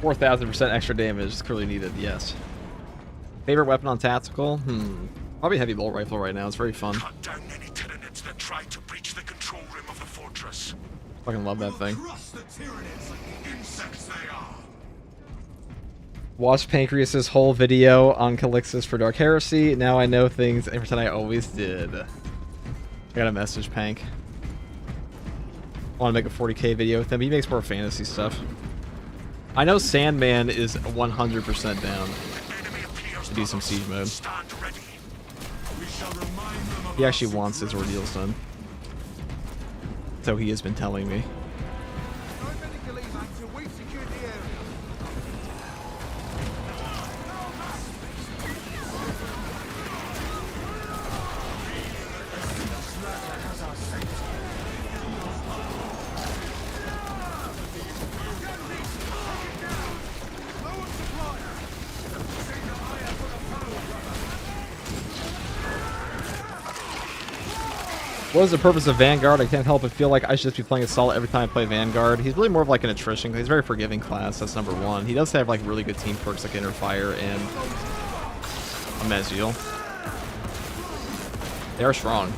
%4,000 extra damage is clearly needed, yes. Favorite weapon on tactical? Probably heavy bolt rifle right now. It's very fun. Cut down any Tyranids that try to breach the control room of the fortress. Fucking love that thing. Crush the Tyranids like insects they are. Watched Pancreas's whole video on Calixtus for Dark Heresy. Now I know things and pretend I always did. I got a message, Pank. I want to make a 40k video with him. He makes more fantasy stuff. I know Sandman is 100% down to do some siege mode. He actually wants his ordeals done. So he has been telling me. What is the purpose of Vanguard? I can't help but feel like I should just be playing Assault every time I play Vanguard. He's really more of like an attrition. He's a very forgiving class. That's number one. He does have like really good team perks like Inner Fire and a Meziel. They are strong.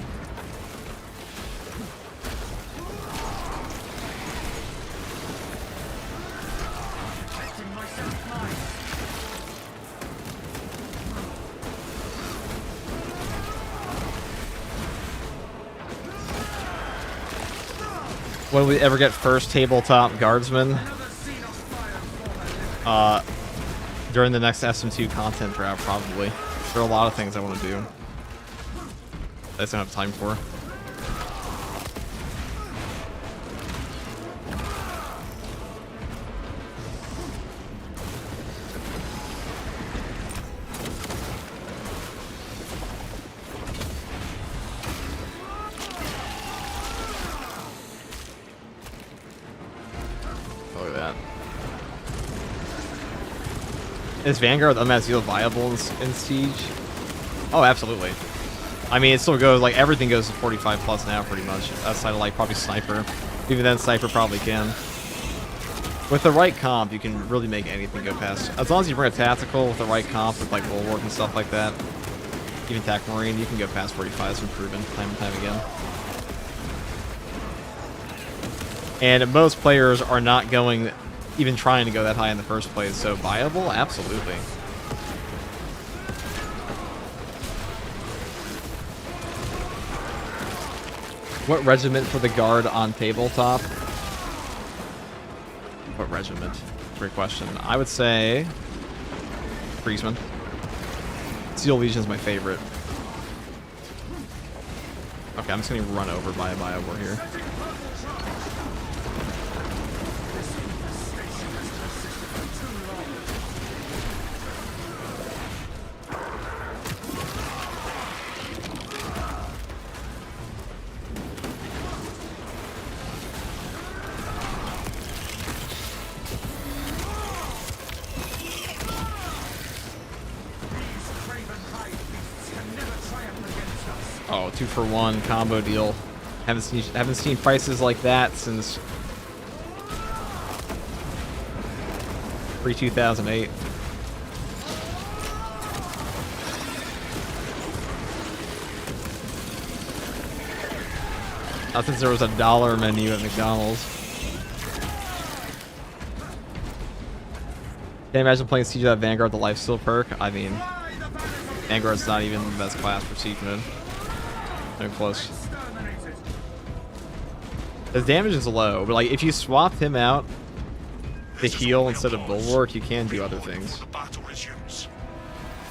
When we ever get first tabletop guardsman, during the next SM2 content draft, probably. There are a lot of things I want to do. I just don't have time for. Look at that. Is Vanguard Unmasked viable in Siege? Oh, absolutely. I mean, it still goes, like, everything goes to 45 plus now, pretty much. Outside of, like, probably Sniper. Even then, Sniper probably can. With the right comp, you can really make anything go past. As long as you bring a tactical with the right comp, with, like, Bulwark and stuff like that. Even TAC Marine, you can go past 45. It's been proven time and time again. And most players are not going, even trying to go that high in the first place. So viable? Absolutely. What regiment for the guard on tabletop? What regiment? Great question. I would say Priestman. Steel Legion is my favorite. Okay, I'm just gonna run over by a Biowar here. Oh, 2-for-1 combo deal. Haven't seen prices like that since pre-2008. Not since there was a dollar menu at McDonald's. Can't imagine playing Siege without Vanguard, the lifesteal perk. I mean, Vanguard's not even the best class for Siege mode. No close. His damage is low, but like if you swapped him out to heal instead of bulwark, you can do other things. The battle resumes.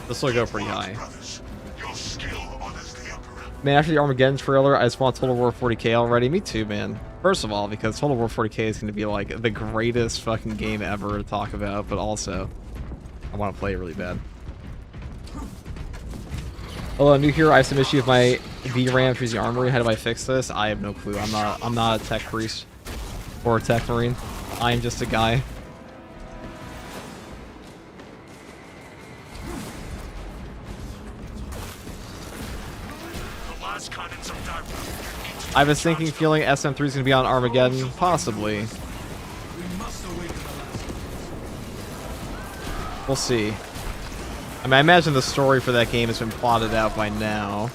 This will go pretty high. Brothers, your skill honors the Emperor. Man, after the Armageddon trailer, I just want Total War 40k already. Me too, man. First of all, because Total War 40k is going to be like the greatest fucking game ever to talk about, but also I want to play it really bad. Hello, new here. I have some issue with my VRAM freezing armory. How do I fix this? I have no clue. I'm not a tech priest or a tech marine. I am just a guy. The last cannons are down. I was thinking, feeling SM3 is going to be on Armageddon, possibly. We must awaken the last. We'll see. I mean, I imagine the story for that game has been plotted out by now.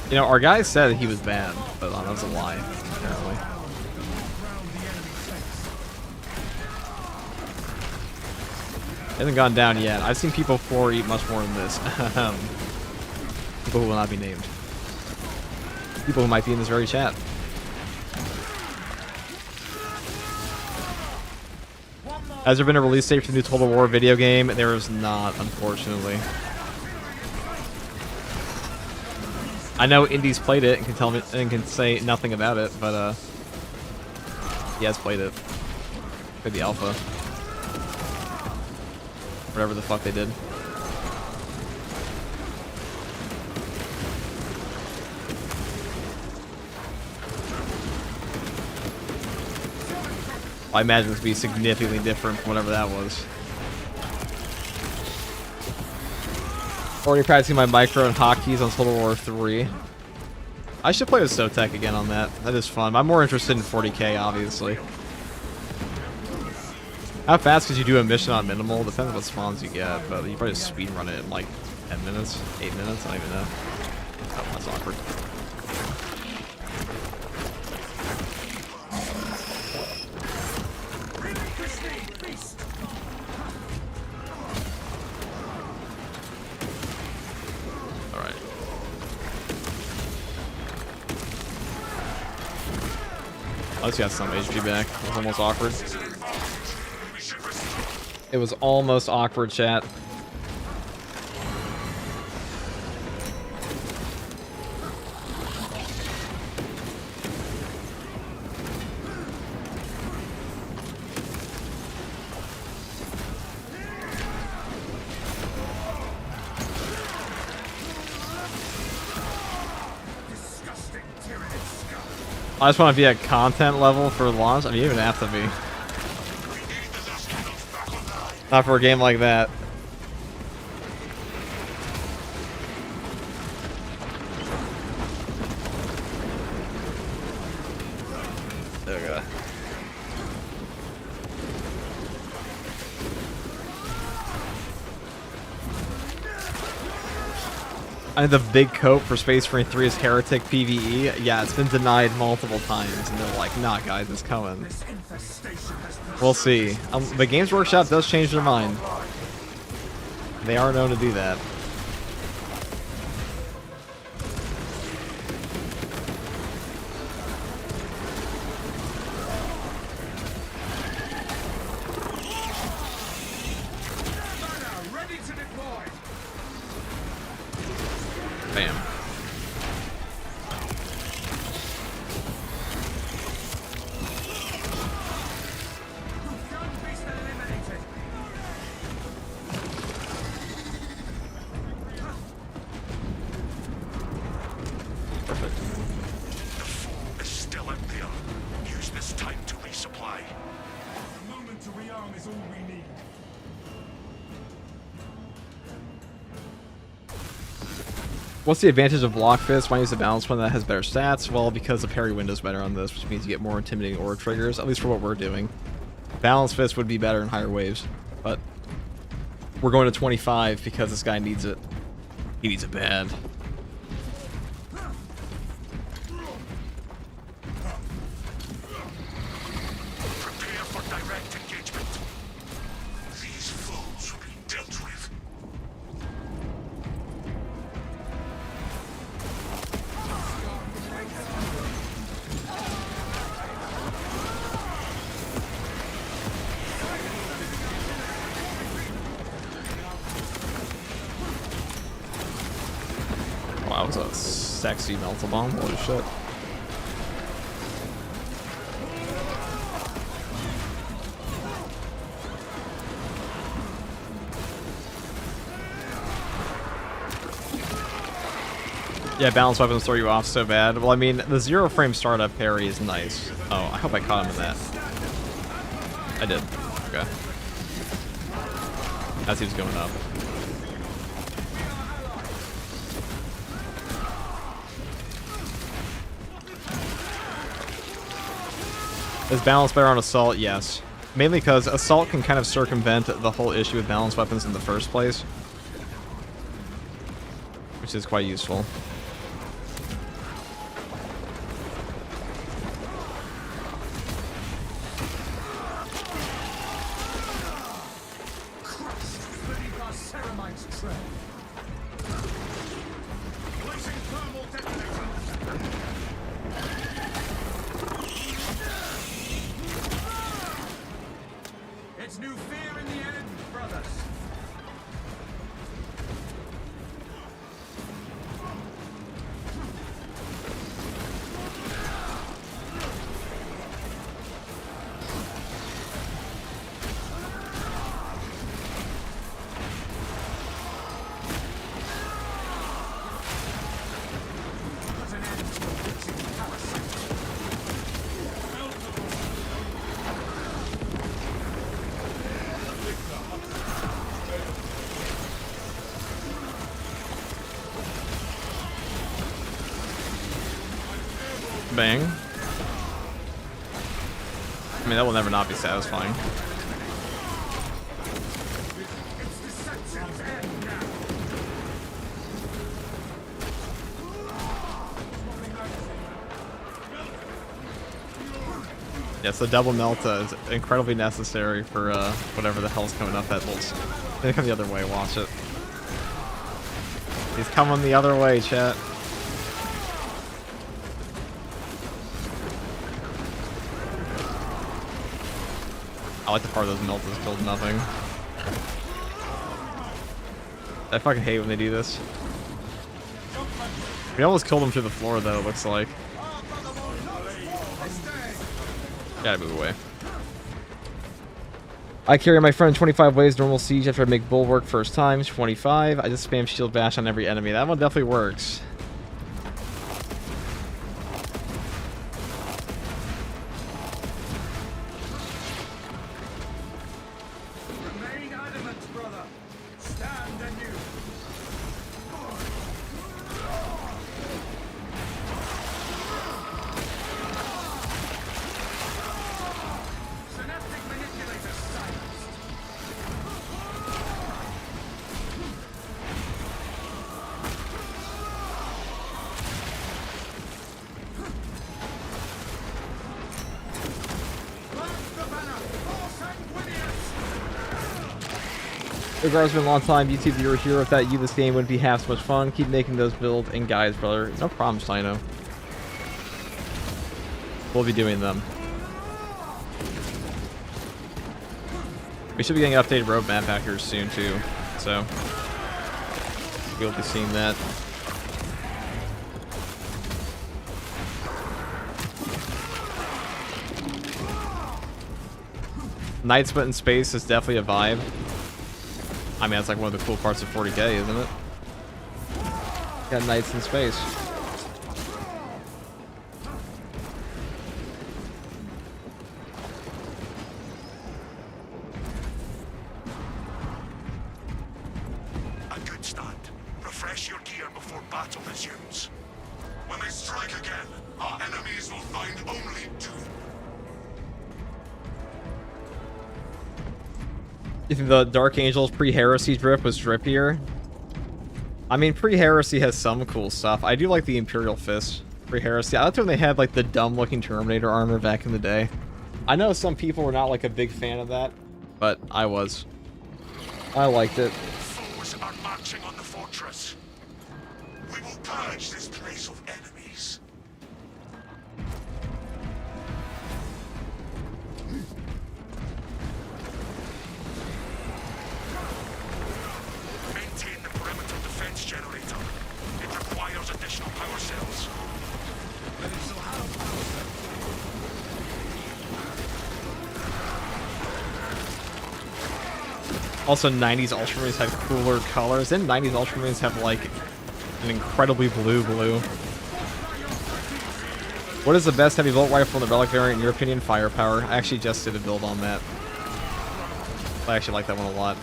You know, our guy said he was banned, but that was a lie, apparently. It hasn't gone down yet. I've seen people 4 eat much more than this. People who will not be named. People who might be in this very chat. Has there been a release date for the new Total War video game? There is not, unfortunately. I know Indy's played it and can tell me and can say nothing about it, but he has played it. Played the alpha. Whatever the fuck they did. I imagine it to be significantly different from whatever that was. Already practicing my micro and hotkeys on Total War 3. I should play with Sotek again on that. That is fun. I'm more interested in 40k, obviously. How fast could you do a mission on minimal? Depends on what spawns you get, but you probably just speedrun it in like 10 minutes, 8 minutes, I don't even know. Oh, that's awkward. At least got some HP back. It was almost awkward. It was almost awkward, chat. I just want to be at content level for launch. I mean, you even have to be. Not for a game like that. There we go. I think the big cope for Space Marine 3 is Heretic PvE. Yeah, it's been denied multiple times, and they're like, nah, guys, it's coming. We'll see. The Games Workshop does change their mind. They are known to do that. Bam. Perfect. The foe is still out there. Use this time to resupply. A moment to rearm is all we need. What's the advantage of Block Fist? Why use the balanced one that has better stats? Well, because the parry window's better on this, which means you get more intimidating aura triggers, at least for what we're doing. Balanced Fist would be better in higher waves, but we're going to 25 because this guy needs it. He needs it bad. Wow, that was a sexy melta bomb. Holy shit. Yeah, balanced weapons throw you off so bad. Well, I mean, the 0-frame startup parry is nice. Oh, I hope I caught him in that. I did. Okay. As he was going up. Is balance better on assault? Yes. Mainly because assault can kind of circumvent the whole issue with balanced weapons in the first place. Which is quite useful. It's new fear in the end, brothers. Put an end to the witching parasite. Bang. I mean, that will never not be satisfying. It's deception's end now. Yes, the double melta is incredibly necessary for whatever the hell's coming up that little... They come the other way, watch it. He's coming the other way, chat. I like the part of those meltas killed nothing. I fucking hate when they do this. We almost killed him through the floor though, it looks like. Gotta move away. I carry my friend 25 ways normal siege after I make bulwark first time. 25. I just spam shield bash on every enemy. That one definitely works. Remain adamant, brother. Stand anew. Synaptic manipulator silenced. Plant the banner. For sanguinius. Regards, been a long time YouTube viewer here. Without you, this game wouldn't be half so much fun. Keep making those builds and guides, brother. No problem, Steino. We'll be doing them. We should be getting an updated roadmap back here soon too, so you'll be seeing that. Night spent in space is definitely a vibe. I mean, that's like one of the cool parts of 40K, isn't it? Got nights in space. A good start. Refresh your gear before battle resumes. When they strike again, our enemies will find only doom. You think the Dark Angels pre-Heresy drip was drippier? I mean, pre-Heresy has some cool stuff. I do like the Imperial Fist pre-Heresy. I liked when they had like the dumb-looking Terminator armor back in the day. I know some people were not like a big fan of that, but I was. I liked it. Foes are marching on the fortress. We will purge this place of enemies. Maintain the perimeter defense generator. It requires a Also, 90s Ultramarines had cooler colors. Didn't 90s Ultramarines have, like, an incredibly blue? What is the best heavy bolt rifle in the Relic variant, in your opinion? Firepower. I actually just did a build on that. I actually like that one a lot.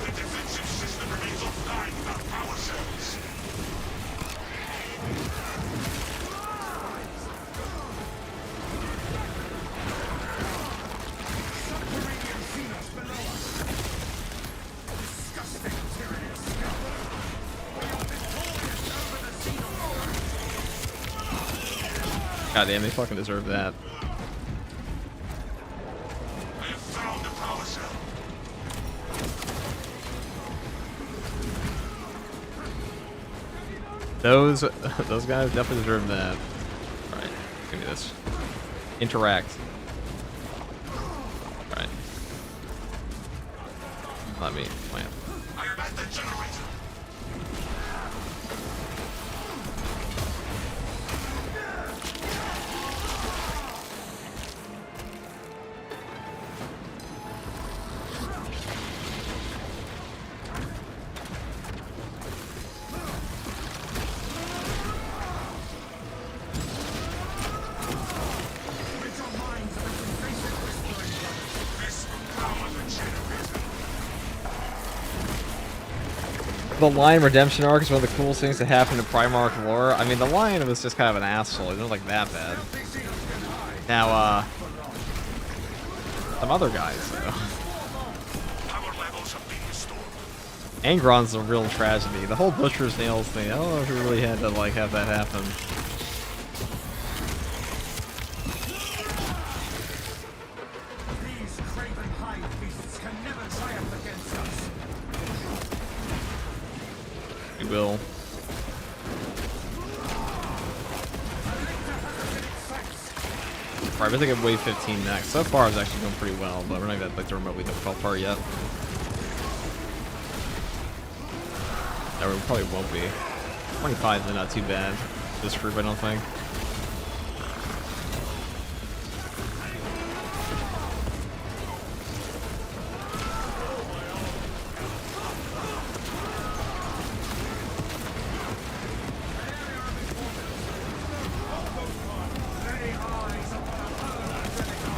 The defensive system remains offline without power cells. Subterranean Xenos below us. Disgusting tyranny scum. We are victorious over the Xenos. God damn, they fucking deserve that. I have found a power cell. Those guys definitely deserve that. Alright, give me this. Interact. Alright. Let me plant. I am at the generator. Rid your minds of its invasive whispering. This will power the generator. The Lion redemption arc is one of the coolest things that happened in Primarch lore. I mean, the Lion was just kind of an asshole. He wasn't like that bad. Now, some other guys, though. Power levels have been restored. Angron's a real tragedy. The whole Butcher's Nails thing, I don't know if we really had to, like, have that happen. These craven hive beasts can never triumph against us. We will. Alright, I think I'm wave 15 next. So far, it's actually going pretty well, but we're not even at, like, the remotely difficult part yet. No, we probably won't be. 25 is not too bad. This group, I don't think.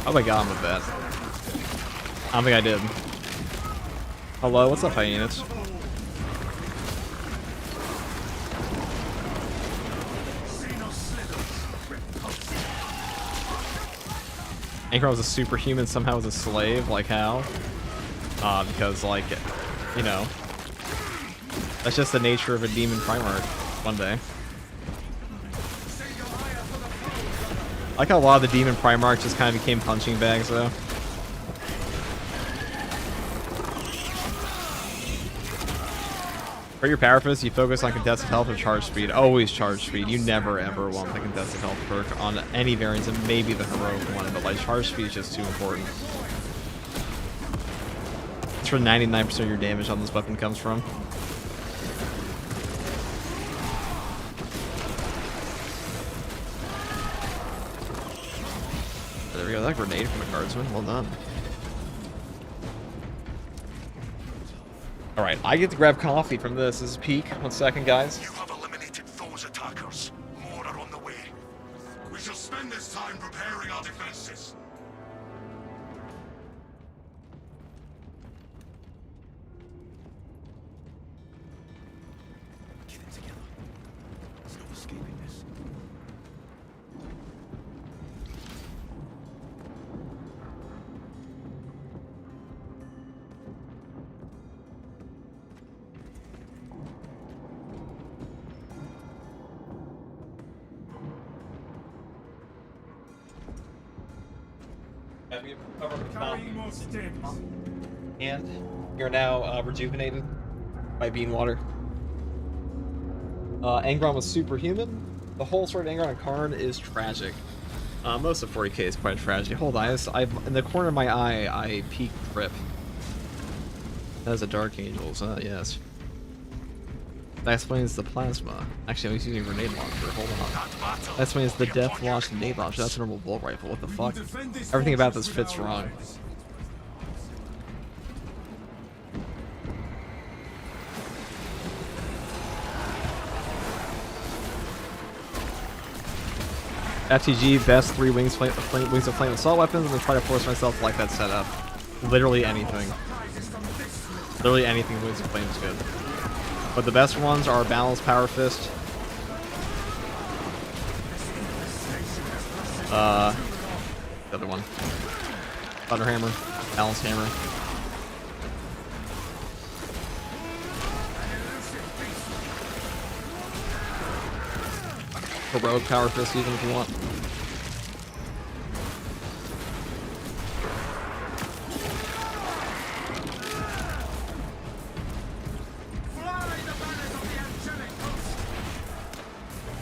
Oh my god, I'm with that. I don't think I did. Hello, what's up, hyenas? Angron was a superhuman, somehow was a slave, like how? Because, like, you know, that's just the nature of a demon primarch one day. I like how a lot of the demon primarchs just kind of became punching bags, though. For your power fist, you focus on contested health or charge speed. Always charge speed. You never ever want the contested health perk on any variants, and maybe the heroic one, but like charge speed is just too important. That's where 99% of your damage on this weapon comes from. There we go, that grenade from the guardsman. Well done. Alright, I get to grab coffee from this. This is peak. 1 second, guys. You have eliminated those attackers. More are on the way. We shall spend this time preparing our defenses. Get it together. There's no escaping this. Carrying more stims. And you're now rejuvenated by bean water. Angron was superhuman. The whole story of Angron and Karn is tragic. Most of 40k is quite tragic. Hold on, I've in the corner of my eye, I peeked Rip. That was a Dark Angels, yes. That explains the plasma. Actually, I was using a grenade launcher. Hold on. That explains the death launch grenade launcher. That's a normal bolt rifle. What the fuck? Everything about this fits wrong. FTG, best 3 wings of flame assault weapons, and then try to force myself to like that setup. Literally anything. Literally anything wings of flame is good. But the best ones are Balanced Power Fist. The other one. Thunder Hammer. Balanced Hammer. Heroic Power Fist even if you want.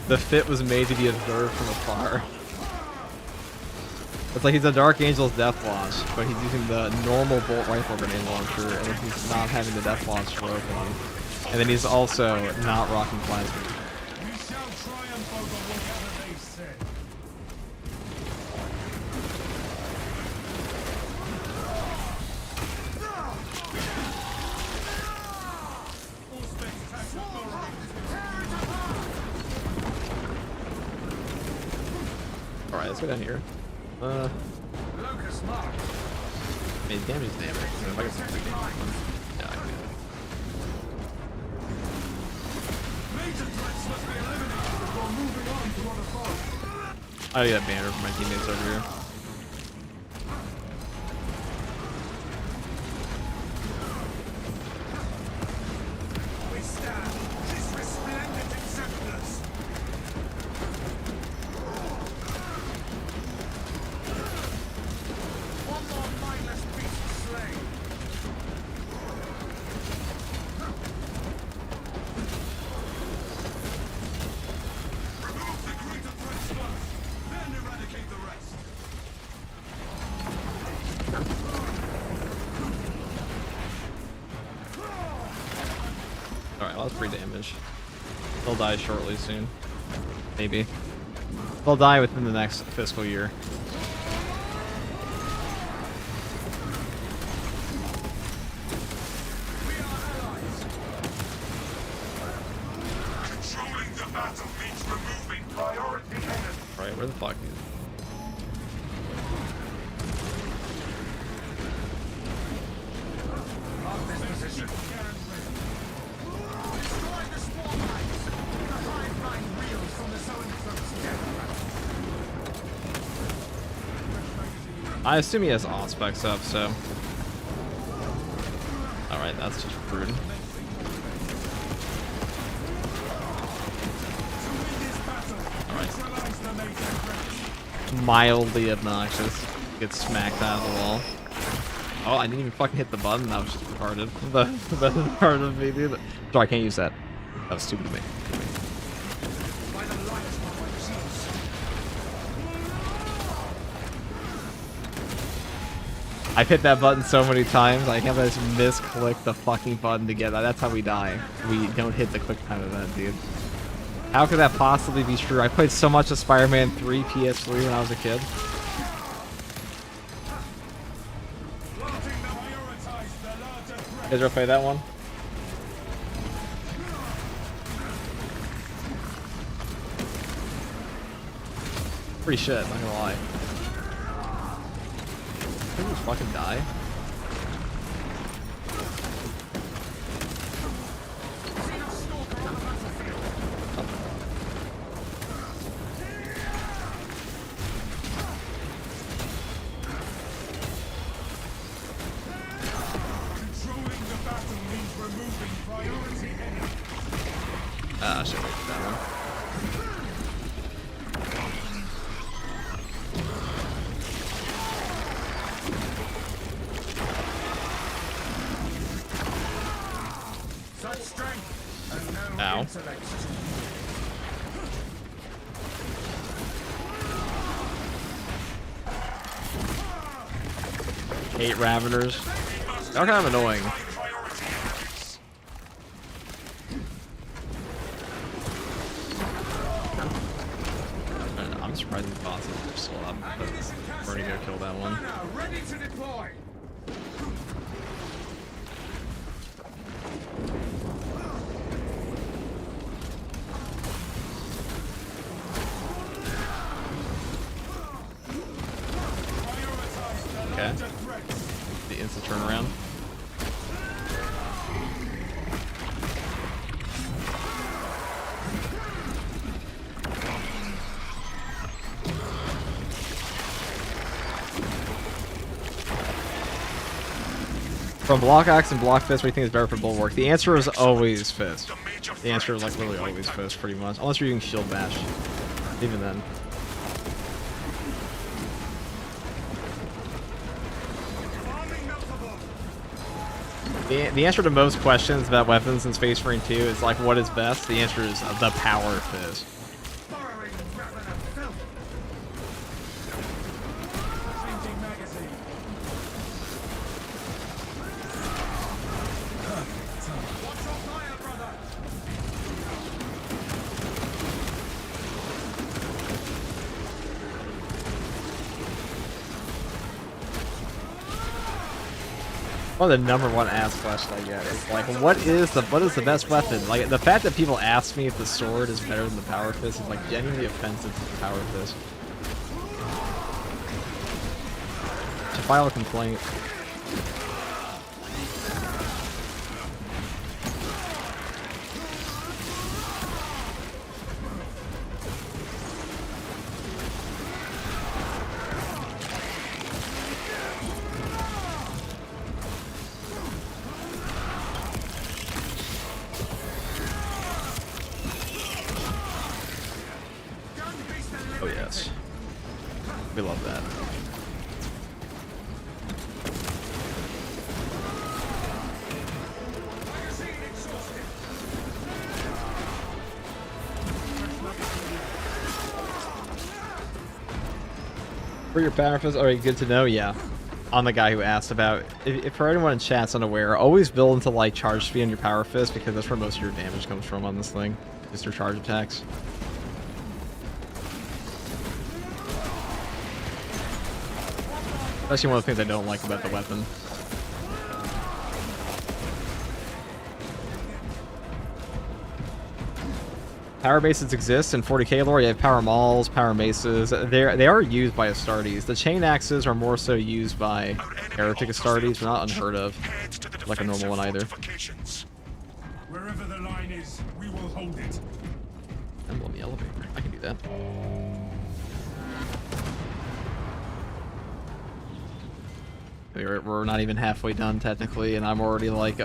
The fit was made to be observed from afar. It's like he's a Dark Angel's Death Launch, but he's using the normal bolt rifle grenade launcher, and then he's not having the Death Launch stroke on. And then he's also not rocking plasma. We shall triumph over whatever they said. Alright, let's go down here. Locust mark. I mean, damage is damage. I mean, if I can do damage. Yeah, I can do Major threats must be eliminated before moving on to other foes. that. I got a banner for my teammates over here. We stand. This resplendent acceptance. One more mindless beast slain. Remove the greater threats first, then eradicate the rest. Alright, well, that's free damage. They'll die shortly soon. Maybe. They'll die within the next fiscal year. Controlling the battle means removing priority enemy. Alright, where the fuck is Mark this position. Destroy the swarm hives. The hive mind reels from the zoanthrope's death rattle. I assume he has Auspex up, so. Alright, that's just rude. To win this battle, neutralize the major threats. Mildly obnoxious. Gets smacked out of the wall. Oh, I didn't even fucking hit the button. That was just retarded. The best part of me, dude. Sorry, I can't use that. That was stupid of me. By the light of my cheeks. I've hit that button so many times. I can't just misclick the fucking button to get that. That's how we die. We don't hit the quick time event, dude. How could that possibly be true? I played so much of Spider-Man 3 PS3 when I was a kid. You guys ever play that one? Pretty shit, not gonna lie. Did you just fucking die? Controlling the battle means removing priority enemy. Ah, I should wait for that one. Such strength and no Ow. intellect. 8 Raveners. They're kind of annoying. Priority enemies. I'm surprisingly positive they're still up, but we're gonna go kill that one. Gunner, ready to deploy. Okay. The instant turnaround. From block axe and block fist, what do you think is better for bulwark? The answer is always fist. The answer is like literally always fist, pretty much. Unless you're using shield bash. Even then. The answer to most questions about weapons in Space Marine 2 is like, what is best? The answer is the power fist. Borrowing rather than filth. Changing magazine. Watch your fire, brother. One of the #1 asked question I get is like, what is the best weapon? Like the fact that people ask me if the sword is better than the power fist is like genuinely offensive to the power fist. To file a complaint. Oh yes. We love that. For your power fist, alright, good to know, yeah. I'm the guy who asked about, if for anyone in chat's unaware, always build into like charge speed on your power fist because that's where most of your damage comes from on this thing. Just your charge attacks. Especially one of the things I don't like about the weapon. Power bases exist in 40k lore. You have power mauls, power maces. They are used by Astartes. The chain axes are more so used by heretic Astartes, but not unheard of, like a normal one either. Wherever the line is, we will hold it. Emblem the elevator. I can do that. We're not even halfway done technically, and I'm already like,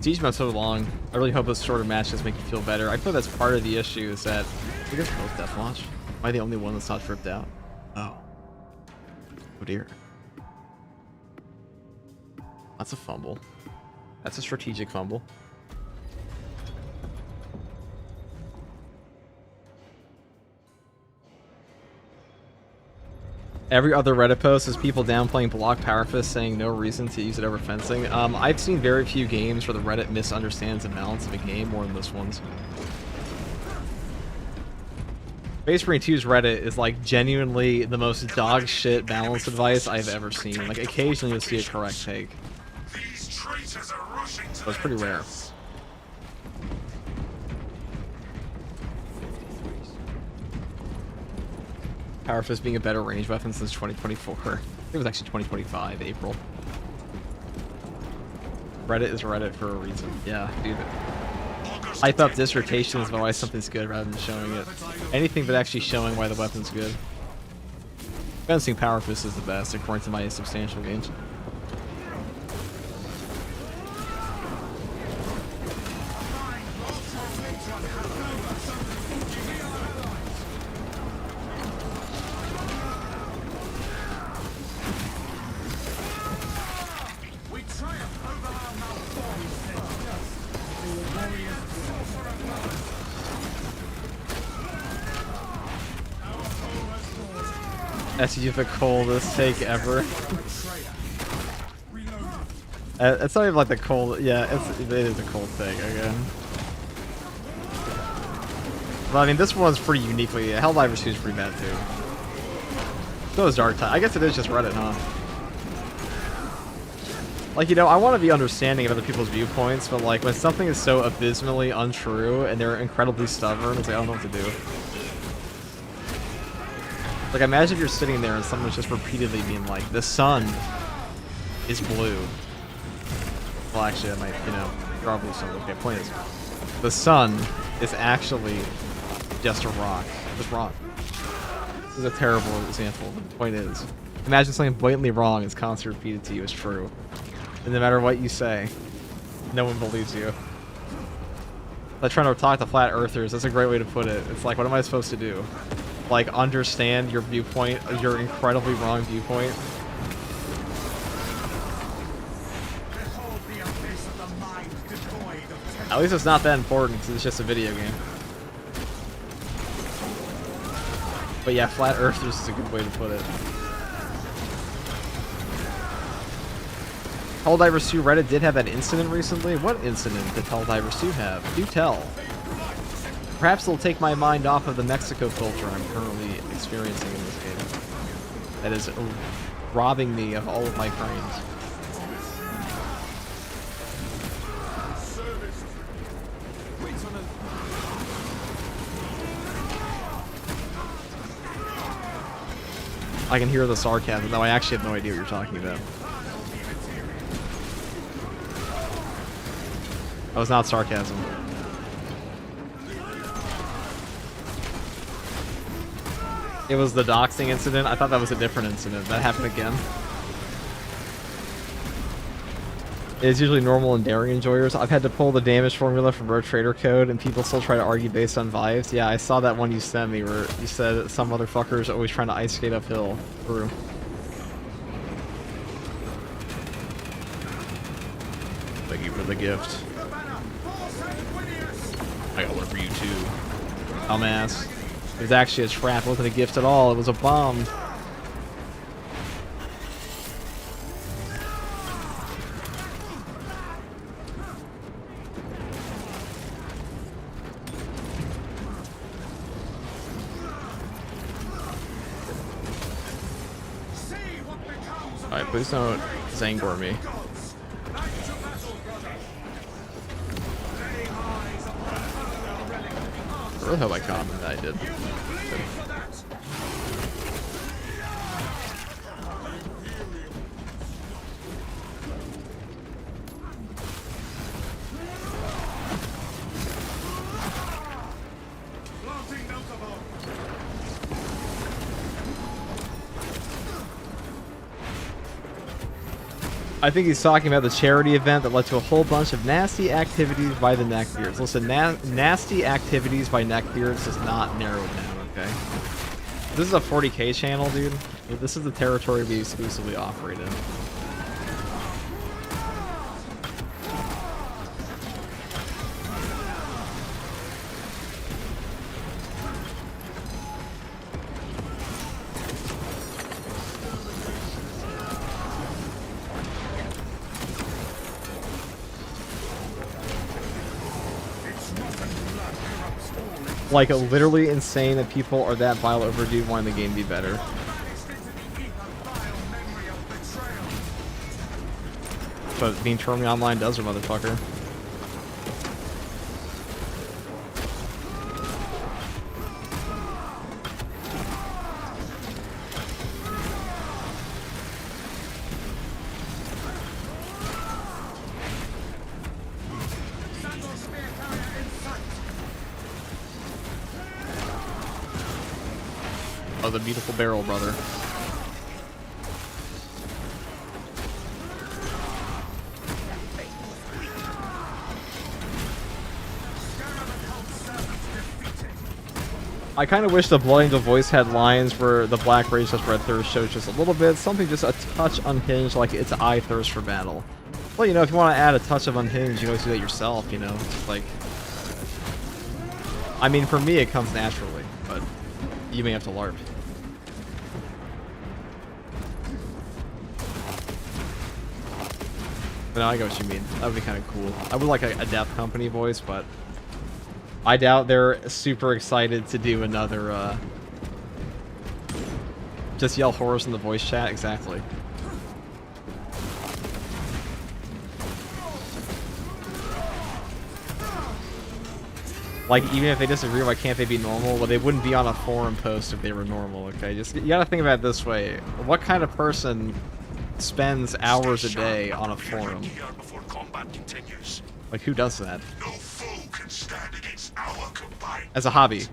Siege mode so long. I really hope those shorter matches make you feel better. I feel that's part of the issue is that we guys both death launch. Am I the only one that's not tripped out? Oh. Oh dear. That's a fumble. That's a strategic fumble. Every other Reddit post is people downplaying block power fist, saying no reason to use it over fencing. I've seen very few games where the Reddit misunderstands the balance of a game more than this one's. Space Marine 2's Reddit is like genuinely the most dog shit balance advice I've ever seen. Like occasionally you'll see a correct take. These traitors are rushing to But it's pretty rare. Power fist being a better range weapon since 2024. It was actually 2025, April. Reddit is Reddit for a reason. Yeah, dude. Hype up dissertations about why something's good rather than showing it. Anything but actually showing why the weapon's good. Fencing power fist is the best, according to my substantial games. SCG the coldest take ever. It's not even like the cold. Yeah, it is a cold take again. But I mean, this one's pretty uniquely. Helldivers 2 is pretty bad too. So is Dark Tide. I guess it is just Reddit, huh? Like, you know, I want to be understanding of other people's viewpoints, but like, when something is so abysmally untrue and they're incredibly stubborn, it's like, I don't know what to do. Like, imagine if you're sitting there and someone's just repeatedly being like, the sun is blue. Well, actually, I might, you know, probably something. Okay, point is, the sun is actually just a rock. Just rock. This is a terrible example. The point is, imagine something blatantly wrong is constantly repeated to you as true. And no matter what you say, no one believes you. Like trying to talk to flat earthers, that's a great way to put it. It's like, what am I supposed to do? Like, understand your viewpoint, your incredibly wrong viewpoint? At least it's not that important, because it's just a video game. But yeah, flat earthers is a good way to put it. Helldivers 2 Reddit did have that incident recently. What incident did Helldivers 2 have? Do tell. Perhaps it'll take my mind off of the Mexico culture I'm currently experiencing in this game. That is robbing me of all of my frames. I can hear the sarcasm. No, I actually have no idea what you're talking about. That was not sarcasm. It was the doxing incident. I thought that was a different incident. That happened again. It is usually normal in daring enjoyers. I've had to pull the damage formula from Road Trader code, and people still try to argue based on vibes. Yeah, I saw that one you sent me where you said some motherfuckers always trying to ice skate uphill. True. Thank you for the gift. I got one for you too. Dumbass. It was actually a trap. It wasn't a gift at all. It was a bomb. Alright, please don't Zangor me. I really hope I caught him, and I did. Good. I think he's talking about the charity event that led to a whole bunch of nasty activities by the neckbeards. Listen, nasty activities by neckbeards does not narrow it down, okay? This is a 40k channel, dude. This is the territory we exclusively operate in. Like, literally insane that people are that vile overdue wanting the game to be better. But being terminally online does it, motherfucker. Oh, the beautiful barrel, brother. I kind of wish the Blood Angel voice had lines where the Black Rage plus Red Thirst shows just a little bit, something just a touch unhinged, like it's I thirst for battle. Well, you know, if you want to add a touch of unhinged, you can always do that yourself, you know? It's like, I mean, for me, it comes naturally, but you may have to LARP. But no, I get what you mean. That would be kind of cool. I would like a Death Company voice, but I doubt they're super excited to do another, just yell horrors in the voice chat, exactly. Like, even if they disagree, why can't they be normal? Well, they wouldn't be on a forum post if they were normal, okay? Just, you gotta think about it this way. What kind of person spends hours a day on a forum? Before combat continues. Like, who does that? No foe can stand against our combined. As a hobby.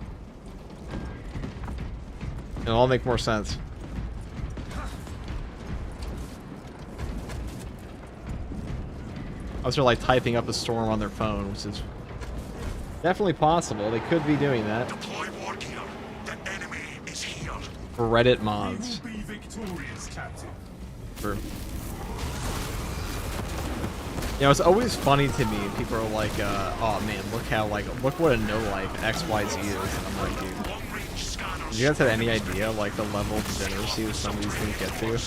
It'll all make more sense. Unless they're like typing up a storm on their phone, which is definitely possible. They could be doing that. Deploy war gear. The enemy is here. For Reddit mods. We will be victorious, Captain. For... You know, it's always funny to me. People are like, oh man, look what a no-life XYZ is. And I'm like, dude, Long-range scanners. do you guys have any idea, like, the level of degeneracy some of these things get to? We will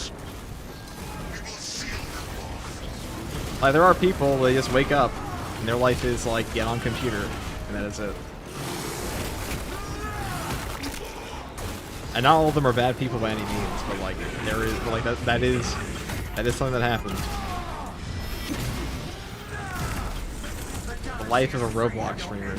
seal them off. Like, there are people, they just wake up, and their life is, like, get on computer, and that is it. And not all of them are bad people by any means, but, like, there is, like, that is something that happens. The life of a Roblox streamer.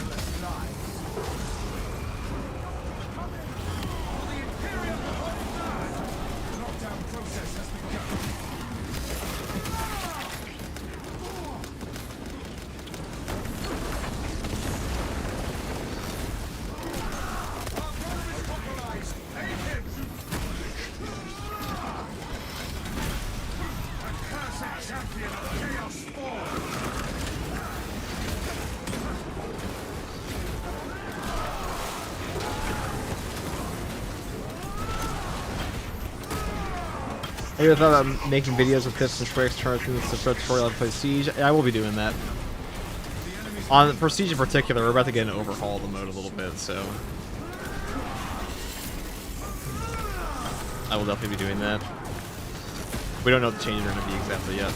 I thought about making videos with tips and tricks, trying to the tutorial to play Siege. I will be doing that. For Siege in particular, we're about to get an overhaul of the mode a little bit, so I will definitely be doing that. We don't know what the changes are going to be exactly yet.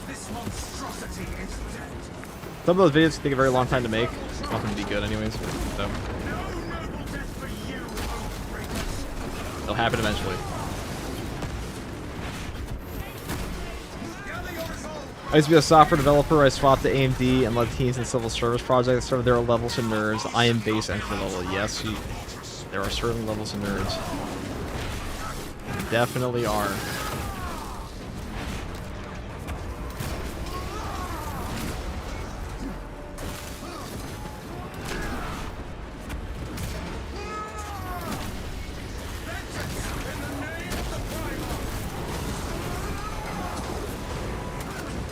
This monstrosity is dead. Some of those videos take a very long time to make. I want them to be good anyways, so No noble death for you, Oathbreakers. they'll happen eventually. Gather your resolve. I used to be a software developer. I swapped to AMD and led teams in civil service projects. So there are levels of nerds. I am base entry level. Yes, there are certain levels of nerds. Definitely are.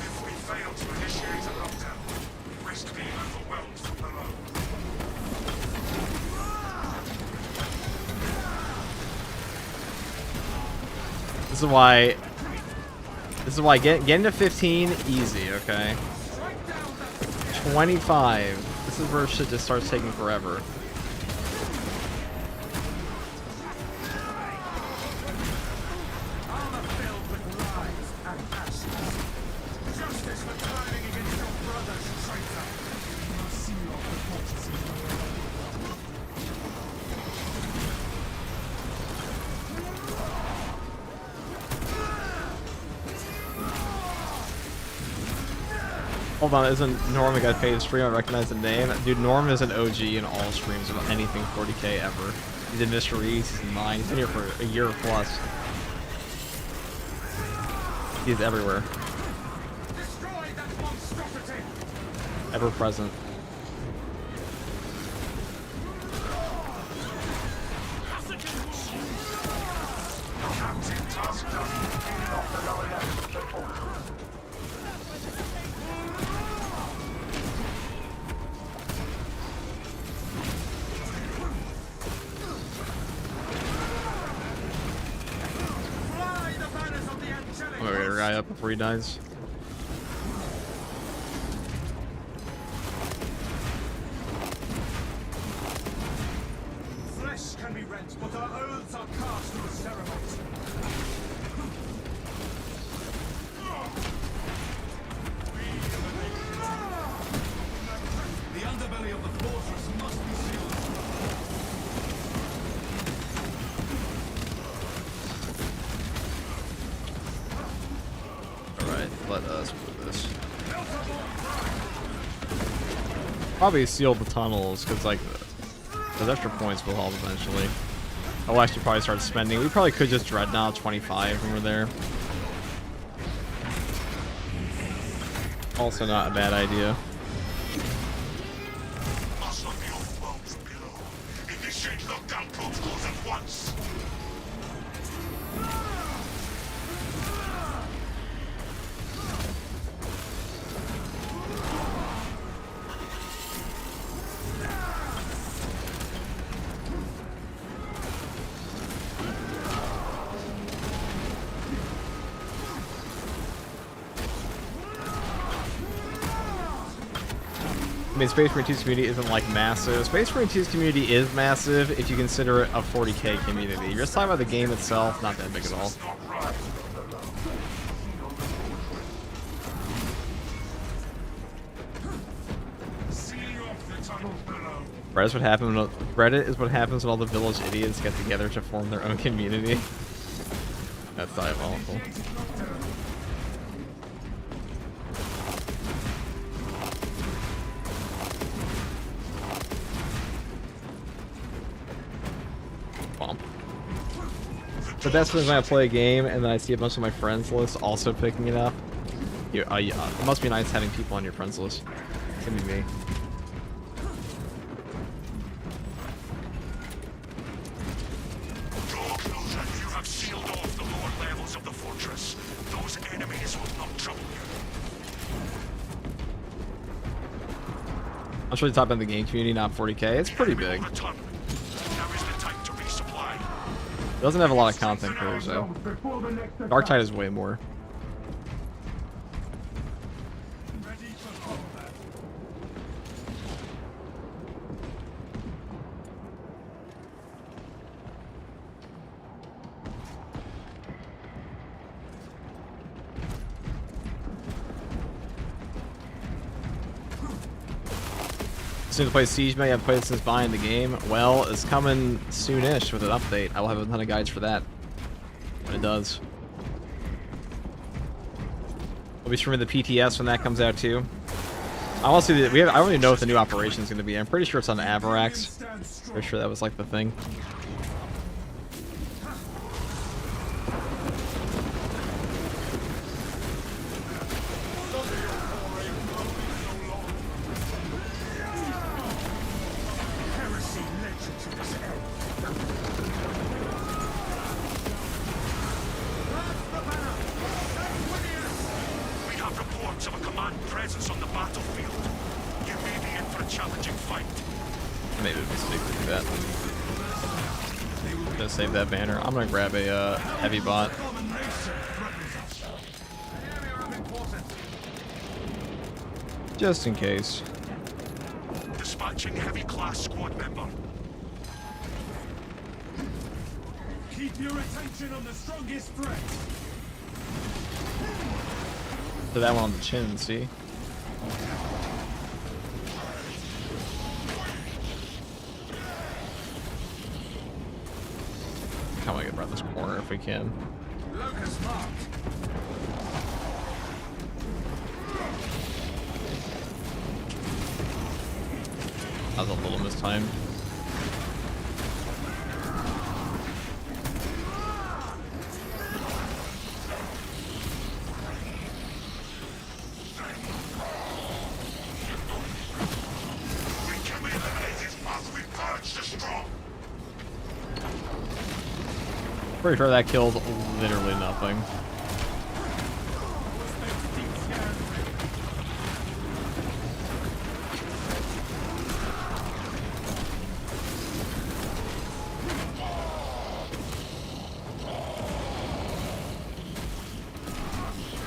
If we fail to initiate a lockdown, we risk being overwhelmed from below. This is why getting to 15 easy, okay? 25. This is where shit just starts taking forever. Armor filled with lies and ashes. Justice for turning against your brother's traitor. You must seal off the fortresses. Hold on, isn't Norm a guy paid to stream? I recognize the name. Dude, Norm is an OG in all streams of anything 40k ever. He did Mr. East, he's mine. He's been here for a year plus. He's everywhere. Destroy that monstrosity. Ever present. Captain task done. Cleaning off the lower left of the port. Fly the banners of the angelic. I'm gonna get a guy up before he dies. Flesh can be rent, but our oaths are cast with ceremonies. We fortress must be sealed. Alright, let us move this. Probably seal the tunnels, because, like, those extra points will help eventually. I'll actually probably start spending. We probably could just Dreadnought 25 when we're there. Also not a bad idea. Must not be overwhelmed from below. Initiate lockdown protocols at once. I mean, Space Marine 2's community isn't like massive. Space Marine 2's community is massive if you consider it a 40k community. You're just talking about the game itself, not that big at all. Not right. Sealing off the tunnels below. Reddit is what happens when all the village idiots get together to form their own community. That's diabolical. Bump. The best is when I play a game and then I see a bunch of my friends list also picking it up. It must be nice having people on your friends list. It's gonna be me. Draw closer. You have sealed off the lower levels of the fortress. Those enemies will not trouble you. I'm sure the top end of the game community, not 40k. It's pretty big. Now is the time to resupply. It doesn't have a lot of content creators though. Dark Tide is way more. Ready for combat. Soon to play Siege Mode, I've played it since buying the game. Well, it's coming soonish with an update. I will have a ton of guides for that when it does. We'll be streaming the PTS when that comes out too. I want to see I don't even know what the new operation is going to be. I'm pretty sure it's on Avarax. Stand strong. Pretty sure that was like the thing. Heresy led you to this end. We have reports of a command presence on the battlefield. You may be in for a challenging fight. Maybe it'd be safe to do that. Gonna save that banner. I'm gonna grab a heavy bot. Just in case. Dispatching heavy class squad member. Keep your attention on the strongest threats. So that one on the chin, see? How am I get around this corner if we can? Locust marked. That was a little mistimed. We can be eliminated as we purge the strong. Pretty sure that killed literally nothing.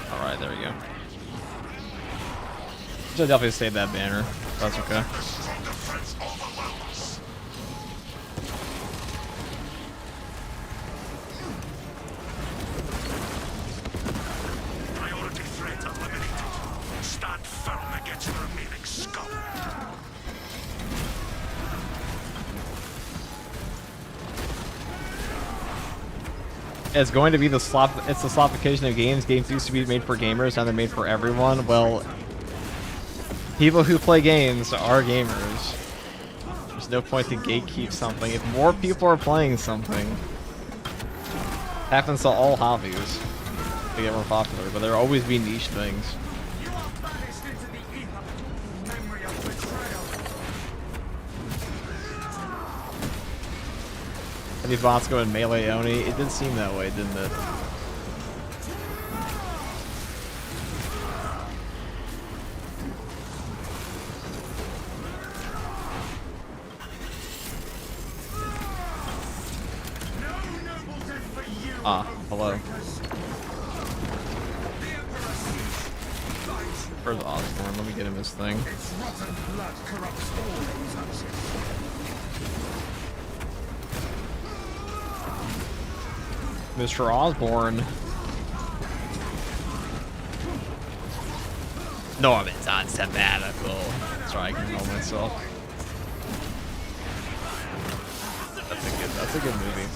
Alright, there we go. Should definitely save that banner. That's okay. The stronger threats overwhelm us. Priority threat eliminated. Stand firm against the remaining scum. It's going to be the slop. It's the slopification of games. Games used to be made for gamers, now they're made for everyone. Well, people who play games are gamers. There's no point to gatekeep something. If more people are playing something, it happens to all hobbies. They get more popular, but there'll always be niche things. You are banished into the ether. Memory of betrayal. Any bots go in melee only? It did seem that way, didn't it? No noble death for you. Ah, hello. The Emperor sees. Light. Where's Osborne? Let me get him his thing. Its rotten blood corrupts all it touches. Mr. Osborne. No, I'm in on sabbatical. Sorry, I can know myself. That's a good movie.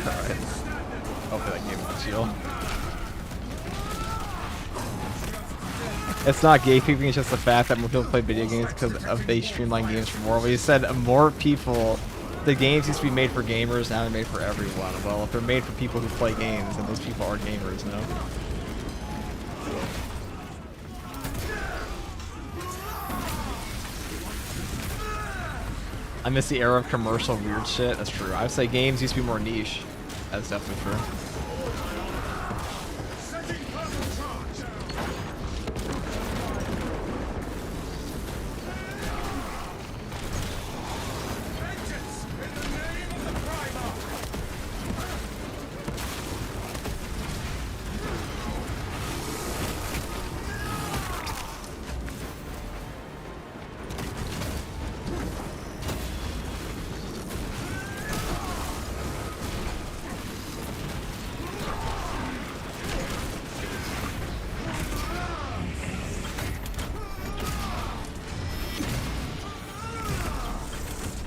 Alright. Hopefully that gave him a shield. It's not gatekeeping, it's just the fact that more people play video games because of they streamline games for more. Well, you said more people. The games used to be made for gamers, now they're made for everyone. Well, if they're made for people who play games, then those people are gamers, no? I miss the era of commercial weird shit. That's true. I would say games used to be more niche. That's definitely true. Setting purple charge. Vengeance in the name of the primarch.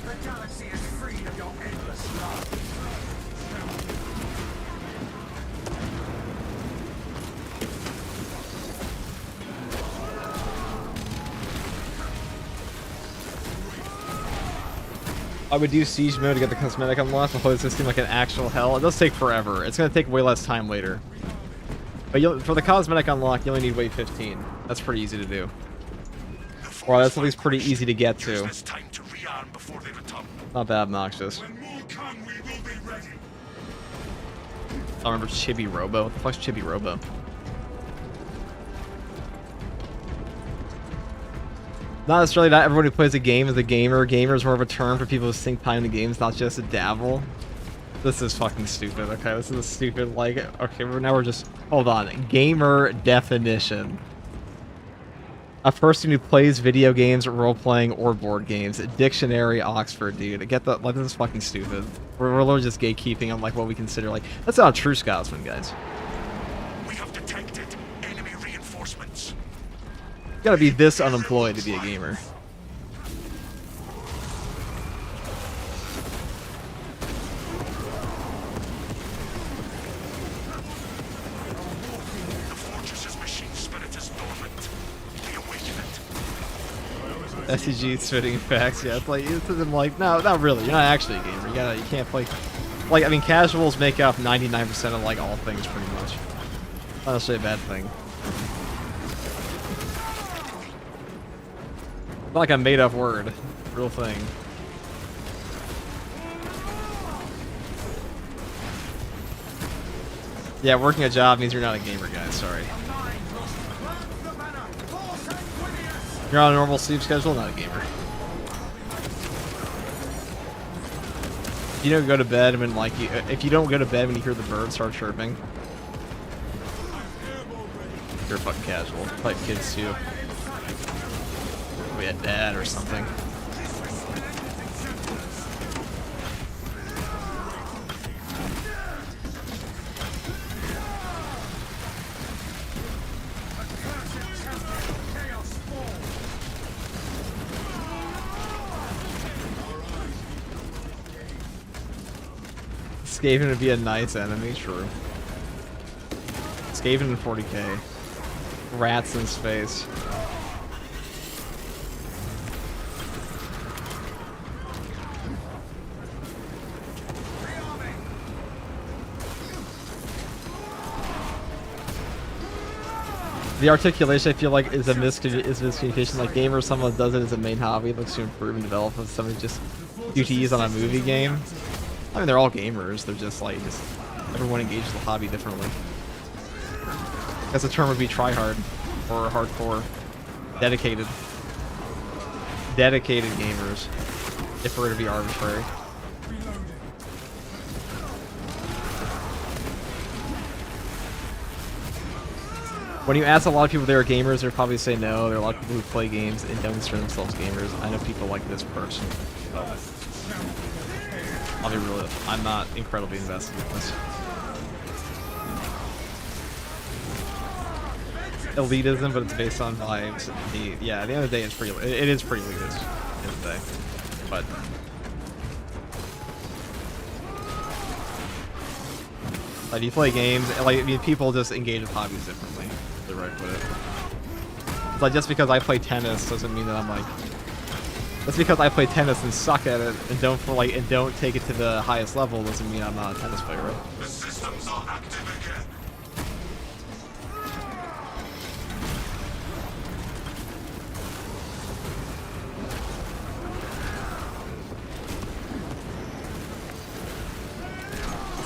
The galaxy is freed of your endless love. I would do siege mode to get the cosmetic unlocked before this seem like an actual hell. It does take forever. It's going to take way less time later. But for the cosmetic unlock, you only need wave 15. That's pretty easy to do. Or that's at least pretty easy to get to. This time to rearm before they return. Not that obnoxious. When more come, we will be ready. I remember Chibi Robo. What the fuck's Chibi Robo? Not necessarily not everyone who plays a game is a gamer. Gamer is more of a term for people who sink time in the games, not just a dabble. This is fucking stupid, okay? This is a stupid, like, okay, now we're just, hold on. Gamer definition. A person who plays video games, role-playing, or board games. Dictionary Oxford, dude. Get the, like, this is fucking stupid. We're literally just gatekeeping on, like, what we consider, like, that's not a true Scotsman, guys. We have detected enemy reinforcements. You gotta be this unemployed to be a gamer. The fortress's machine spirit is dormant. We awaken it. SCG spitting facts, yeah, it's like, it's like, no, not really, you're not actually a gamer, you can't play, like, I mean, casuals make up 99% of, like, all things, pretty much. Not necessarily a bad thing. Not like a made-up word, real thing. Yeah, working a job means you're not a gamer, guys, sorry. You're on a normal sleep schedule, not a gamer. You don't go to bed when, like, if you don't go to bed when you hear the birds start chirping, you're fucking casual. Like kids too. We had dad or something. Skaven would be a nice enemy, true. Skaven in 40k. Rats in space. The articulation, I feel like, is a miscommunication. Like, gamer, someone does it as a main hobby, looks to improve and develop, and somebody just due to use on a movie game. I mean, they're all gamers. They're just like, everyone engages the hobby differently. I guess the term would be tryhard or hardcore, dedicated gamers. If we're gonna be arbitrary. When you ask a lot of people if they're gamers, they'll probably say no. There are a lot of people who play games and don't consider themselves gamers. I know people like this person. I'll be real. I'm not incredibly invested in this. Elitism, but it's based on vibes. Yeah, at the end of the day, it's pretty. It is pretty elitist. At the end of the day, but. Like, you play games, and like, I mean, people just engage with hobbies differently. The right put it. It's like, just because I play tennis doesn't mean that I'm like. Just because I play tennis and suck at it and don't take it to the highest level doesn't mean I'm not a tennis player, right? The systems are active again.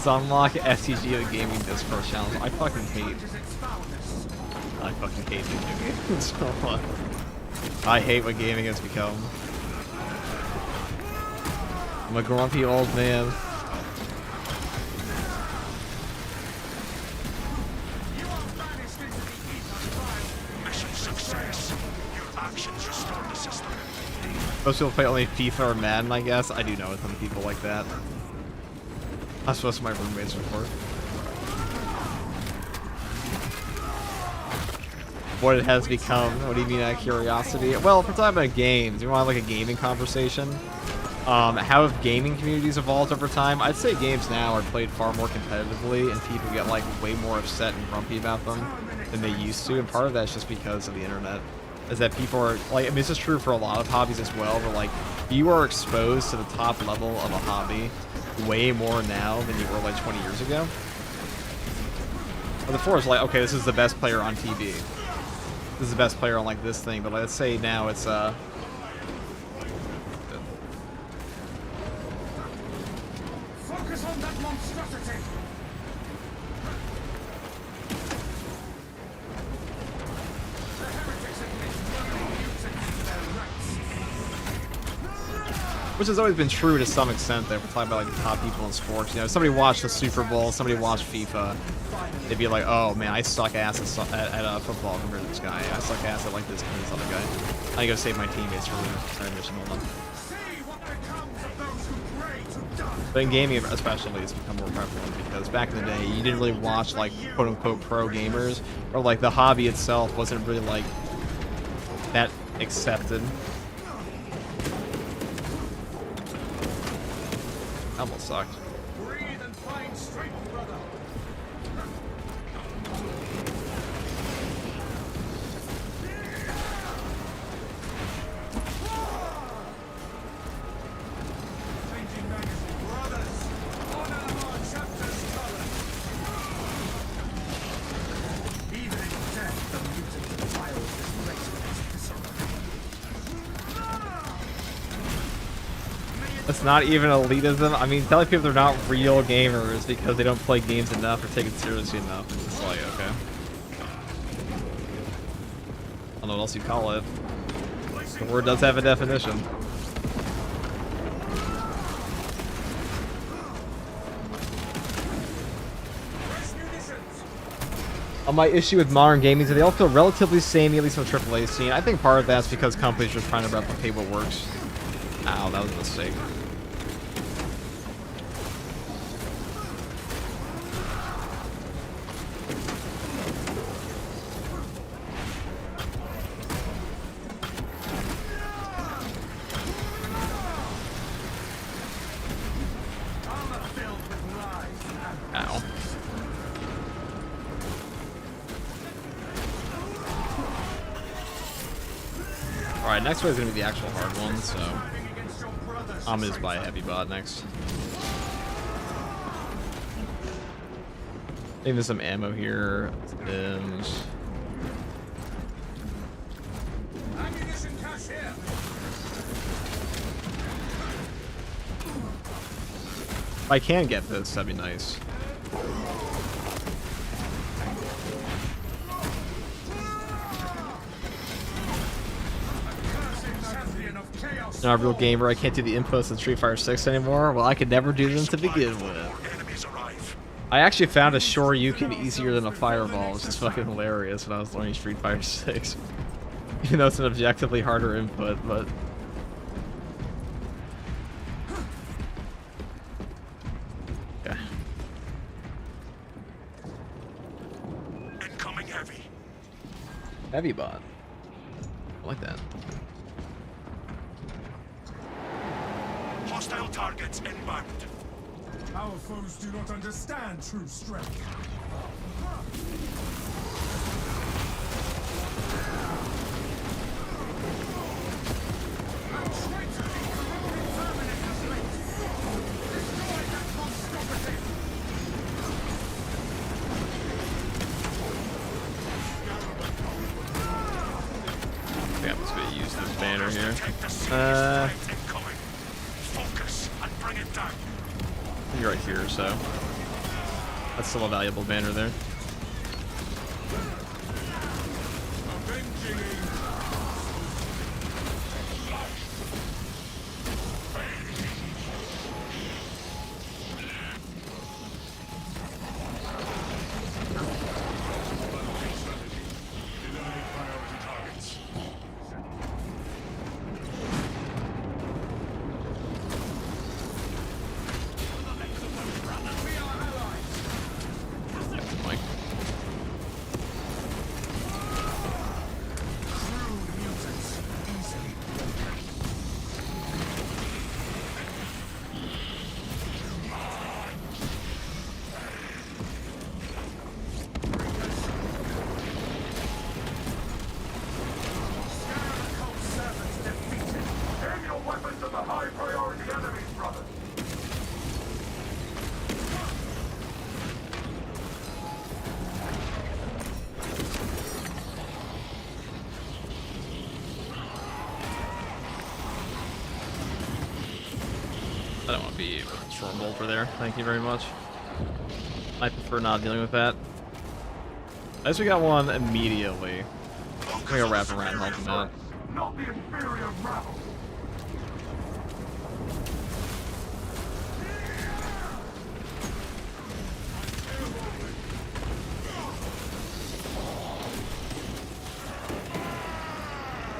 Unlock FTG of gaming Discord channels. I fucking hate video games so much. I hate what gaming has become. I'm a grumpy old man. Mission success. Your actions restore the system. Most people play only FIFA or Madden, I guess. I do know a ton of people like that. That's what my roommates report. What it has become. What do you mean out of curiosity? Well, if we're talking about games, you want like a gaming conversation. How have gaming communities evolved over time? I'd say games now are played far more competitively, and people get like way more upset and grumpy about them than they used to. And part of that's just because of the internet. Is that people are like, I mean, this is true for a lot of hobbies as well. But like, you are exposed to the top level of a hobby way more now than you were like 20 years ago. But before it's like, okay, this is the best player on TV. This is the best player on like this thing. But let's say now it's Focus on that monstrosity. The heretics admit running mutants to their rights. which has always been true to some extent. That we're talking about like the top people in sports. You know, somebody watched the Super Bowl, somebody watched FIFA. They'd be like, "Oh man, I suck ass at football compared to this guy. I suck ass at like this other guy. I gotta save my teammates from the mission." Hold on. But in gaming, especially, it's become more prevalent because back in the day, you didn't really watch like quote-unquote pro gamers, or like the hobby itself wasn't really like that accepted. Almost sucked. Breathe and find strength, brother. Changing magazine, brothers. Honor our chapter's color. Even in death, the mutant defiles this race with its viscera. It's not even elitism. I mean, telling people they're not real gamers because they don't play games enough or take it seriously enough. It's just like, okay. I don't know what else you call it. The word does have a definition. My issue with modern gaming is that they all feel relatively samey, at least on the AAA scene. I think part of that's because companies are trying to replicate what works. Ow, that was a mistake. Armor filled with lies. Alright, next wave is gonna be the actual hard one, so Fighting against your brothers. I'm gonna just buy a heavy bot next. Maybe there's some ammo here. Stims. Ammunition cache here. If I can get this, that'd be nice. Champion of chaos. Not a real gamer, I can't do the inputs in Street Fighter 6 anymore. Well, I could never do them to begin with. Enemies arrive. I actually found a Shoryuken easier than a fireball, which is fucking hilarious when I was learning Street Fighter 6. Even though it's an objectively harder input, but... Yeah. Incoming heavy. Heavy bot. I like that. Hostile targets inbound. Our foes do not understand true strength. Yeah, I'm just gonna use this banner here. Detect the serious threat incoming. Focus and bring it down. You're right here, so that's still a valuable banner there. Like, Aim your weapons at the high priority enemies, brother. I don't want to be a storm bolter there. Thank you very much. I prefer not dealing with that. At least we got one immediately. I'm gonna go wrap around and help him out. Not the inferior rabble.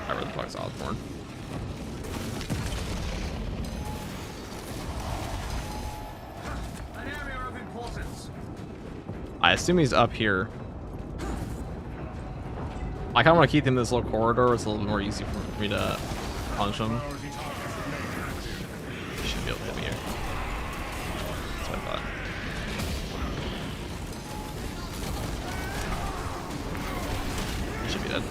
Alright, where the fuck's Osborne? An area of importance. I assume he's up here. I kind of want to keep him in this little corridor. It's a little bit more easy for me to punch him. He should be able to hit me here. That's what I thought. He should be dead.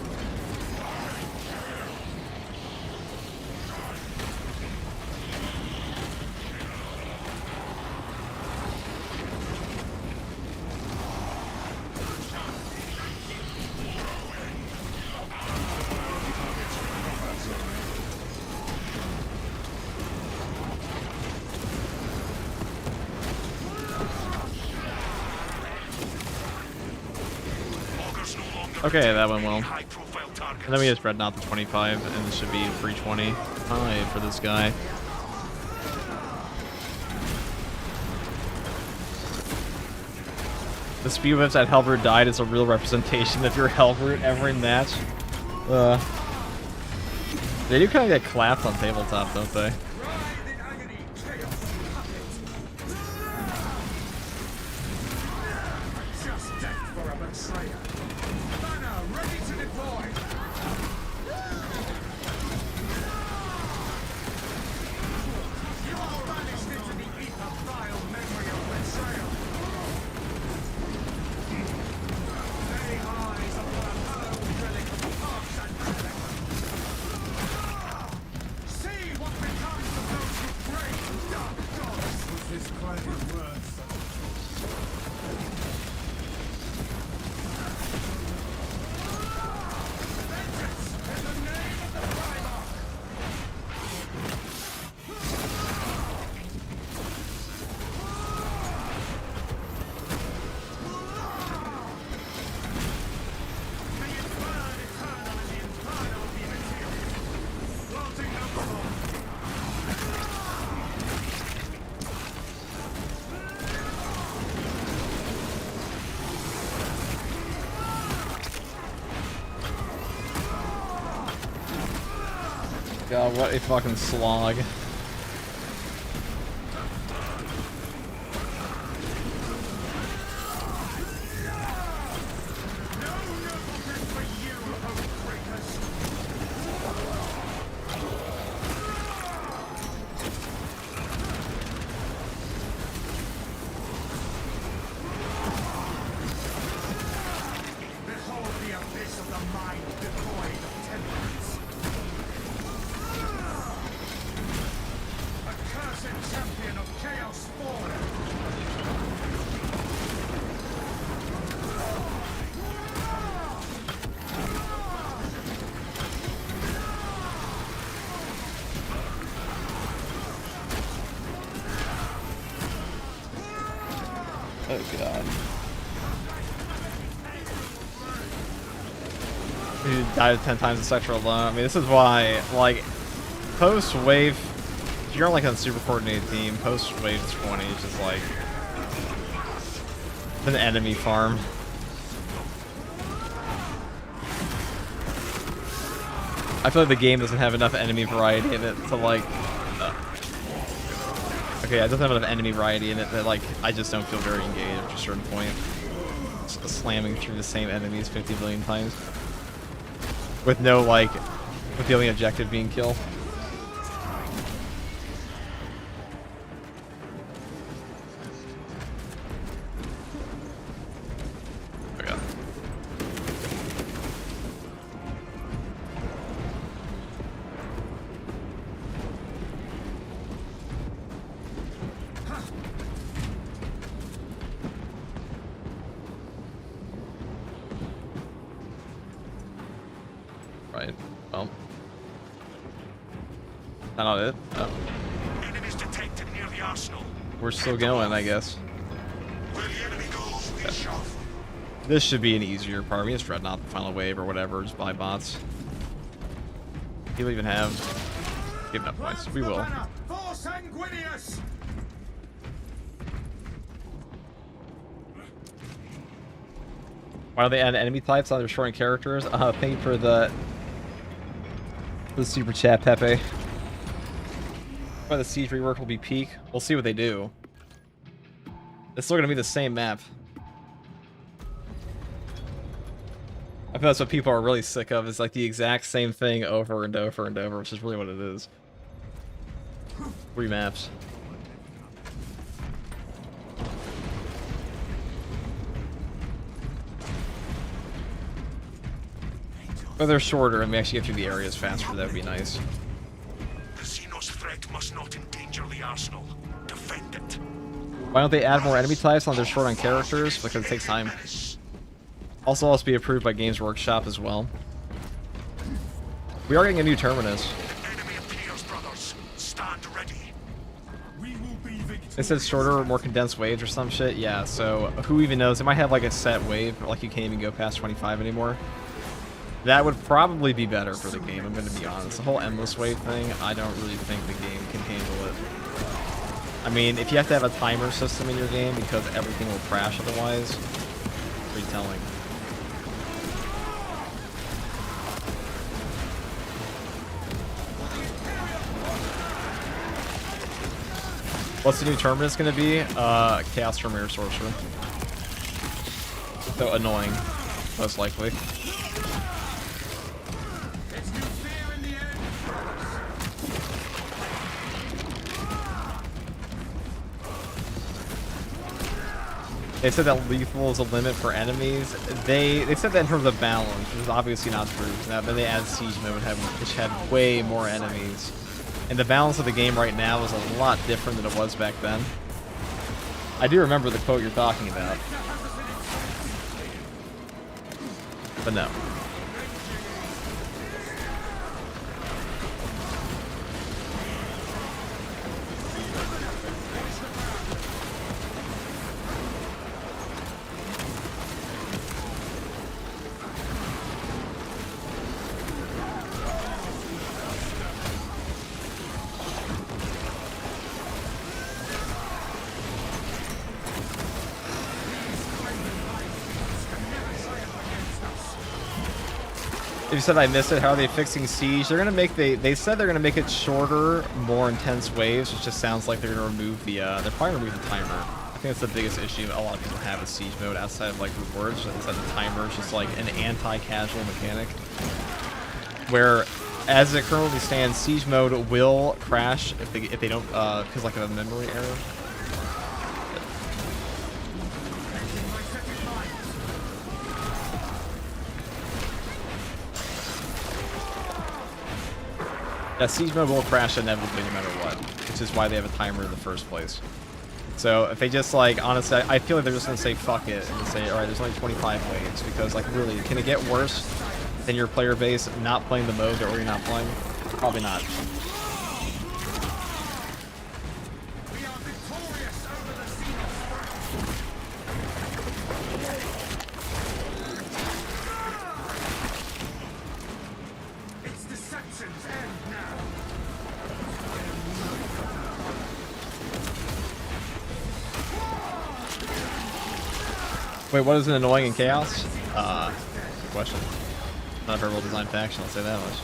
Okay, that went well. High profile targets. And then we just spread out to 25, and this should be 325 for this guy. The speed whips that Helbert died is a real representation of your Helbert every match. They do kind of get clapped on tabletop, don't they? Writhe in agony, chaos puppet. Just death for a betrayer. Banner ready to deploy. You are banished into the ether vile memory of betrayal. Lay eyes upon a hallowed relic of Parks and Relic. god, what a fucking slog. Behold the abyss of the mind devoid of temperance. Accursed champion of chaos fallen. Oh god. Dude died 10 times the sector alone. I mean, this is why, like, post-wave, if you're on, like, a super coordinated team, post-wave 20 is just, like, an enemy farm. I feel like the game doesn't have enough enemy variety in it to, like... Okay, it doesn't have enough enemy variety in it that, like, I just don't feel very engaged at a certain point. Slamming through the same enemies 50 billion times. With no, like, with the only objective being kill. Okay. Right. Well. Not it. Oh. Enemies detected near the arsenal. We're still going, I guess. Where the enemy goes, we shove. This should be an easier part. We just Dreadnought the final wave or whatever, just buy bots. You'll even have given up points. We will. For Sanguinius! Why do they add enemy types on their shorting characters? Thank you for the super chat, Pepe. Why the siege rework will be peak? We'll see what they do. It's still gonna be the same map. I feel that's what people are really sick of, is like the exact same thing over and over and over, which is really what it is. 3 maps. But they're shorter and we actually get through the areas faster, that would be nice. The Xenos threat must not endanger the arsenal. Defend it. Why don't they add more enemy types on their short on characters? Because it takes time. Also, be approved by Games Workshop as well. We are getting a new terminus. Enemy appears, brothers. Stand ready. We will be victorious. It says shorter, more condensed waves or some shit. Yeah, so who even knows? It might have like a set wave, like you can't even go past 25 anymore. That would probably be better for the game, I'm going to be honest. The whole endless wave thing, I don't really think the game can handle it. I mean, if you have to have a timer system in your game because everything will crash otherwise, pretty telling. What's the new terminus going to be? Chaos Tremor Sorcerer. So annoying, most likely. It's new fear in the end. They said that lethal is a limit for enemies. They said that in terms of balance, which is obviously not true. Now, then they added Siege Mode, which had way more enemies. And the balance of the game right now is a lot different than it was back then. I do remember the quote you're talking about. But no. You said I missed it. How are they fixing Siege? They're gonna make they said they're gonna make it shorter, more intense waves, which just sounds like they're gonna remove the they're probably gonna remove the timer. I think that's the biggest issue a lot of people have with Siege mode outside of like rewards, is that the timer is just like an anti-casual mechanic. Where as it currently stands, Siege mode will crash if they don't because like of a memory error. Yeah, Siege mode will crash inevitably no matter what, which is why they have a timer in the first place. So if they just like, honestly, I feel like they're just gonna say fuck it and say, all right, there's only 25 waves, because like really, can it get worse than your player base not playing the mode that you're not playing? Probably not. We are victorious over the Xenos. Its deceptions end now. Wait, what is an annoying in Chaos? Good question. Not a very well designed faction, I'll say that much.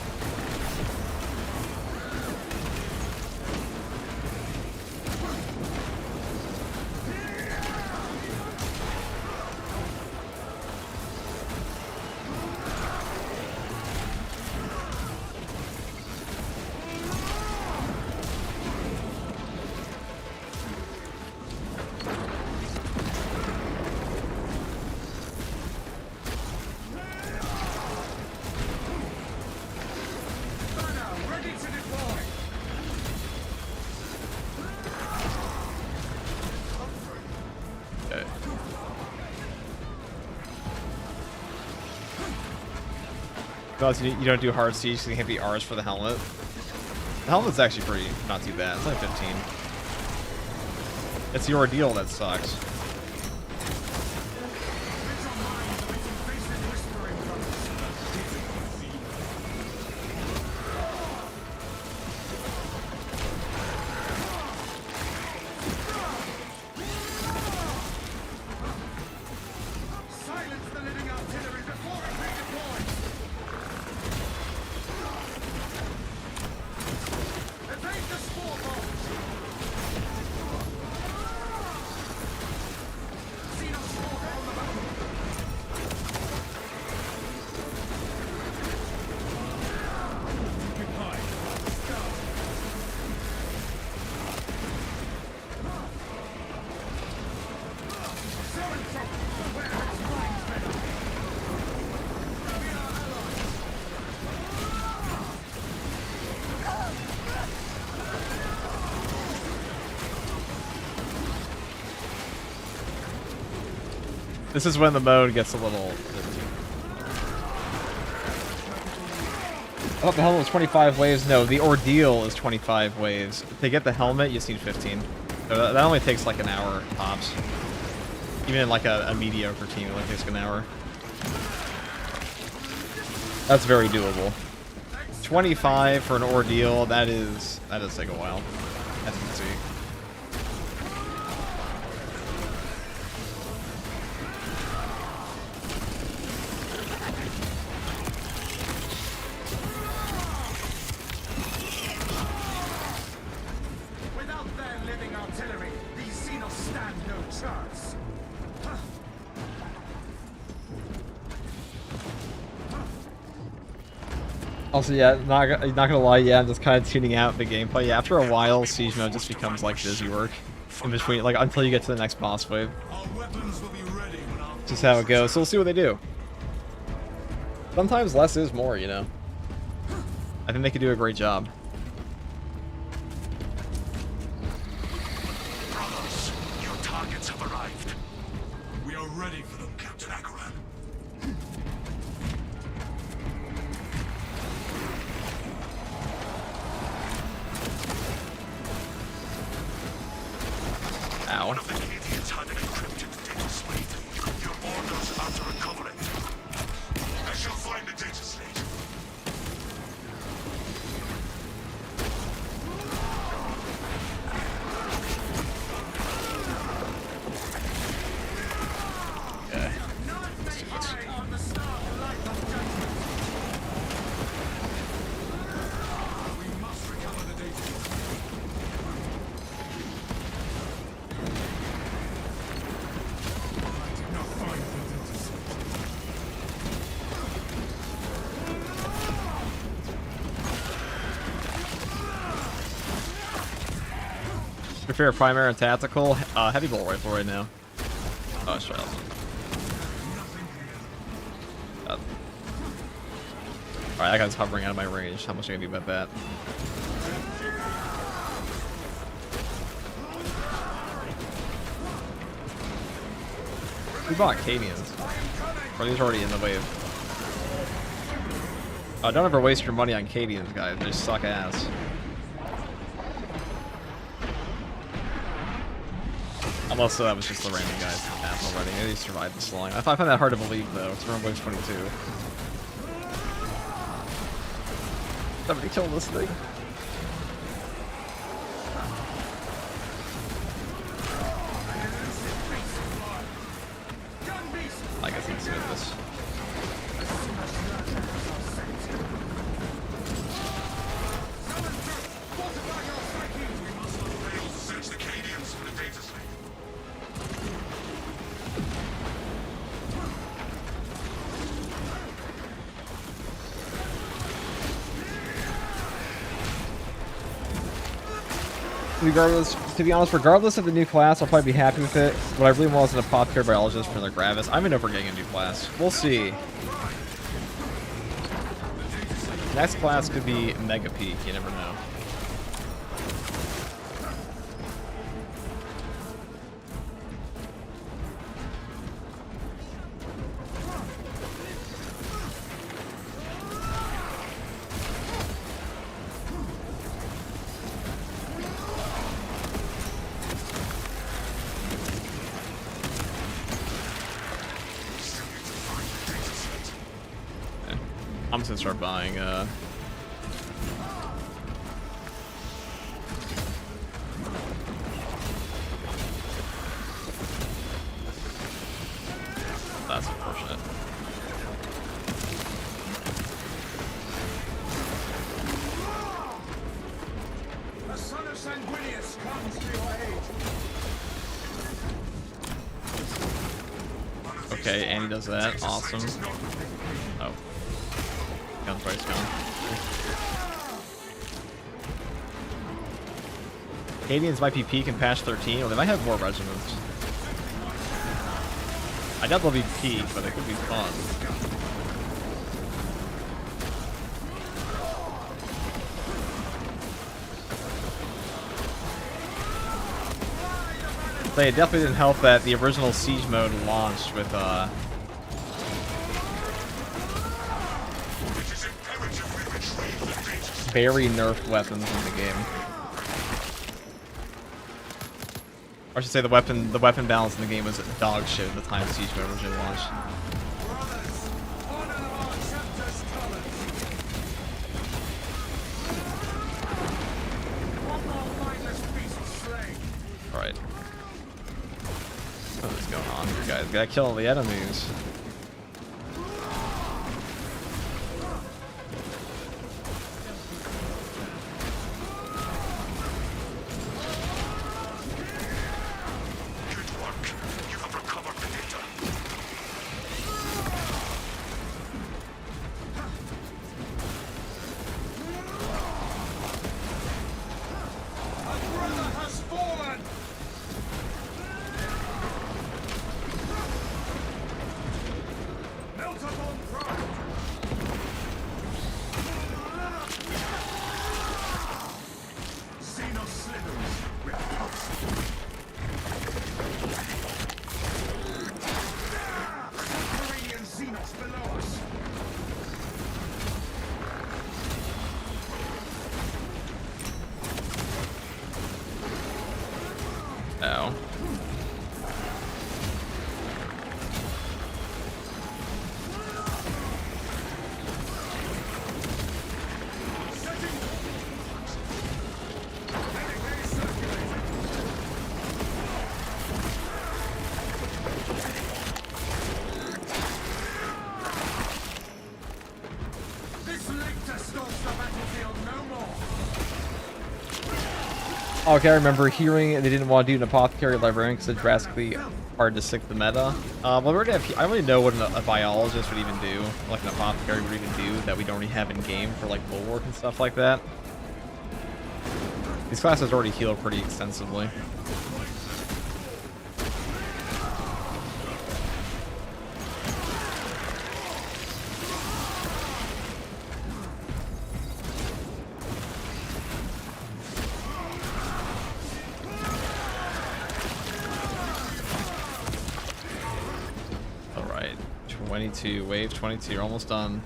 Ready to deploy. Okay. Because you don't do hard siege, so you can't be R's for the helmet. The helmet's actually pretty, not too bad. It's only 15. It's the ordeal that sucks. Silence the living artillery before it redeploys. Evade the spore bombs. Xenos spore on the move. Goodbye. This is when the mode gets a little... I thought the helmet was 25 waves. No, the ordeal is 25 waves. If they get the helmet, you just need 15. So that only takes like an hour tops. Even in like a mediocre team, it only takes an hour. That's very doable. 25 for an ordeal, that does take a while. As you can see. Without their living artillery, these Xenos stand no chance. Also, yeah, not gonna lie, yeah, I'm just kind of tuning out the gameplay. Yeah, after a while, Siege mode just becomes like busy work. In between, like, until you get to the next boss wave. Our weapons will be ready when our Just how it goes. So we'll see what they do. Sometimes less is more, you know. I think they could do a great job. brothers, your targets have arrived. We are ready for them, Captain Akaran. Ow. One of the idiots had an encrypted data slate. Your orders are to recover it. I shall find the data slate. Okay. None may hide from the stark light of judgment. Your favorite primary and tactical? Heavy bolt rifle right now. Oh, shut up. Alright, that guy's hovering out of my range. How much are you gonna do about that? We bought KEYBINDS. Or these are already in the wave. Don't ever waste your money on KEYBINDS, guys. They just suck ass. Unless that was just the random guys in the map already. Maybe they survived this long. I find that hard to believe, though. It's around wave 22. Somebody kill this thing. I guess he can save this. Search the Canadians for the data slate. To be honest, regardless of the new class, I'll probably be happy with it. What I really want is an apothecary biologist for their Gravis. I'm in over getting a new class. We'll see. Next class could be Mega Peak, you never know. I'm just gonna start buying, That's unfortunate. The son of Sanguinius comes to your aid. Okay, and he does that. Awesome. Oh. Gun price gone. Canadians might be peak in patch 13, or they might have more regiments. I doubt they'll be peak, but they could be fun. But it definitely didn't help that the original siege mode launched with very nerfed weapons in the game. Or I should say the weapon balance in the game was dog shit at the time siege mode originally launched. Alright. What is going on here, guys? Gotta kill all the enemies. Ow. Okay, I remember hearing they didn't want to do an apothecary librarian because it's drastically hard to stick the meta. Well, we're gonna have, I don't really know what a biologist would even do, like an apothecary would even do that we don't already have in game for like bulwark and stuff like that. These classes already heal pretty extensively. Alright, 22, wave 22, you're almost done.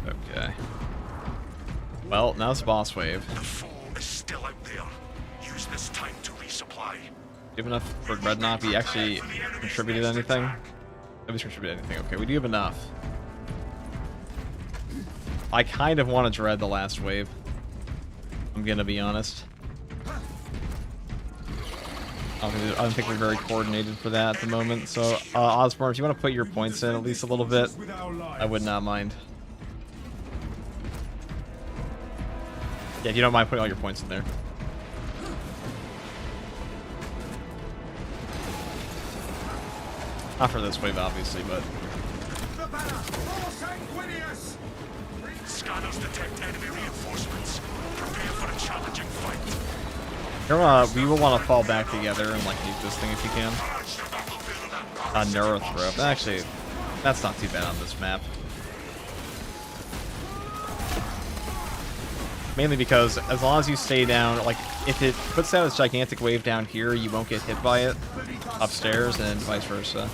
Okay. Well, now it's boss wave. The foe is still out there. Use this time to resupply. Do you have enough for Red not be actually contributed anything? Nobody's contributed anything. Okay, we do have enough. I kind of want to dread the last wave. I'm gonna be honest. I don't think we're very coordinated for that at the moment. So, Osborne, if you want to put your points in at least a little bit, I would not mind. Yeah, if you don't mind putting all your points in there. Not for this wave, obviously, but... The banner! More sanguineous! Scanners detect enemy reinforcements. Prepare for a challenging fight. we will want to fall back together and, like, nuke this thing if you can. Neurothrow. Actually, that's not too bad on this map. Mainly because, as long as you stay down, like, if it puts out its gigantic wave down here, you won't get hit by it upstairs, and vice versa.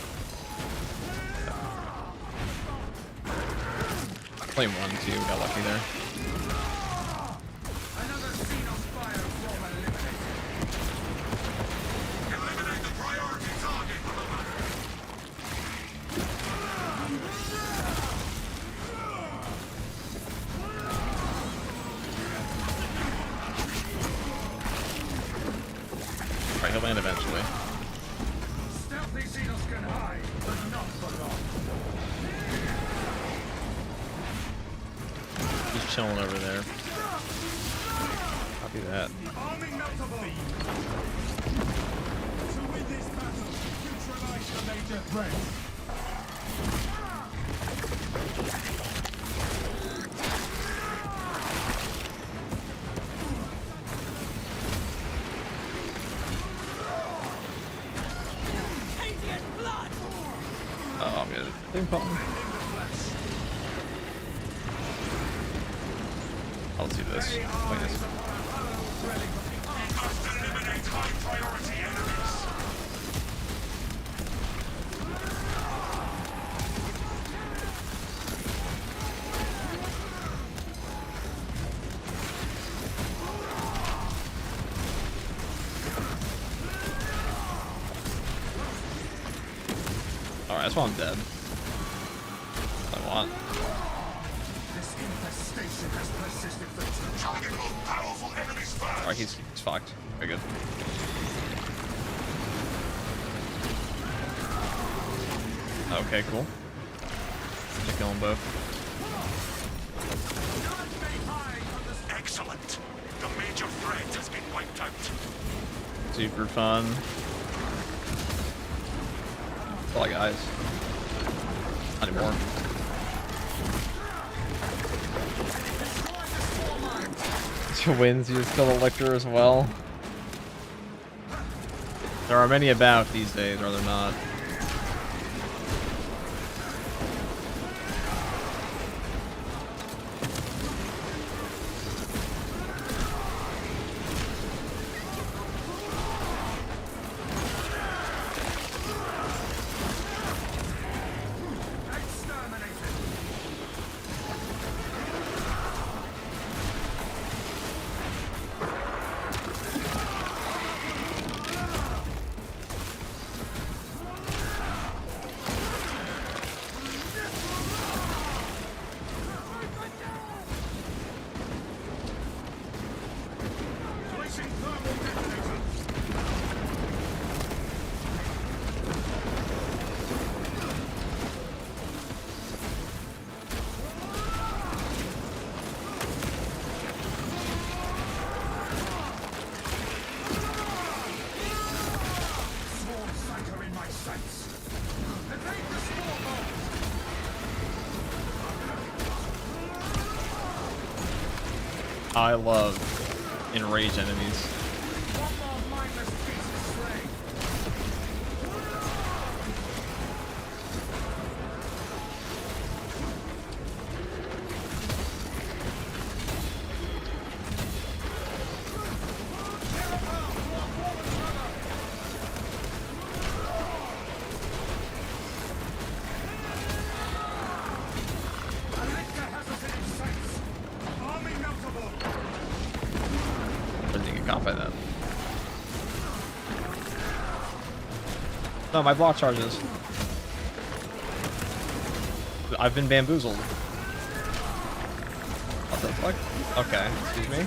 Play 1, 2, got lucky there. Another Xenos bioswarm eliminated. Eliminate the priority target. Alright, he'll land eventually. Stealthy Xenos can hide, but not for long. He's chilling over there. Copy that. Arming notable. To win this battle, neutralize the major threat. Oh, I'm good. Ping pong. I'll do this. Wait, this. Eliminate high priority enemies. Alright, that's why I'm dead. That's what I want. This infestation has persisted for Target most powerful enemies first. Alright, he's fucked. Very good. Okay, cool. Just kill them both. Excellent. The major threat has been wiped out. Super fun. That's all, guys. Not anymore. She wins, you just kill the Lictor as well. There are many about these days, are there not? I love enrage enemies. One more mindless beast is slain. Electa has us in its sights. Army notable. Didn't get caught by that. No, my block charges. I've been bamboozled. What the fuck? Okay, excuse me.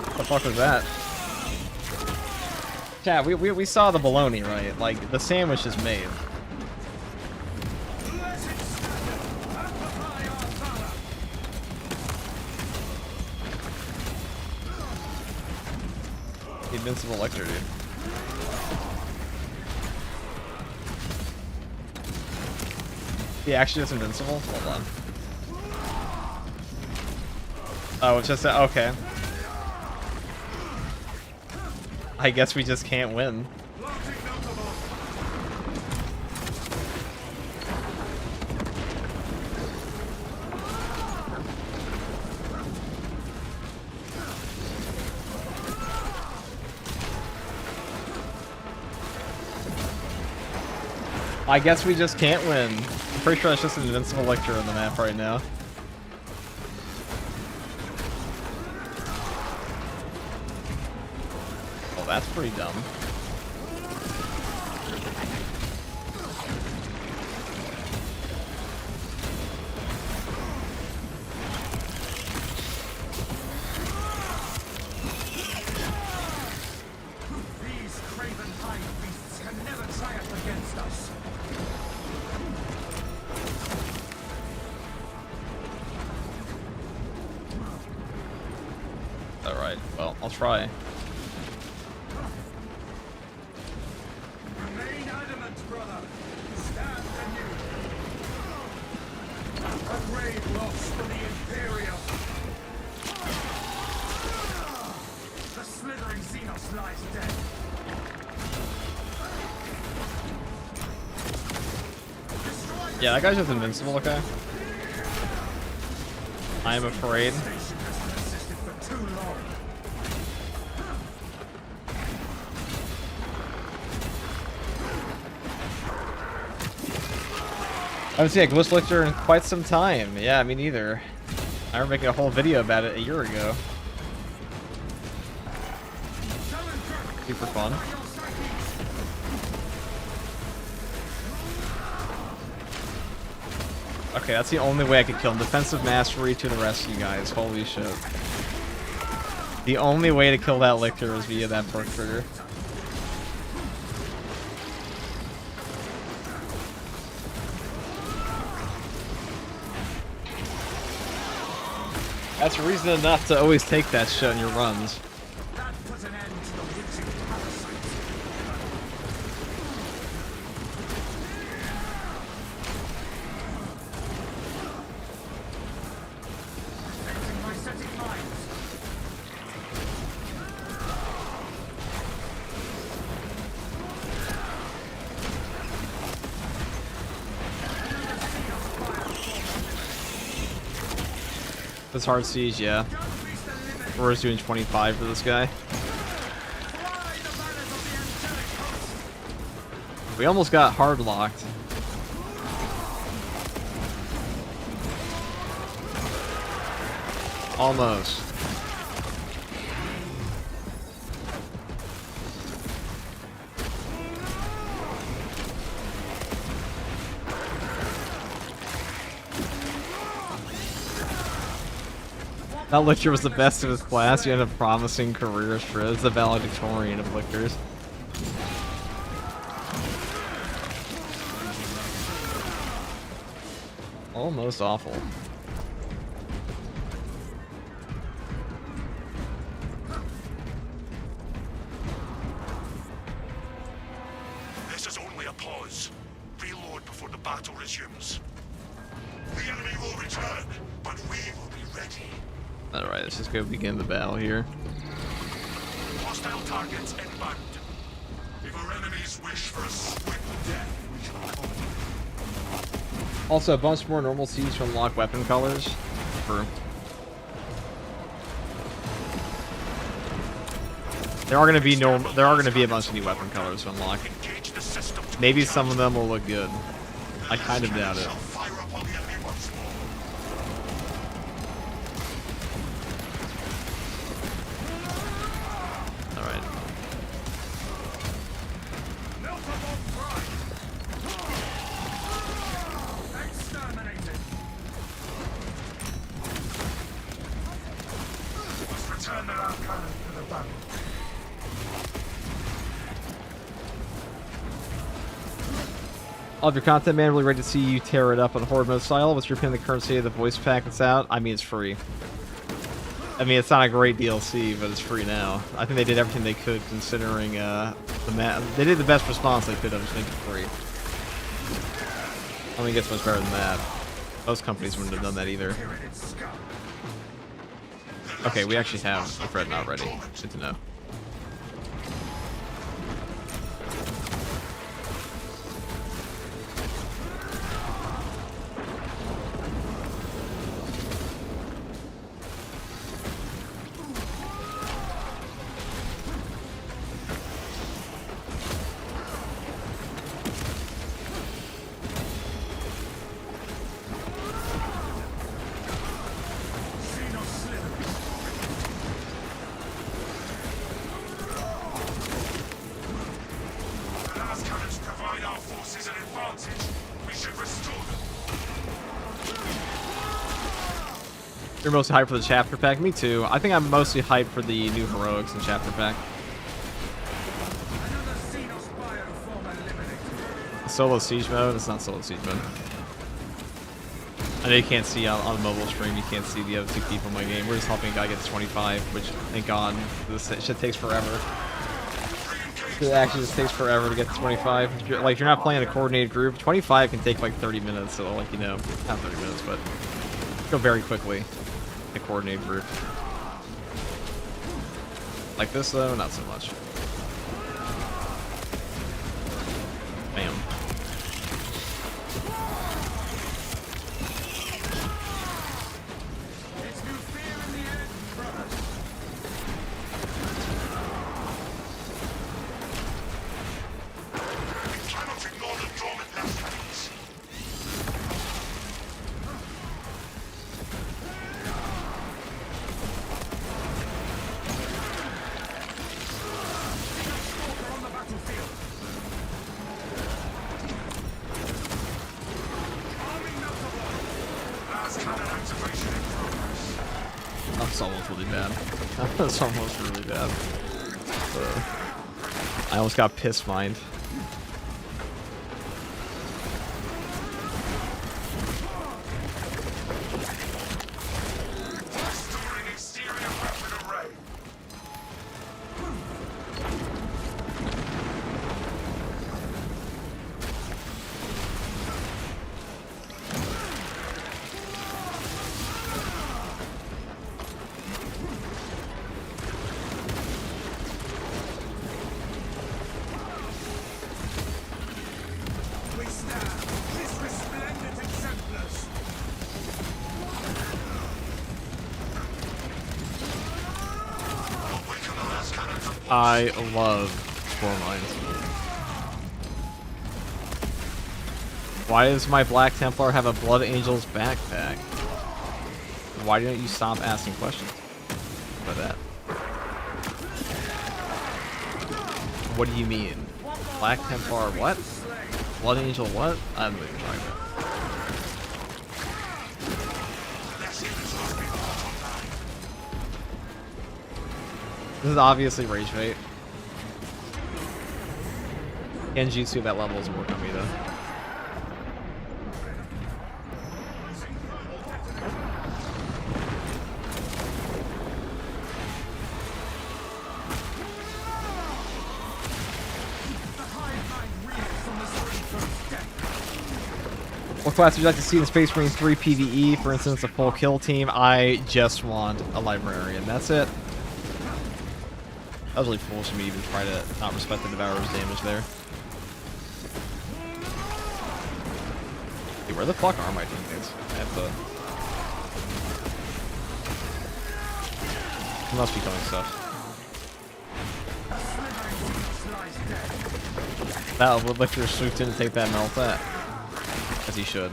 What the fuck was that? Yeah, we saw the baloney, right? Like, the sandwich is made. The invincible lecture, dude. He actually is invincible? Hold on. Oh, it's just okay. I guess we just can't win. I guess we just can't win. I'm pretty sure that's just an invincible lecture on the map right now. Oh, that's pretty dumb. These craven hive beasts can never triumph against us. Alright, well, I'll try. Remain adamant, brother. Stand anew. A grave loss for the Imperium. The slithering Xenos lies dead. Yeah, that guy's just invincible, okay? I am afraid. Station has persisted for too long. I haven't seen a glitch lecture in quite some time. Yeah, me neither. I remember making a whole video about it a year ago. Super fun. Okay, that's the only way I could kill him. Defensive mastery to the rescue, guys. Holy shit. The only way to kill that lictor is via that perk trigger. That's reason enough to always take that shit in your runs. That puts an end to the witching parasites. Protecting my setting mines. This hard siege, yeah. We're just doing 25 for this guy. We almost got hard locked. Almost. That lictor was the best of his class. He had a promising career as Shriz, the valedictorian of lictors. Almost awful. This is only a pause. Reload before the battle resumes. The enemy will return, but we will be ready. Alright, let's just go begin the battle here. Hostile targets inbound. If our enemies wish for a swift death, we shall come. Also, a bunch more normal Cs to unlock weapon colors. For there are gonna be a bunch of new weapon colors to unlock. Engage the system to Maybe some of them will look good. I kind of doubt it. fire upon the enemy once more. Alright. Exterminated. Must return their cannon to the battle. All of your content, man. Really ready to see you tear it up on Horde mode style. What's your opinion of the current state of the voice pack that's out? I mean, it's free. I mean, it's not a great DLC, but it's free now. I think they did everything they could considering the map. They did the best response they could have, just make it free. I mean, it gets much better than that. Most companies wouldn't have done that either. Okay, we actually have a Fred not ready. Good to know. As cannons provide our forces an advantage, we should restore them. You're mostly hyped for the chapter pack? Me too. I think I'm mostly hyped for the new heroics and chapter pack. Another Xenos bioform eliminated. Solo siege mode? It's not solo siege mode. I know you can't see on the mobile stream, you can't see the other two people in my game. We're just helping a guy get to 25, which, thank God, this shit takes forever. It actually just takes forever to get to 25. If you're not playing a coordinated group, 25 can take like 30 minutes, so like, you know, not 30 minutes, but go very quickly. A coordinated group. Like this though, not so much. Bam. It's new fear in the air, brothers. We cannot ignore the dormant left-hands. Stalker on the battlefield. Arming Motherboard. Last cannon activation in progress. That's almost really bad. That's almost really bad. I almost got piss mined. Restoring exterior weapon array. We stand. His resplendent exemplars. Awaken the last cannons of war. I love spore mines. Why does my Black Templar have a Blood Angel's backpack? Why don't you stop asking questions about that? What do you mean? Black Templar what? Blood Angel what? I don't know what you're talking about. This is obviously Rage Bait. Genjutsu at that level doesn't work on me though. What class would you like to see in Space Marine 3 PvE? For instance, a full kill team. I just want a librarian. That's it. That was really foolish of me to even try to not respect the Devourer's damage there. Hey, where the fuck are my teammates? I have to... Must be coming stuff. That would lift your swooped in to take that melt that. As he should.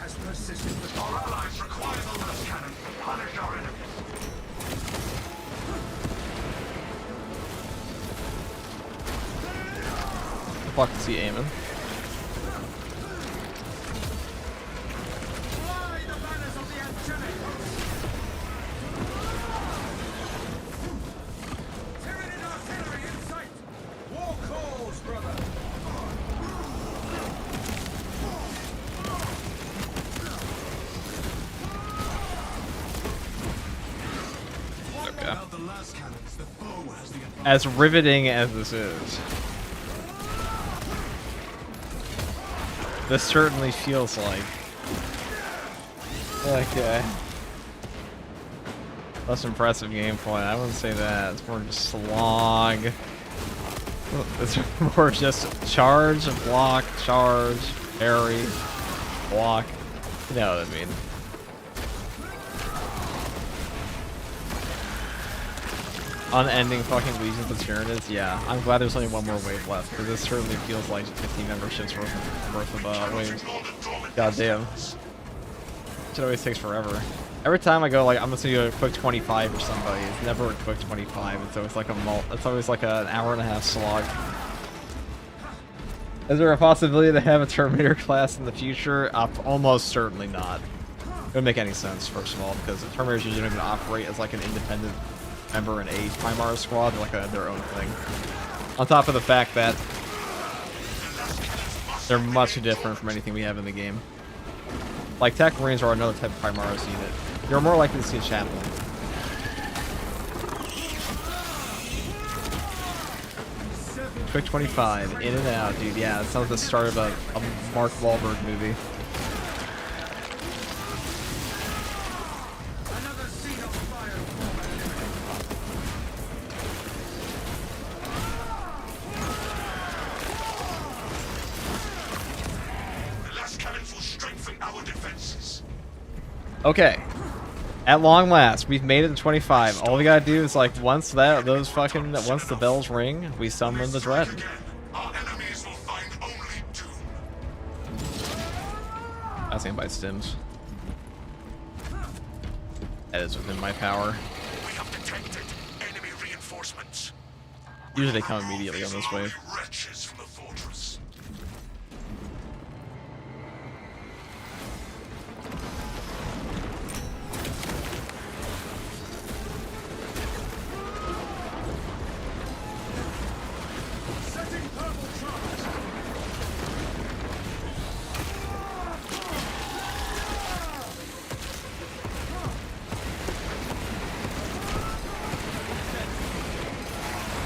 Has persisted with Our allies require the last cannon. Punish our enemies. The fuck is he aiming? fly the banners of the angelic host. Tyranid artillery in sight. War calls, brother. Without the last cannons, the foe has the advantage. As riveting as this is, this certainly feels like less impressive gameplay. I wouldn't say that. It's more just slog. It's more just charge, block, charge, parry, block. You know what I mean. Unending fucking legions of Tyranids. Yeah, I'm glad there's only one more wave left, because this certainly feels like 15 memberships worth of waves. God damn. It always takes forever. Every time I go, like, I'm just gonna do a quick 25 for somebody, it's never a quick 25. It's always like it's always like an hour-and-a-half slog. Is there a possibility to have a Terminator class in the future? Almost certainly not. It wouldn't make any sense, first of all, because the Terminators usually don't even operate as like an independent member in a Primarch squad. They're like their own thing. On top of the fact that they're much different from anything we have in the game. Like, Tech Marines are another type of Primarch unit. You're more likely to see a chaplain. Quick 25, in and out, dude. Yeah, it sounds like the start of a Mark Wahlberg movie. Okay. At long last, we've made it to 25. All we gotta do is, like, once the bells ring, we summon the Dread. Our enemies will find only doom. That's aimed by stims. That is within my power. We have detected enemy reinforcements. Usually they come immediately on this wave. Wretches from the fortress.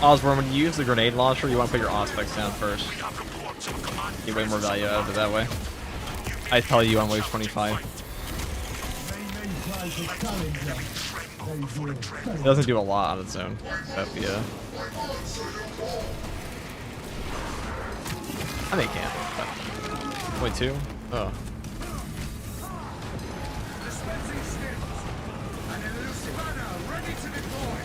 Osborne, when you use the grenade launcher, you want to put your Auspex down first. Get way more value out of it that way. I tell you on wave 25. go before the trend. It doesn't do a lot on its own. But yeah. I think it can. But... Wait, 2? Oh. Dispensing stimulus. An elusive banner ready to deploy.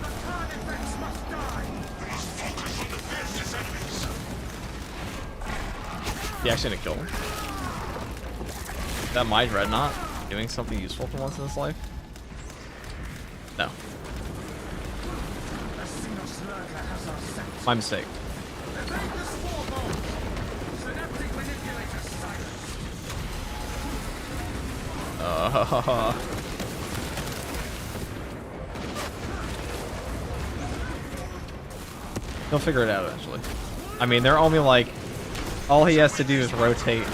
The card effects must die. We must focus on the fiercest enemies. You actually gonna kill him? Is that my dreadnought doing something useful for once in his life? No. A single slurger has our scent. My mistake. Evade the spore bomb. Synaptic manipulator silenced. He'll figure it out eventually. I mean, they're only like... All he has to do is rotate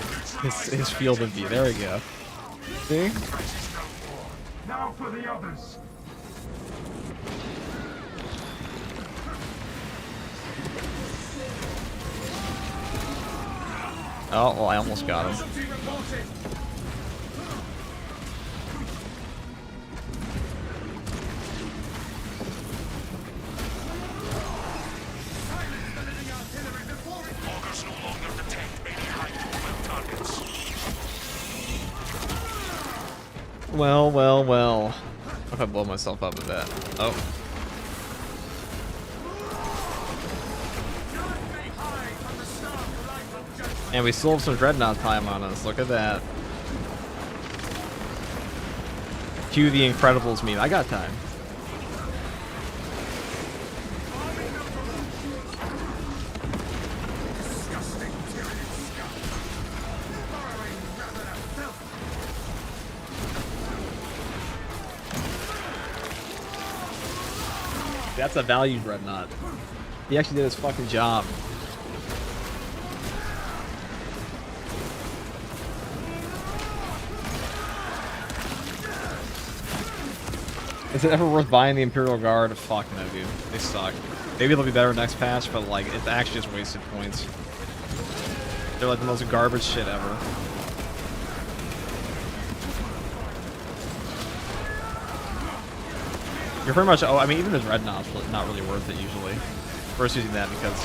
his field of view. There we go. See? Now for the others. Oh, well, I almost got him. Casualty reported. Silence the living artillery before it. Augurs no longer detect any high-profile targets. Well, well, well. What if I blow myself up a bit? Oh. None may hide from the stark light of judgment. And we still have some dreadnought time on us. Look at that. Cue the Incredibles meme. I got time. Disgusting tyranid scum. Burrowing rather than filth. That's a value dreadnought. He actually did his fucking job. Is it ever worth buying the Imperial Guard? Fuck no, dude. They suck. Maybe they'll be better next patch, but like, it's actually just wasted points. They're like the most garbage shit ever. You're pretty much, oh, I mean, even his Dreadnought's not really worth it usually. First using that because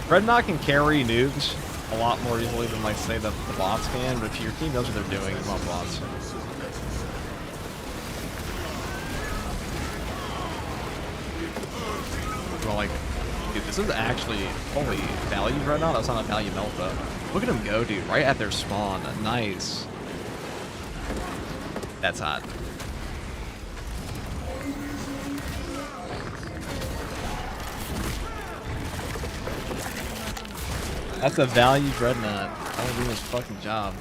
Dreadnought can carry nukes a lot more easily than, like, say, the bots can, but if your team knows what they're doing, it's not bots. Well, like, dude, this is actually, holy, value Dreadnought? That's not a value melt, though. Look at him go, dude, right at their spawn. Nice. That's hot. That's a value Dreadnought. I was doing his fucking job.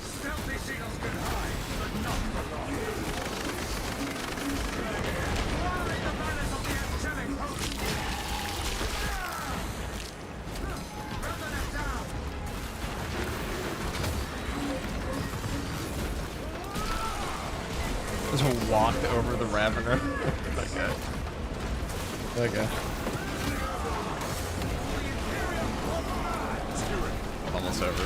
Stealthy seagulls can hide, but not for long. Flying the banners of the angelic host. Rather than down. Just walked over the Ravener. Okay. Almost over.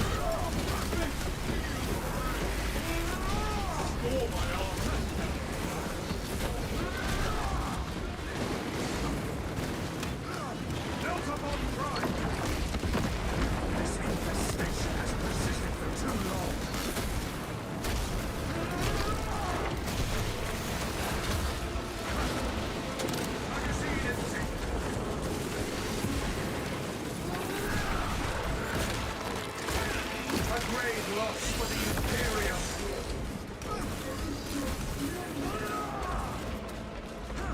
Built upon pride. This infestation has persisted for too long. Magazine empty. A grave loss for the Imperium.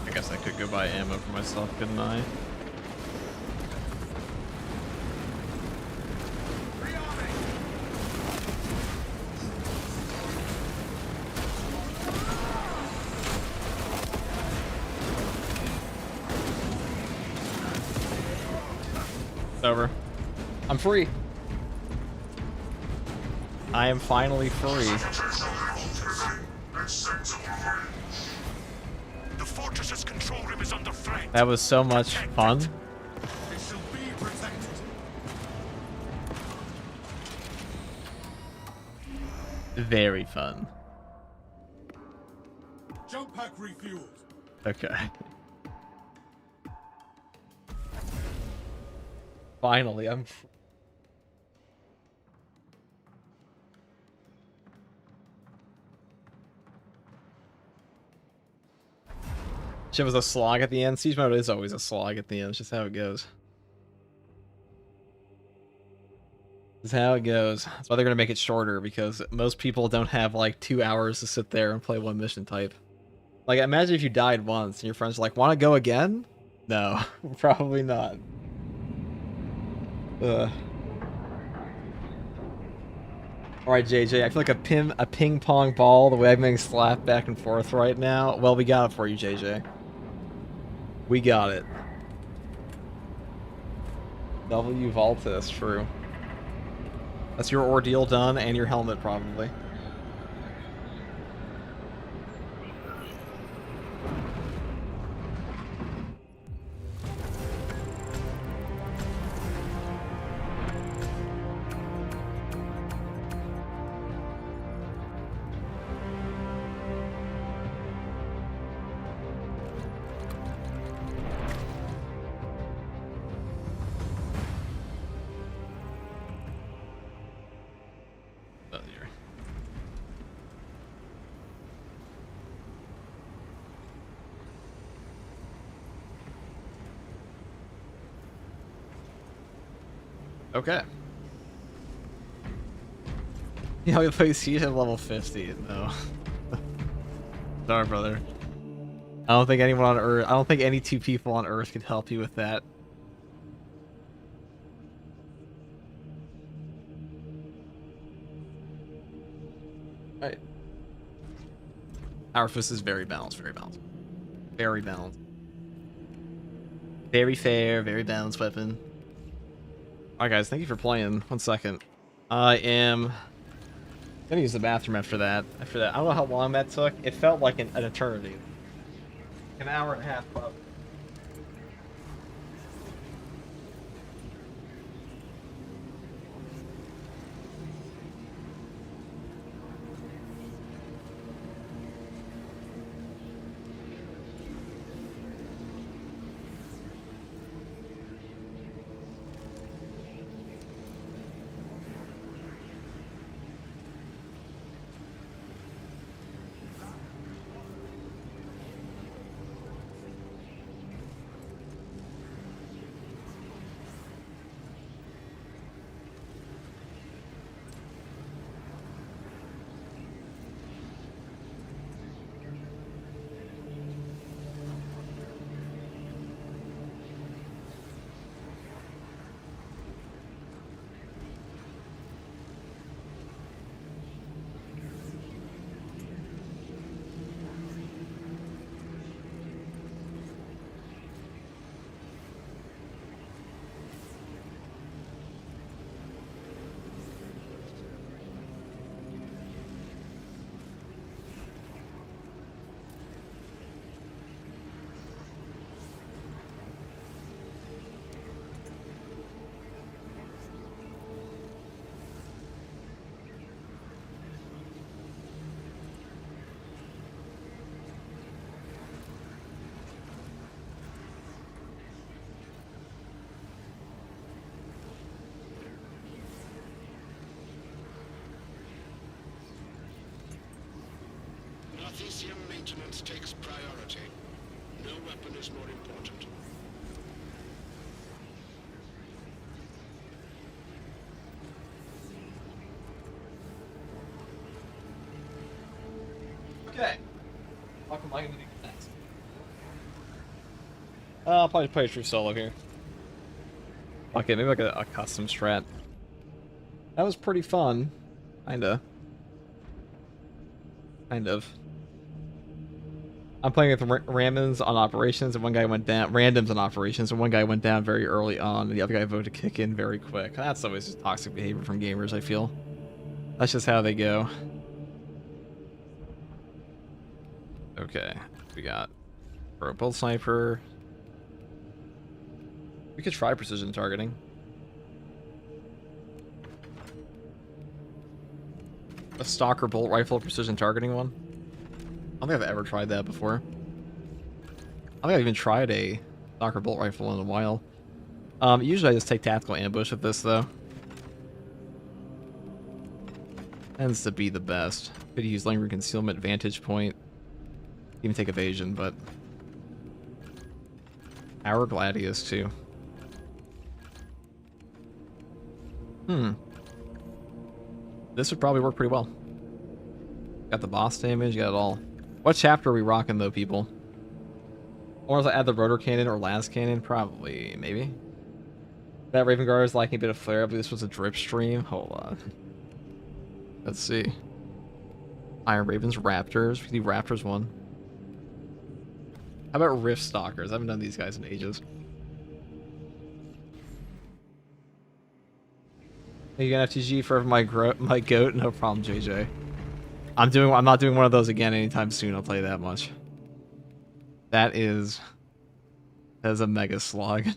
I guess I could go buy ammo for myself, couldn't I? Rearming. It's over. I'm free. I am finally free. The fortress's control room is under threat. That was so much fun. It shall be protected. Very fun. Jump pack refueled. Okay. Finally, I'm. Shit was a slog at the end. Siege mode is always a slog at the end. It's just how it goes. It's how it goes. That's why they're gonna make it shorter, because most people don't have like 2 hours to sit there and play one mission type. Like, imagine if you died once and your friends are like, "Want to go again?" No, probably not. Ugh. All right, JJ. I feel like a ping pong ball. The way I'm being slapped back and forth right now. Well, we got it for you, JJ. We got it. W Volta, that's true. That's your ordeal done, and your helmet, probably. Okay. Yeah, we play Siege at level 50. No. Sorry, brother. I don't think anyone on Earth. I don't think any two people on Earth could help you with that. Alright. Our fist is very balanced, very balanced. Very balanced. Very fair, very balanced weapon. Alright guys, thank you for playing. 1 second. I am gonna use the bathroom after that. I don't know how long that took. It felt like an eternity. An hour and a half, probably. Arthesium maintenance takes priority. No weapon is more important. Okay. What am I gonna do next? I'll probably play a true solo here. Okay, maybe like a custom strat. That was pretty fun. Kinda. Kind of. I'm playing with randoms on operations, and one guy went down. Randoms on operations, and one guy went down very early on, and the other guy voted to kick in very quick. That's always just toxic behavior from gamers, I feel. That's just how they go. Okay, we got for a bolt sniper. We could try precision targeting. A stalker bolt rifle precision targeting one. I don't think I've ever tried that before. I don't think I've even tried a stalker bolt rifle in a while. Usually I just take tactical ambush with this though. Tends to be the best. Could use lingering concealment, vantage point. Even take evasion, but our Gladius too. This would probably work pretty well. Got the boss damage, got it all. What chapter are we rocking though, people? Or I add the rotor cannon or las cannon? Probably, maybe. That Raven Guard is liking a bit of flare. I believe this was a drip stream. Hold on. Let's see. Iron Ravens, Raptors. We can do Raptors 1. How about Rift Stalkers? I haven't done these guys in ages. You got FTG for my goat? No problem, JJ. I'm not doing one of those again anytime soon. I'll tell you that much. That is a mega slog.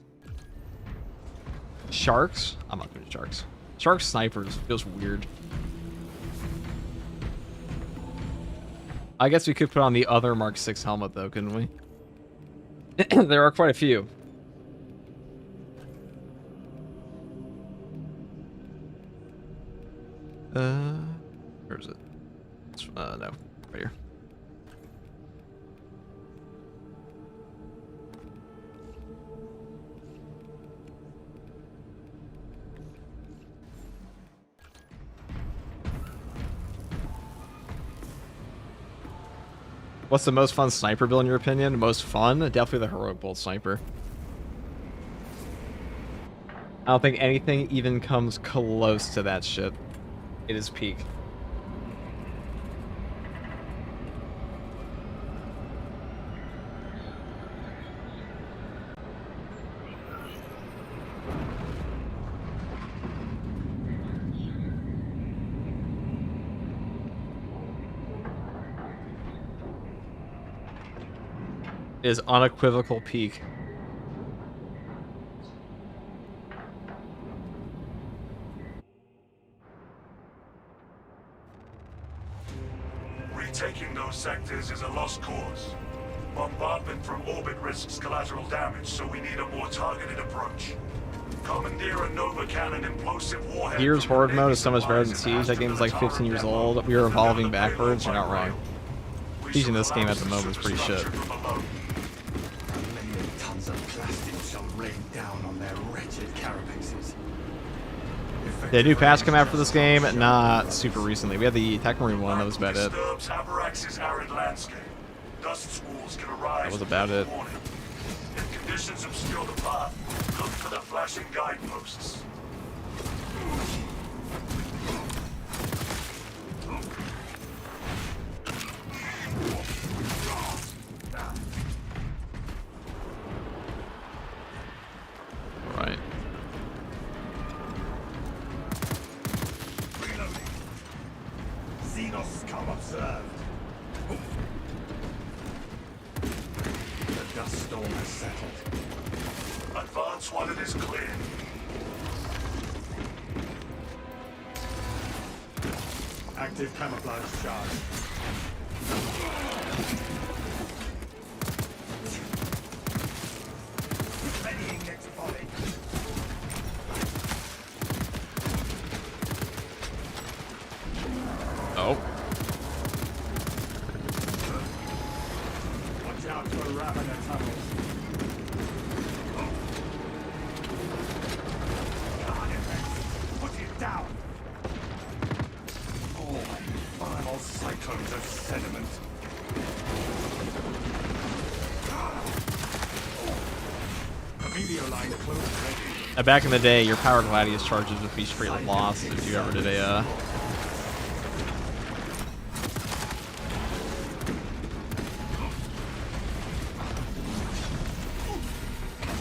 Sharks? I'm not doing sharks. Shark snipers feels weird. I guess we could put on the other Mark 6 helmet though, couldn't we? There are quite a few. Where is it? No, right here. What's the most fun sniper build in your opinion? Most fun? Definitely the heroic bolt sniper. I don't think anything even comes close to that shit. It is peak. It is unequivocal peak. Retaking those sectors is a lost cause. Bombardment from orbit risks collateral damage, so we need a more targeted approach. Commandeer a Nova Cannon implosive warhead. Gears Horde mode is so much better than Siege. That game is like 15 years old. We are evolving backwards. You're not wrong. Siege in this game at the moment is pretty shit. Tons of plastic shall rain down on their wretched carapaces. Did a new patch come out for this game? Not super recently. We had the Tech Marine one. That was about it. That was about it. If conditions obscure the path, look for the flashing guideposts. Right. Xenos come observed. The dust storm has settled. Advance while it is clear. Active camouflage charge. Readying next volley. Oh. Watch out for Ravener tunnels. Put it down. Oh, final cyclones of sediment. Meteor line close ready. Back in the day, your Power Gladius charges would be straight lost if you ever did a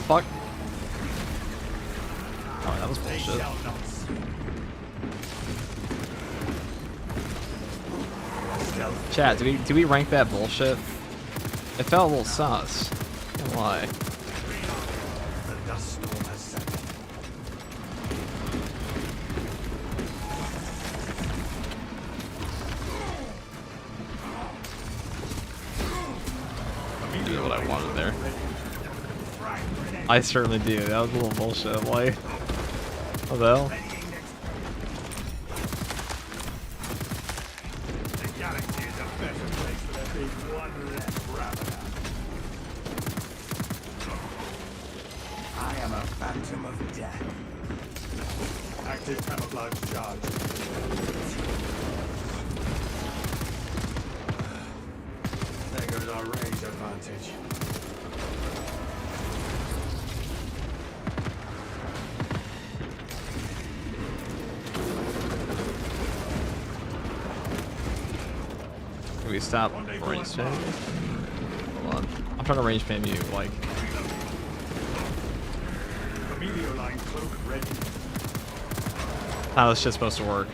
fuck. Oh, that was bullshit. Chat, do we rank that bullshit? It felt a little sus. Can't lie. The dust storm has settled. wanted there. I certainly do. That was a little bullshit. Like, what the hell? The galaxy is a better place for there being one less ravener. I am a phantom of death. Active camouflage charge. There goes our range advantage. Can we stop range spam? Hold on. I'm trying to range spam you, like. Emilio line cloak ready. How this shit's supposed to work.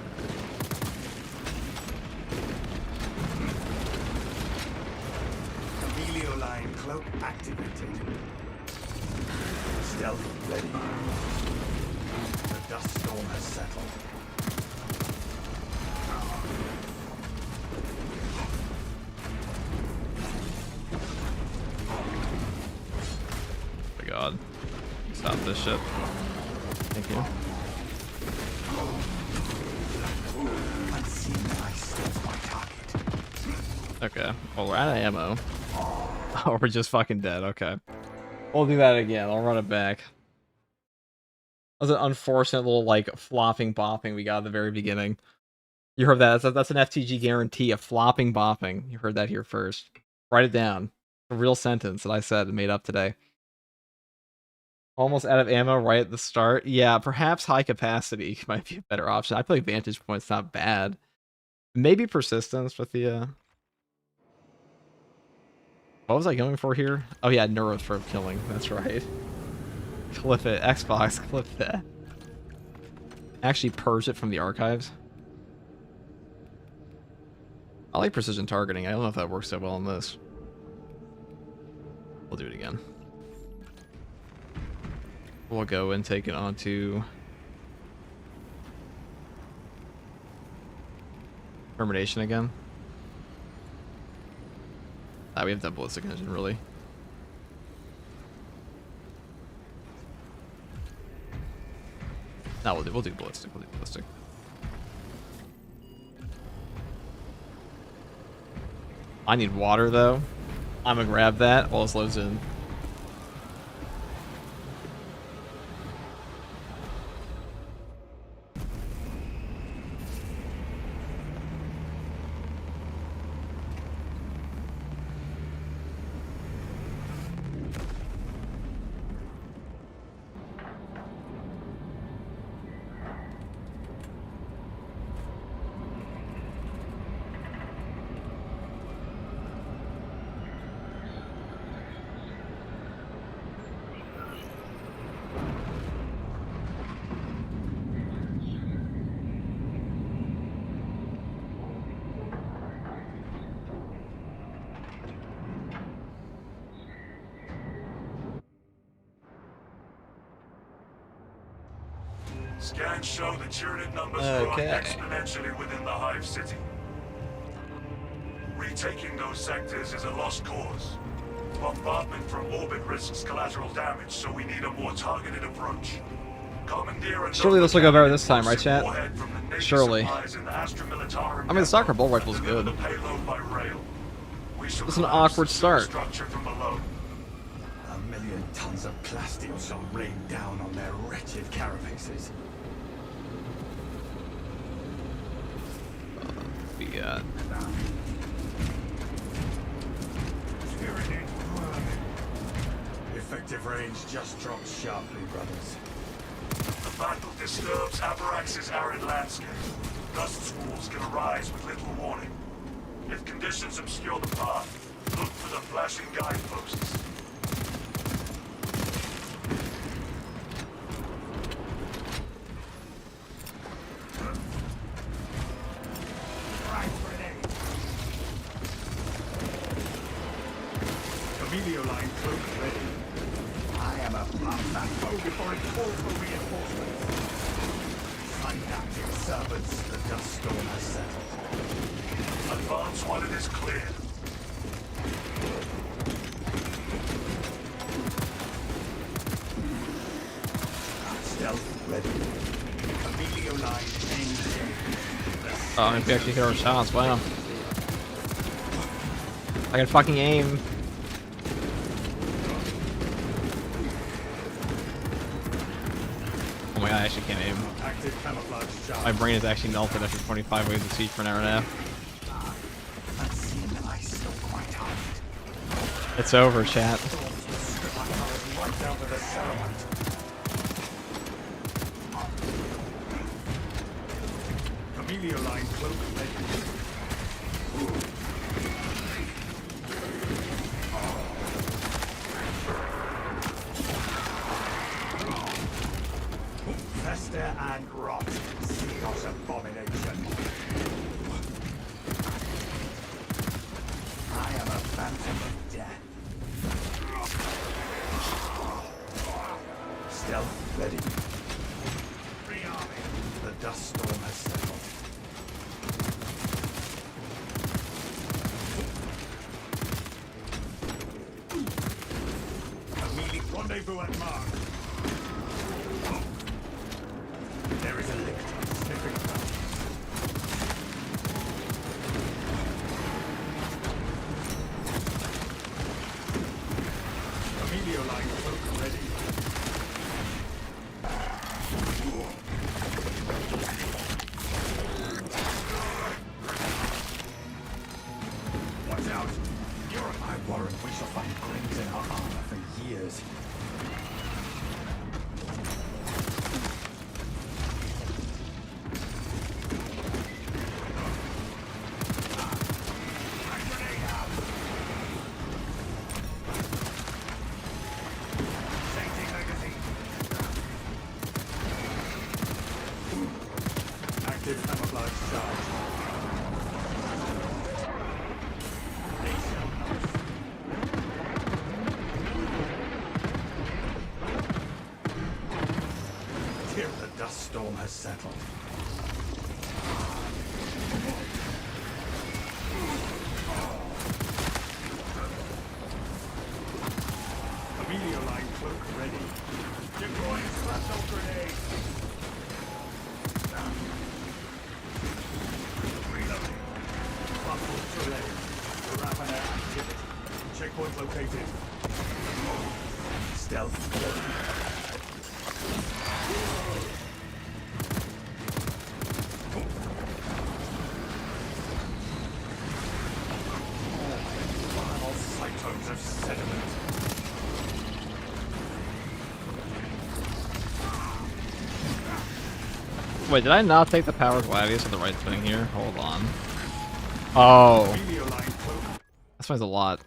Emilio line cloak activated. Stealth ready. The dust storm has settled. Oh my god. Stop this shit. Thank you. Okay. Well, we're out of ammo. Oh, we're just fucking dead. Okay. We'll do that again. I'll run it back. That was an unfortunate little, like, flopping bopping we got at the very beginning. You heard that. That's an FTG guarantee, a flopping bopping. You heard that here first. Write it down. A real sentence that I said and made up today. Almost out of ammo right at the start. Yeah, perhaps high capacity might be a better option. I feel like vantage point's not bad. Maybe persistence with the what was I going for here? Oh yeah, neurotrope killing. That's right. Clip it. Xbox, clip that. Actually purge it from the archives. I like precision targeting. I don't know if that works so well in this. We'll do it again. We'll go and take it onto termination again. We have that ballistic engine, really. No, we'll do ballistic. We'll do ballistic. I need water though. I'm gonna grab that while this loads in. Scans show the Tyranid numbers Okay. growing exponentially within the Hive City. Retaking those sectors is a lost cause. Bombardment from orbit risks collateral damage, so we need a more targeted approach. Commandeer Surely this will go better this time, right, chat? Surely. I mean, the soccer ball rifle's good. It's an awkward start. A million tons of plastic shall rain down on their wretched carapaces. We got. Effective range just dropped sharply, brothers. The battle disturbs Avarax's arid landscape. Dust squalls can arise with little warning. If conditions obscure the path, look for the flashing guideposts. Emilio line cloak ready. I am a pump that foe before it calls for reinforcements. Unactive servants, the dust storm has settled. Advance while it is clear. ready. Emilio line engaged. Oh, if we actually hit our shots, wow. I can fucking aim. Oh my god, I actually can't aim. Active camouflage charge. My brain is actually melted after 25 waves of siege for an hour and a half. Unseen ice still quite hard. It's over, chat. Strip my colors right down to the settlement. Emilio line cloak ready. Fester and rot. Seos abomination. I am a phantom of death. Stealth ready. Rearming. The dust storm has settled. Immediate rendezvous at Mark. There is a lictor sniffing around. Emilio line cloak ready. Watch out! You're I warrant we shall find grains in our armor for years. Changing magazine. Active camouflage charge. Till the dust storm has settled. Emilio line cloak ready. Deploying shrapnel grenade. Reloading. Buffalo terrain. Rapina activity. Checkpoint located. Stealth ready. Final cyclones of sediment. Wait, did I not take the power gladius at the right thing here? Hold on. Oh, Emilio line cloak. that explains a lot.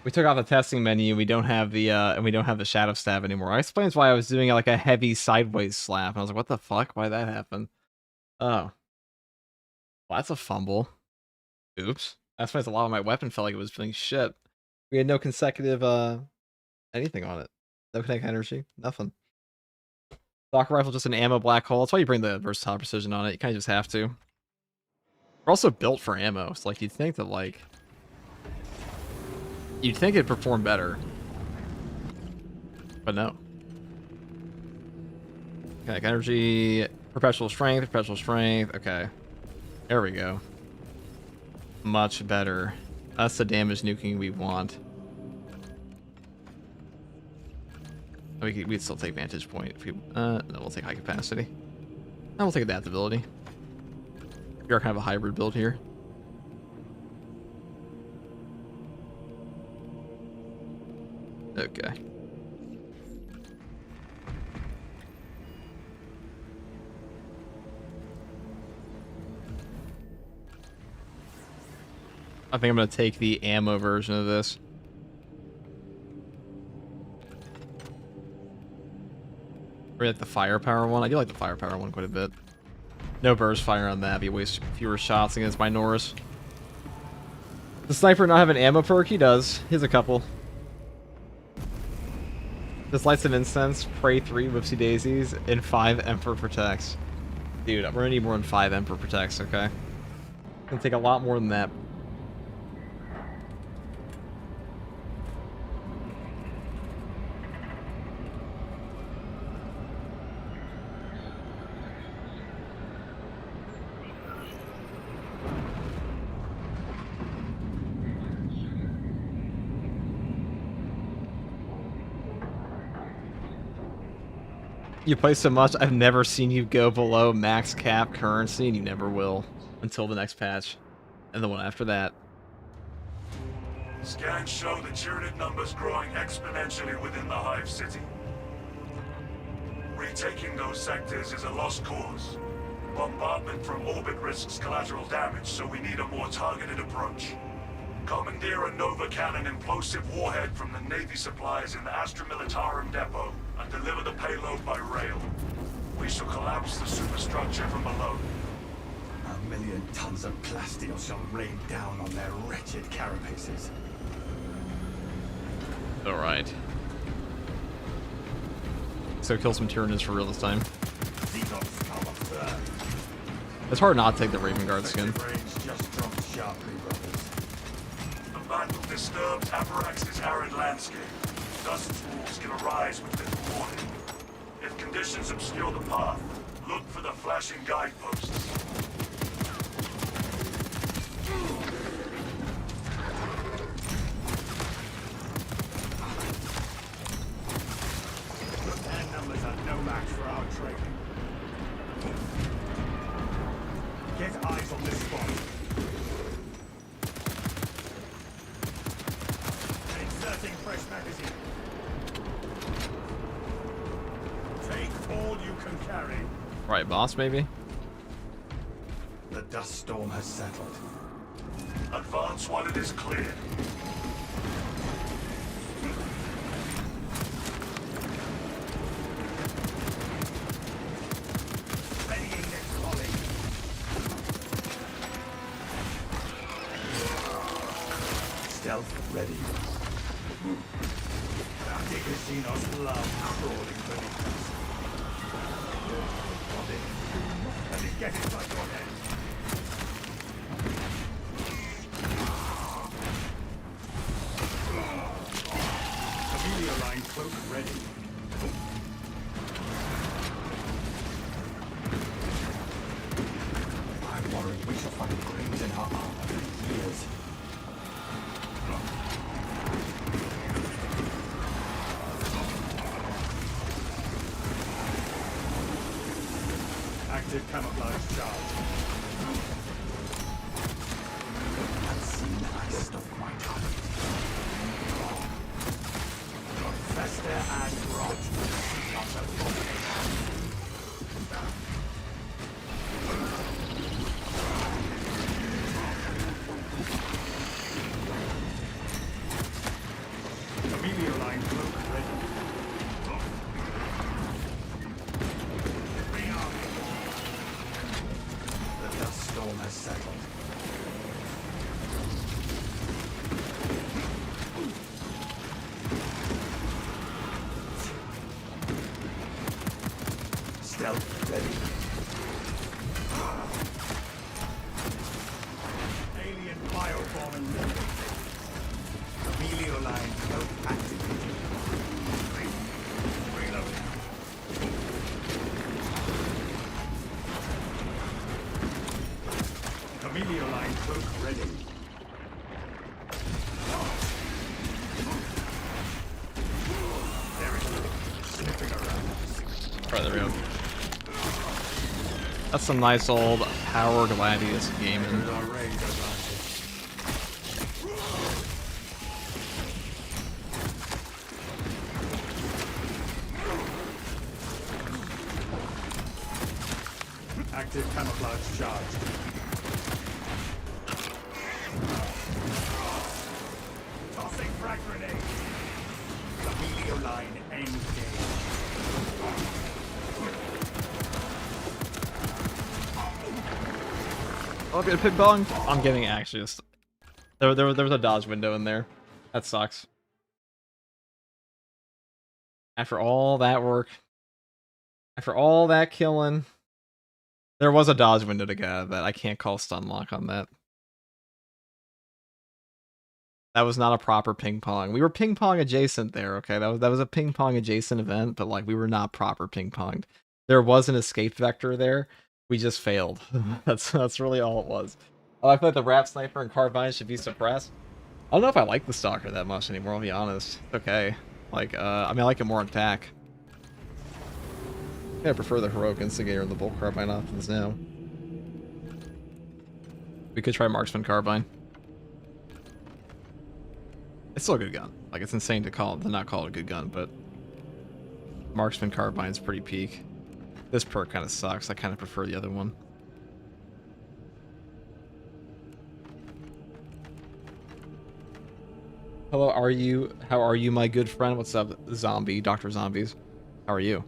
We took off the testing menu. We don't have the and we don't have the shadow stab anymore. That explains why I was doing like a heavy sideways slap. And I was like, what the fuck? Why did that happen? Oh, well, that's a fumble. Oops. That explains a lot of my weapon felt like it was doing shit. We had no consecutive anything on it. No kinetic energy. Nothing. Stock rifle just an ammo black hole. That's why you bring the versatile precision on it. You kind of just have to. We're also built for ammo. So like you'd think that like you'd think it'd perform better. But no. Kinetic energy, perpetual strength. Okay. There we go. Much better. That's the damage nuking we want. We'd still take vantage point if we no, we'll take high capacity. And we'll take adaptability. We are kind of a hybrid build here. Okay. I think I'm gonna take the ammo version of this. Or like the firepower one. I do like the firepower one quite a bit. No burst fire on that. Be waste fewer shots against my Norse. The sniper not have an ammo perk? He does. He has a couple. This lights of incense, pray 3 whoopsie daisies, and 5 Emperor protects. Dude, we're gonna need more than 5 Emperor protects, okay? It's gonna take a lot more than that. You play so much, I've never seen you go below max cap currency, and you never will. Until the next patch. And the one after that. Scans show the Tyranid numbers growing exponentially within the Hive City. Retaking those sectors is a lost cause. Bombardment from orbit risks collateral damage, so we need a more targeted approach. Commandeer a Nova Cannon implosive warhead from the Navy supplies in the Astra Militarum depot and deliver the payload by rail. We shall collapse the superstructure from below. 1,000,000 tons of plasteel shall rain down on their wretched carapaces. Alright. So kill some Tyranids for real this time. It's hard not to take the Raven Guard skin. The battle disturbed Aparax's arid landscape. Dust pools can arise with little warning. If conditions obscure the path, look for the flashing guideposts. Their numbers are no match for our trading. Get eyes on this spot. Inserting fresh magazine. Take all you can carry. Right, boss, maybe? The dust storm has settled. Advance while it is clear. Readying next volley. Stealth ready. The casinos love crawling beneath us. Let me get it like your head. Amelia line cloak ready. I'm worried we shall find grains in our armor for years. Active camouflage charge. Unseen I stuff my target. Fester and rot. Not a Amelia line cloak ready. The dust storm has settled. Stealth ready. Alien bioform ready. Amelia line cloak activated. Reload. Amelia line cloak ready. There it is. Sniffing around. Right, there we go. That's some nice old Power Gladius gaming. With our range advantage. Active camouflage charged. Tossing frag grenade. Amelia line engage. Oh, I'm getting ping pong. I'm getting actually just there was a dodge window in there. That sucks. After all that work, after all that killing, there was a dodge window to get out of that. I can't call stun lock on that. That was not a proper ping pong. We were ping pong adjacent there, okay? That was a ping pong adjacent event, but like we were not proper ping ponged. There was an escape vector there. We just failed. That's really all it was. Oh, I feel like the Rap Sniper and Carbine should be suppressed. I don't know if I like the Stalker that much anymore, I'll be honest. It's okay. Like, I mean, I like it more in attack. Yeah, I prefer the heroic instigator and the bolt carbine options now. We could try marksman carbine. It's still a good gun. Like, it's insane to not call it a good gun, but marksman carbine's pretty peak. This perk kind of sucks. I kind of prefer the other one. Hello, how are you, my good friend? What's up, zombie, Dr. Zombies? How are you?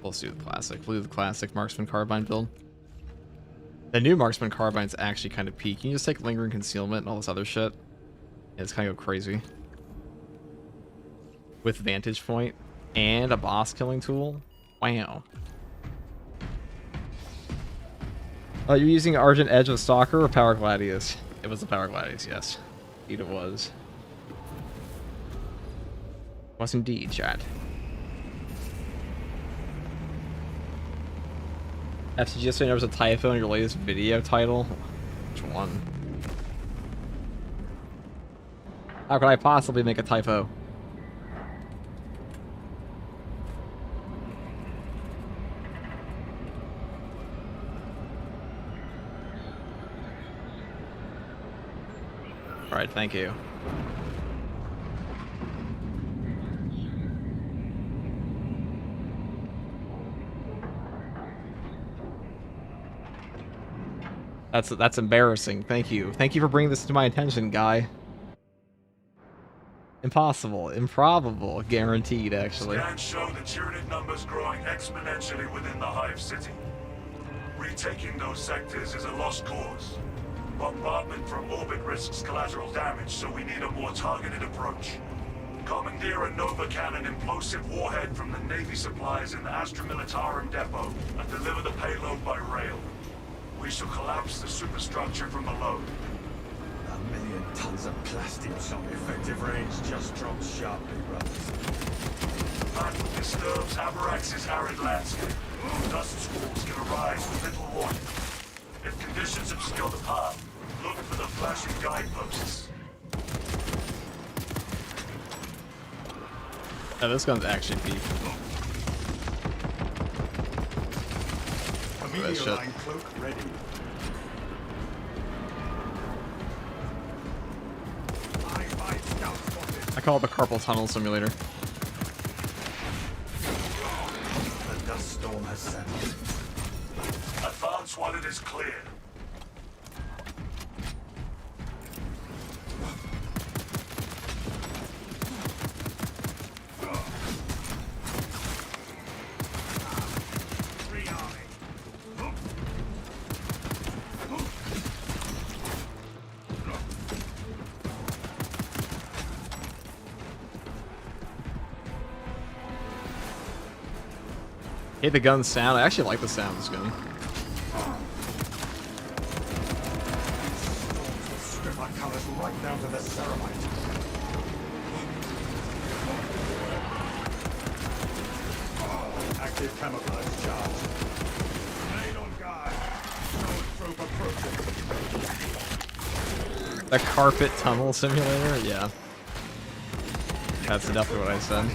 Let's do the classic. We'll do the classic marksman carbine build. The new marksman carbine's actually kind of peak. You can just take lingering concealment and all this other shit. And it's kind of go crazy. With vantage point and a boss killing tool. Wow. You're using Argent Edge of Stalker or Power Gladius? It was the Power Gladius, yes. Indeed it was. Was indeed, chat. FCGS saying there was a typo in your latest video title? Which one? How could I possibly make a typo? Alright, thank you. That's embarrassing. Thank you. Thank you for bringing this to my attention, guy. Impossible. Improbable. Guaranteed, actually. Scans show the Tyranid numbers growing exponentially within the Hive City. Retaking those sectors is a lost cause. Bombardment from orbit risks collateral damage, so we need a more targeted approach. Commandeer a Nova Cannon implosive warhead from the Navy supplies in the Astra Militarum depot and deliver the payload by rail. We shall collapse the superstructure from below. 1,000,000 tons of plastic shot. Effective range just dropped sharply, brothers. Battle disturbs Avarax's arid landscape. Dust squalls can arise with little warning. If conditions obscure the path, look for the flashing guideposts. Oh, this gun's actually peak. That shit. Cloak ready. I call it the carpal tunnel simulator. The dust storm has settled. Advance while it is clear. Hate the gun sound. I actually like the sound of this gun. Strip our colors right down to the ceramite. Active camouflage charge. Grenade on guard. Troop approaching. The carpet tunnel simulator? Yeah. That's definitely what I said.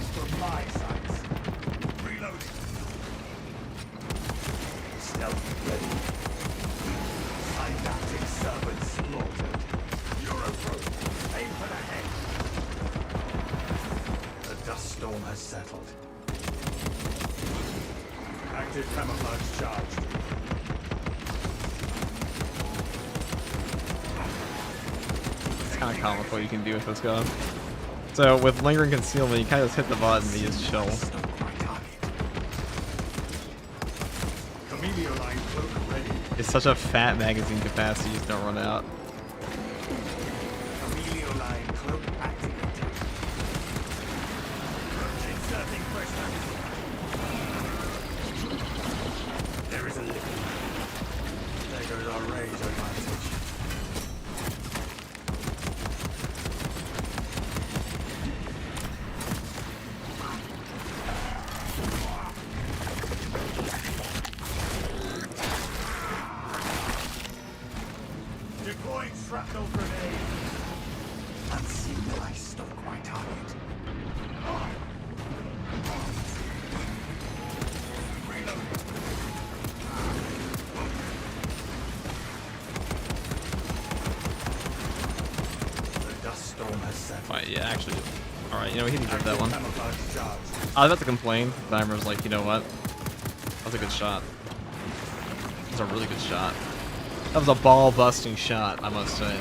Settled. Active camouflage charged. It's kind of comical what you can do with this gun. So with lingering concealment, you kind of just hit the button and you just chill. It's such a fat magazine capacity, you just don't run out. Yeah, actually. Alright, you know, he deserved that one. Camouflage charge. I was about to complain, but I was like, you know what? That was a good shot. That was a really good shot. That was a ball-busting shot, I must say.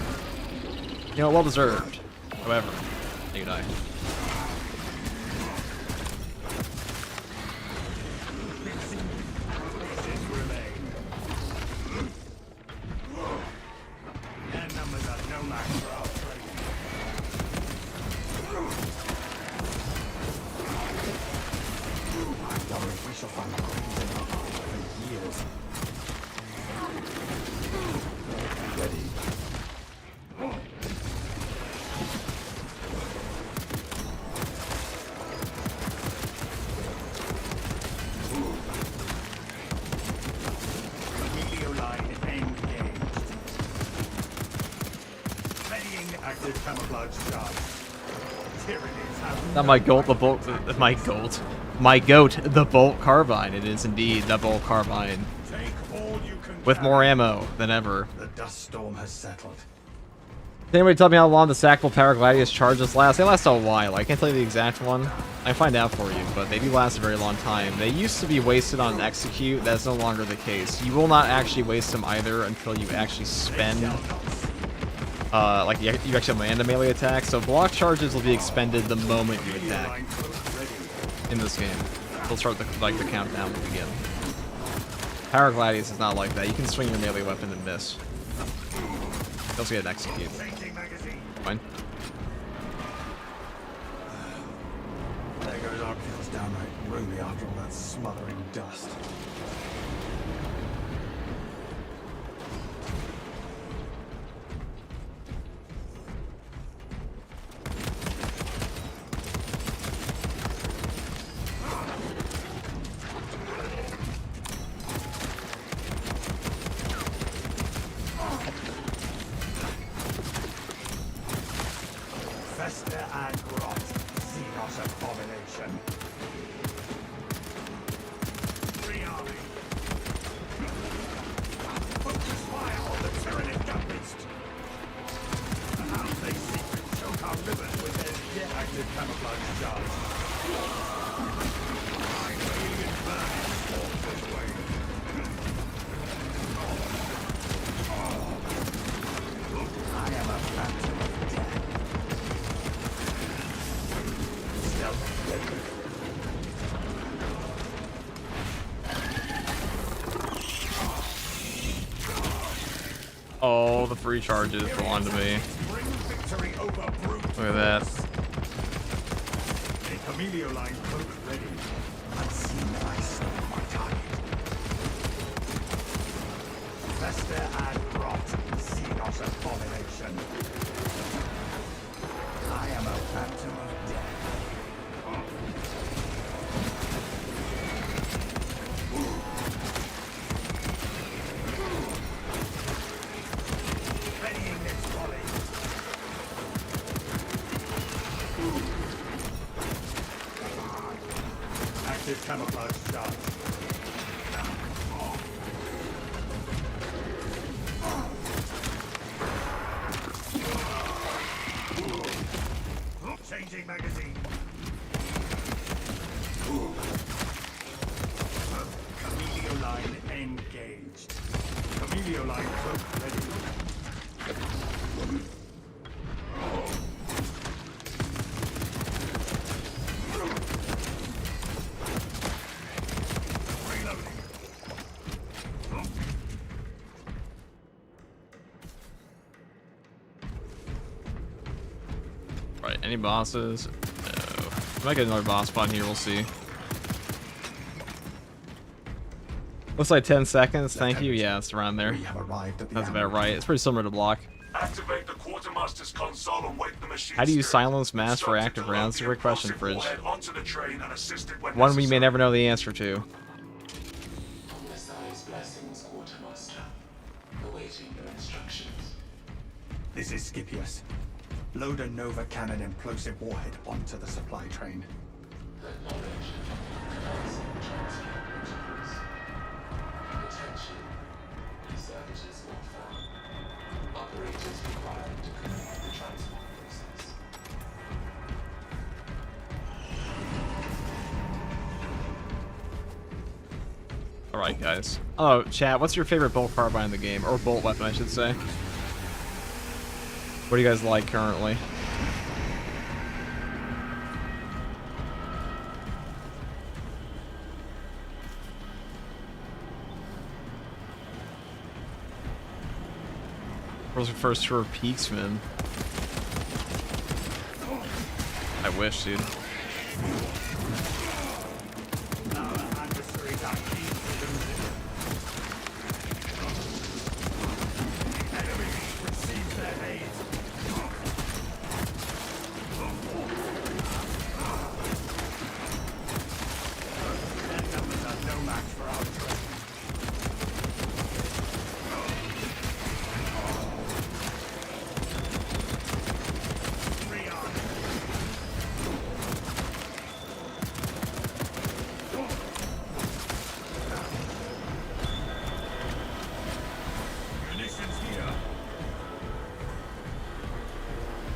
You know, well deserved. However, you die. Their numbers are no match for our trade. I worry we shall find coins in our heart for years. Ready. Emilio line engaged. Readying active camouflage charge. Tyrannies have Not my goat, the bolt. My goat. My goat, the bolt carbine. It is indeed the bolt carbine. take all you can With more carry. ammo than ever. The dust storm has settled. Can anybody tell me how long the stackable Power Gladius charges last? They last a while. I can't tell you the exact one. I can find out for you, but they do last a very long time. They used to be wasted on execute. That's no longer the case. You will not actually waste them either until you actually spend, like you actually land a melee attack. So block charges will be expended the moment you attack Line close, ready. in this game. They'll start the countdown will begin. Power Gladius is not like that. You can swing your melee weapon and miss. You also get an execute. Changing magazine. Fine. There goes our kills downright roomy after all that smothering dust. Fester and rot, Xenos abomination. Free army. Focus fire on the Tyranid gun beast. How they secret choke our rivers with their yet active camouflage charge. I'm alien burning swarm this way. I am a phantom of death. Oh, the free charges belong to me. Bring victory over brute. Look at that. A Camelio line cloak ready. Unseen ice on my target. Fester and rot, Xenos abomination. I am a phantom of death. Readying next volley. Active camouflage charge. Changing magazine. Camelio line engaged. Camelio line cloak ready. Reloading. Right, any bosses? No. Might get another boss spawn here, we'll see. Looks like 10 seconds, thank you. Yeah, it's around there. We have arrived at the That's about right. It's pretty similar to block. Activate the quartermaster's console and wake the machine. How do you steering. silence mass for Instructed active to load rounds? the Great question, impulsive Fridge. warhead onto the train and assist it when One we may necessary. never know the answer to. Messiah's blessings, Quartermaster. Awaiting your instructions. This is Scipius. Load a Nova Cannon implosive warhead onto the supply train. Acknowledge. Commencing transport protocols. Attention. Researchers warfare. Operators required to complete the transport process. Alright, guys. Oh, chat, what's your favorite bolt carbine in the game? Or bolt weapon, I should say. What do you guys like currently? Where's the first tour of Peaks, man? I wish, dude.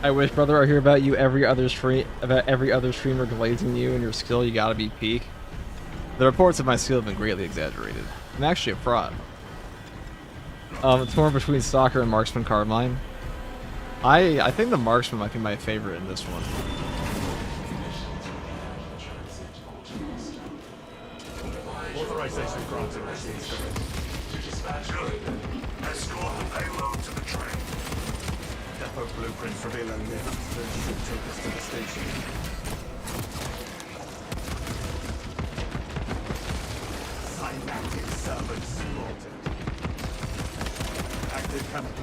I wish, brother, I hear about you every other streamer glazing you and your skill. You gotta be peak. The reports of my skill have been greatly exaggerated. I'm actually a fraud. Torn between stalker and marksman carbine. I think the marksman might be my favorite in this one. Authorization granted. Escort the payload to the train. Depot blueprints reveal a lift that should take us to the station. Synaptic servants slaughtered. Active camouflage.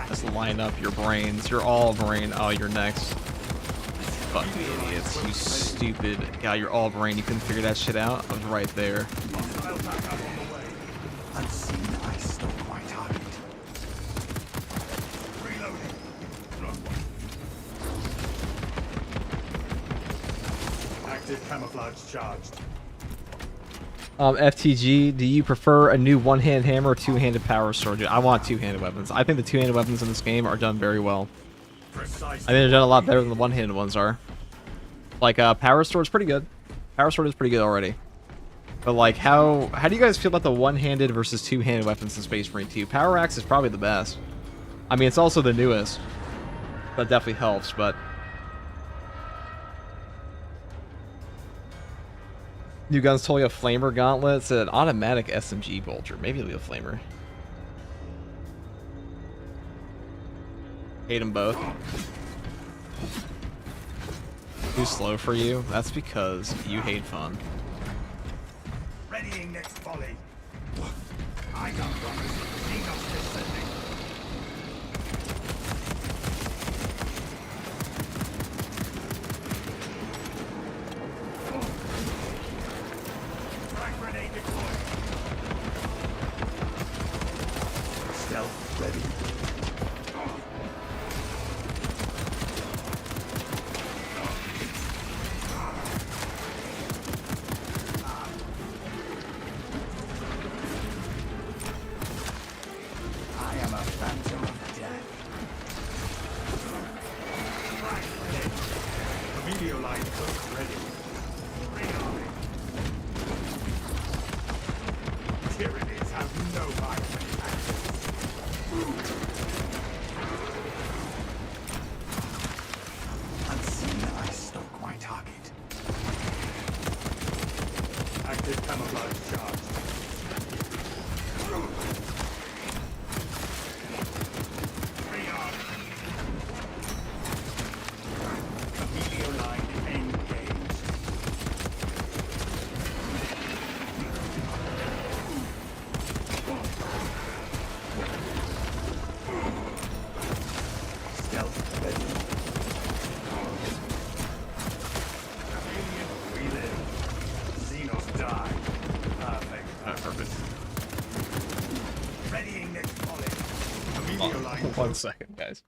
Let's line up your brains. You're all brain. Oh, you're next. Fucking idiots. You stupid. God, you're all brain. You couldn't figure that shit out? I was right there. Unseen ice still quite target. Reloading. Active camouflage charged. FTG, do you prefer a new one-hand hammer or two-handed power sword? Dude, I want two-handed weapons. I think the two-handed weapons in this game are done very well. I think they're done a lot better than the one-handed ones are. Like, power sword's pretty good. Power sword is pretty good already. But, like, how do you guys feel about the one-handed versus two-handed weapons in Space Marine 2? Power axe is probably the best. I mean, it's also the newest. That definitely helps, but... New guns told you a flamer gauntlet. It's an automatic SMG bolter. Maybe it'll be a flamer. Hate them both. Too slow for you? That's because you hate fun. Readying next volley. I got promise. Xenos descending. Frag grenade deployed. Stealth ready. I am a phantom of death. Frag grenade. The video line close ready. Reloading. Tyrannies have no violent unseen I stalk my target. Active camouflage charged. Video line engaged. 1 second, guys.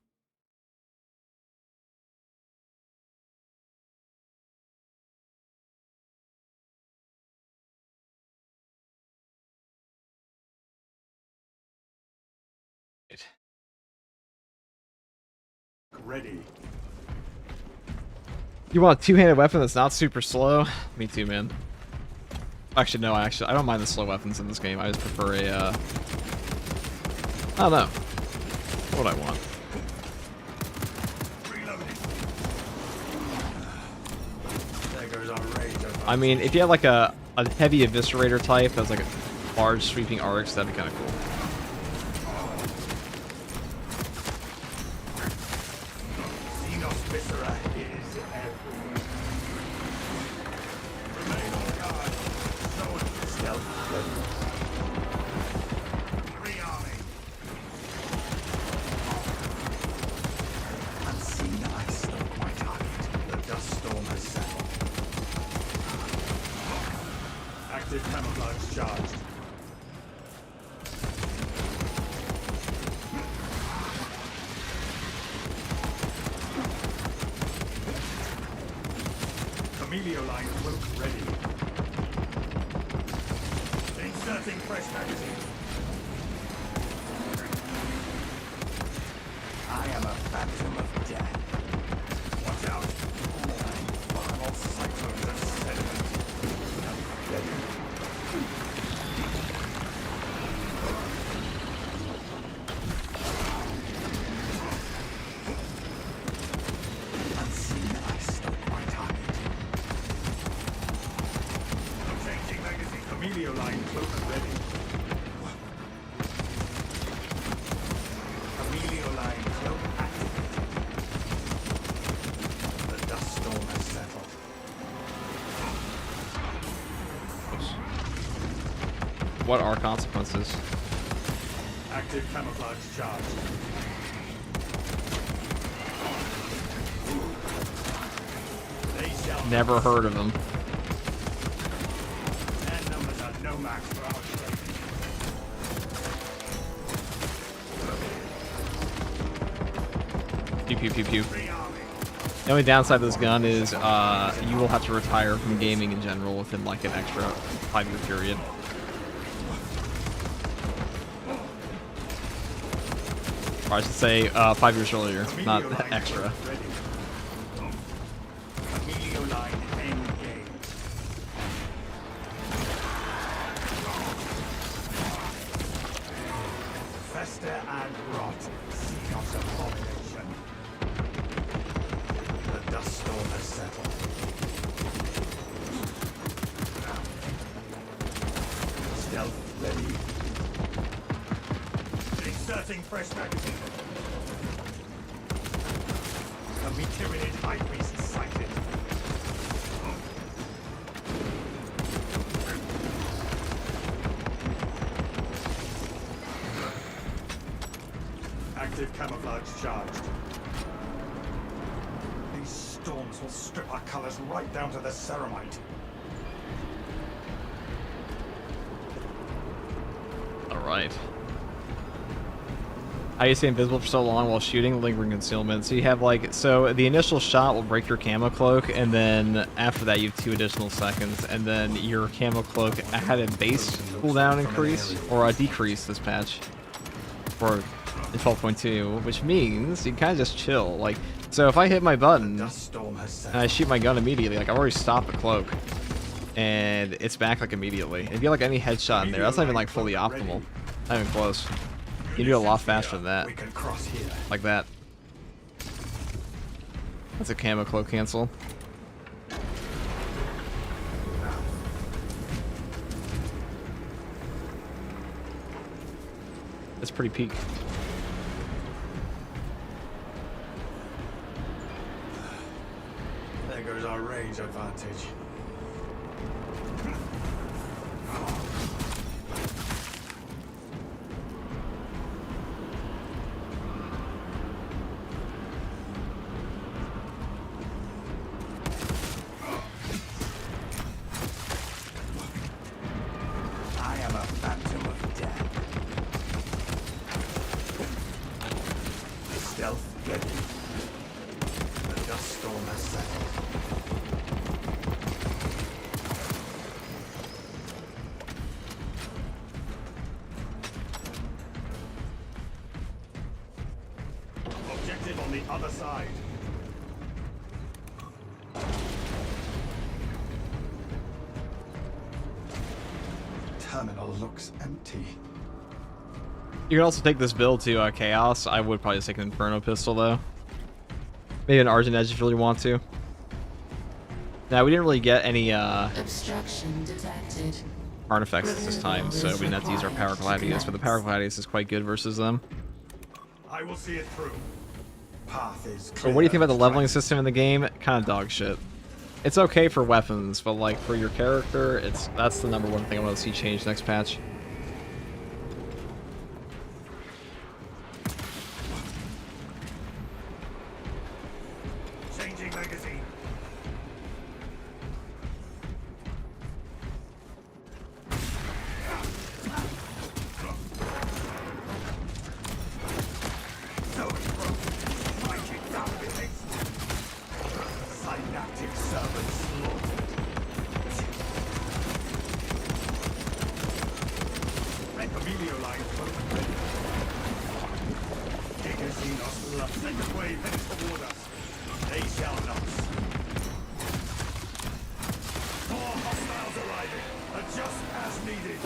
Ready. You want a two-handed weapon that's not super slow? Me too, man. Actually, no. I don't mind the slow weapons in this game. I just prefer a. I don't know. What I want. I mean, if you had like a heavy eviscerator type that's like a large sweeping arcs, that'd be kind of cool. Camouflage charged. Camelio line cloak ready. Inserting fresh magazine. I am a phantom of death. Watch out. Final cyclones of sediment. Unseen, I stole my target. Changing magazine. Camelio line cloak ready. Camelio line cloak activated. The dust storm has settled. What are consequences? Active camouflage charged. They shall Never heard of them. and numbers are no match for our strength. Pew pew pew pew. Free army. The only downside of this gun is you will have to retire from gaming in general within like an extra 5-year period. Or I should say 5 years earlier, not Camelio line extra. cloak ready. Camelio line Endgame. Fester and rot. Seek of abomination. The dust storm has settled. Stealth ready. Inserting fresh magazine. A meteorite high priest sighted. Active camouflage charged. These storms will strip our colors right down to the ceramite. Alright. How do you stay invisible for so long while shooting? Lingering concealment. So you have like, so the initial shot will break your camo cloak, and then after that you have 2 additional seconds, and then your camo cloak had a base cooldown increase, or a decrease this patch, for in 12.2, which means you can kind of just chill. Like, so if I hit my button, Dust storm has and settled. I shoot my gun immediately, like I've already stopped the cloak, and it's back like immediately. If you get like any headshot in there, that's not even like fully optimal. Not even close. You can do it a lot faster than that. We can cross here. Like that. That's a camo cloak cancel. It's pretty peak. There goes our range advantage. I am a phantom of death. Objective on the other side. Terminal looks empty. You can also take this build to Chaos. I would probably just take an Inferno pistol though. Maybe an Argent Edge if you really want to. Now we didn't really get any Obstruction detected. artifacts this time, so we didn't have to use our Power Gladius, but the Power Gladius is quite good versus them. I will see it through. Path is So clear. what do you think about the leveling system in the game? Kind of dog shit. It's okay for weapons, but like for your character, that's the number one thing I want to see change next patch. Changing magazine. So it's broken. Strike it down with haste. Synaptic servants slaughtered. Emilio line open. Gigazinos love. Second wave headed toward us. They shall not. More hostiles arriving. Adjust as needed.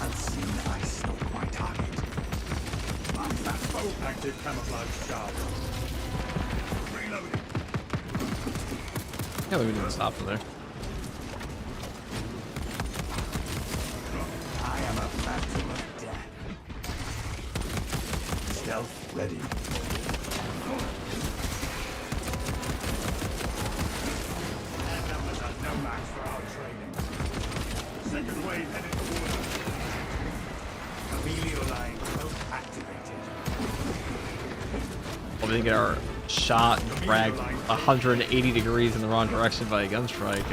Unseen, I stalk my target. Mark that foe. Active camouflage charge. Reloading. Yeah, we didn't stop from there. I am a phantom of death. Stealth ready. Their numbers are no match for our training. Second wave headed toward us. Emilio line cloak activated. Well, we didn't get our shot dragged 180 degrees in the wrong direction by a gunstrike.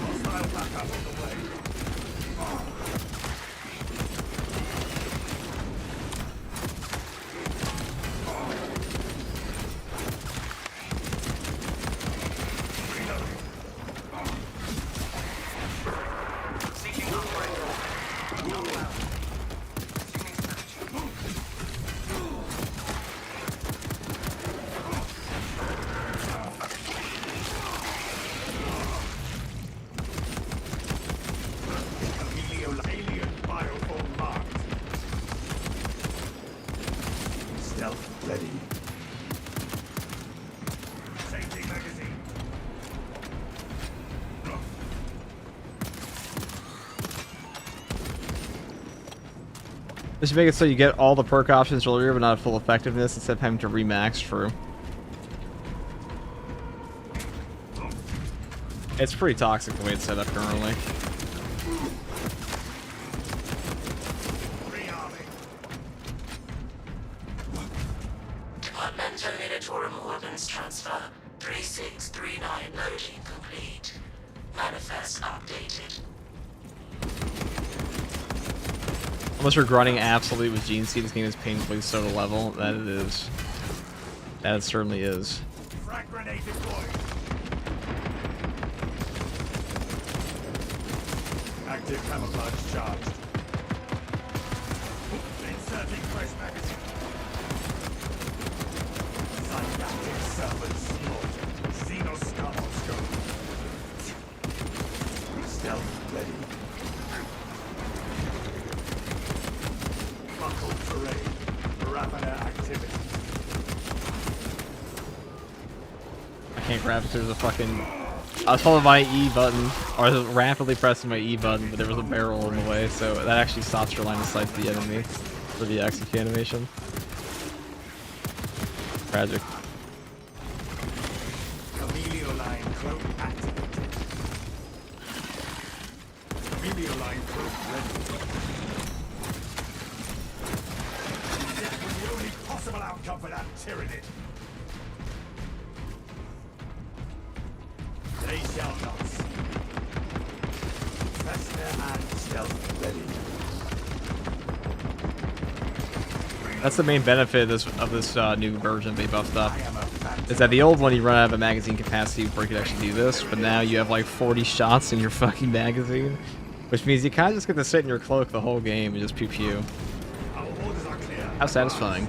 Hostile backup on the way. Alien bioform marked. Stealth ready. Changing magazine. This should make it so you get all the perk options earlier, but not full effectiveness instead of having to remax. True. It's pretty toxic the way it's set up currently. Rearming. Departmental editorial ordnance transfer 3639 loading complete. Manifest updated. Unless you're grinding absolutely with Gene Seed, this game is painfully so to level. That it is. That it certainly is. Frag grenade deployed. Active camouflage charged. Inserting fresh magazine. Synaptic servants slaughtered. Xenoscope. Stealth ready. Buckle terrain. Rapida activity. I can't grab it. There's a fucking. I was holding my E button, or I was rapidly pressing my E button, but there was a barrel in the way, so that actually stops your line of sight to the enemy for the execute animation. Tragic. Emilio line cloak activated. Emilio line cloak ready. Death was the only possible outcome for that tyrannid. That's the main benefit of this new version they buffed up. Is that the old one you run out of a magazine capacity before you could actually do this, but now you have like 40 shots in your fucking magazine, which means you kind of just get to sit in your cloak the whole game and just pew pew. How satisfying.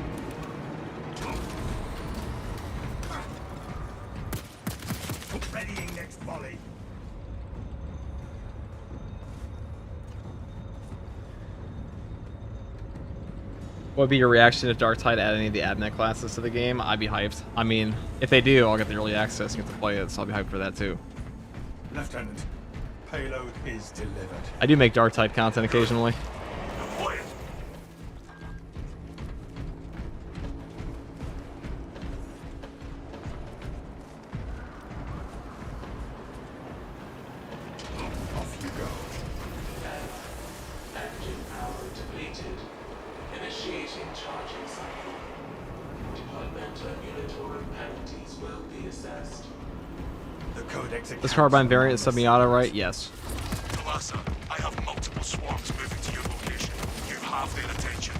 Readying next volley. What would be your reaction if Darktide added any of the adnet classes to the game? I'd be hyped. I mean, if they do, I'll get the early access and get to play it, so I'll be hyped for that too. Lieutenant, payload is delivered. I do make Darktide content occasionally. Deploy it. Off you go. Engine power depleted. Initiating charging cycle. Departmental unitorum penalties will be assessed. The codex. This carbine variant is semi-auto, right? Yes. Talassa, I have multiple swarms moving to your location. You have their attention.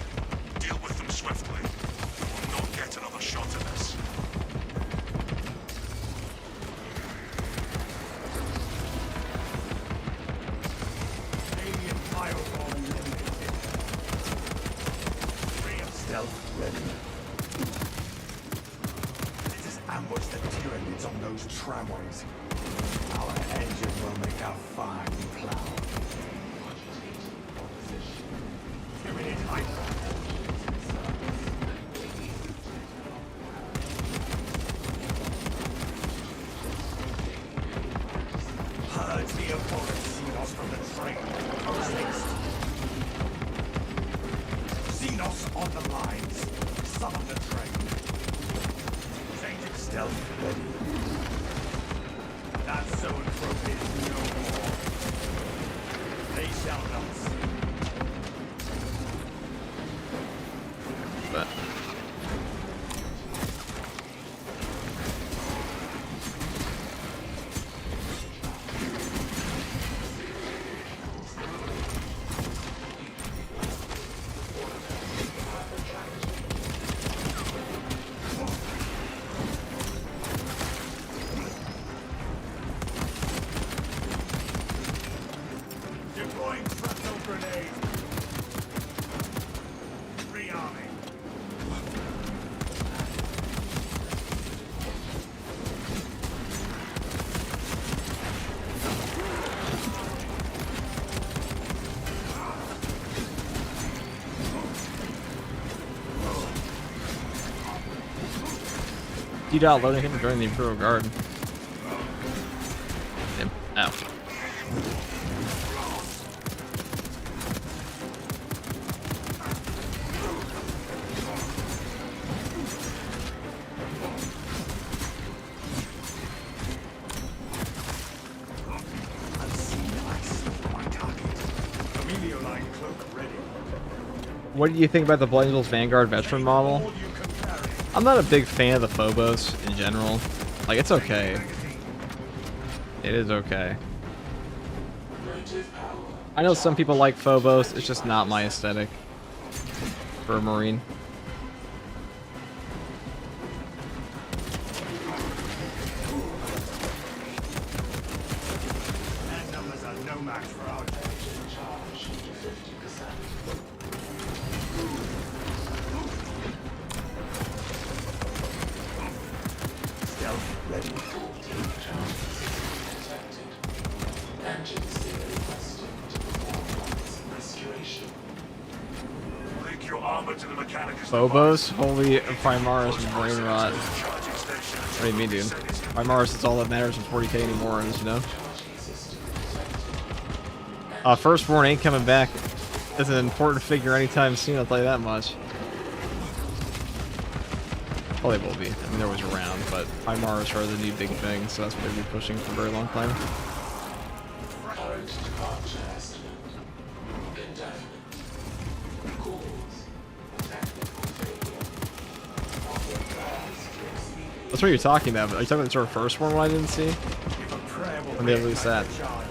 Deal with them swiftly. You will not get another shot at this. Alien firewall eliminated. Free of stealth ready. Let us ambush the Tyranids on those tramways. Our engine will make a fine cloud. Tyranid height. Purge the abhorrent Xenos from the train. Post haste. Xenos on the lines. Summon the train. Changing stealth ready. That zoanthrope is no more. They shall not. But Deploying shrapnel grenade. Rearming. D-Dot loading him during the Imperial Guard. Him. Ow. Unseen ice over my target. Emilio line cloak ready. What do you think about the Blood Angels Vanguard veteran model? All you can carry. I'm not a big fan of the Phobos in general. Like, it's okay. It is okay. Motive power. I know some people like Phobos, it's just not my aesthetic for a Marine. And numbers are no match for our Engine charge to 50%. stealth ready. Detected. Engine theory requesting to perform restoration. Link your armor to the mechanicus. Phobos? Holy Primarchs brain rot. Charging station. What do you mean, dude? Primarchs is all that matters in 40k anymore, you know? Firstborn ain't coming back as an important figure anytime soon, I'll tell you that much. Well, they will be. I mean, they're always around, but Primarchs are the new big thing, so that's what they'll be pushing for a very long time. Current departure estimate. Indefinite. Cause. Technical failure. Offer plans to expedite. That's what you're talking about, but are you talking about the sort of firstborn one I didn't see? If a prayer will When they reignite lose that. the charge,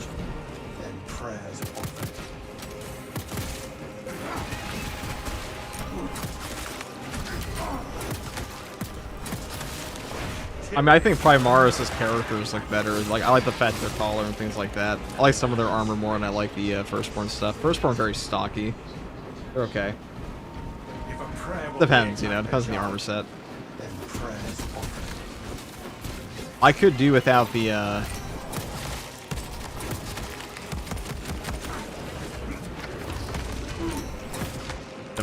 then prayers offered. I mean, I think Primarchs' characters look better. Like, I like the fact they're taller and things like that. I like some of their armor more, and I like the Firstborn stuff. Firstborn very stocky. They're okay. If a prayer will Depends, be you know. Depends on the armor set. then prayers offered. I could do without the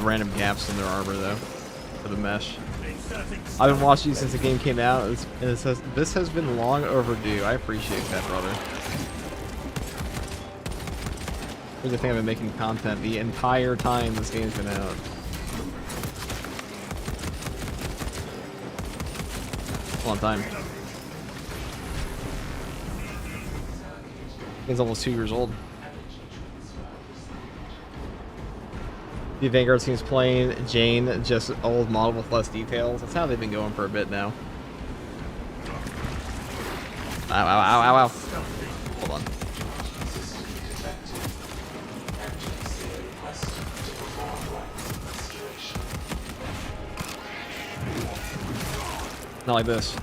random gaps in their armor, though, for the mesh. I've been watching since the game came out, and it says this has been long overdue. I appreciate that, brother. Here's the thing: I've been making content the entire time this game's been out. A long time. Game's almost 2 years old. The Vanguard seems plain Jane, just old model with less details. That's how they've been going for a bit now. Ow, ow, ow, ow, ow. Hold on. Not like this.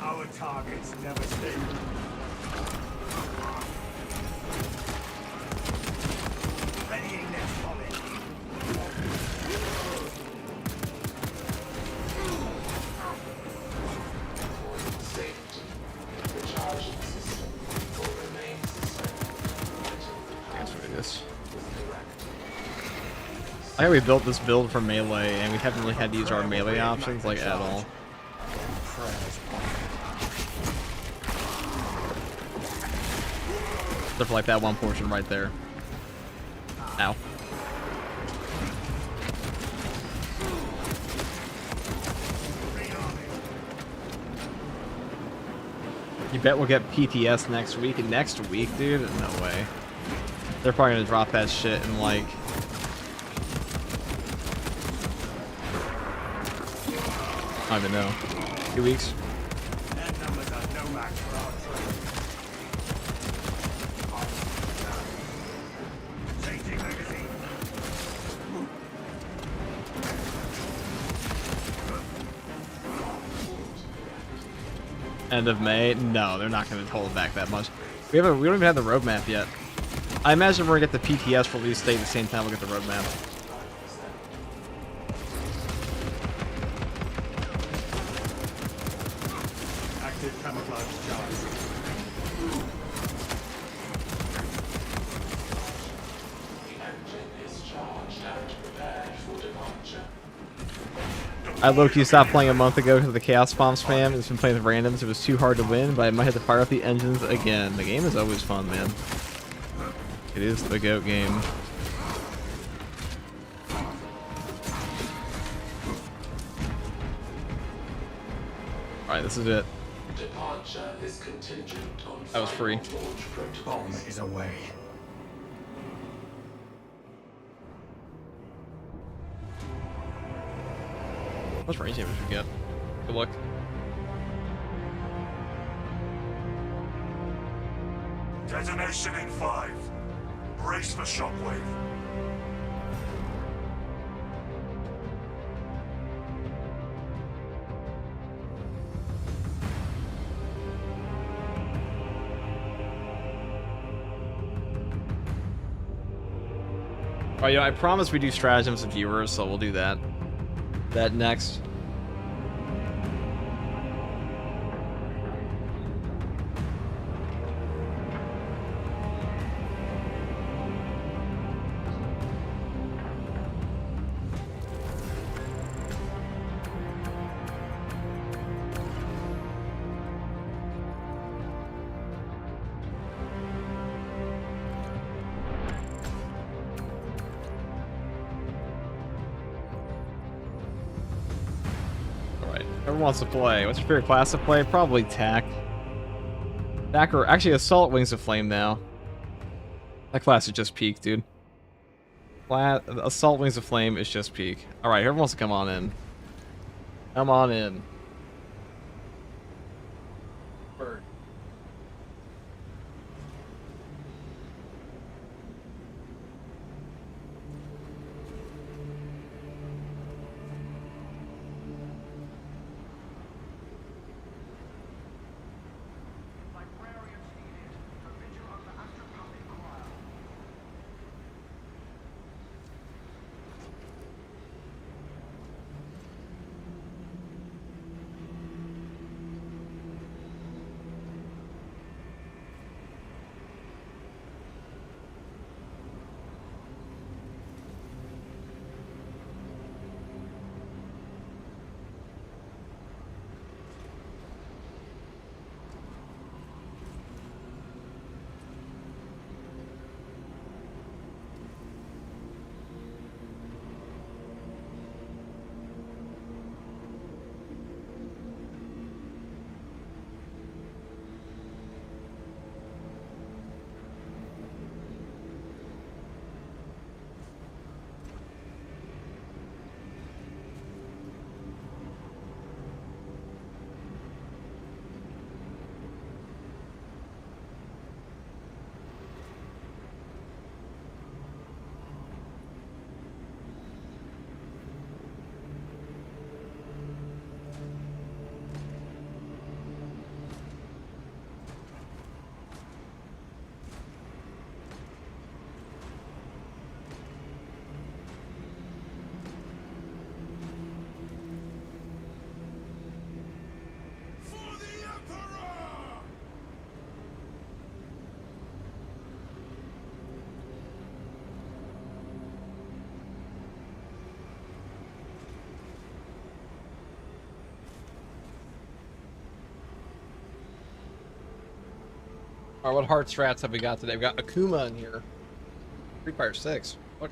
Our targets never stay. Readying next volley. Thanks for this. I think we built this build for melee, and we haven't really had to use our melee options like at all. Except for like that one portion right there. Ow. You bet we'll get PTS next week? Next week, dude? No way. They're probably gonna drop that shit in like... I don't even know. 2 weeks? Their numbers are no match for our troops. Changing magazine. End of May? No, they're not going to hold it back that much. We don't even have the roadmap yet. I imagine we're going to get the PTS release date at the same time we'll get the roadmap. Active camouflage charge. I low-key stopped playing a month ago because of the Chaos Bomb spam. It's been playing with randoms. It was too hard to win, but I might have to fire up the engines again. The game is always fun, man. It is the GOAT game. Alright, this is it. Departure is contingent on That was free. final launch Bomb protocols. is away. How much range damage we get? Good luck. Detonation in 5. Brace for shockwave. Alright, you know, I promise we do stratagems with viewers, so we'll do that. That next. Whoever wants to play. What's your favorite class to play? Probably TAC. TAC or actually Assault Wings of Flame now. That class is just peak, dude. Assault Wings of Flame is just peak. Alright, whoever wants to come on in. Come on in. Bird. Alright, what hard strats have we got today? We got Akuma in here. Street Fighter 6. What?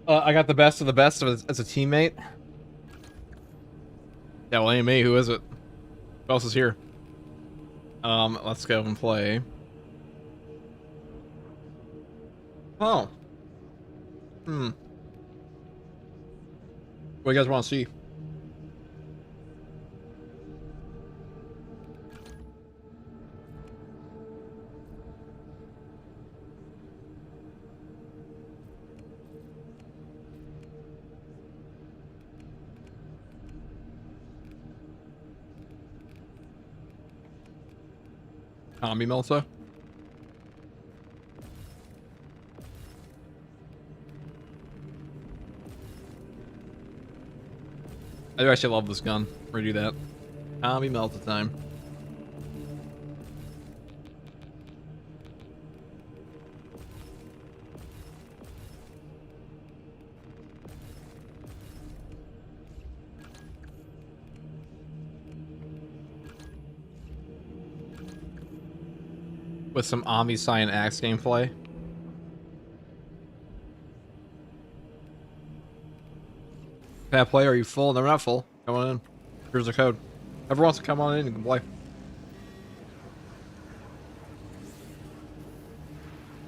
I got the best of the best as a teammate. Yeah, well, ain't me. Who is it? Who else is here? Let's go and play. Oh. Hmm. What do you guys want to see? Combi Melsa? I do actually love this gun. Redo that. Combi Melta time. With some Ami Cyan Axe gameplay. Can I play? Are you full? No, we're not full. Come on in. Here's the code. Everyone wants to come on in and can play.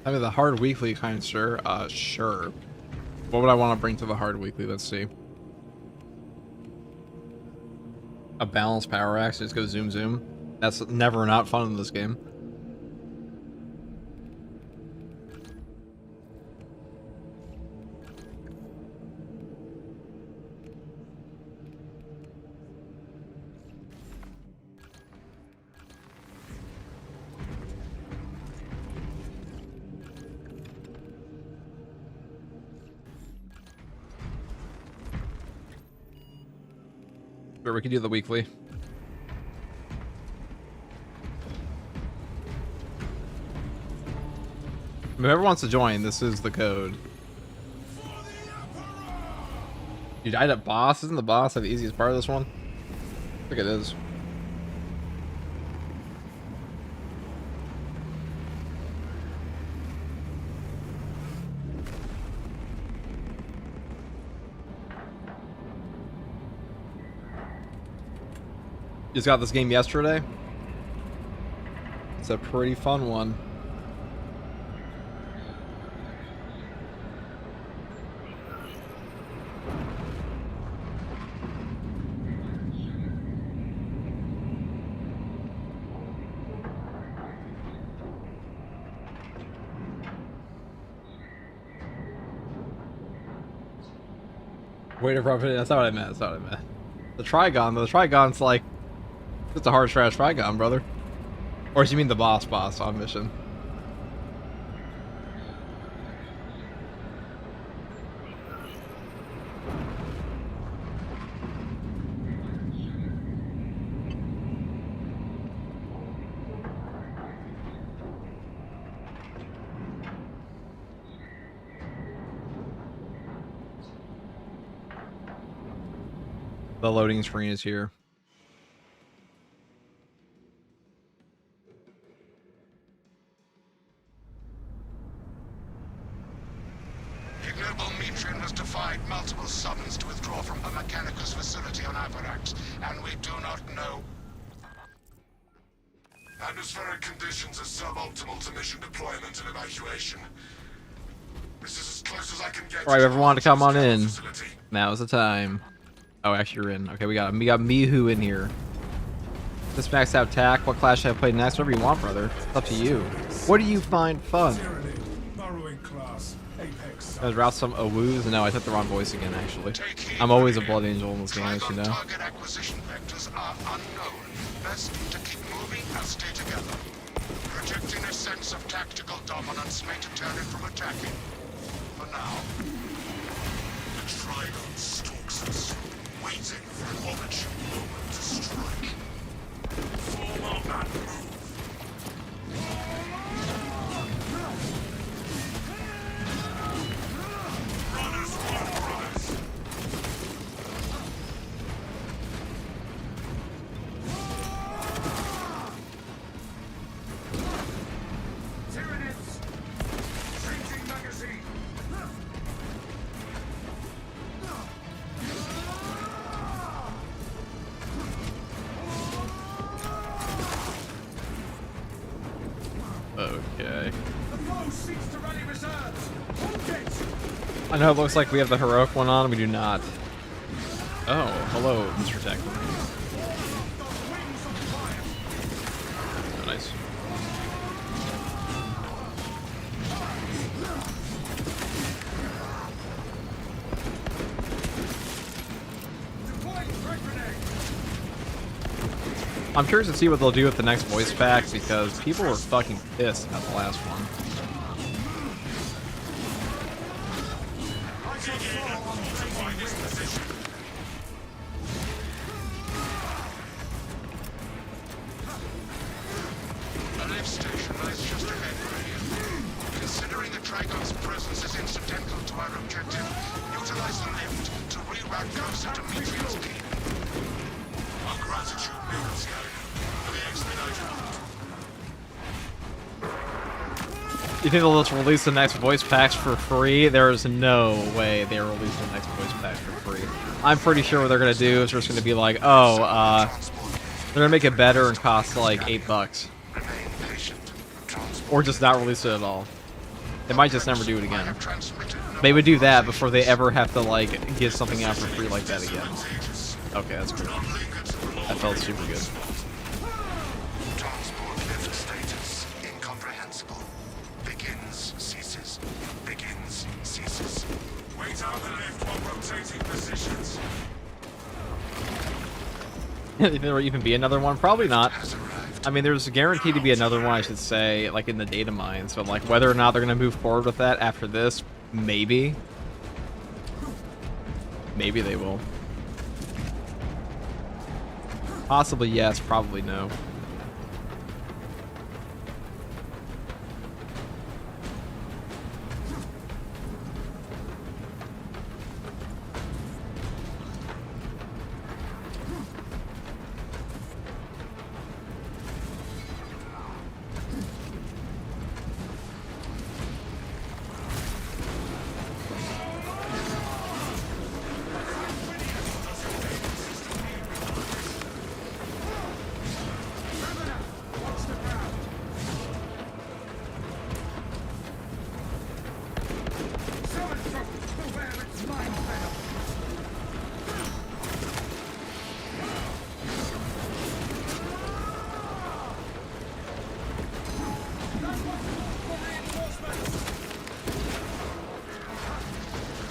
I mean, the hard weekly kind, sure. Sure. What would I want to bring to the hard weekly? Let's see. A balanced power axe. Just go zoom zoom. That's never not fun in this game. Sure, we can do the weekly. Whoever wants to join, this is the code. You died at boss? Isn't the boss like the easiest part of this one? I think it is. Just got this game yesterday. It's a pretty fun one. Wait for it. That's not what I meant. That's not what I meant. The Trigon, though. The Trigon's like, it's a hard trash Trigon, brother. Or do you mean the boss on mission? The loading screen is here. Ignoble Metrian has defied multiple summons to withdraw from a Mechanicus facility on Avarax, and we do not know. Atmospheric conditions are suboptimal to mission deployment and evacuation. This is as close as I can get. Alright, everyone to come on in. Facility. Now is the time. Oh, actually you're in. Okay, we got Mihu in here. This maxed out attack. What class should I play next? Whatever you want, brother. It's up to you. What do you find fun? Tyranny, burrowing class, apex. I was route some awoos. No, I took the wrong voice again, actually. I'm always a blood angel in this game, as you know. Target acquisition vectors are unknown. Best to keep moving and stay together. Projecting a sense of tactical dominance may deter it from attacking. For now, the Trigon stalks us, waiting for an opportune moment to strike. Form up and move. Runners, run, runners. Okay. The foe seeks to rally reserves. Hold it. I know it looks like we have the heroic one on, we do not. Oh, hello, Mr. Tech. Oh, nice. I'm curious to see what they'll do with the next voice pack because people were fucking pissed about the last one. A lift station lies just ahead, Meridian. Considering the Trigon's presence is incidental to our objective, utilize the lift to reroute closer to Metriel's keep. Our gratitude, Major Scanner, for the expedite route. You think they'll just release the next voice packs for free? There is no way they're releasing the next voice packs for free. I'm pretty sure what they're gonna do is they're just gonna be like, oh, they're gonna make it better and cost like $8. Remain patient. Or just not release it at all. They might just never do it I again. have transmitted no They would do that before they ever have to like give something out for free like that again. Okay, that's cool. That felt super good. Transport lift status incomprehensible. Begins, ceases. Begins, ceases. Wait on the lift while rotating positions. Think there will even be another one? Probably not. Has arrived. I mean, there's guaranteed to be another one, I should say, like in the data mine. So, like, whether or not they're gonna move forward with that after this, maybe. Maybe they will. Possibly yes, probably no.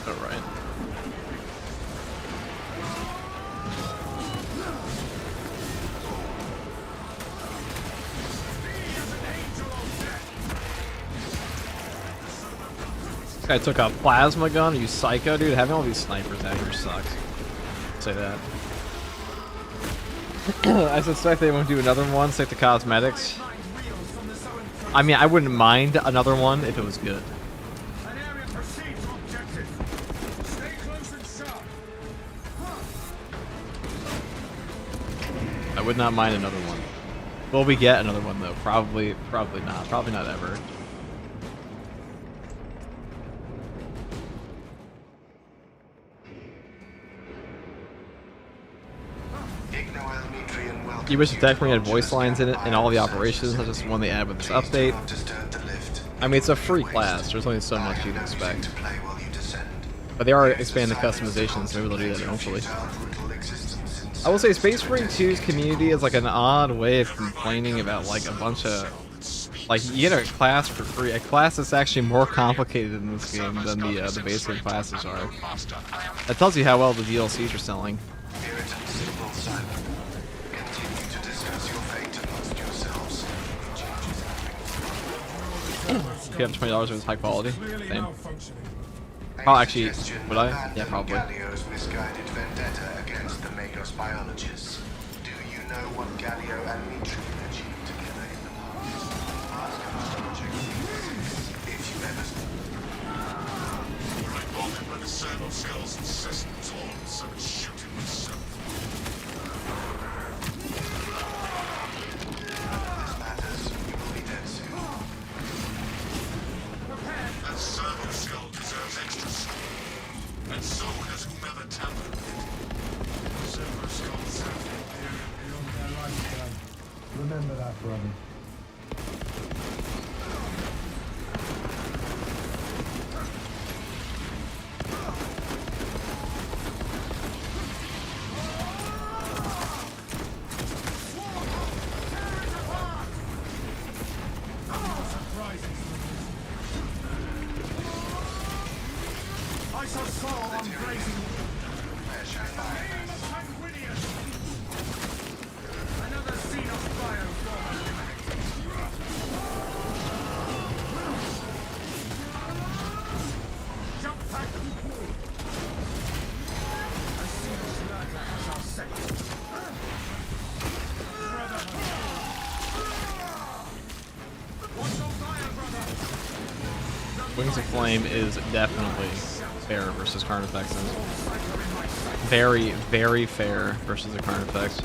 Alright. This guy took a plasma gun. Are you psycho, dude? Having all these snipers out here sucks. Say that. I suspect they won't do another one, like the cosmetics. I mean, I wouldn't mind another one if it was good. An area proceed to objective. Stay close and sharp. I would not mind another one. Will we get another one though? Probably not. Probably not ever. You wish the definitely had voice lines in it in all the operations, not just one they add with this update. I mean, it's a free class. There's only so much you can expect. But they are expanding the customizations, so maybe they'll do that eventually. I will say Space Marine 2's community is like an odd way of complaining about like a bunch of... Like, you get a class for free. A class that's actually more complicated in this game than the basic classes are. That tells you how well the DLCs are selling. Pay up $20 if it's high quality. Same. Oh, actually, would I? Yeah, probably. Galio's misguided vendetta against the Magos biologists. Do you know what Galio and Metriel achieved together in the past? Ask about Project if you ever... We're involved by the servo skills and system taunts, so it's shooting myself. This matters. You will be dead soon. That servo skill deserves extra skill. And so has whomever tampered with it. Servo skulls have been beyond their lifetime. Remember that, brother. I shall soar on blazing Name of Sanguinius! Another scene of bioform eliminated. Jump back to pool. A Solo+Stratagems has our set. What's on fire, brother? Wings of Flame is definitely fair versus Carnifex. Very, very fair versus the Carnifex.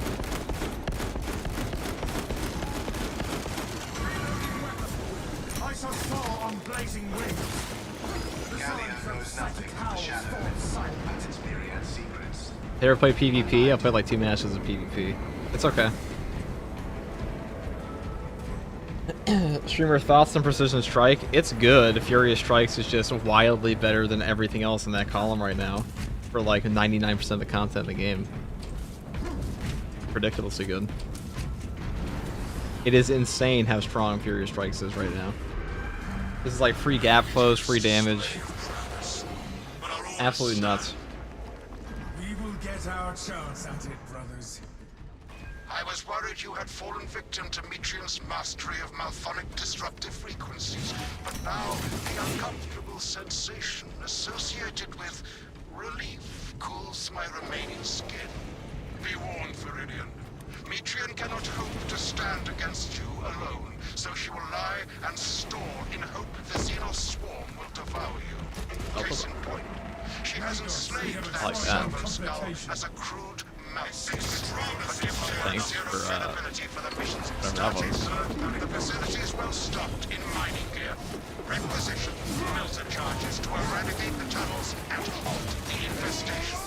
I shall soar on blazing wings. The signs of psychic howls fall silent. They ever play PvP? I played like 2 matches of PvP. It's okay. Streamer thoughts on Precision Strike? It's good. Furious Strikes is just wildly better than everything else in that column right now. For like 99% of the content in the game. Ridiculously good. It is insane how strong Furious Strikes is right now. This is like free gap close, free damage. Absolutely nuts. We will get our chance at it, brothers. I was worried you had fallen victim to Metrian's mastery of malphonic disruptive frequencies, but now the uncomfortable sensation associated with relief cools my remaining skin. Be warned, Viridian. Metrian cannot hope to stand against you alone, so she will lie and store in hope the Xenos swarm will devour you. Case in point, she has enslaved that Like that. servant skull as a crude mouse. Thanks for the mission's whatever that was. the facility is well stocked in mining gear. Requisition melter charges to eradicate the tunnels and halt the infestation.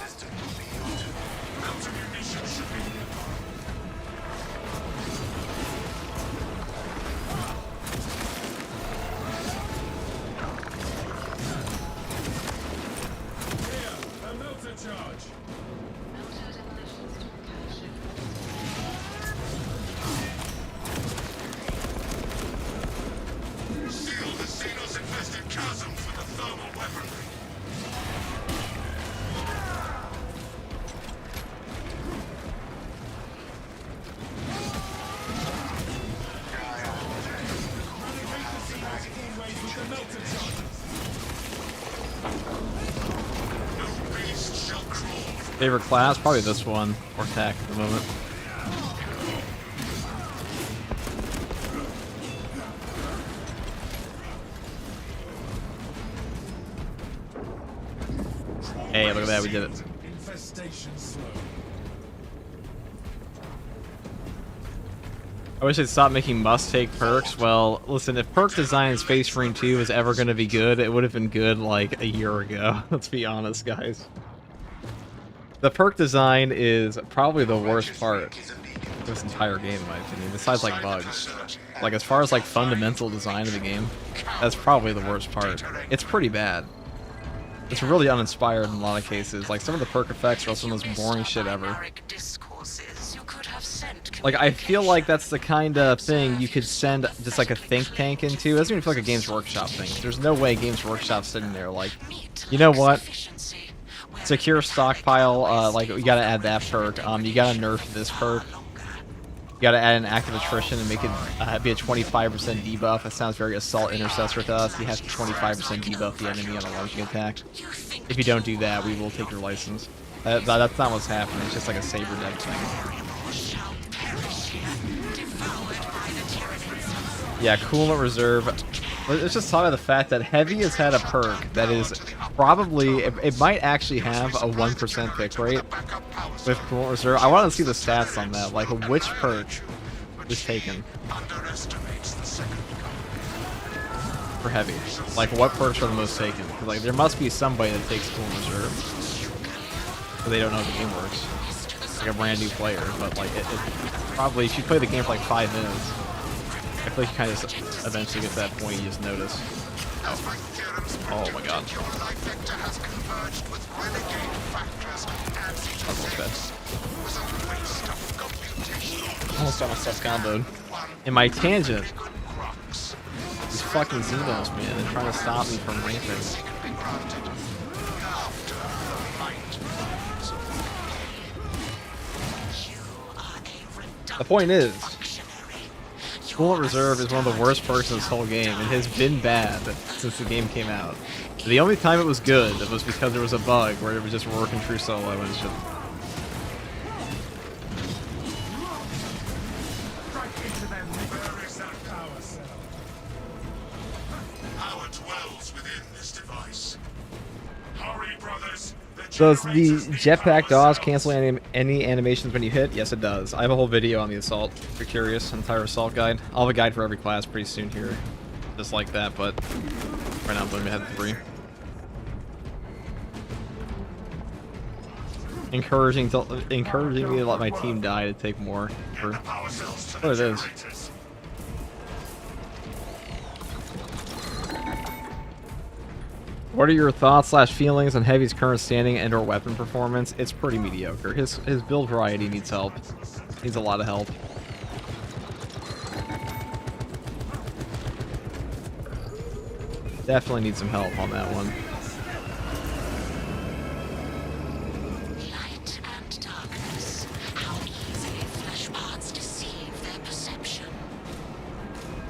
Melter munitions should be nearby. Here, a melter charge. Seal the Xenos-infested chasms with the thermal weaponry. No beast shall crawl. Favorite class? Probably this one. Or tech at the moment. Hey, look at that, we did it. Infestation slow. I wish they'd stop making must-take perks. Well, listen, if perk design in Space Marine 2 was ever going to be good, it would have been good like a year ago. Let's be honest, guys. The perk design is probably the worst part of this entire game, in my opinion, besides like bugs. Like, as far as like fundamental design of the game, that's probably the worst part. It's pretty bad. It's really uninspired in a lot of cases. Like, some of the perk effects are some of the most boring shit ever. Like, I feel like that's the kind of thing you could send just like a think tank into. It doesn't even feel like a Games Workshop thing. There's no way Games Workshop's sitting there like, you know what? Secure stockpile, like, you gotta add that perk. You gotta nerf this perk. You gotta add an active attrition and make it be a 25% debuff. That sounds very Assault Intercessor to us. You have to 25% debuff the enemy on a lunging attack. If you don't do that, we will take your license. That's not what's happening. It's just like a saber deck thing. Yeah, Coolant Reserve. Let's just talk about the fact that Heavy has had a perk that is probably... It might actually have a 1% pick rate with Coolant Reserve. I want to see the stats on that. Like, which perk is taken for Heavy? Like, what perks are the most taken? 'Cause, like, there must be somebody that takes Coolant Reserve. But they don't know how the game works. Like a brand new player. But, like, it probably... If you play the game for, like, 5 minutes... I feel like you kind of eventually get to that point you just notice. Oh my god. Almost got myself comboed. And my tangent is fucking Xenos, man. They're trying to stop me from ramping. The point is, Coolant Reserve is one of the worst perks in this whole game. It has been bad since the game came out. The only time it was good was because there was a bug where it was just working true solo and shit. Power dwells within this device. Hurry, brothers. Does the jetpack dodge cancel any animations when you hit? Yes, it does. I have a whole video on the assault. If you're curious, entire assault guide. I'll have a guide for every class pretty soon here, just like that. But right now I'm going ahead 3. Encouraging me to let my team die to take more. For what it is. What are your thoughts / feelings on Heavy's current standing and/or weapon performance? It's pretty mediocre. His build variety needs help. Needs a lot of help. Definitely needs some help on that one. Light and darkness. How easily flesh parts deceive their perception.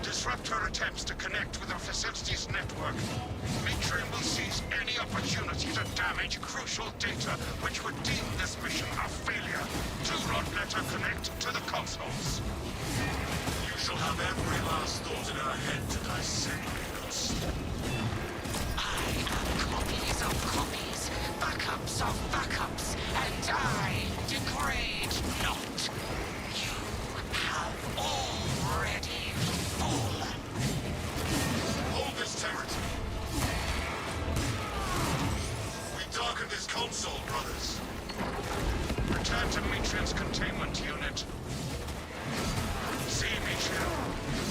Disrupt her attempts to connect with our facilities network. Matrium will seize any opportunity to damage crucial data which would deem this mission a failure. Do not let her connect to the consoles. You shall have every last thought in her head to dissect us. I am copies of copies, backups of backups, and I degrade not. You have already fallen. Hold this turret. We darken this console, brothers. Return to Metrium's containment unit. See, Metrium,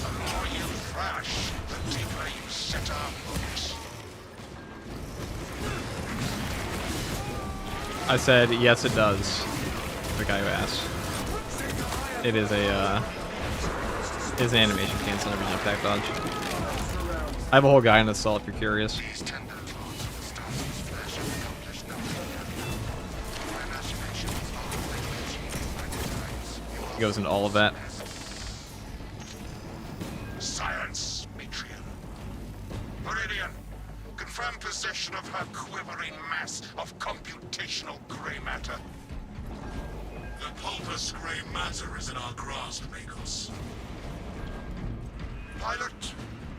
the more you thrash, the deeper you set our hooks. I said, yes, it does. The guy who asked. It is a, is an animation cancel every jetpack dodge. I have a whole guy in assault if you're curious. These tender claws of the star's flesh have accomplished nothing yet. My imagination is already achieved 20 times. He goes into all of that. Silence, Metrium. Meridian, confirm possession of her quivering mass of computational gray matter. The pulpous gray matter is in our grasp, Magos. Pilot,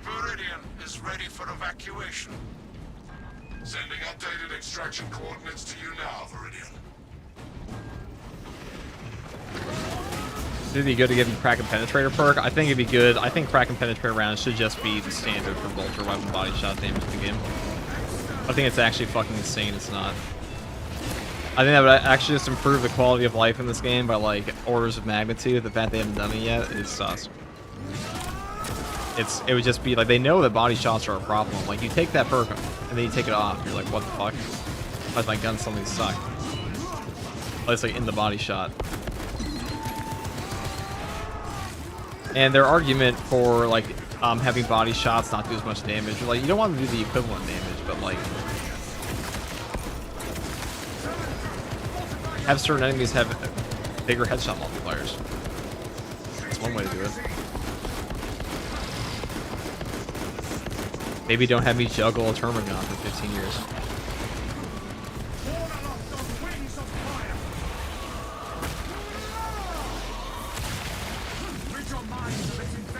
Meridian is ready for evacuation. Sending updated extraction coordinates to you now, Meridian. It'd be good to give him Crack and Penetrator perk. I think it'd be good. I think Crack and Penetrator rounds should just be the standard for Vulture weapon body shot damage in the game. I think it's actually fucking insane. It's not. I think that would actually just improve the quality of life in this game by like orders of magnitude. The fact they haven't done it yet is sus. It would just be like they know that body shots are a problem. Like you take that perk and then you take it off. You're like, what the fuck? Like my gun suddenly suck. But it's like in the body shot. And their argument for like having body shots not do as much damage, like you don't want to do the equivalent damage, but like have certain enemies have bigger headshot multipliers. That's one way to do it. Maybe don't have me juggle a Terminagon for 15 years.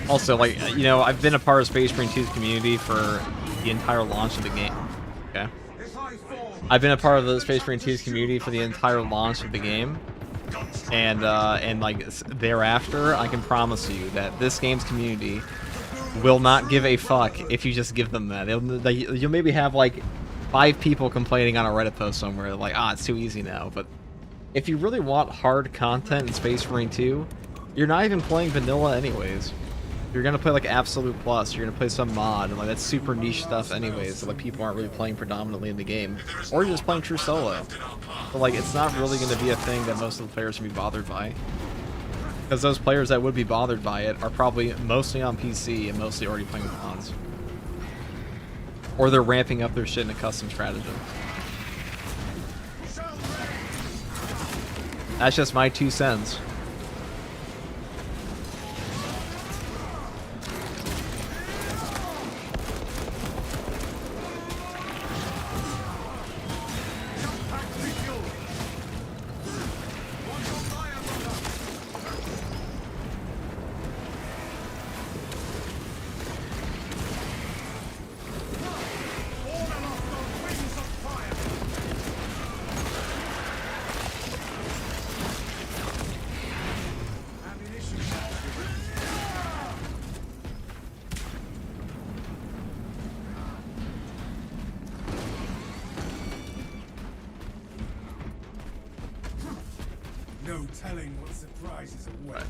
Also, like, you know, I've been a part of Space Marine 2's community for the entire launch of the game. Okay. I've been a part of the Space Marine 2's community for the entire launch of the game. And like, thereafter, I can promise you that this game's community will not give a fuck if you just give them that. You'll maybe have, like, 5 people complaining on a Reddit post somewhere, like, it's too easy now. But if you really want hard content in Space Marine 2, you're not even playing vanilla anyways. You're gonna play like Absolute Plus, you're gonna play some mod, and like that's super niche stuff anyways, so like people aren't really playing predominantly in the game. Or you're just playing true solo. But like it's not really gonna be a thing that most of the players can be bothered by. Because those players that would be bothered by it are probably mostly on PC and mostly already playing with mods. Or they're ramping up their shit in a custom stratagem. That's just my 2 cents. No telling what surprises await.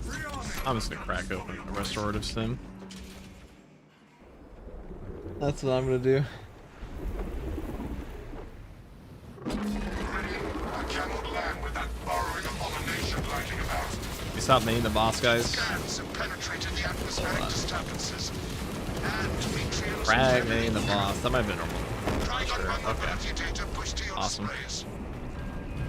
I'm just gonna crack open a restorative sim. That's what I'm gonna do. I cannot land with that burrowing abomination lighting about. We stopped naming the boss guys. Scans have penetrated the atmospheric disturbances. And Demetrius Frag naming the boss. That might have been normal. Trigon vulnerability data pushed to your Awesome. displays.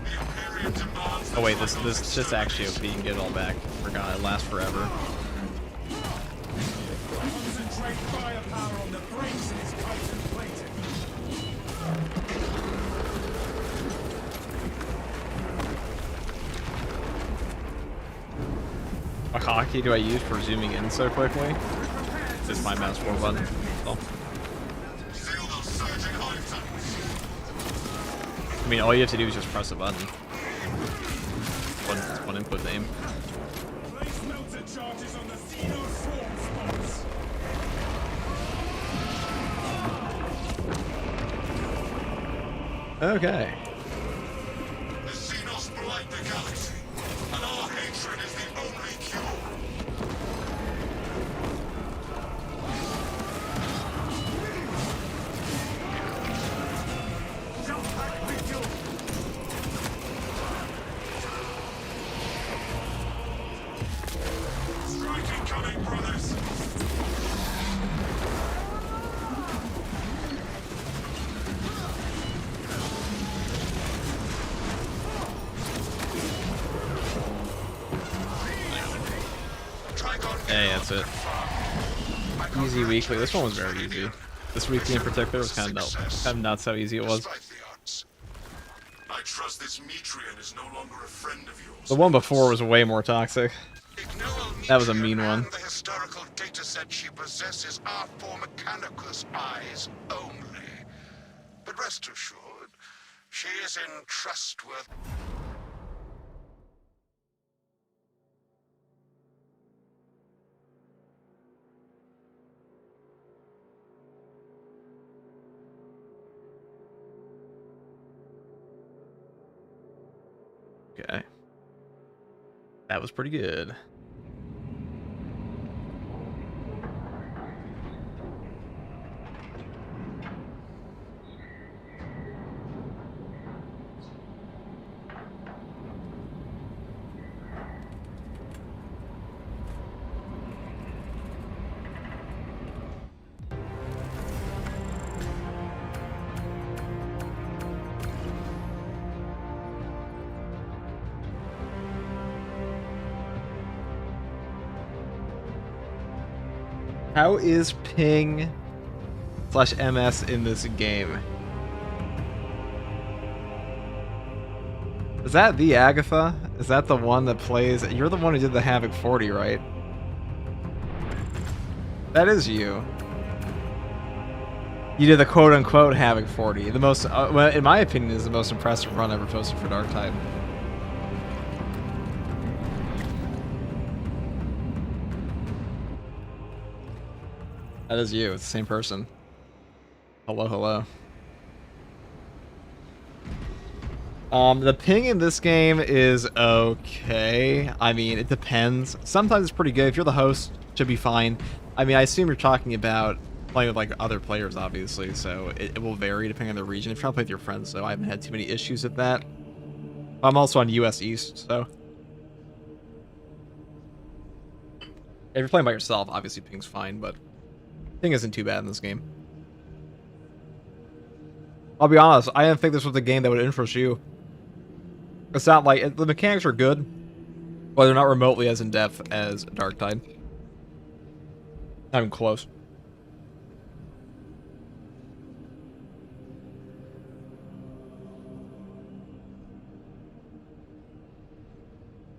The Imperium demands Oh wait, this shit's actually OP. You can get it all back. Forgot it lasts forever. Concentrate firepower on the brakes in his chitin plating. What hotkey do I use for zooming in so quickly? Just my mouse 4 button. So, Feel those surging heights. I mean, all you have to do is just press a button. One input name. Place melter charges on the Xeno swarm spots. Okay. The Xenos blight the galaxy, and our hatred is the only cure. Jump back, Vigil. Strike incoming, brothers. Trigon Hey, that's it. Easy weekly. This one was very easy. This weekly in particular was kind of nuts how easy it was. Despite the odds. I trust this Metrian is no longer a friend of yours. The one before was way more toxic. That was a mean one. The historical data set she possesses are for Mechanicus eyes only. But rest assured, she is in trustworthy. Okay. That was pretty good. How is ping / MS in this game? Is that the Agatha? Is that the one that plays? You're the one who did the Havoc 40, right? That is you. You did the quote-unquote Havoc 40. The most, well, in my opinion, is the most impressive run ever posted for Dark Tide. That is you. It's the same person. Hello, hello. The ping in this game is okay. I mean, it depends. Sometimes it's pretty good. If you're the host, it should be fine. I mean, I assume you're talking about playing with like other players, obviously, so it will vary depending on the region. If you're trying to play with your friends, though, I haven't had too many issues with that. I'm also on US East, so if you're playing by yourself, obviously ping's fine, but ping isn't too bad in this game. I'll be honest, I didn't think this was a game that would interest you. It's not like... The mechanics are good, but they're not remotely as in-depth as Dark Tide. Not even close.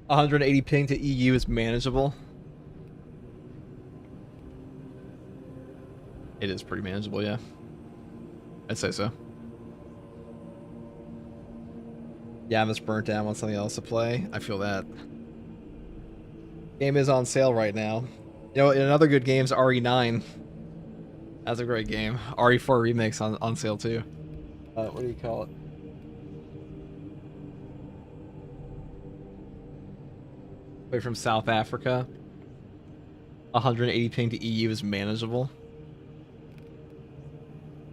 $180 ping to EU is manageable. It is pretty manageable, yeah. I'd say so. Yeah, I'm just burnt down. Want something else to play. I feel that. Game is on sale right now. You know, another good game is RE9. That's a great game. RE4 Remix on sale too. What do you call it? Way from South Africa. 180 ping to EU is manageable.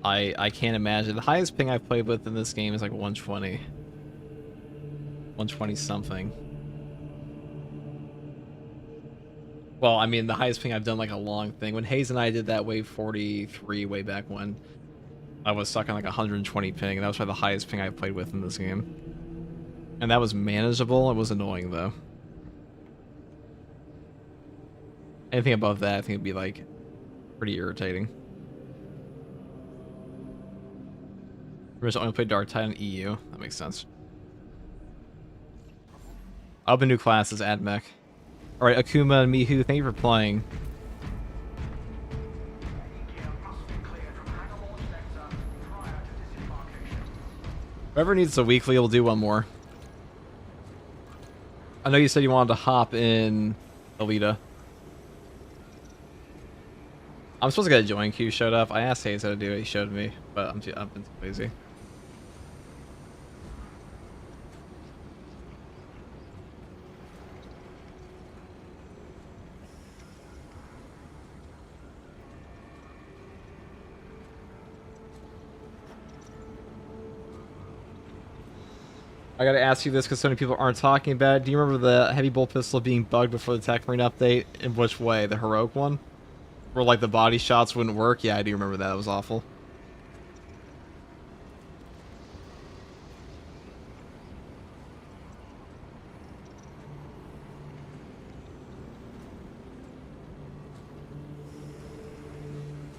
I can't imagine. The highest ping I've played with in this game is like 120. 120 something. Well, I mean, the highest ping I've done like a long thing. When Hayes and I did that wave 43 way back when, I was stuck on like 120 ping, and that was probably the highest ping I've played with in this game. And that was manageable. It was annoying though. Anything above that, I think it'd be like pretty irritating. We're just only play Dark Tide on EU. That makes sense. Up a new class is AdMech. Alright, Akuma and Mihu, thank you for playing. Whoever needs a weekly will do one more. I know you said you wanted to hop in Alita. I'm supposed to get a join queue showed up. I asked Hayes how to do it, he showed me, but I've been too lazy. I gotta ask you this because so many people aren't talking about it. Do you remember the heavy bolt pistol being bugged before the Tech Marine update? In which way? The heroic one? Where like the body shots wouldn't work? Yeah, I do remember that. It was awful.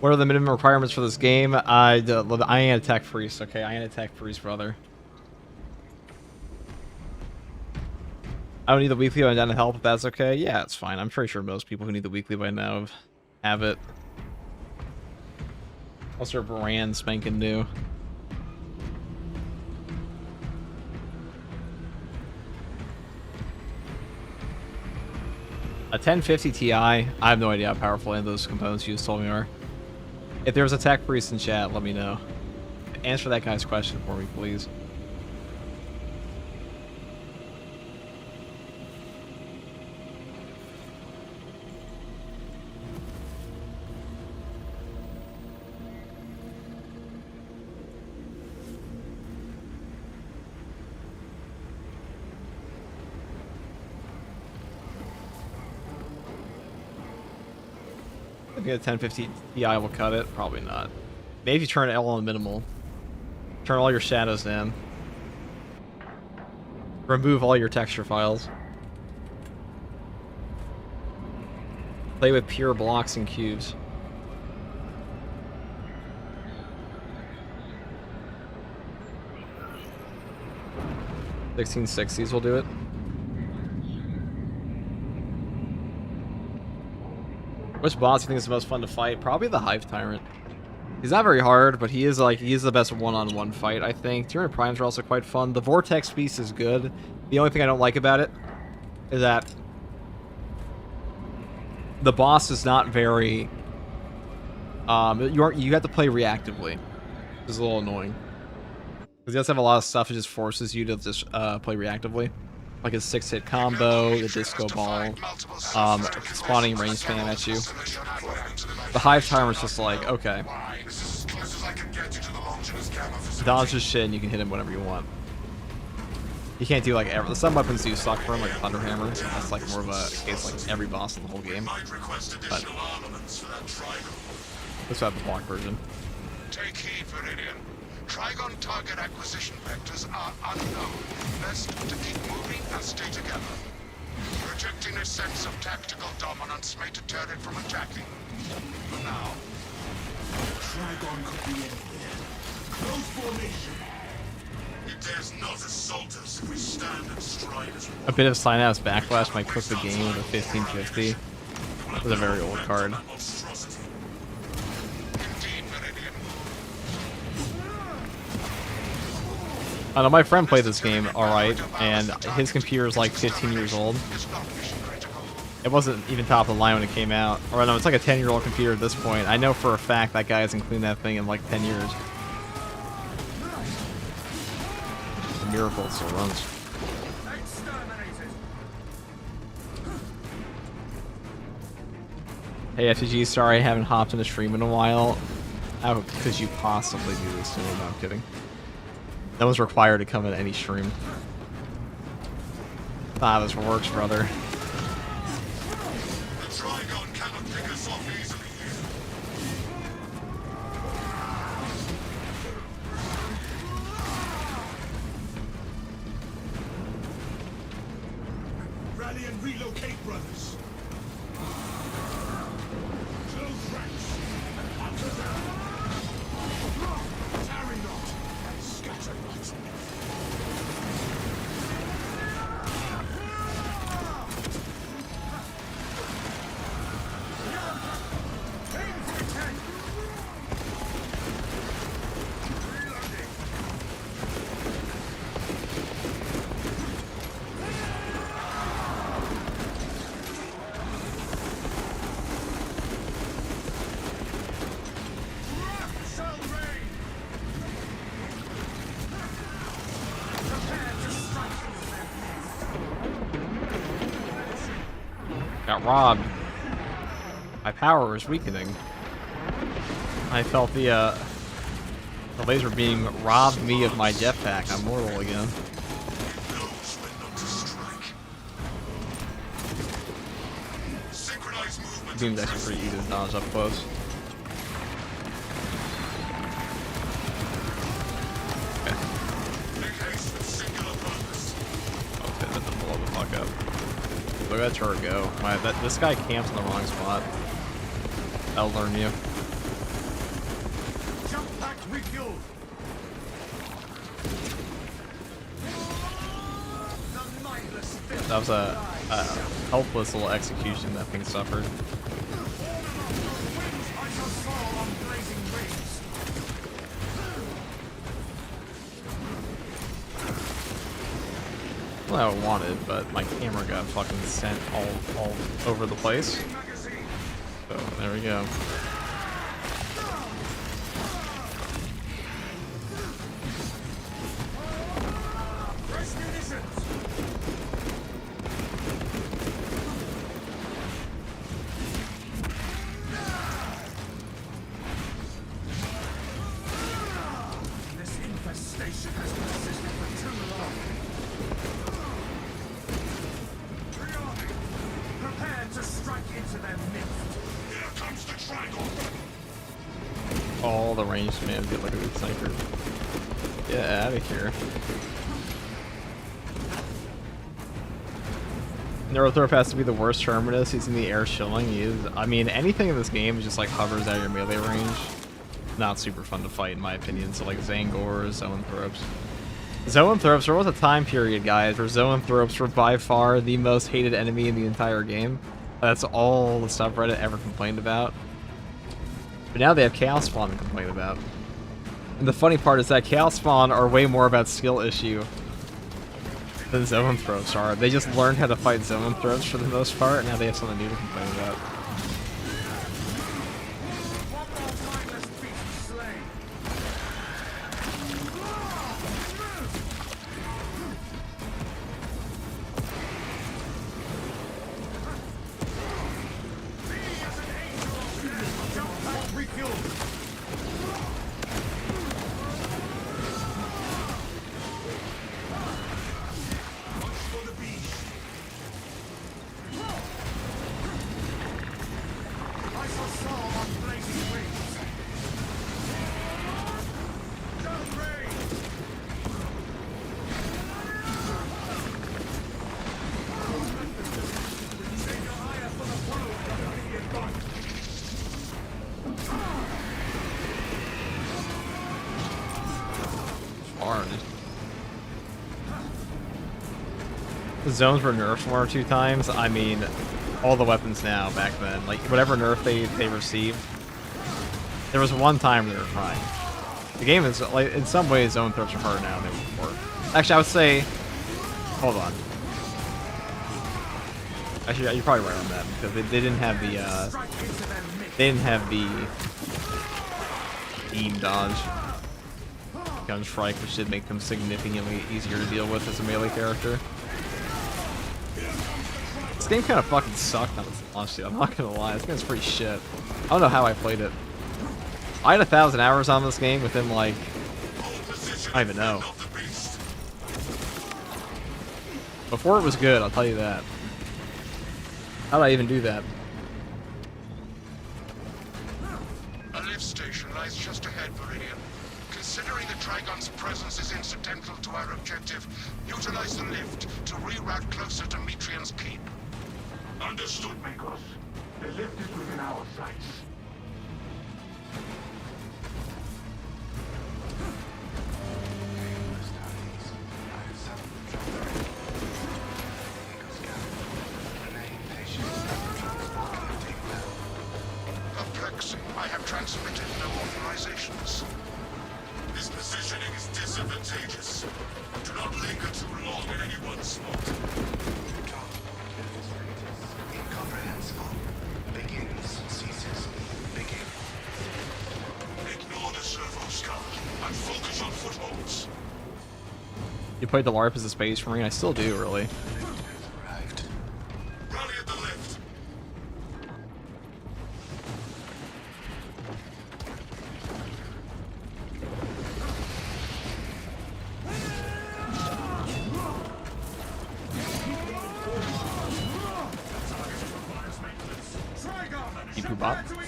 What are the minimum requirements for this game? I ain't a tech priest, okay? I ain't a tech priest, brother. I don't need the weekly, but I'm down to help if that's okay. Yeah, it's fine. I'm pretty sure most people who need the weekly by now have it. Also, brand spanking new. A 1050 Ti, I have no idea how powerful any of those components you just told me are. If there's a tech priest in chat, let me know. Answer that guy's question for me, please. I think a 1050 Ti will cut it. Probably not. Maybe if you turn L on minimal. Turn all your shadows down. Remove all your texture files. Play with pure blocks and cubes. $1660s will do it. Which boss do you think is the most fun to fight? Probably the Hive Tyrant. He's not very hard, but he is the best one-on-one fight, I think. Tyranid Primes are also quite fun. The Vortex Beast is good. The only thing I don't like about it is that the boss is not very you have to play reactively. Which is a little annoying. Because he does have a lot of stuff that just forces you to just play reactively. Like his 6-hit combo, the disco ball, spawning range spam at you. The Hive Timer's just like, okay. Dodge his shit and you can hit him whenever you want. You can't do like ever. Some weapons do suck for him, like Thunder Hammer. That's like more of a case like every boss in the whole game. But let's have the block version. Take heed, Viridian. Trigon target acquisition vectors are unknown. Best to keep moving and stay together. Projecting a sense of tactical dominance may deter it from attacking. For now. Trigon could be anywhere. Close formation. It dares not assault us if we stand and stride as one. A bit of Synapse Backlash might cook the game with a 1550. It was a very old card. Monstrosity. Indeed, Meridian. I know my friend played this game alright, and his computer is like 15 years old. It's not mission critical. It wasn't even top of the line when it came out. Or no, it's like a 10-year-old computer at this point. I know for a fact that guy hasn't cleaned that thing in like 10 years. It's a miracle it still runs. Exterminated. Hey FTG, sorry I haven't hopped in a stream in a while. How could you possibly do this to me? No, I'm kidding. That was required to come in any stream. Ah, this works, brother. The Trigon cannot pick us off easily here. Rally and relocate, brothers. Close ranks and hunter down. Tarry not and scatter not. Aim for attack. Reloading. Shall reign. Prepare to strike Got robbed. My power is weakening. I felt the laser beam robbed me of my jetpack. I'm mortal again. Knows when not to strike. Synchronize movement. Beam's actually pretty easy to dodge up close. Okay. Make haste with singular purpose. Okay, that doesn't blow the fuck up. Look at that turret go. This guy camps in the wrong spot. I'll learn you. jump pack refueled. The mindless filth. That was a helpless little execution that thing suffered. I shall soar on blazing wings. Well, I wanted, but my camera got fucking sent all over the place. Magazine. So there we go. Fresh munitions. This infestation has persisted for too long. Reloading. Prepare to strike into their midst. Here comes the Trigon. All the ranged man get like a good sniper. Get out of here. Neurothrop has to be the worst terminus. He's in the air chilling. He is. I mean, anything in this game just like hovers out of your melee range. Not super fun to fight, in my opinion. So like Zangors, Zoanthropes. Zoanthropes, there was a time period, guys, where Zoanthropes were by far the most hated enemy in the entire game. That's all the subreddit ever complained about. But now they have Chaos Spawn to complain about. And the funny part is that Chaos Spawn are way more about skill issue than Zoanthropes are. They just learned how to fight Zoanthropes for the most part, and now they have something new to complain about. One more mindless beast slain. Be as an angel. Jump pack refueled. For the beast. hard. The zones were nerfed 1 or 2 times. I mean, all the weapons now back then, like whatever nerf they received, there was one time they were fine. The game is like in some ways zone threats are harder now than before. Actually, I would say, hold on. Actually, you're probably right on that because they didn't have the beam dodge, gun strike, which did make them significantly easier to deal with as a melee character. This game kind of fucking sucked, honestly. I'm not gonna lie. This game's pretty shit. I don't know how I played it. I had 1,000 hours on this game within like, I don't even know. Before it was good, I'll tell you that. How did I even do that? A lift station lies just ahead, Viridian. Considering the Trigon's presence is incidental to our objective, utilize the lift to reroute closer to Metrian's keep. Understood, Mikos. The lift is within our sights. Perplexing. I have transmitted no authorizations. This positioning is disadvantageous. Do not linger too long in any one spot. Incomprehensible. Begins, ceases, begin. Ignore the servo scar and focus on footholds. You played the LARP as a Space Marine? I still do, really. Arrived. Rally at the lift. Keep your bot. To engage.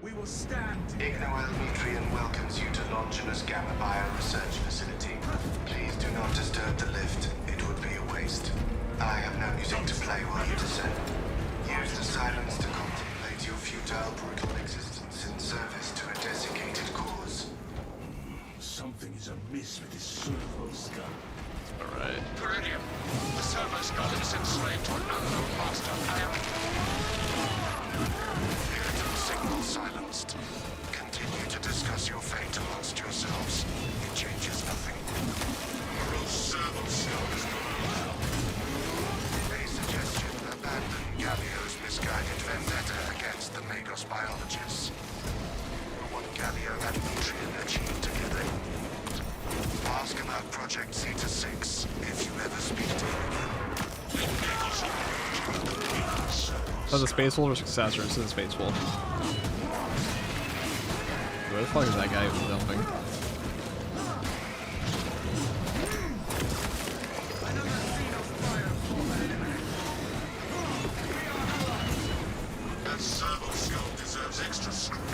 We will stand together. Ignoel Metrian welcomes you to Longinus Gamma Bio Research Facility. Please do not disturb the lift. It would be a waste. I have no music to play while you descend. Use the silence to contemplate your futile, brutal existence in service to a desiccated cause. Something is amiss with this servo scar. Alright. Viridian, the servo skull is enslaved to an unknown master. Irritant signal silenced. Continue to discuss your fate amongst yourselves. It changes nothing. Morose servo skull is not allowed. A suggestion: abandon Gallio's misguided vendetta against the Magos biologists. What Gallio and Metrian achieved together. Ask about Project Zeta-6 if you ever speak to him again. Oh, the Space Wolf or Successor? This is the Space Wolf. Where the fuck is that guy who's jumping? That servo skull deserves extra scrutiny,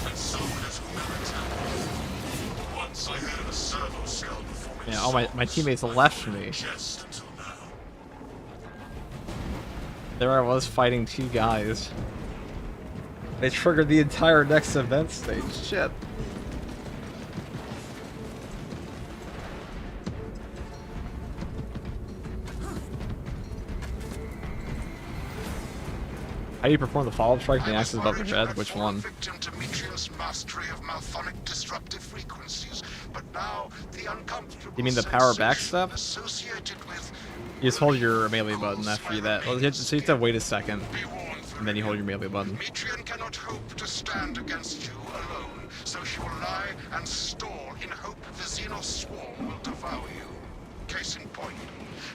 and so does whoever. Once I heard of a servo skull performing. Yeah, all my teammates left me. Just until now. There I was fighting 2 guys. They triggered the entire next event stage. Shit. How do you perform the follow-up strike when the axe is above your head? Which one? Victim to Metrian's mastery of malphonic disruptive frequencies, but now the uncomfortable You mean the power back sensation step? associated with You just hold your melee button after you that. Well, so you have to wait a second, be warned, and then you hold your melee button. Metrian cannot hope to stand against you alone, so she will lie and stall in hope the Xenos swarm will devour you. Case in point,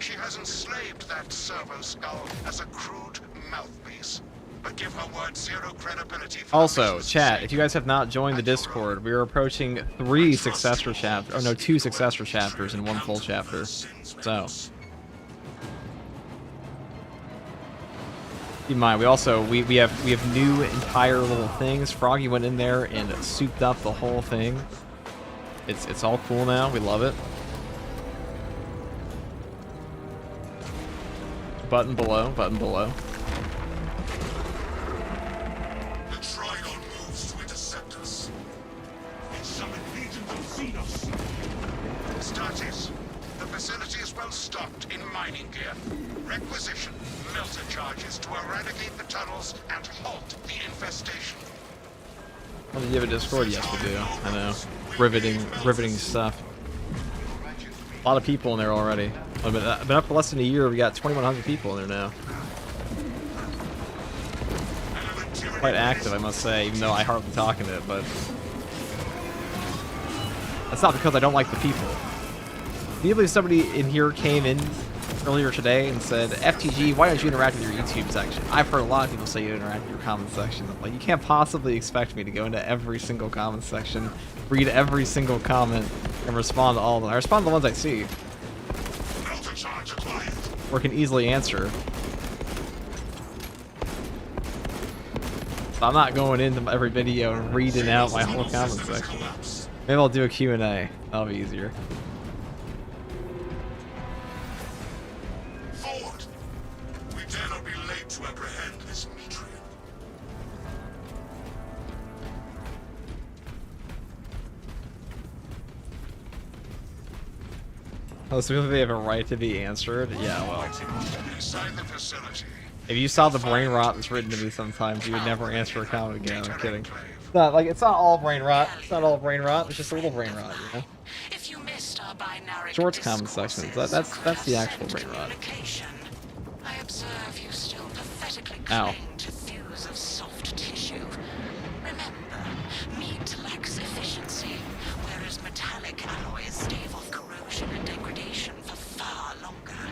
she has enslaved that servo skull as a crude mouthpiece. But give her word zero credibility for Also, chat, if you guys have not joined the Discord, we are approaching 3 successor chapters, or no, 2 successor chapters and 1 full chapter. So, keep in mind, we have new entire little things. Froggy went in there and souped up the whole thing. It's all cool now. We love it. Button below. Button below. The Tridon moves to intercept us. It summoned legions of Xenos. Status. The facility is well stocked in mining gear. Requisition melter charges to eradicate the tunnels and halt the infestation. Oh, do you have a Discord? Yes, we do. I know. Riveting stuff. A lot of people in there already. I've been up for less than a year. We got 2,100 people in there now. Quite active, I must say, even though I hardly talk in it, but that's not because I don't like the people. Do you believe somebody in here came in earlier today and said, FTG, why don't you interact with your YouTube section? I've heard a lot of people say you interact with your comment section. Like, you can't possibly expect me to go into every single comment section, read every single comment, and respond to all of them. I respond to the ones I see, or can easily answer. So I'm not going into every video and reading out my whole comment section. Maybe I'll do a Q&A. That'll be easier. Forward! We dare not be late to apprehend this Metrian. Oh, so they have a right to be answered? Yeah, well. Inside the facility. If you saw the brain rot that's written to me sometimes, you would never answer a comment again. I'm kidding. It's not all brain rot. It's not all brain rot. It's just a little brain rot, you know? If you missed our binary Shorts comment sections. That's the actual brain rot. I observe you still pathetically Ow. cling to thews of soft tissue. Remember, meat lacks efficiency, whereas metallic alloys stave off corrosion and degradation for far longer.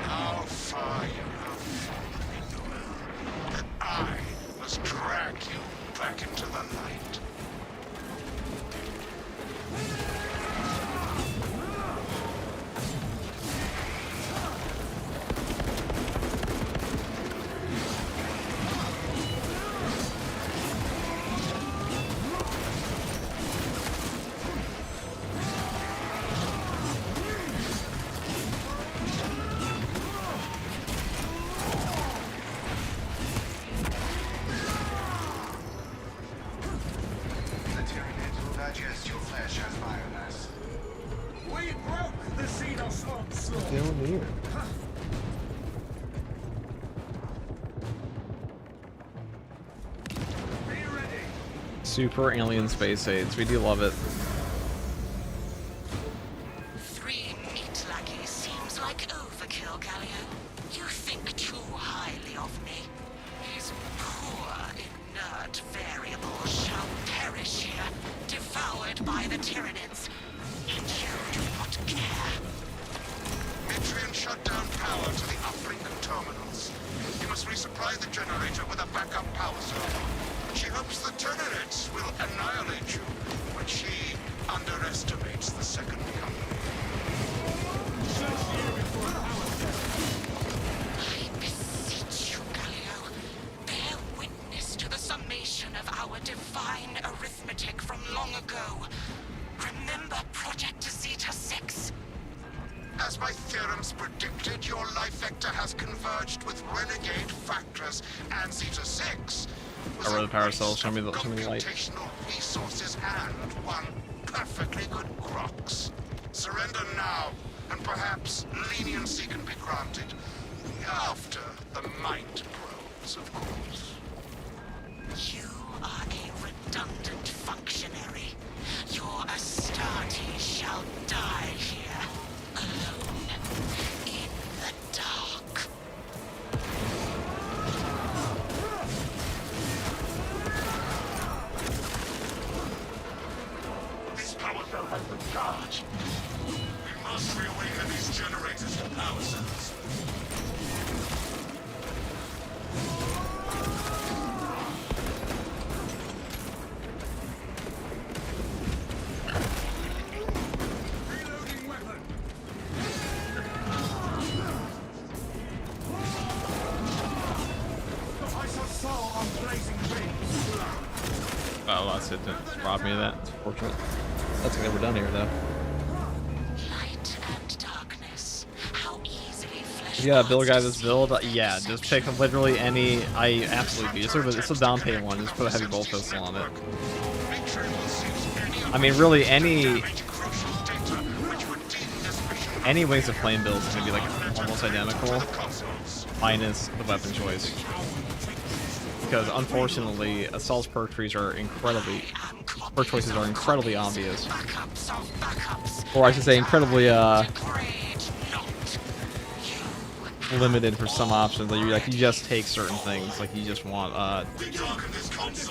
How far you have fallen, Noel, that I must drag you back into the light. The Tyranids will digest your flesh as biomass. We broke the Xenos onslaught. Still near. Be ready. Super alien space aids. We do love it. 3 meat lackeys seems like overkill, Galio. You think too highly of me. These poor, inert variables shall perish here, devoured by the Tyranids. And you do not care. Metrian shut down power to the uplink terminals. You must resupply the generator with a backup power zone. She hopes the Tyranids will annihilate you when she underestimates the second company. I beseech you, Galio, bear witness to the summation of our divine arithmetic from long ago. Remember Project Zeta 6? As my theorems predicted, your life vector has converged with renegade factors and Zeta 6. I wrote the power cells. Show me the light. Computational resources and one perfectly good Crocs. Surrender now, and perhaps leniency can be granted. After the mind probes, of course. You are a redundant functionary. Your Astartes shall die here, alone, in the dark. This power cell has been charged. We must reawaken these generators to power cells. Reloading weapon. I saw Saul on blazing rings. Oh, that's it. Rob me of that. It's fortunate. That's what we're done here, though. Light and darkness. How easily flesh Yeah, build guy parts this build. deceive Yeah, the just pick literally any. I absolutely do. It's a down pay one. Just put a heavy bolt pistol on it. I mean, really, any Wings of Flame build is gonna be like almost identical, minus the weapon choice. Because unfortunately, Assault's perk trees are perk choices are incredibly obvious, backups of backups. or I should say, incredibly Degrade not. You limited for some options. Like you just take certain things. Like you just want.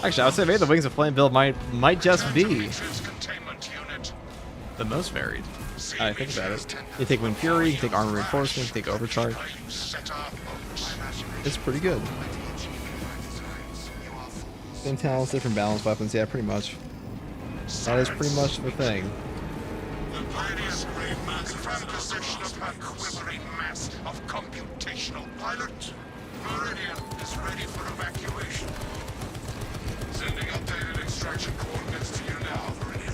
Actually, I would say maybe the Wings of Flame build might just be the most varied. I think about it. You take Wind Fury, you take Armor Reinforcement, you take Overcharge. It's pretty good. Same talents, different balance weapons. Yeah, pretty much. That is pretty much the thing. The Pioneer's grave man's found possession of her quivering mass of computational pilot. Meridian is ready for evacuation. Sending updated extraction coordinates to you now, Meridian.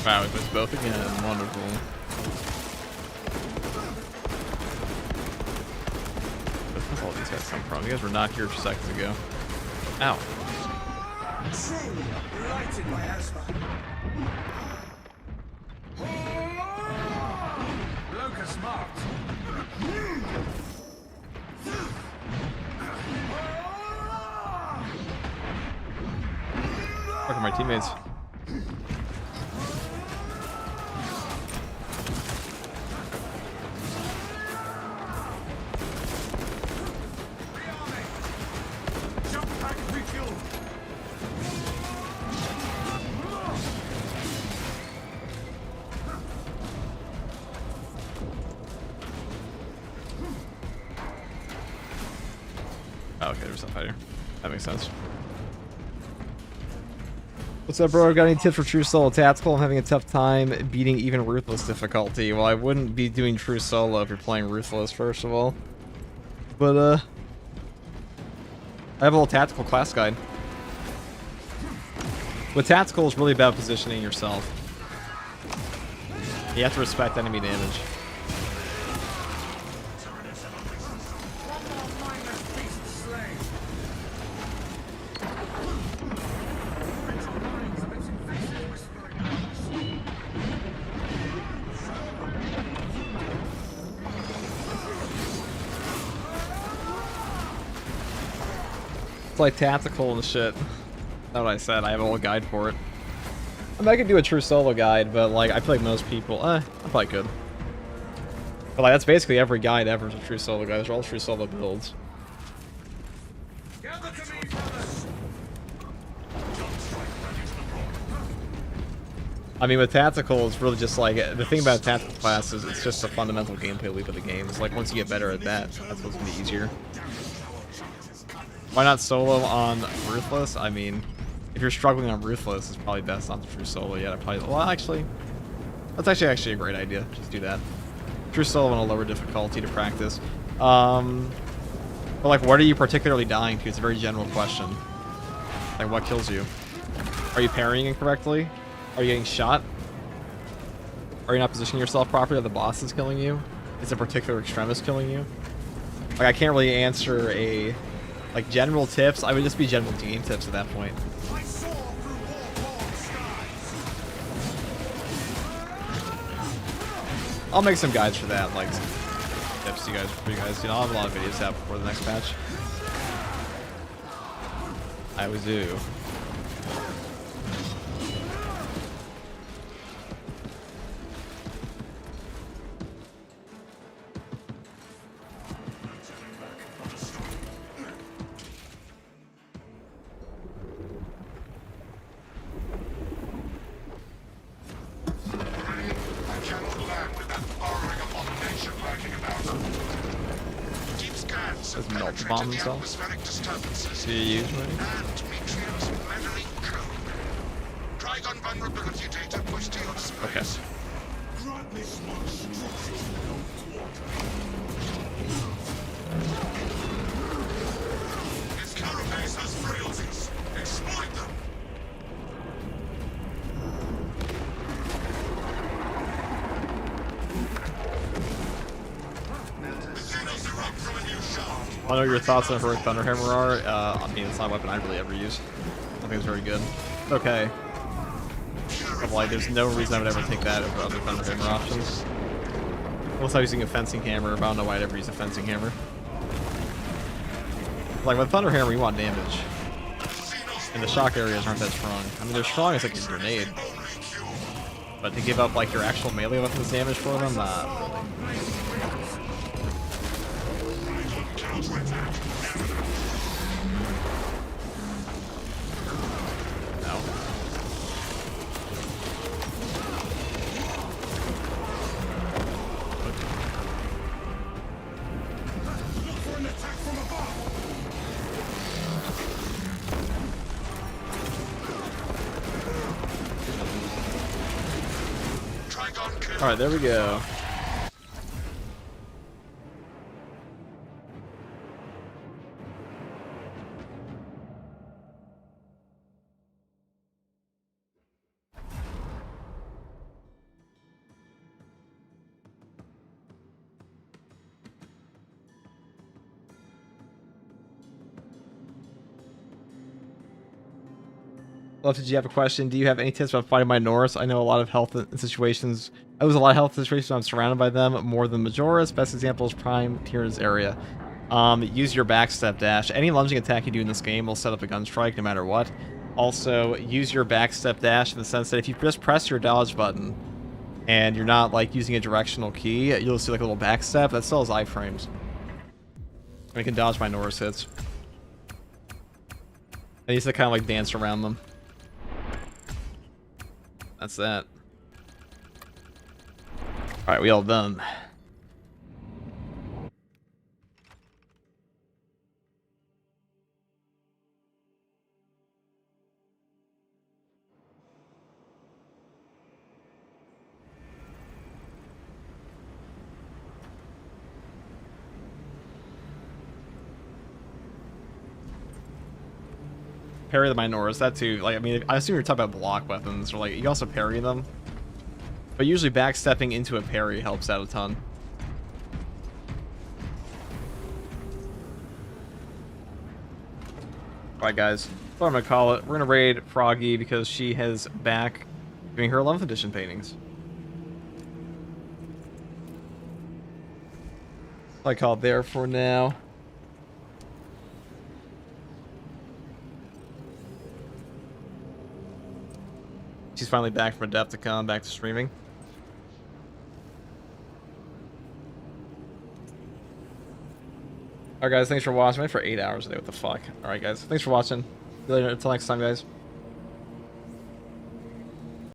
Wow, we missed both again. Wonderful. Where's all these guys come from? You guys were not here 2 seconds ago. Ow. Truly blighted by asthma. Locust marked. Fuck are my teammates? Jump back, refuel. Oh, okay, there's a fighter. That makes sense. What's up, bro? Got any tips for True Solo Tactical? I'm having a tough time beating even Ruthless difficulty. Well, I wouldn't be doing True Solo if you're playing Ruthless, first of all. But, I have a little tactical class guide. But tactical is really about positioning yourself. You have to respect enemy damage. One more mindless beast slain. Minds of its invasive whispering hours. It's like tactical and shit. That's what I said. I have a whole guide for it. I mean, I could do a True Solo guide, but like I feel like most people, I probably could. But like that's basically every guide ever is a True Solo guide. They're all True Solo builds. Gather to me, brothers. I mean, with tactical, it's really just like the thing about tactical class is it's just a fundamental gameplay loop of the game. It's like once you get better at that, that's what's gonna be easier. Why not solo on Ruthless? I mean, if you're struggling on Ruthless, it's probably best not to True Solo yet. Well, actually, that's actually a great idea. Just do that. True Solo on a lower difficulty to practice. But like, what are you particularly dying to? It's a very general question. Like, what kills you? Are you parrying incorrectly? Are you getting shot? Are you not positioning yourself properly? Are the bosses killing you? Is a particular extremist killing you? Like, I can't really answer a like general tips. I would just be general game tips at that point. I soar through war-torn skies. I'll make some guides for that, like some tips for you guys. You know, I'll have a lot of videos out before the next patch. I always do. I cannot land with that burrowing abomination lurking about. Does melt the bomb himself? Do you usually? Okay. Grant this monstrosity no quarter. Its carapace has frailties. Exploit them. The signals erupt from a new shaft. I know your thoughts on Heroic Thunderhammer are. I mean, it's not a weapon I really ever use. I think it's very good. Okay. But, like, there's no reason I would ever take that over other Thunderhammer options. Unless I was using a fencing hammer, but I don't know why I'd ever use a fencing hammer. Like, with Thunderhammer, you want damage. And the shock areas aren't that strong. I mean, they're strong as, like, a grenade. But to give up, like, your actual melee weapons damage for them, not really. No. Look for an attack from above! Alright, there we go. Love, did you have a question? Do you have any tips about fighting my Norse? I know a lot of health situations. I was a lot of health situations when I'm surrounded by them more than Majoris. Best example is Prime Tyr's area. Use your backstep dash. Any lunging attack you do in this game will set up a gun strike no matter what. Also, use your backstep dash in the sense that if you just press your dodge button and you're not like using a directional key, you'll see like a little backstep. That still has iframes. And you can dodge my Norse hits. I used to kind of like dance around them. That's that. Alright, we all done. Parry the Minoras, that too. Like, I mean, I assume you're talking about block weapons, or like, you also parry them. But usually backstepping into a parry helps out a ton. Alright guys, that's what I'm gonna call it. We're gonna raid Froggy because she has back doing her 11th edition paintings. I call it there for now. She's finally back from Adepticon, back to streaming. Alright guys, thanks for watching. I went for 8 hours a day, what the fuck. Alright guys, thanks for watching. See you later. Until next time guys.